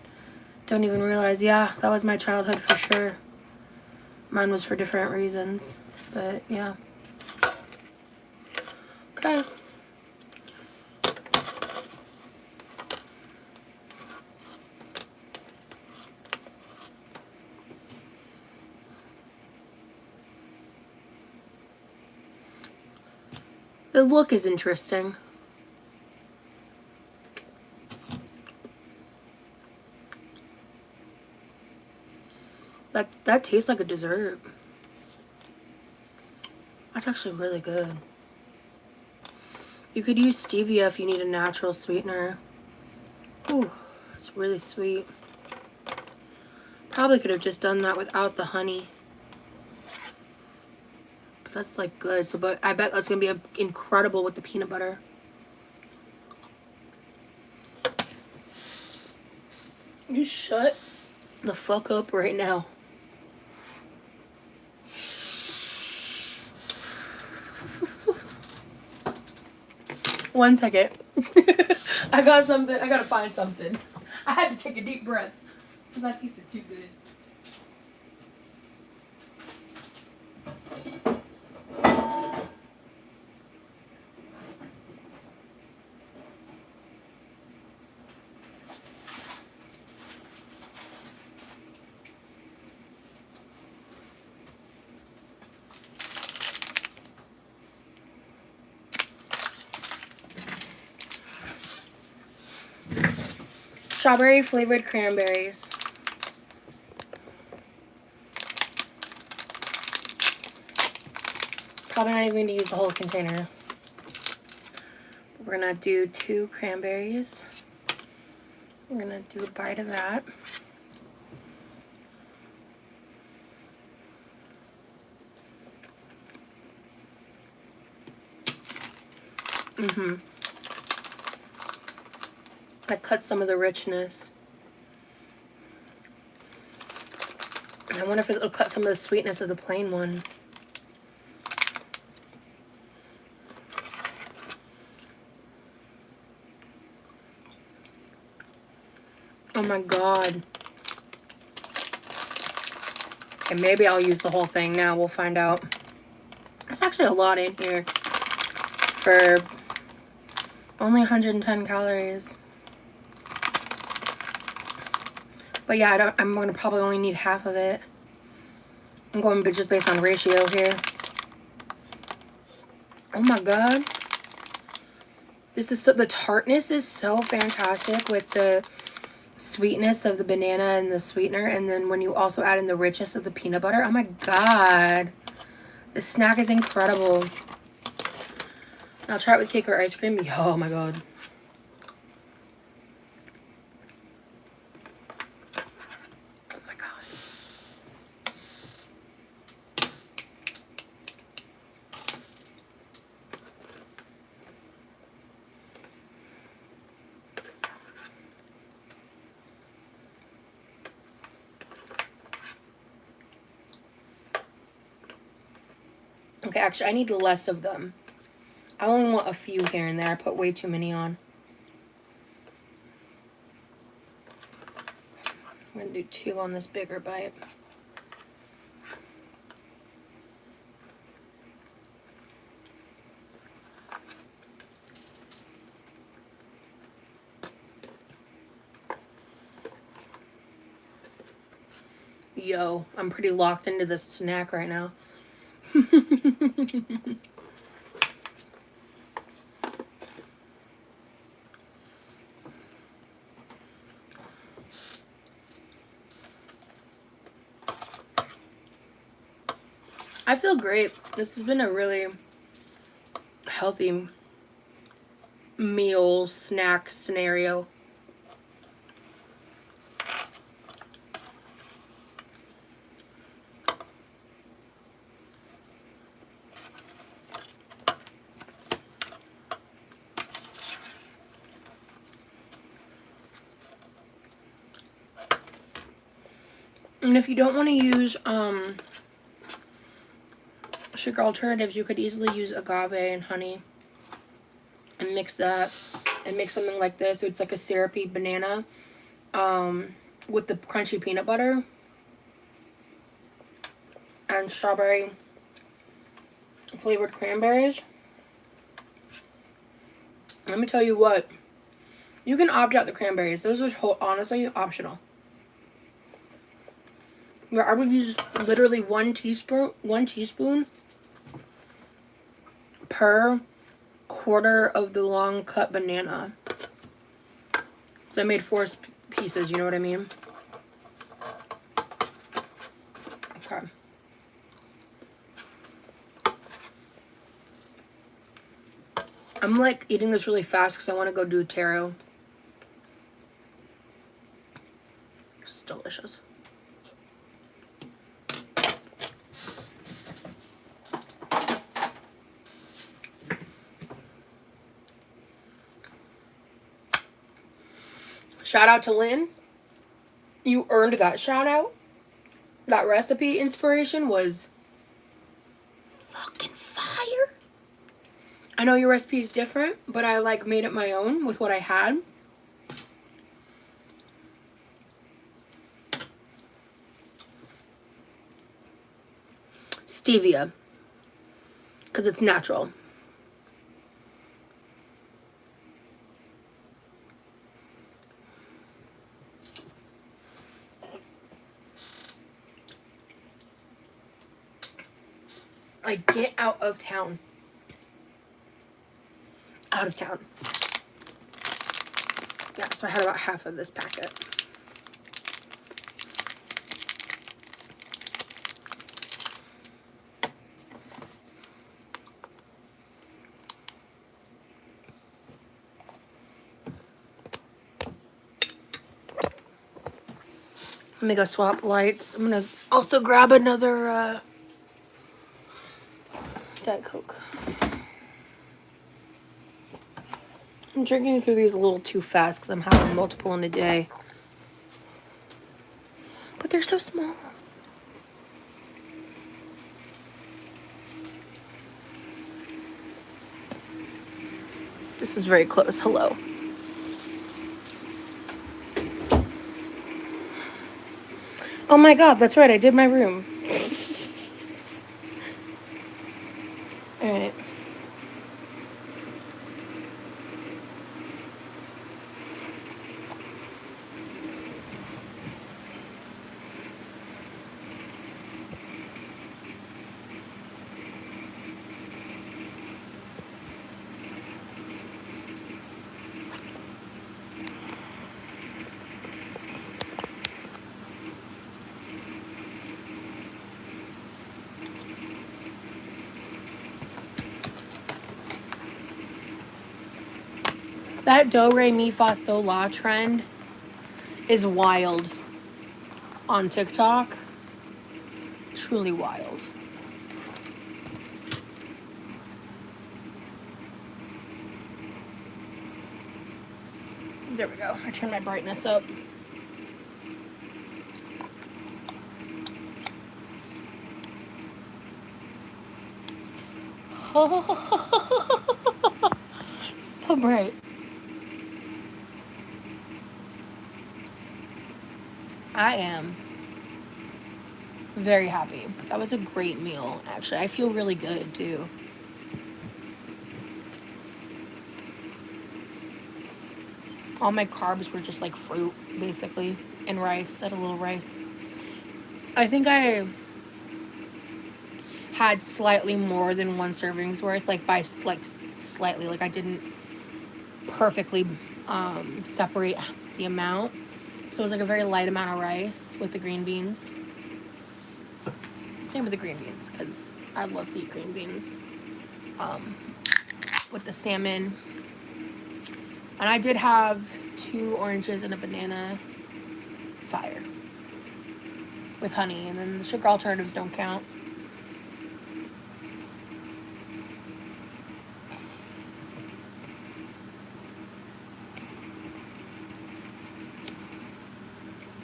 don't even realize, yeah, that was my childhood for sure. Mine was for different reasons. But yeah. Okay. The look is interesting. That tastes like a dessert. That's actually really good. You could use stevia if you need a natural sweetener. Ooh, it's really sweet. Probably could have just done that without the honey. But that's like good. But I bet that's gonna be incredible with the peanut butter. You shut the fuck up right now. One second. I got something. I gotta find something. I had to take a deep breath because that tasted too good. Strawberry flavored cranberries. Probably not even going to use the whole container. We're going to do 2 cranberries. We're going to do a bite of that. That cuts some of the richness. And I wonder if it'll cut some of the sweetness of the plain one. Oh my god. Okay, maybe I'll use the whole thing now. We'll find out. There's actually a lot in here for only 110 calories. But yeah, I'm going to probably only need half of it. I'm going just based on ratio here. Oh my god. This is so, the tartness is so fantastic with the sweetness of the banana and the sweetener. And then when you also add in the richness of the peanut butter. Oh my god. This snack is incredible. I'll try it with cake or ice cream. Oh my god. Okay, actually, I need less of them. I only want a few here and there. I put way too many on. I'm going to do 2 on this bigger bite. Yo, I'm pretty locked into this snack right now. I feel great. This has been a really healthy meal snack scenario. And if you don't want to use sugar alternatives, you could easily use agave and honey and mix that and make something like this. So it's like a syrupy banana with the crunchy peanut butter and strawberry flavored cranberries. Let me tell you what, you can opt out the cranberries. Those are honestly optional. I would use literally 1 teaspoon per quarter of the long cut banana. So I made 4 pieces, you know what I mean? Okay. I'm like eating this really fast because I want to go do taro. It's delicious. Shout out to Lynn. You earned that shout out. That recipe inspiration was fucking fire. I know your recipe is different, but I like made it my own with what I had. Stevia, because it's natural. Like, get out of town. Out of town. Yeah, sorry. So I had about half of this packet. Let me go swap lights. I'm gonna also grab another Diet Coke. I'm drinking through these a little too fast because I'm having multiple in a day. But they're so small. This is very close. Hello. Oh my god, that's right. I did my room. Alright. That do re mi fa sol la trend is wild on TikTok. Truly wild. There we go. I turned my brightness up. So bright. I am very happy. That was a great meal, actually. I feel really good, too. All my carbs were just like fruit, basically, and rice. I had a little rice. I think I had slightly more than one serving's worth, like by like slightly. Like I didn't perfectly separate the amount. So it was like a very light amount of rice with the green beans. Same with the green beans, because I love to eat green beans. With the salmon. And I did have 2 oranges and a banana. Fire. With honey, and then the sugar alternatives don't count.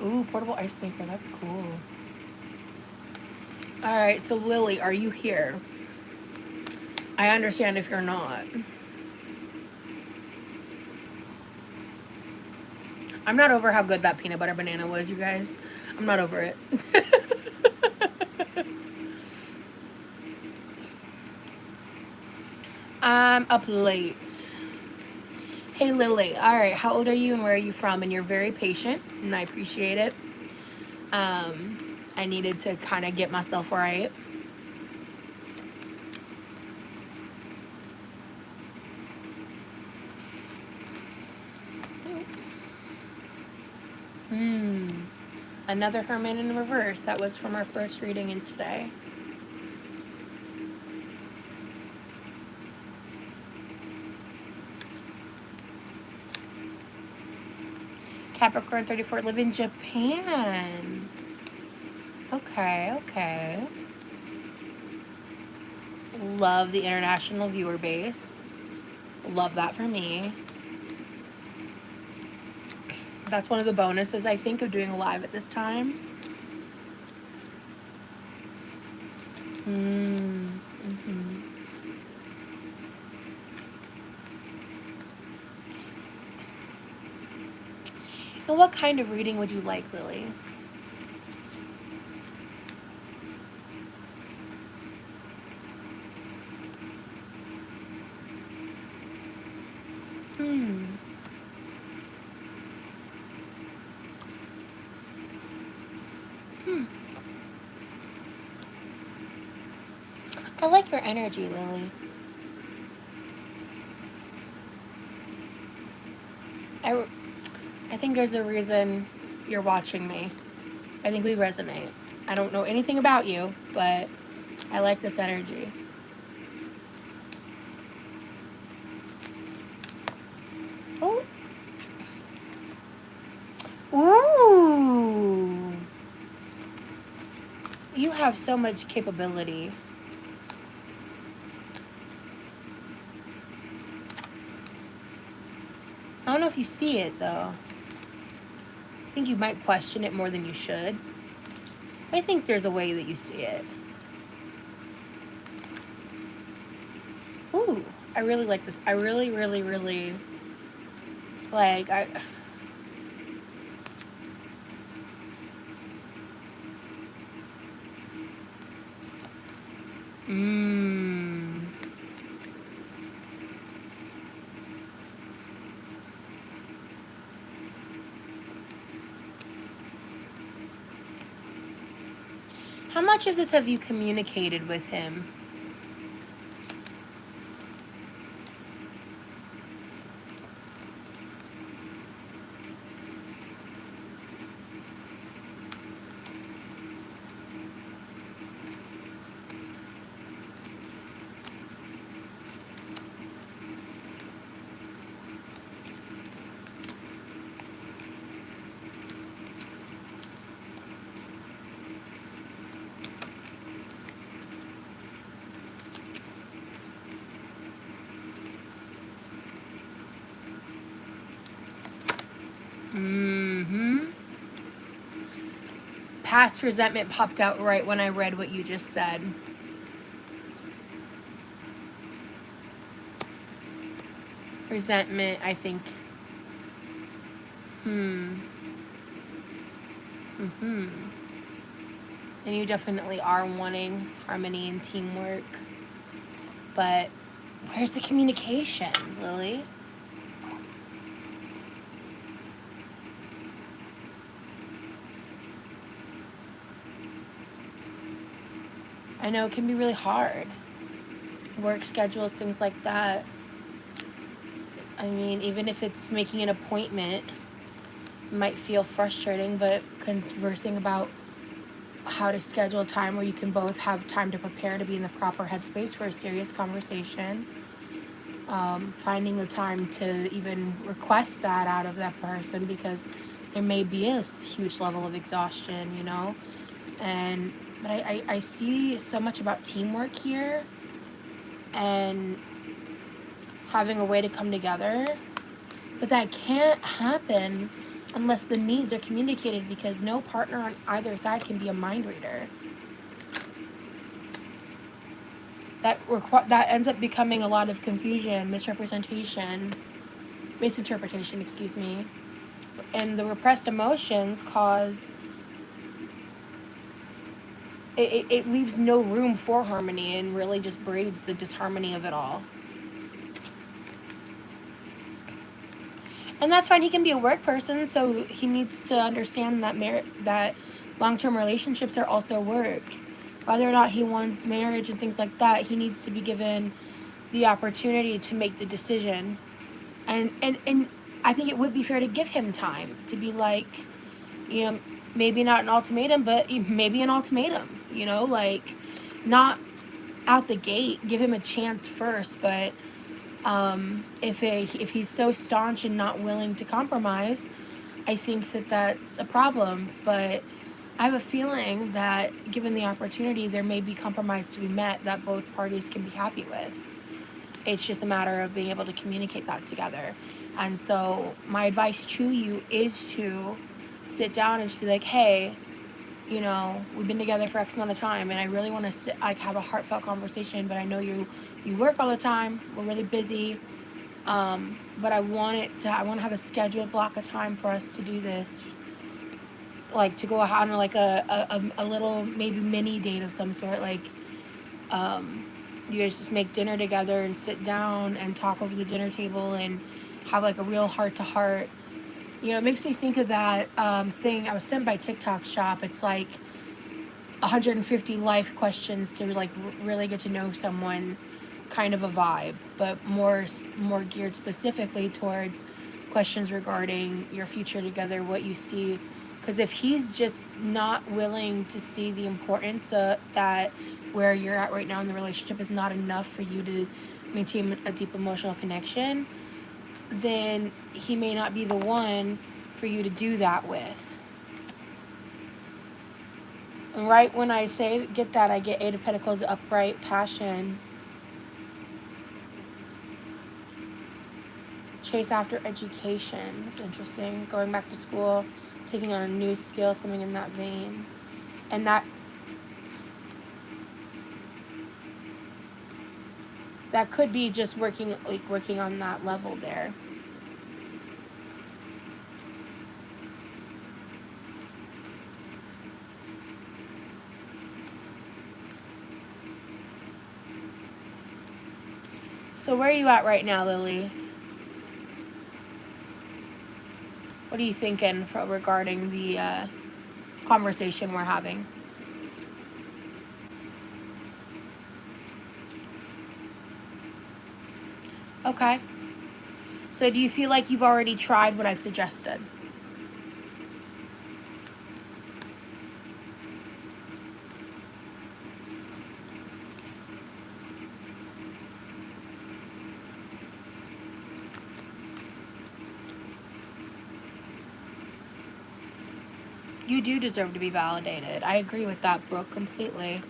Ooh, portable ice maker, that's cool. Alright, so Lily, are you here? I understand if you're not. I'm not over how good that peanut butter banana was, you guys. I'm not over it. I'm up late. Hey, Lily. All right, how old are you and where are you from? And you're very patient, and I appreciate it. I needed to kind of get myself right. Another Herman in reverse. That was from our first reading in today. Capricorn 34, live in Japan. Okay, okay. Love the international viewer base. Love that for me. That's one of the bonuses, I think, of doing a live at this time. And what kind of reading would you like, Lily? I like your energy, Lily. think there's a reason you're watching me. I think we resonate. I don't know anything about you, but I like this energy. Oh. Ooh. You have so much capability. I don't know if you see it, though. I think you might question it more than you should. I think there's a way that you see it. Ooh, I really like this. I really, really, really like. Mmm. How much of this have you communicated with him? Mm-hmm. Past resentment popped out right when I read what you just said. Resentment, I think. Mm-hmm. And you definitely are wanting harmony and teamwork. But where's the communication, Lily? I know it can be really hard. Work schedules, things like that. I mean, even if it's making an appointment, it might feel frustrating, but conversing about how to schedule time where you can both have time to prepare to be in the proper headspace for a serious conversation. Finding the time to even request that out of that person, because there may be a huge level of exhaustion, you know? But I see so much about teamwork here and having a way to come together. But that can't happen unless the needs are communicated, because no partner on either side can be a mind reader. That ends up becoming a lot of confusion, misinterpretation, excuse me. And the repressed emotions cause it leaves no room for harmony and really just breeds the disharmony of it all. And that's fine. He can be a work person, so he needs to understand that that long-term relationships are also work. Whether or not he wants marriage and things like that, he needs to be given the opportunity to make the decision. And I think it would be fair to give him time to be like, you know, maybe not an ultimatum, but maybe an ultimatum, you know, like not out the gate, give him a chance first, but if he's so staunch and not willing to compromise, I think that that's a problem. But I have a feeling that given the opportunity, there may be compromise to be met that both parties can be happy with. It's just a matter of being able to communicate that together. And so my advice to you is to sit down and just be like, hey, you know, we've been together for X amount of time, and I really want to have a heartfelt conversation, but I know you work all the time. We're really busy. But I want to have a scheduled block of time for us to do this. Like to go out on like a little maybe mini date of some sort. Like, you guys just make dinner together and sit down and talk over the dinner table and have like a real heart to heart. You know, it makes me think of that thing I was sent by TikTok Shop. It's like 150 life questions to like really get to know someone, kind of a vibe, but more geared specifically towards questions regarding your future together, what you see. Because if he's just not willing to see the importance that where you're at right now in the relationship is not enough for you to maintain a deep emotional connection, then he may not be the one for you to do that with. And right when I say get that, I get Eight of Pentacles, upright passion. Chase after education. That's interesting. Going back to school, taking on a new skill, something in that vein. And that could be just working on that level there. So where are you at right now, Lily? What are you thinking regarding the conversation we're having? Okay. So do you feel like you've already tried what I've suggested? You do deserve to be validated. I agree with that, Brooke, completely.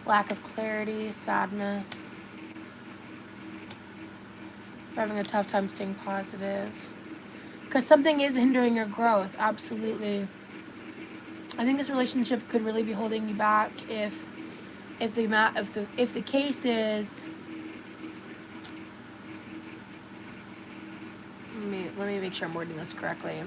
Lack of clarity, sadness. You're having a tough time staying positive. Because something is hindering your growth, absolutely. I think this relationship could really be holding you back if the case is. Let me make sure I'm wording this correctly.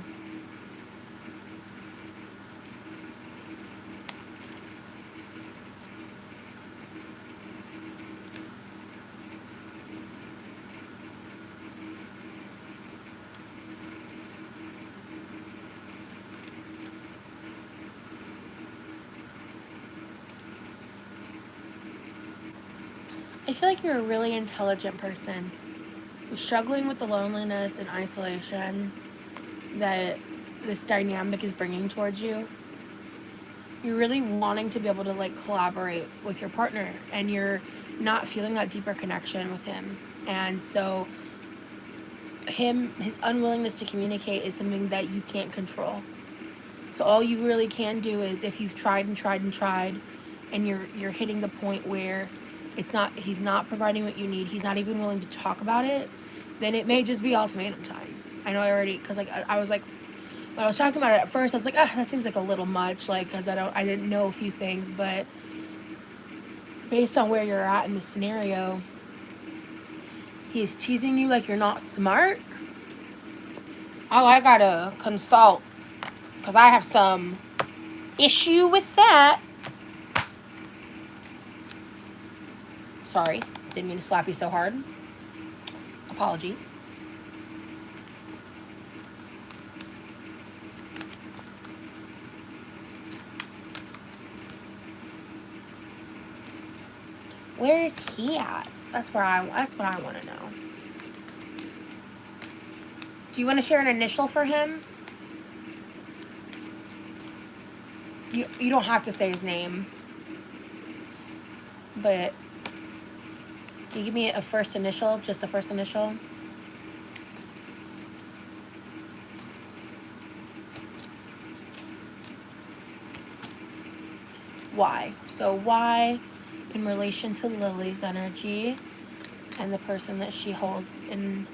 I feel like you're a really intelligent person. You're struggling with the loneliness and isolation that this dynamic is bringing towards you. You're really wanting to be able to collaborate with your partner, and you're not feeling that deeper connection with him. And so his unwillingness to communicate is something that you can't control. So all you really can do is, if you've tried and tried and tried, and you're hitting the point where he's not providing what you need, he's not even willing to talk about it, then it may just be ultimatum time. I know I already, because I was like, when I was talking about it at first, I was like, that seems like a little much, because I didn't know a few things, but based on where you're at in the scenario, he's teasing you like you're not smart. Oh, I gotta consult, because I have some issue with that. Sorry, didn't mean to slap you so hard. Apologies. Where is he at? That's what I want to know. Do you want to share an initial for him? You don't have to say his name, but can you give me a first initial? Just a first initial? Y. So Y in relation to Lily's energy and the person that she holds in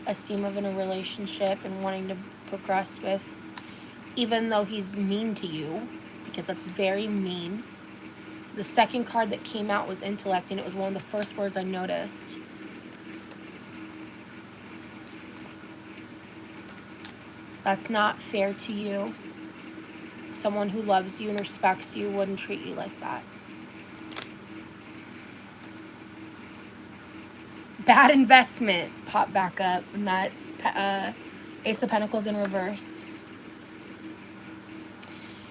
esteem of in a relationship and wanting to progress with, even though he's mean to you, because that's very mean. The second card that came out was intellect, and it was one of the first words I noticed. That's not fair to you. Someone who loves you and respects you wouldn't treat you like that. Bad investment popped back up, and that's Ace of Pentacles in reverse.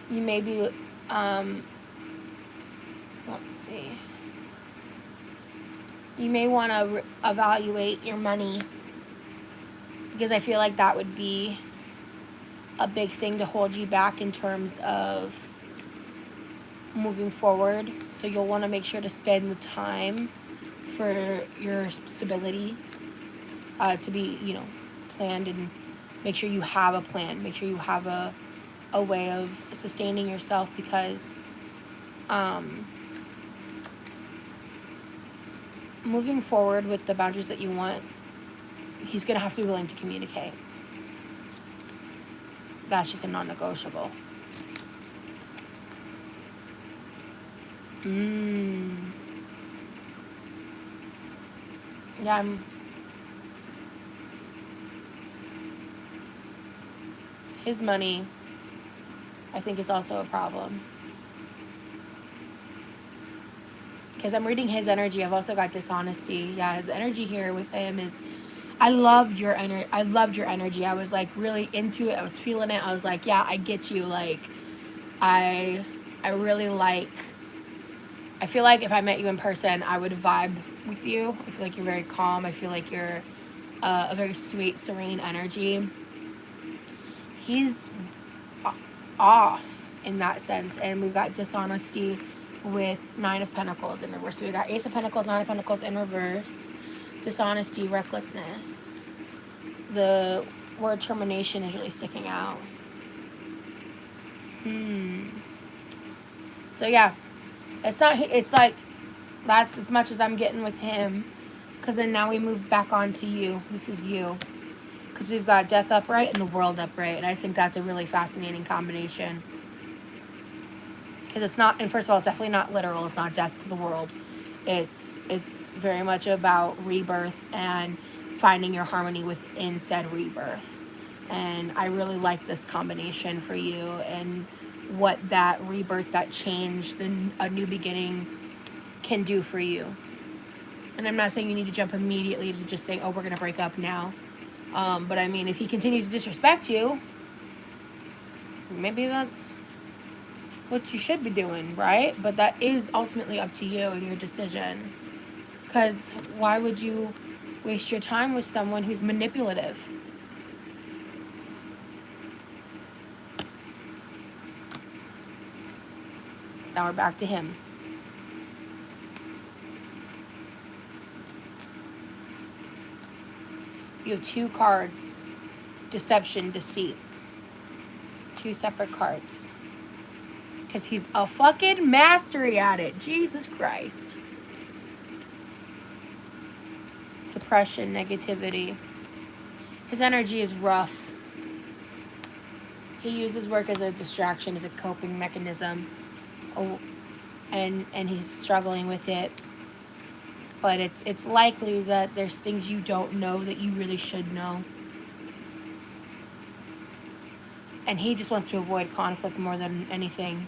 You may be, let's see. You may want to evaluate your money, because I feel like that would be a big thing to hold you back in terms of moving forward. So you'll want to make sure to spend the time for your stability, to be, planned, and make sure you have a plan. Make sure you have a way of sustaining yourself, because moving forward with the boundaries that you want, he's going to have to be willing to communicate. That's just a non-negotiable. Yeah, his money, I think, is also a problem. Because I'm reading his energy. I've also got dishonesty. Yeah, the energy here with him is, I loved your energy. I was like really into it. I was feeling it. I was like, yeah, I get you. Like, I really like, I feel like if I met you in person, I would vibe with you. I feel like you're very calm. I feel like you're a very sweet, serene energy. He's off in that sense. And we've got dishonesty with 9 of Pentacles in reverse. So we got Ace of Pentacles, 9 of Pentacles in reverse. Dishonesty, recklessness. The word termination is really sticking out. So yeah, it's like, that's as much as I'm getting with him. Because then now we move back on to you. This is you. Because we've got Death upright and the World upright. And I think that's a really fascinating combination. Because it's not, and first of all, it's definitely not literal. It's not death to the world. It's very much about rebirth and finding your harmony within said rebirth. And I really like this combination for you, and what that rebirth, that change, a new beginning can do for you. And I'm not saying you need to jump immediately to just saying, oh, we're going to break up now. But I mean, if he continues to disrespect you, maybe that's what you should be doing, right? But that is ultimately up to you and your decision. Because why would you waste your time with someone who's manipulative? Now we're back to him. You have 2 cards. Deception, deceit. 2 separate cards. Because he's a fucking mastery at it. Jesus Christ. Depression, negativity. His energy is rough. He uses work as a distraction, as a coping mechanism. Oh, and he's struggling with it. But it's likely that there's things you don't know that you really should know. And he just wants to avoid conflict more than anything.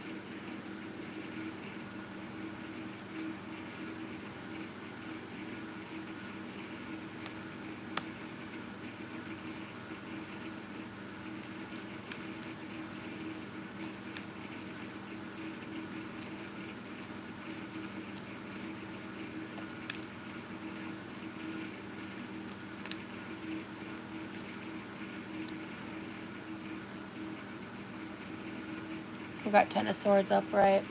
We got 10 of Swords upright.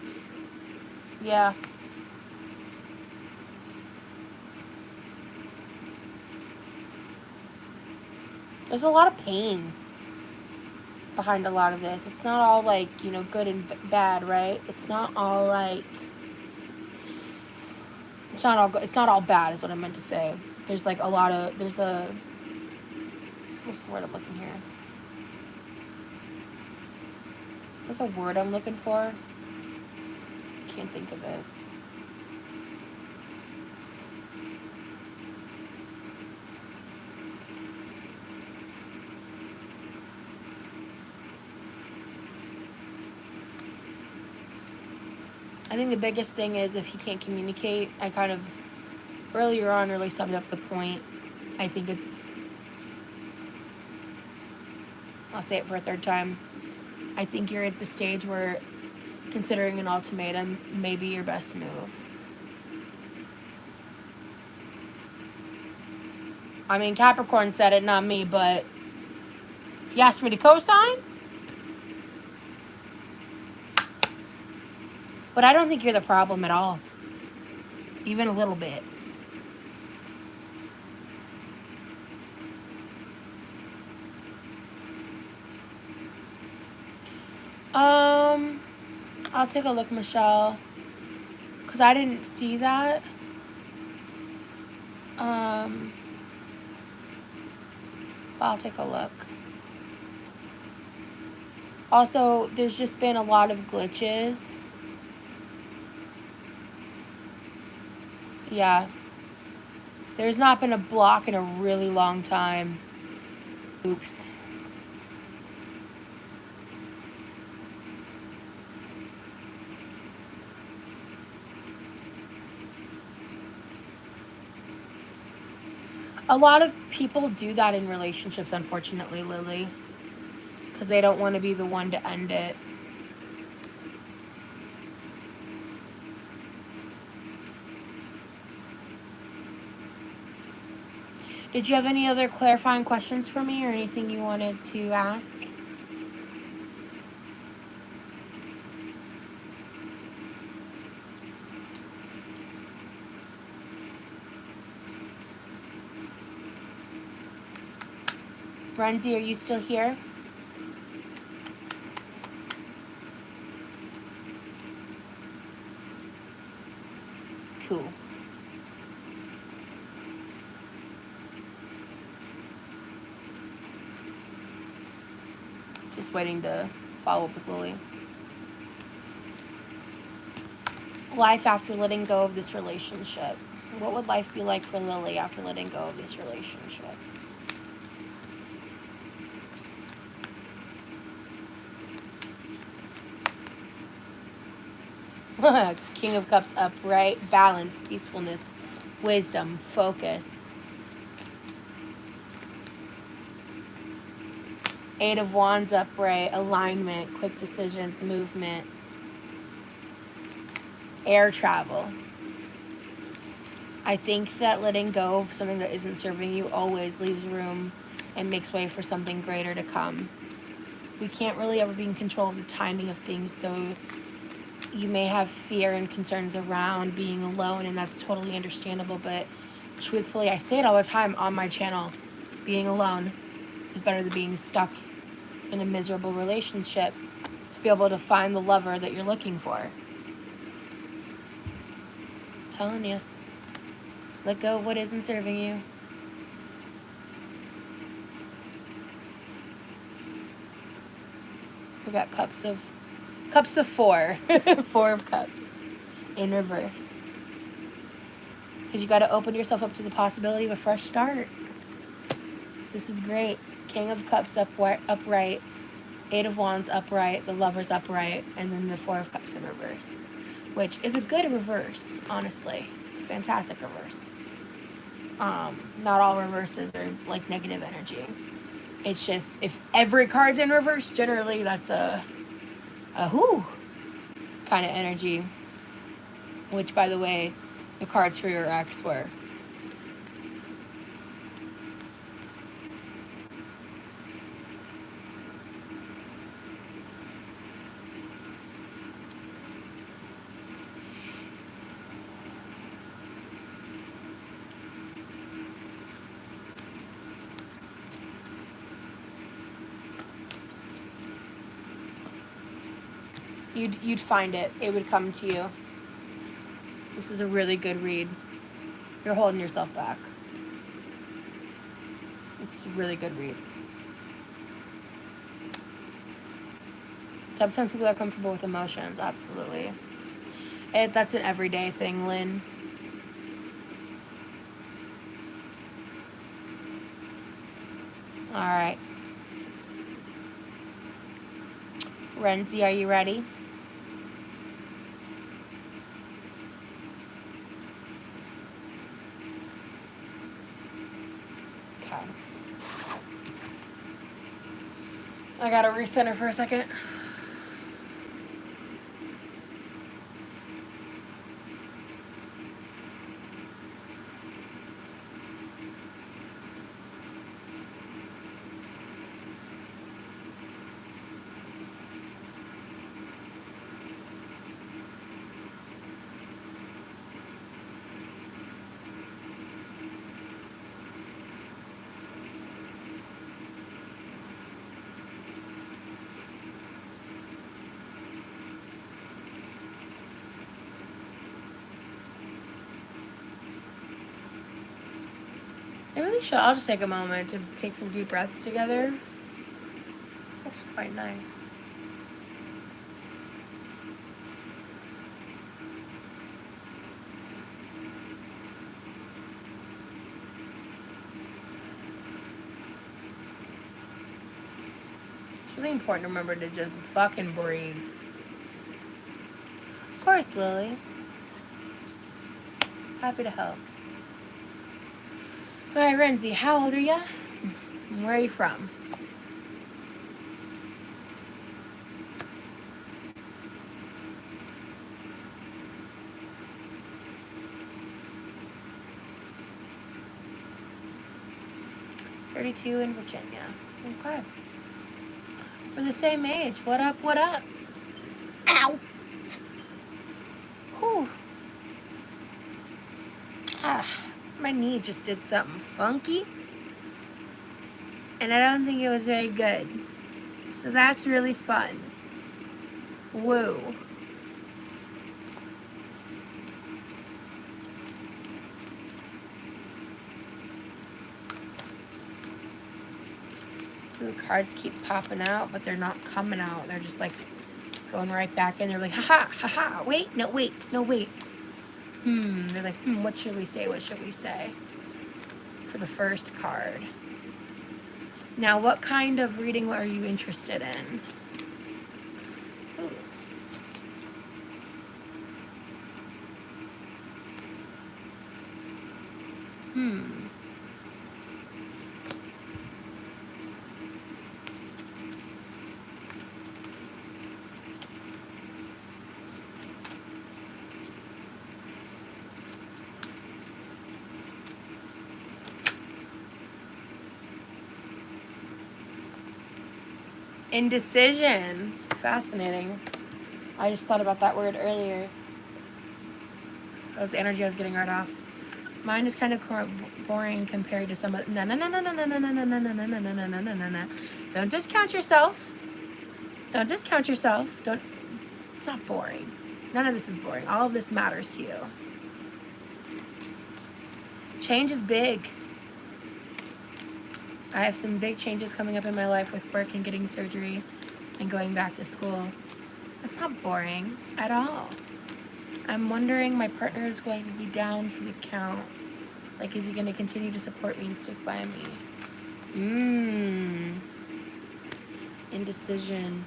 Yeah. There's a lot of pain behind a lot of this. It's not all like, good and bad, right? It's not all like, it's not all good. It's not all bad is what I meant to say. There's like what's the word I'm looking here? There's a word I'm looking for. Can't think of it. I think the biggest thing is if he can't communicate. I kind of earlier on really summed up the point. I think I'll say it for a third time. I think you're at the stage where considering an ultimatum may be your best move. I mean, Capricorn said it, not me, but if you asked me to co-sign, but I don't think you're the problem at all. Even a little bit. I'll take a look, Michelle, because I didn't see that. I'll take a look. Also, there's just been a lot of glitches. Yeah. There's not been a block in a really long time. Oops. A lot of people do that in relationships, unfortunately, Lily. Because they don't want to be the one to end it. Did you have any other clarifying questions for me or anything you wanted to ask? Renzi, are you still here? Cool. Just waiting to follow up with Lily. Life after letting go of this relationship. What would life be like for Lily after letting go of this relationship? King of Cups upright, balance, peacefulness, wisdom, focus. Eight of Wands upright, alignment, quick decisions, movement, air travel. I think that letting go of something that isn't serving you always leaves room and makes way for something greater to come. We can't really ever be in control of the timing of things, so you may have fear and concerns around being alone, and that's totally understandable, but truthfully, I say it all the time on my channel, being alone is better than being stuck in a miserable relationship to be able to find the lover that you're looking for. I'm telling you, let go of what isn't serving you. We got cups of four. Four of cups in reverse. Because you got to open yourself up to the possibility of a fresh start. This is great. King of Cups upright. Eight of Wands upright. The Lovers upright. And then the Four of Cups in reverse. Which is a good reverse, honestly. It's a fantastic reverse. Not all reverses are like negative energy. It's just, if every card's in reverse, generally that's a whoo kind of energy. Which, by the way, the cards for your ex were. You'd find it. It would come to you. This is a really good read. You're holding yourself back. It's a really good read. Sometimes people are comfortable with emotions, absolutely. That's an everyday thing, Lynn. Alright. Renzi, are you ready? Okay. I gotta recenter for a second. Maybe we should all just take a moment to take some deep breaths together. It's actually quite nice. It's really important to remember to just fucking breathe. Of course, Lily. Happy to help. Alright, Renzi, how old are ya? Where are you from? .32 in Virginia. Okay. We're the same age. What up, what up? Ow! Whew. Ah, my knee just did something funky. And I don't think it was very good. So that's really fun. Woo. The cards keep popping out, but they're not coming out. They're just like going right back in. They're like, haha, haha, wait, no, wait, no, wait. They're like, what should we say? What should we say? For the first card. Now, what kind of reading are you interested in? Ooh. Indecision. Fascinating. I just thought about that word earlier. That was the energy I was getting right off. Mine is kind of boring compared to some of. No. Don't discount yourself. Don't discount yourself. Don't. It's not boring. None of this is boring. All of this matters to you. Change is big. I have some big changes coming up in my life with work and getting surgery and going back to school. That's not boring at all. I'm wondering, my partner is going to be down for the count. Like, is he going to continue to support me and stick by me? Indecision.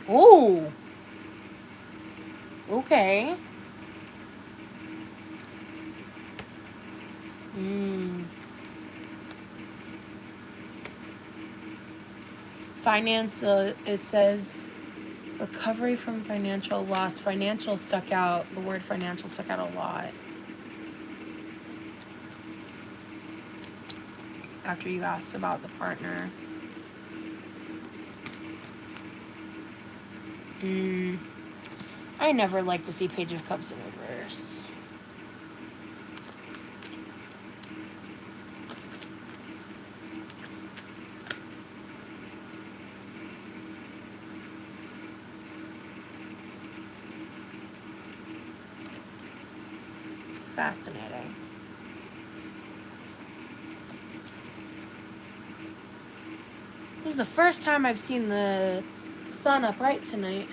Ooh. Okay. Finance, it says recovery from financial loss. Financial stuck out. The word financial stuck out a lot. After you asked about the partner. I never like to see Page of Cups in reverse. Fascinating. This is the first time I've seen the sun upright tonight.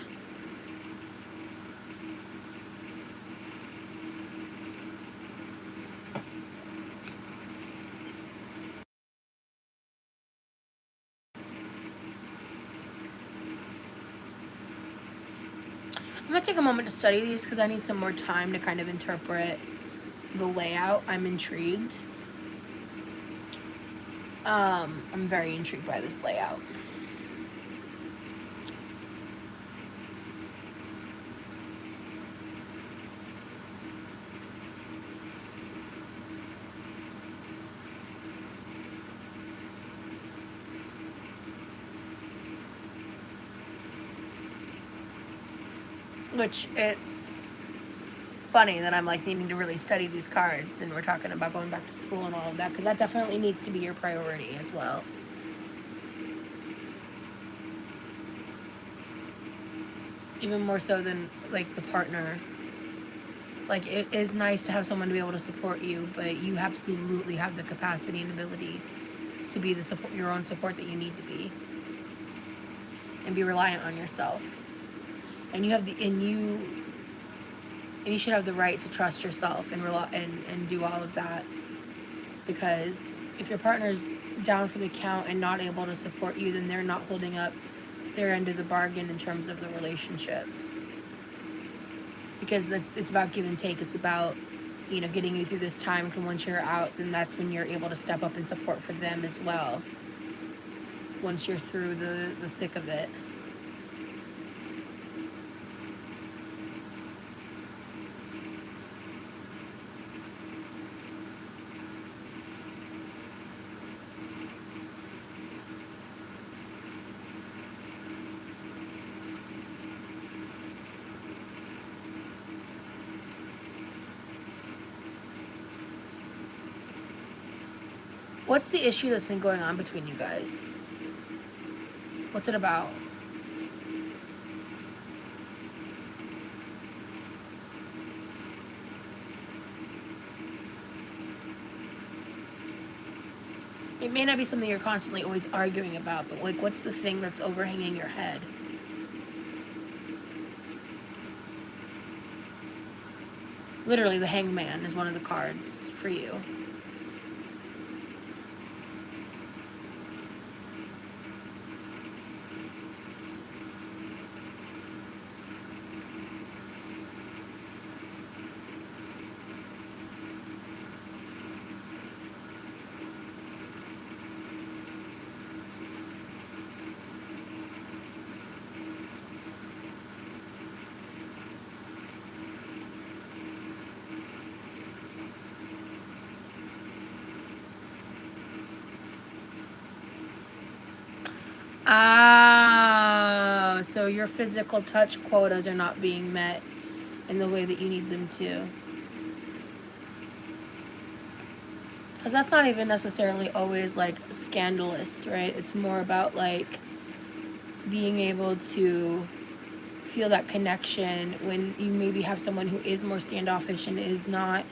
I'm going to take a moment to study these because I need some more time to kind of interpret the layout. I'm intrigued. I'm very intrigued by this layout. Which, it's funny that I'm like needing to really study these cards, and we're talking about going back to school and all of that, because that definitely needs to be your priority as well. even more so than like the partner. Like, it is nice to have someone to be able to support you, but you absolutely have the capacity and ability to be the support, your own support that you need to be, and be reliant on yourself. And you have the and you should have the right to trust yourself and rely and do all of that, because if your partner's down for the count and not able to support you, then they're not holding up their end of the bargain in terms of the relationship. Because it's about give and take. It's about, you know, getting you through this time. And once you're out, then that's when you're able to step up and support for them as well. Once you're through the thick of it. What's the issue that's been going on between you guys? What's it about? It may not be something you're constantly always arguing about, but like, what's the thing that's overhanging your head? Literally, the Hangman is one of the cards for you. Ah, so your physical touch quotas are not being met in the way that you need them to. Because that's not even necessarily always like scandalous, right? It's more about like being able to feel that connection when you maybe have someone who is more standoffish and is not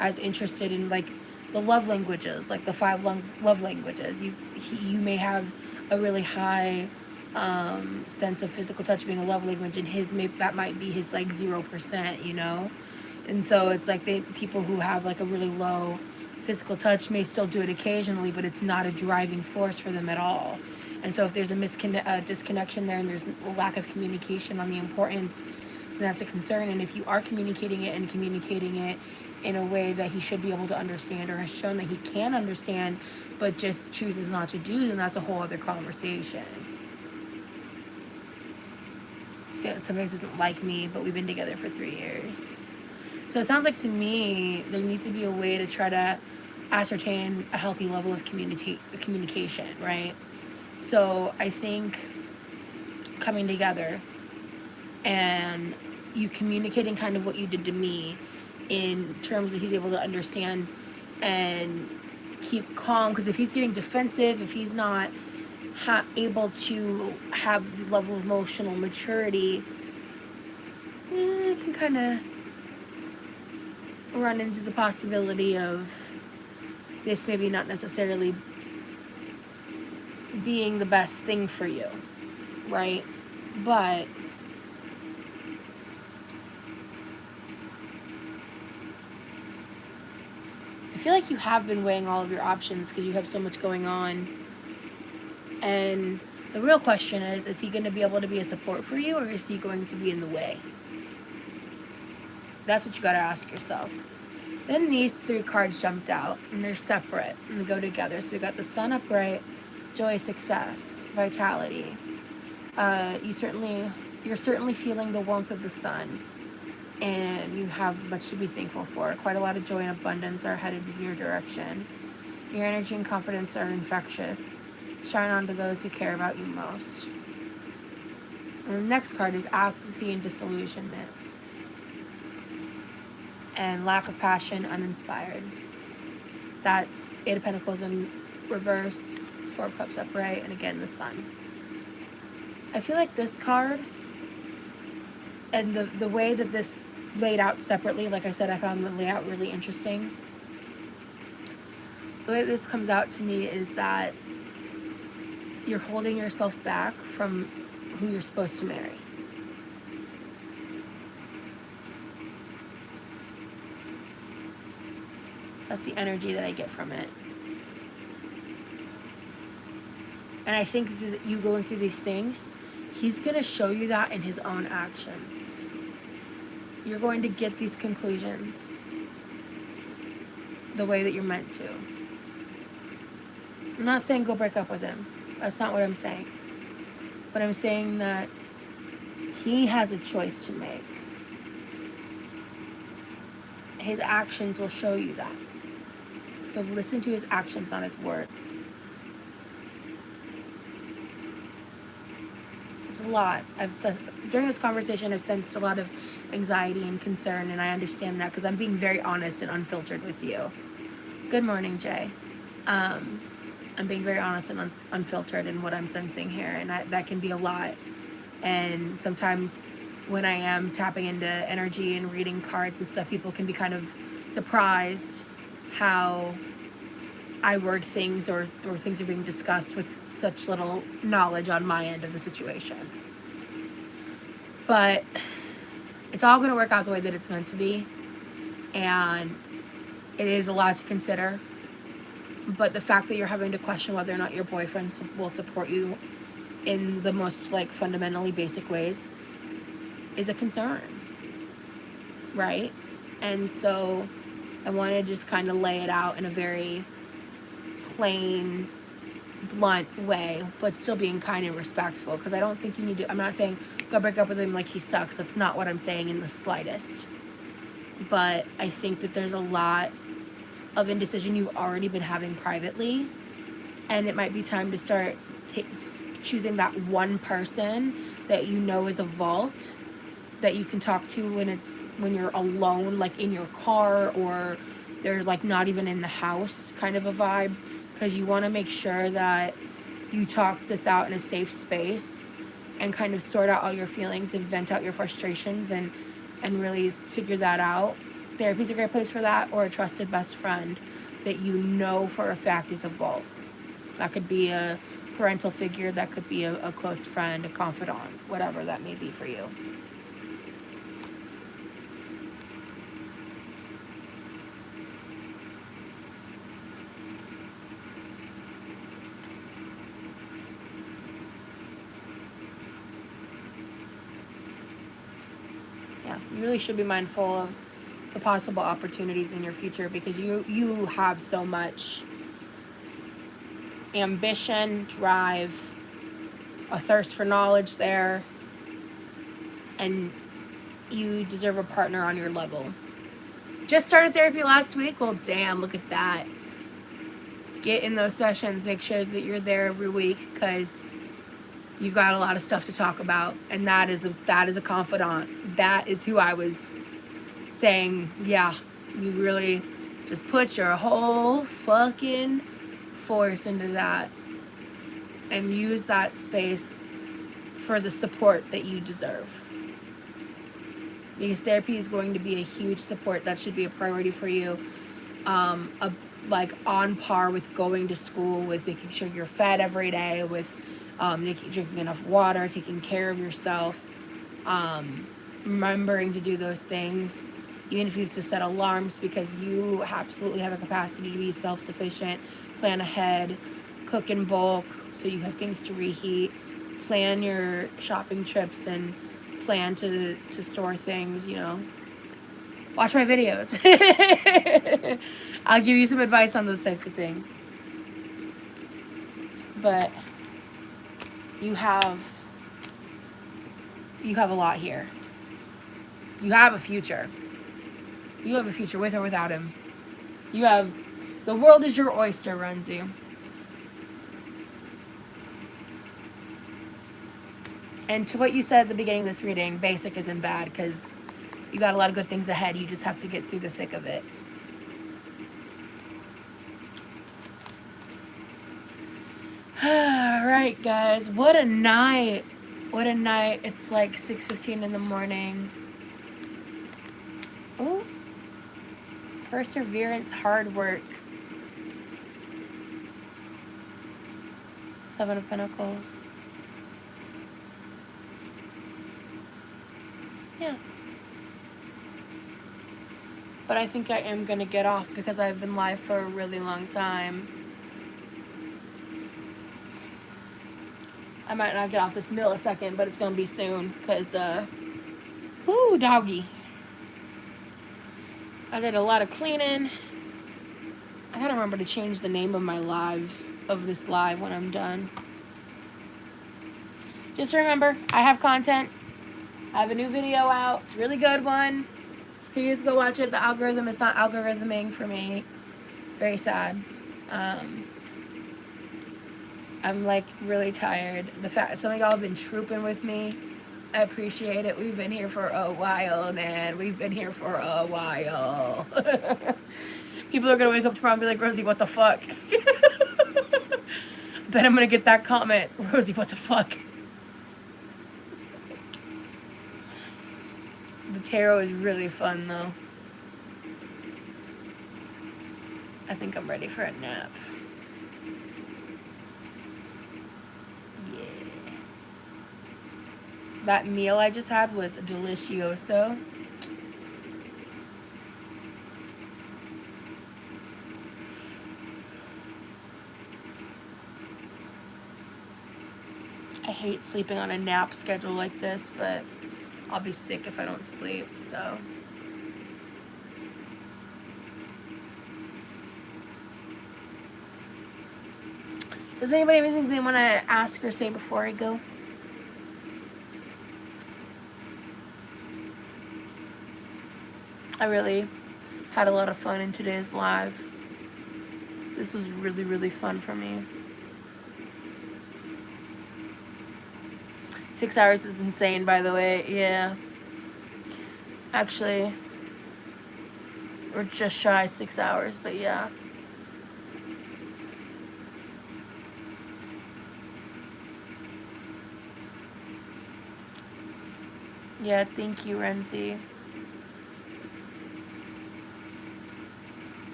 as interested in like the love languages, like the 5 love languages. You may have a really high sense of physical touch being a love language, and that might be his like 0%, you know. And so it's like people who have like a really low physical touch may still do it occasionally, but it's not a driving force for them at all. And so if there's a disconnection there and there's a lack of communication on the importance, then that's a concern. And if you are communicating it in a way that he should be able to understand or has shown that he can understand but just chooses not to do, then that's a whole other conversation. Somebody doesn't like me, but we've been together for 3 years. So it sounds like to me there needs to be a way to try to ascertain a healthy level of communication, right? So I think coming together and you communicating kind of what you did to me in terms that he's able to understand and keep calm, because if he's getting defensive, if he's not able to have the level of emotional maturity, it can kind of run into the possibility of this maybe not necessarily being the best thing for you, right? But I feel like you have been weighing all of your options because you have so much going on. And the real question is he going to be able to be a support for you, or is he going to be in the way? That's what you got to ask yourself. Then these 3 cards jumped out, and they're separate, and they go together. So we got the Sun upright, joy, success, vitality. You're certainly feeling the warmth of the sun, and you have much to be thankful for. Quite a lot of joy and abundance are headed in your direction. Your energy and confidence are infectious. Shine on to those who care about you most. And the next card is apathy and disillusionment. And lack of passion, uninspired. That's 8 of Pentacles in reverse, 4 of Cups upright, and again the Sun. I feel like this card and the way that this laid out separately, like I said, I found the layout really interesting. The way this comes out to me is that you're holding yourself back from who you're supposed to marry. That's the energy that I get from it. And I think that you going through these things, he's going to show you that in his own actions. You're going to get these conclusions the way that you're meant to. I'm not saying go break up with him. That's not what I'm saying. But I'm saying that he has a choice to make. His actions will show you that. So listen to his actions, not his words. It's a lot. During this conversation, I've sensed a lot of anxiety and concern, and I understand that because I'm being very honest and unfiltered with you. Good morning, Jay. I'm being very honest and unfiltered in what I'm sensing here, and that can be a lot. And sometimes when I am tapping into energy and reading cards and stuff, people can be kind of surprised how I word things or things are being discussed with such little knowledge on my end of the situation. But it's all going to work out the way that it's meant to be, and it is a lot to consider. But the fact that you're having to question whether or not your boyfriend will support you in the most like fundamentally basic ways is a concern, right? And so I want to just kind of lay it out in a very plain, blunt way, but still being kind and respectful, because I don't think you need to, I'm not saying go break up with him like he sucks. That's not what I'm saying in the slightest. But I think that there's a lot of indecision you've already been having privately, and it might be time to start choosing that one person that you know is a vault that you can talk to when you're alone, like in your car, or they're like not even in the house, kind of a vibe, because you want to make sure that you talk this out in a safe space and kind of sort out all your feelings and vent out your frustrations and really figure that out. Therapy's a great place for that, or a trusted best friend that you know for a fact is a vault. That could be a parental figure, that could be a close friend, a confidant, whatever that may be for you. Yeah, you really should be mindful of the possible opportunities in your future, because you have so much ambition, drive, a thirst for knowledge there, and you deserve a partner on your level. Just started therapy last week? Well, damn, look at that. Get in those sessions, make sure that you're there every week, because you've got a lot of stuff to talk about, and that is a confidant. That is who I was saying, yeah, you really just put your whole fucking force into that and use that space for the support that you deserve. Because therapy is going to be a huge support. That should be a priority for you. Like on par with going to school, with making sure you're fed every day, with drinking enough water, taking care of yourself, remembering to do those things, even if you have to set alarms, because you absolutely have a capacity to be self-sufficient. Plan ahead, cook in bulk so you have things to reheat, plan your shopping trips and plan to store things, you know. Watch my videos. I'll give you some advice on those types of things. But you have a lot here. You have a future. You have a future with or without him. The world is your oyster, Runzi. And to what you said at the beginning of this reading, basic isn't bad, because you got a lot of good things ahead. You just have to get through the thick of it. Alright, guys. What a night. What a night. It's like 6:15 in the morning. Ooh. Perseverance, hard work. 7 of Pentacles. Yeah. But I think I am going to get off because I've been live for a really long time. I might not get off this millisecond, but it's going to be soon because, whoo, doggy. I did a lot of cleaning. I gotta remember to change the name of my lives, of this live when I'm done. Just remember, I have content. I have a new video out. It's a really good one. Please go watch it. The algorithm is not algorithming for me. Very sad. I'm like really tired. The fact some of y'all have been trooping with me, I appreciate it. We've been here for a while, man. We've been here for a while. People are gonna wake up tomorrow and be like, Rosie, what the fuck? Bet I'm gonna get that comment. Rosie, what the fuck? The tarot is really fun though. I think I'm ready for a nap. Yeah. That meal I just had was delicioso. I hate sleeping on a nap schedule like this, but I'll be sick if I don't sleep, so. Does anybody have anything they want to ask or say before I go? I really had a lot of fun in today's live. This was really, really fun for me. 6 hours is insane, by the way. Yeah. Actually, we're just shy 6 hours, but yeah. Yeah, thank you, Renzi.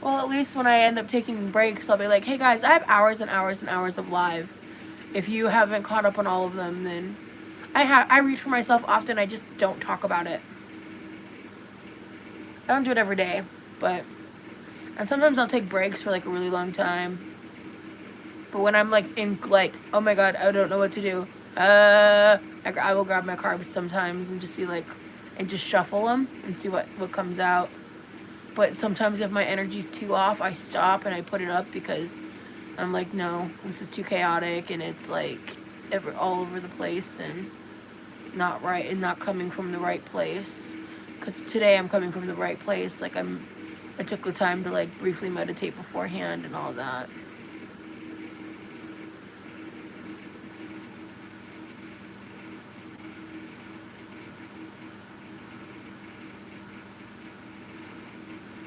Well, at least when I end up taking breaks, I'll be like, hey guys, I have hours and hours and hours of live. If you haven't caught up on all of them, then I read for myself often. I just don't talk about it. I don't do it every day, and sometimes I'll take breaks for like a really long time. But when I'm like in like, oh my god, I don't know what to do. I will grab my cards sometimes and just be like, and just shuffle them and see what comes out. But sometimes if my energy's too off, I stop and I put it up because I'm like, no, this is too chaotic and it's like all over the place and not right and not coming from the right place. Because today I'm coming from the right place. Like I took the time to like briefly meditate beforehand and all that.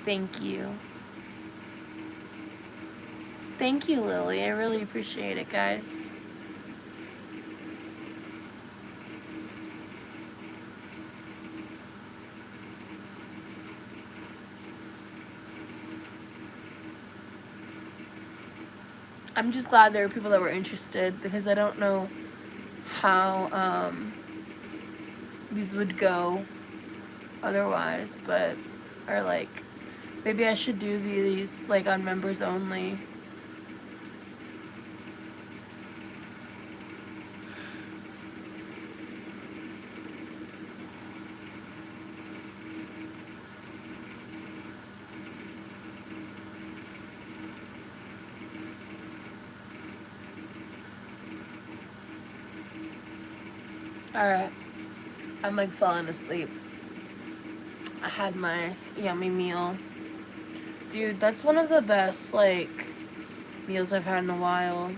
Thank you. Thank you, Lily. I really appreciate it, guys. I'm just glad there were people that were interested because I don't know how these would go otherwise, but or like maybe I should do these like on members only. Alright, I'm like falling asleep. I had my yummy meal. Dude, that's one of the best like meals I've had in a while.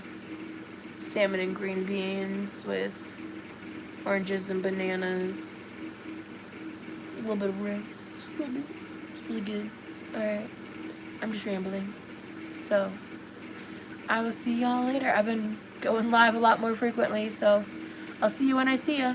Salmon and green beans with oranges and bananas. A little bit of rice. Just a little bit. It's really good. Alright, I'm just rambling. So, I will see y'all later. I've been going live a lot more frequently, so I'll see you when I see ya.